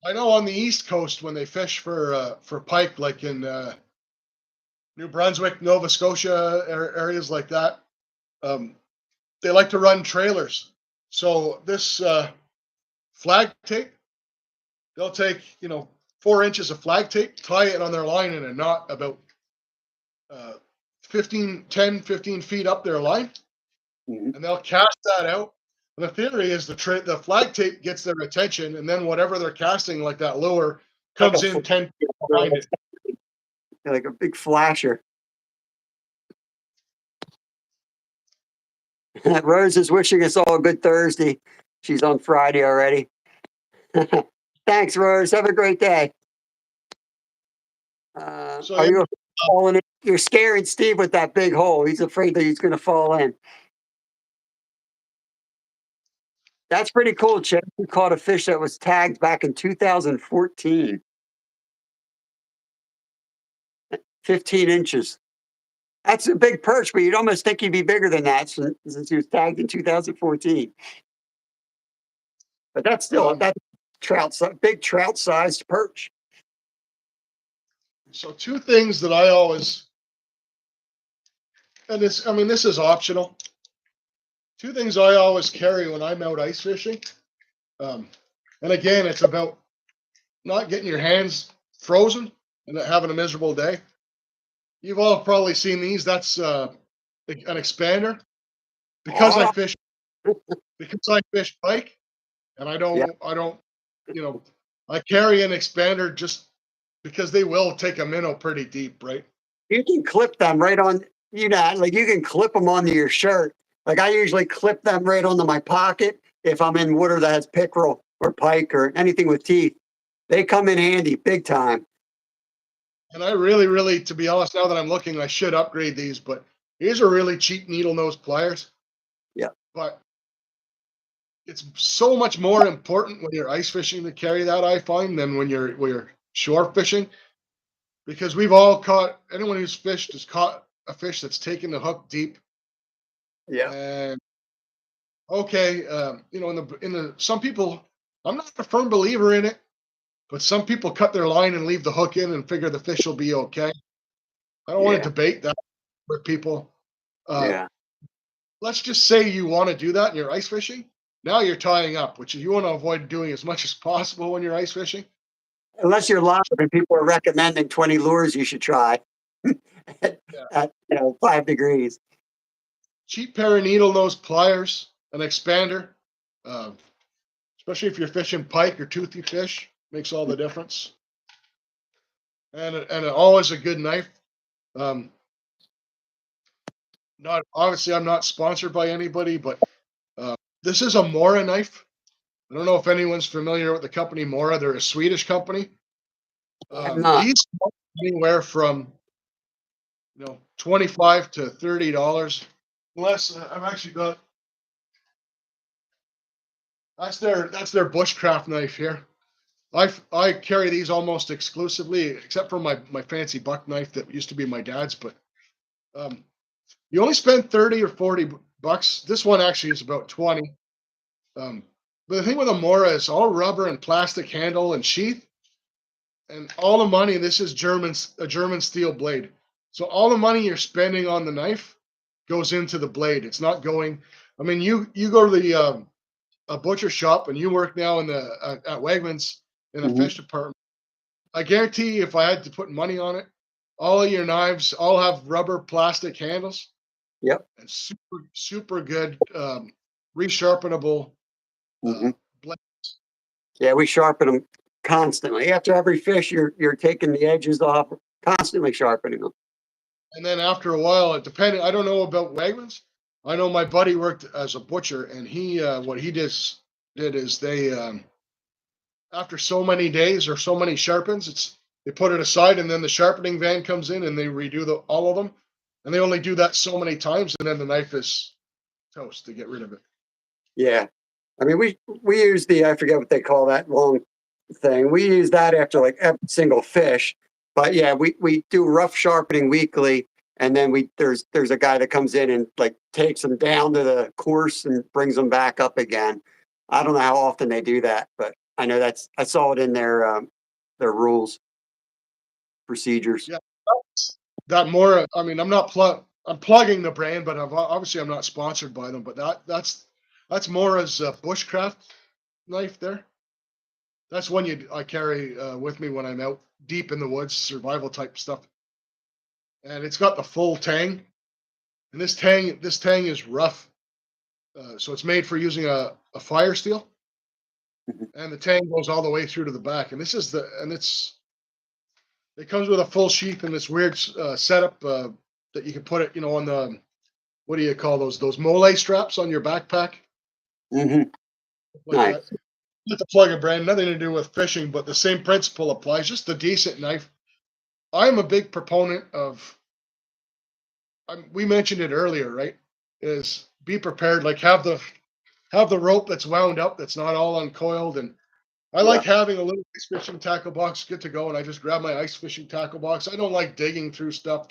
S2: I know on the East Coast when they fish for pike, like in New Brunswick, Nova Scotia, areas like that, um, they like to run trailers. So this flag tape, they'll take 4 inches of flag tape, tie it on their line in a knot about uh, 15 feet up their line,
S1: Mhm.
S2: and they'll cast that out. And the theory is the flag tape gets their attention, and then whatever they're casting, like that lure,
S1: Like
S2: comes in 10 feet behind it.
S1: like a big flasher. Rose is wishing us all a good Thursday. She's on Friday already. Thanks, Rose. Have a great day.
S2: So
S1: Are
S2: yeah,
S1: you falling in? You're scaring Steve with that big hole. He's afraid that he's going to fall in. That's pretty cool, Chip. We caught a fish that was tagged back in 2014. 15 inches. That's a big perch, but you'd almost think he'd be bigger than that since he was tagged in 2014. But that's still
S2: um,
S1: that's big trout sized perch.
S2: so two things that I always, and this is optional. Two things I always carry when I'm out ice fishing. Um, and again, it's about not getting your hands frozen and having a miserable day. You've all probably seen these. That's an expander. Because I
S1: Oh,
S2: fish because I fish pike, and
S1: yeah.
S2: I don't, you know, I carry an expander just because they will take a minnow pretty deep, right?
S1: You can clip them right on, like you can clip them onto your shirt. Like I usually clip them right onto my pocket if I'm in water that has pickerel or pike or anything with teeth. They come in handy big time.
S2: And I really, really, to be honest, now that I'm looking, I should upgrade these, but these are really cheap needle nose pliers.
S1: Yeah.
S2: But it's so much more important when you're ice fishing to carry that, I find, than when you're shore fishing, because we've all caught, anyone who's fished has caught a fish that's taken the hook deep.
S1: Yeah.
S2: And okay, in the some people, I'm not a firm believer in it, but some people cut their line and leave the hook in and figure the fish will be okay. I don't want to
S1: Yeah.
S2: debate that with people. Uh,
S1: Yeah.
S2: let's just say you want to do that and you're ice fishing. Now you're tying up, which you want to avoid doing as much as possible when you're ice fishing.
S1: Unless you're live and people are recommending 20 lures you should try
S2: Yeah.
S1: at 5 degrees.
S2: cheap pair of needle nose pliers, an expander, uh, especially if you're fishing pike or toothy fish, makes all the difference. And always a good knife. Um, Not obviously, I'm not sponsored by anybody, but this is a Mora knife. I don't know if anyone's familiar with the company Mora. They're a Swedish company.
S1: I'm not.
S2: These cost anywhere from $25 to $30. Unless I've actually got that's their bushcraft knife here. I carry these almost exclusively, except for my fancy buck knife that used to be my dad's. But you only spend 30 or 40 bucks. This one actually is about 20. But the thing with a Mora is all rubber and plastic handle and sheath, and all the money. This is a German steel blade, so all the money you're spending on the knife goes into the blade. It's not going. I mean, you go to the a butcher shop and you work now in the at Wegmans in a fish department. I guarantee you, if I had to put money on it, all of your knives all have rubber plastic handles.
S1: Yep.
S2: And super good resharpenable blades.
S1: Yeah, we sharpen them constantly. After every fish, you're taking the edges off, constantly sharpening them.
S2: And then after a while, it depended. I don't know about Wegmans. I know my buddy worked as a butcher, and he what he did is they after so many days or so many sharpens, they put it aside, and then the sharpening van comes in and they redo all of them, and they only do that so many times, and then the knife is toast to get rid of it.
S1: Yeah, I mean we use I forget what they call that long thing. We use that after like every single fish. But yeah, we do rough sharpening weekly, and then there's a guy that comes in and like takes them down to the course and brings them back up again. I don't know how often they do that, but I know I saw it in their rules, procedures.
S2: Yeah, that more. I mean, I'm plugging the brand, but obviously I'm not sponsored by them. But that's more as a bushcraft knife there. That's one I carry with me when I'm out deep in the woods, survival type stuff. And it's got the full tang, and this tang is rough, so it's made for using a fire steel, and the tang goes all the way through to the back. And it comes with a full sheath and this weird setup that you can put it, on the what do you call those mole straps on your backpack?
S1: Like nice.
S2: That. Not to plug a brand, nothing to do with fishing, but the same principle applies. Just a decent knife. I'm a big proponent of. We mentioned it earlier, right? Is be prepared. Like have the rope that's wound up, that's not all uncoiled, and I like having a little ice fishing tackle box good to go, and I just grab my ice fishing tackle box. I don't like digging through stuff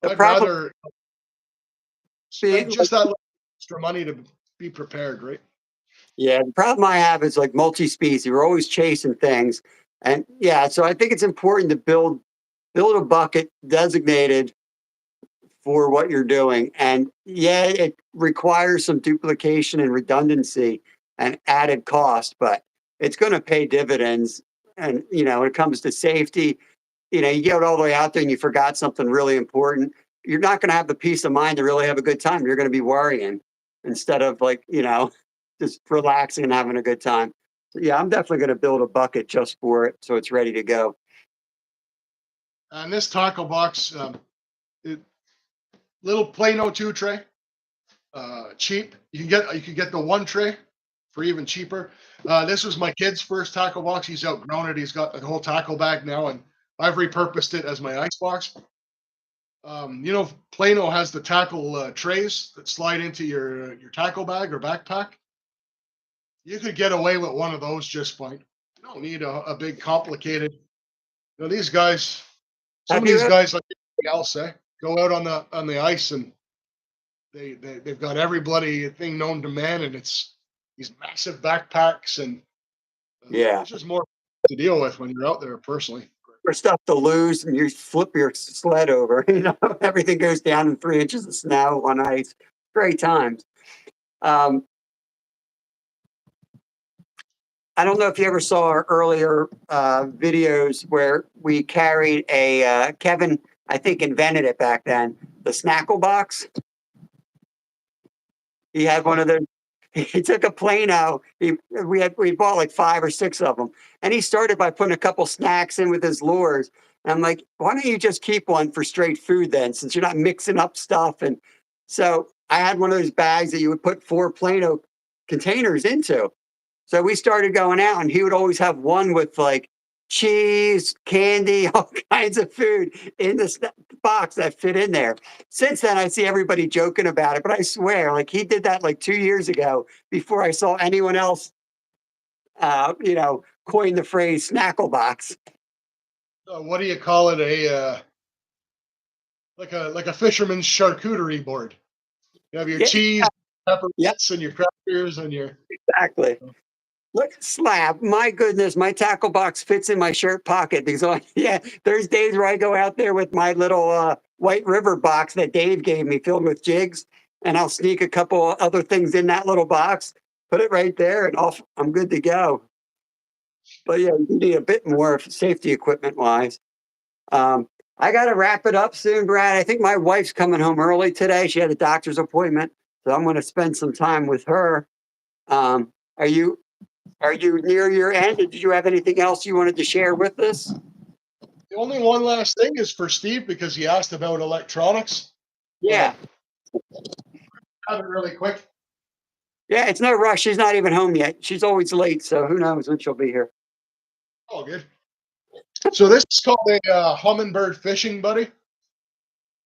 S2: I'd rather spend just that little extra money to be prepared, right?
S1: Yeah, the problem I have is like multi-species. We're always chasing things. And yeah, so I think it's important to build a bucket designated for what you're doing. And yeah, it requires some duplication and redundancy and added cost, but it's going to pay dividends. And, when it comes to safety, you get all the way out there and you forgot something really important. You're not going to have the peace of mind to really have a good time. You're going to be worrying instead of like, just relaxing and having a good time. So yeah, I'm definitely going to build a bucket just for it, so it's ready to go.
S2: And this tackle box, little Plano 2 tray, cheap. You can get the 1 tray for even cheaper. This was my kid's first tackle box. He's outgrown it. He's got the whole tackle bag now, and I've repurposed it as my ice box. Plano has the tackle trays that slide into your tackle bag or backpack. You could get away with one of those just fine. You don't need a big complicated. These guys, some of these guys like everything else, go out on the ice and they've got every bloody thing known to man, and it's these massive backpacks, and it's just more to deal with when you're out there personally.
S1: For stuff to lose, and you flip your sled over, everything goes down in 3 inches of snow on ice. Great times. I don't know if you ever saw our earlier videos where we carried Kevin, I think, invented it back then, the snackle box. He had one of those. He took a Plano. We bought like 5 or 6 of them, and he started by putting a couple snacks in with his lures. And I'm like, why don't you just keep one for straight food then, since you're not mixing up stuff? And so I had one of those bags that you would put 4 Plano containers into. So we started going out, and he would always have one with like cheese, candy, all kinds of food in the box that fit in there. Since then, I see everybody joking about it, but I swear, like he did that like 2 years ago before I saw anyone else, coin the phrase snackle box.
S2: What do you call it? Like a fisherman's charcuterie board. You have your
S1: Yeah,
S2: cheese, pepper
S1: yeah,
S2: bits, and your crackers, and your.
S1: exactly. Look, slab. My goodness, my tackle box fits in my shirt pocket because there's days where I go out there with my little White River box that Dave gave me filled with jigs, and I'll sneak a couple other things in that little box, put it right there, and off I'm good to go. But yeah, you need a bit more safety equipment wise. I got to wrap it up soon, Brad. I think my wife's coming home early today. She had a doctor's appointment, so I'm going to spend some time with her. Are you near your end? Or did you have anything else you wanted to share with us?
S2: The only one last thing is for Steve because he asked about electronics.
S1: Yeah.
S2: Have it really quick.
S1: Yeah, it's no rush. She's not even home yet. She's always late, so who knows when she'll be here.
S2: Oh, good. So this is called a hummingbird fishing buddy.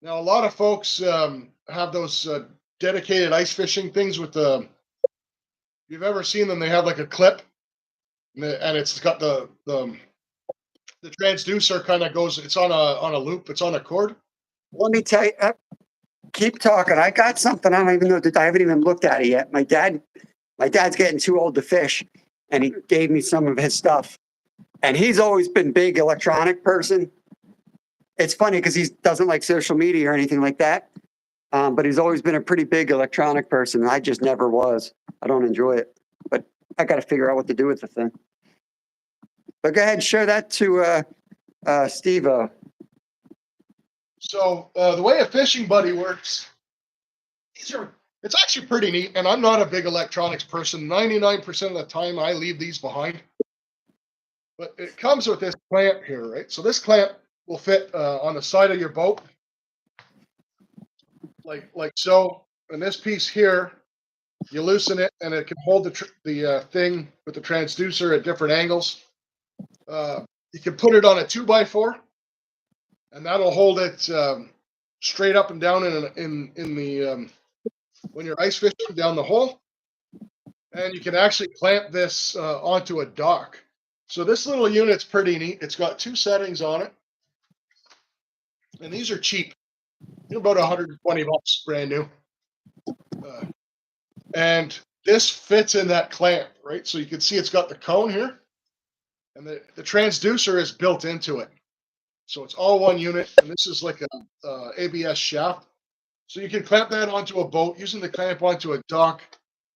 S2: Now, a lot of folks have those dedicated ice fishing things with the. If you've ever seen them, they have like a clip, and it's got the transducer kind of goes. It's on a loop. It's on a cord.
S1: Let me tell you, keep talking. I got something. I don't even know that I haven't even looked at it yet. My dad's getting too old to fish, and he gave me some of his stuff. And he's always been big electronic person. It's funny because he doesn't like social media or anything like that. But he's always been a pretty big electronic person. I just never was. I don't enjoy it. But I got to figure out what to do with the thing. But go ahead and show that to Steve.
S2: So the way a fishing buddy works, it's actually pretty neat. And I'm not a big electronics person. 99% of the time, I leave these behind. But it comes with this clamp here, right? So this clamp will fit on the side of your boat, like so. And this piece here, you loosen it, and it can hold the thing with the transducer at different angles. You can put it on a 2x4, and that'll hold it straight up and down in the when you're ice fishing down the hole. And you can actually clamp this onto a dock. So this little unit's pretty neat. It's got 2 settings on it, and these are cheap. They're about 120 bucks, brand new. And this fits in that clamp, right? So you can see it's got the cone here, and the transducer is built into it. So it's all one unit, and this is like a ABS shaft. So you can clamp that onto a boat, using the clamp onto a dock,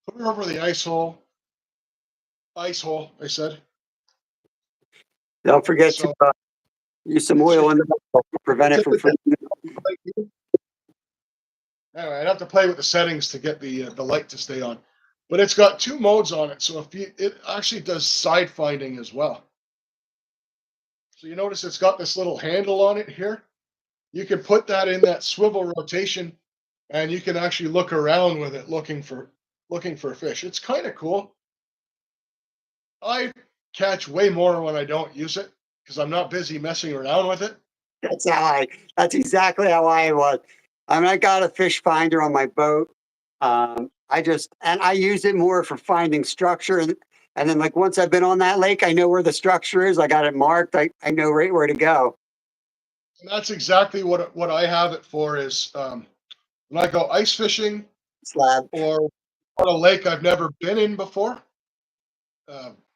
S2: put it over the ice hole, I said.
S1: Don't forget to use some oil in the boat to prevent it from freezing.
S2: Anyway, I'd have to play with the settings to get the light to stay on. But it's got 2 modes on it, so it actually does side finding as well. So you notice it's got this little handle on it here. You can put that in that swivel rotation, and you can actually look around with it looking for fish. It's kind of cool. I catch way more when I don't use it because I'm not busy messing around with it.
S1: That's exactly how I was. I mean, I got a fish finder on my boat. I use it more for finding structure. And then like once I've been on that lake, I know where the structure is. I got it marked. I know right where to go.
S2: And that's exactly what I have it for is when I go ice fishing
S1: Slab.
S2: or on a lake I've never been in before,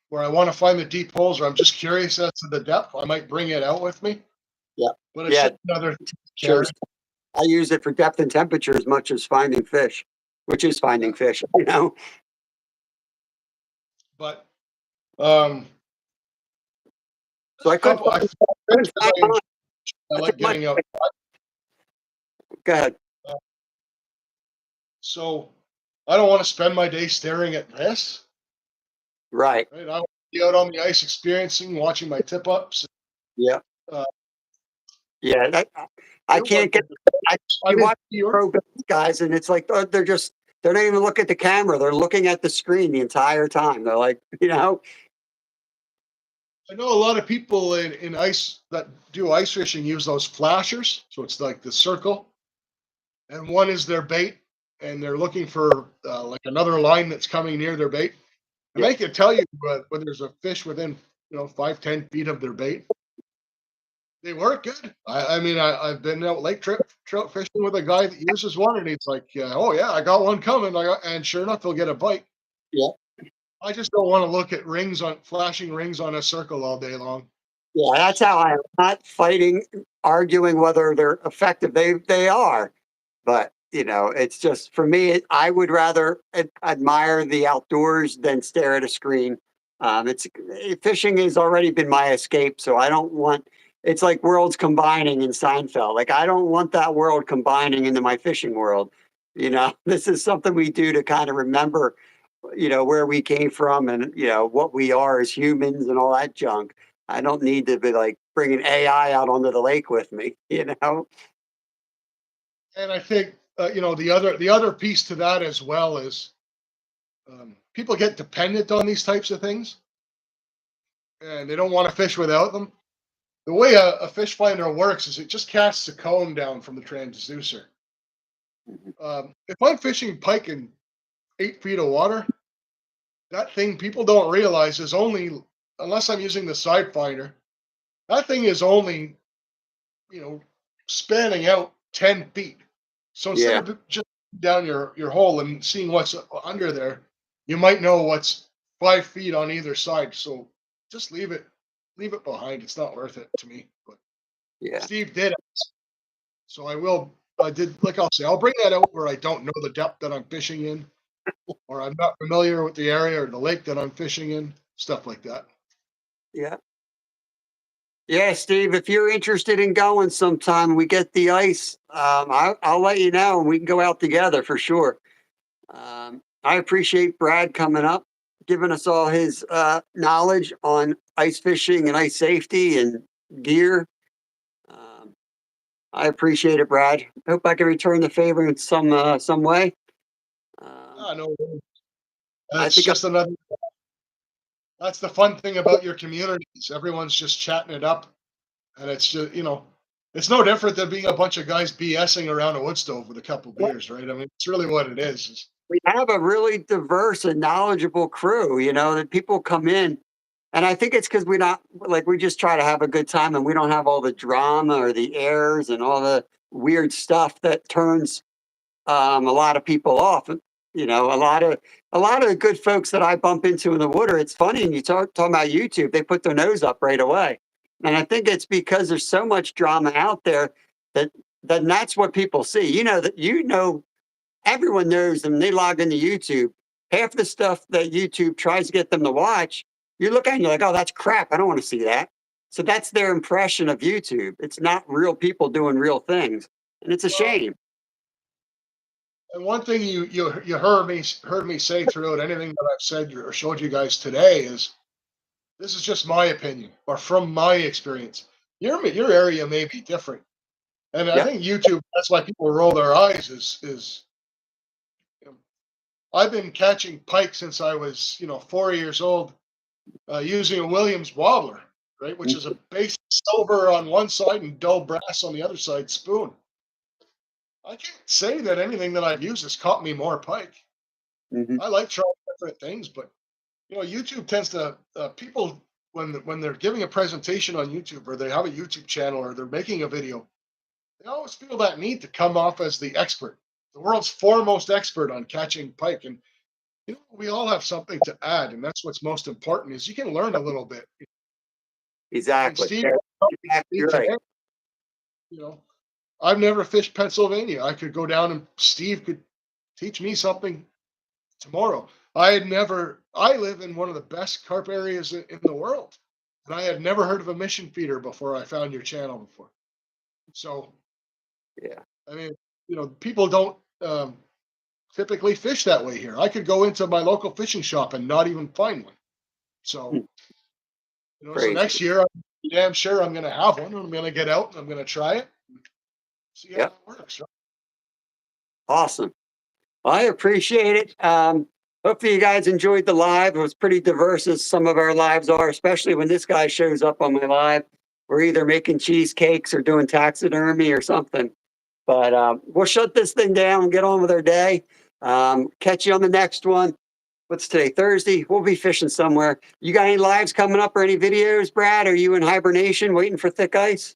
S2: where I want to find the deep holes or I'm just curious as to the depth, I might bring it out with me.
S1: Yeah.
S2: But it's just another
S1: Sure. I use it for depth and temperature as much as finding fish, which is finding fish,
S2: But
S1: So I
S2: like getting out.
S1: Go ahead.
S2: So I don't want to spend my day staring at this.
S1: Right.
S2: Right. I want to be out on the ice experiencing, watching my tip ups.
S1: Yeah.
S2: Uh,
S1: Yeah. I
S2: you
S1: can't get, I,
S2: I
S1: you
S2: mean,
S1: watch pro guys and it's like, they're not even looking at the camera. They're looking at the screen the entire time. They're like,
S2: I know a lot of people in ice that do ice fishing use those flashers. So it's like the circle, and one is their bait, and they're looking for like another line that's coming near their bait. And
S1: yeah,
S2: they can tell you when there's a fish within 5-10 feet of their bait. They work good. I mean, I've been out lake trout fishing with a guy that uses one, and he's like, "Oh yeah, I got one coming." And sure enough, he'll get a bite.
S1: yeah.
S2: I just don't want to look at flashing rings on a circle all day long.
S1: Yeah, that's how I am. Not fighting, arguing whether they're effective. They are, but it's just for me. I would rather admire the outdoors than stare at a screen. It's fishing has already been my escape, so I don't want. It's like worlds combining in Seinfeld. Like I don't want that world combining into my fishing world. This is something we do to kind of remember, where we came from and what we are as humans and all that junk. I don't need to be like bringing AI out onto the lake with me.
S2: And I think the other piece to that as well is people get dependent on these types of things, and they don't want to fish without them. The way a fish finder works is it just casts a cone down from the transducer. If I'm fishing pike in 8 feet of water, that thing people don't realize is only, unless I'm using the side finder, that thing is only, you know, spanning out 10 feet. So instead
S1: Yeah,
S2: of just down your hole and seeing what's under there, you might know what's 5 feet on either side. So just leave it behind. It's not worth it to me. But
S1: yeah,
S2: Steve did it. So I did, like I'll say, I'll bring that out where I don't know the depth that I'm fishing in, or I'm not familiar with the area or the lake that I'm fishing in, stuff like that.
S1: yeah. Yeah, Steve, if you're interested in going sometime, we get the ice. I'll let you know and we can go out together for sure. I appreciate Brad coming up, giving us all his knowledge on ice fishing and ice safety and gear. Um, I appreciate it, Brad. Hope I can return the favor in some way.
S2: Ah, no,
S1: I
S2: that's
S1: think
S2: just another. That's the fun thing about your communities. Everyone's just chatting it up, and it's just it's no different than being a bunch of guys BSing around a wood stove with a couple beers, right? I mean, it's really what it is.
S1: we have a really diverse and knowledgeable crew, that people come in. And I think it's because we not like we just try to have a good time and we don't have all the drama or the airs and all the weird stuff that turns a lot of people off. A lot of the good folks that I bump into in the water, it's funny, and you talking about YouTube, they put their nose up right away. And I think it's because there's so much drama out there that that's what people see. Everyone knows them. They log into YouTube. Half the stuff that YouTube tries to get them to watch, you look at it and you're like, oh, that's crap. I don't want to see that. So that's their impression of YouTube. It's not real people doing real things. And it's a
S2: Well,
S1: shame.
S2: and one thing you heard me say throughout anything that I've said or showed you guys today is this is just my opinion or from my experience. Your area may be different, and I
S1: Yeah.
S2: think YouTube. That's why people roll their eyes. Is you know, I've been catching pike since I was 4 years old, using a Williams wobbler, right, which is a basic silver on one side and dull brass on the other side spoon. I can't say that anything that I've used has caught me more pike.
S1: Hmm.
S2: I like trying different things, but YouTube tends to people when they're giving a presentation on YouTube or they have a YouTube channel or they're making a video, they always feel that need to come off as the expert, the world's foremost expert on catching pike. And we all have something to add, and that's what's most important is you can learn a little bit. I mean,
S1: Exactly.
S2: Steve,
S1: Yeah, exactly right.
S2: today, you know, I've never fished Pennsylvania. I could go down and Steve could teach me something tomorrow. I live in one of the best carp areas in the world. And I had never heard of a mission feeder before I found your channel before. So,
S1: Yeah.
S2: I mean, people don't, typically fish that way here. I could go into my local fishing shop and not even find one. So,
S1: Hmm.
S2: so
S1: Crazy.
S2: next year, I'm damn sure I'm going to have one. I'm going to get out and I'm going to try it. See how
S1: Yep.
S2: it works. Right?
S1: Awesome. Well, I appreciate it. Hopefully you guys enjoyed the live. It was pretty diverse as some of our lives are, especially when this guy shows up on my live. We're either making cheesecakes or doing taxidermy or something. But we'll shut this thing down and get on with our day. Catch you on the next one. What's today? Thursday. We'll be fishing somewhere. You got any lives coming up or any videos, Brad? Are you in hibernation waiting for thick ice?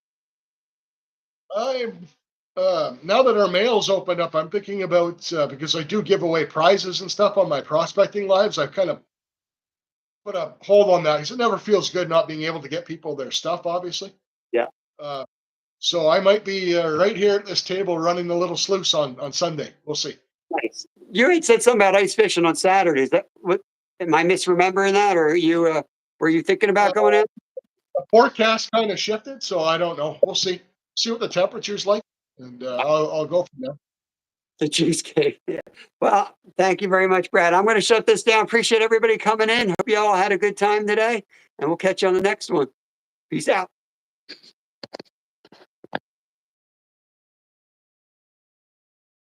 S2: I'm now that our mail's opened up, I'm thinking about because I do give away prizes and stuff on my prospecting lives. I've kind of put a hold on that because it never feels good not being able to get people their stuff, obviously.
S1: Yeah.
S2: Uh, so I might be right here at this table running the little sluice on Sunday. We'll see.
S1: Nice. You had said something about ice fishing on Saturdays. That what? Am I misremembering that, or are you were you thinking about going out?
S2: The forecast kind of shifted, so I don't know. We'll see. See what the temperature's like, and I'll go from there.
S1: The cheesecake. Yeah. Well, thank you very much, Brad. I'm going to shut this down. Appreciate everybody coming in. Hope you all had a good time today, and we'll catch you on the next one. Peace out.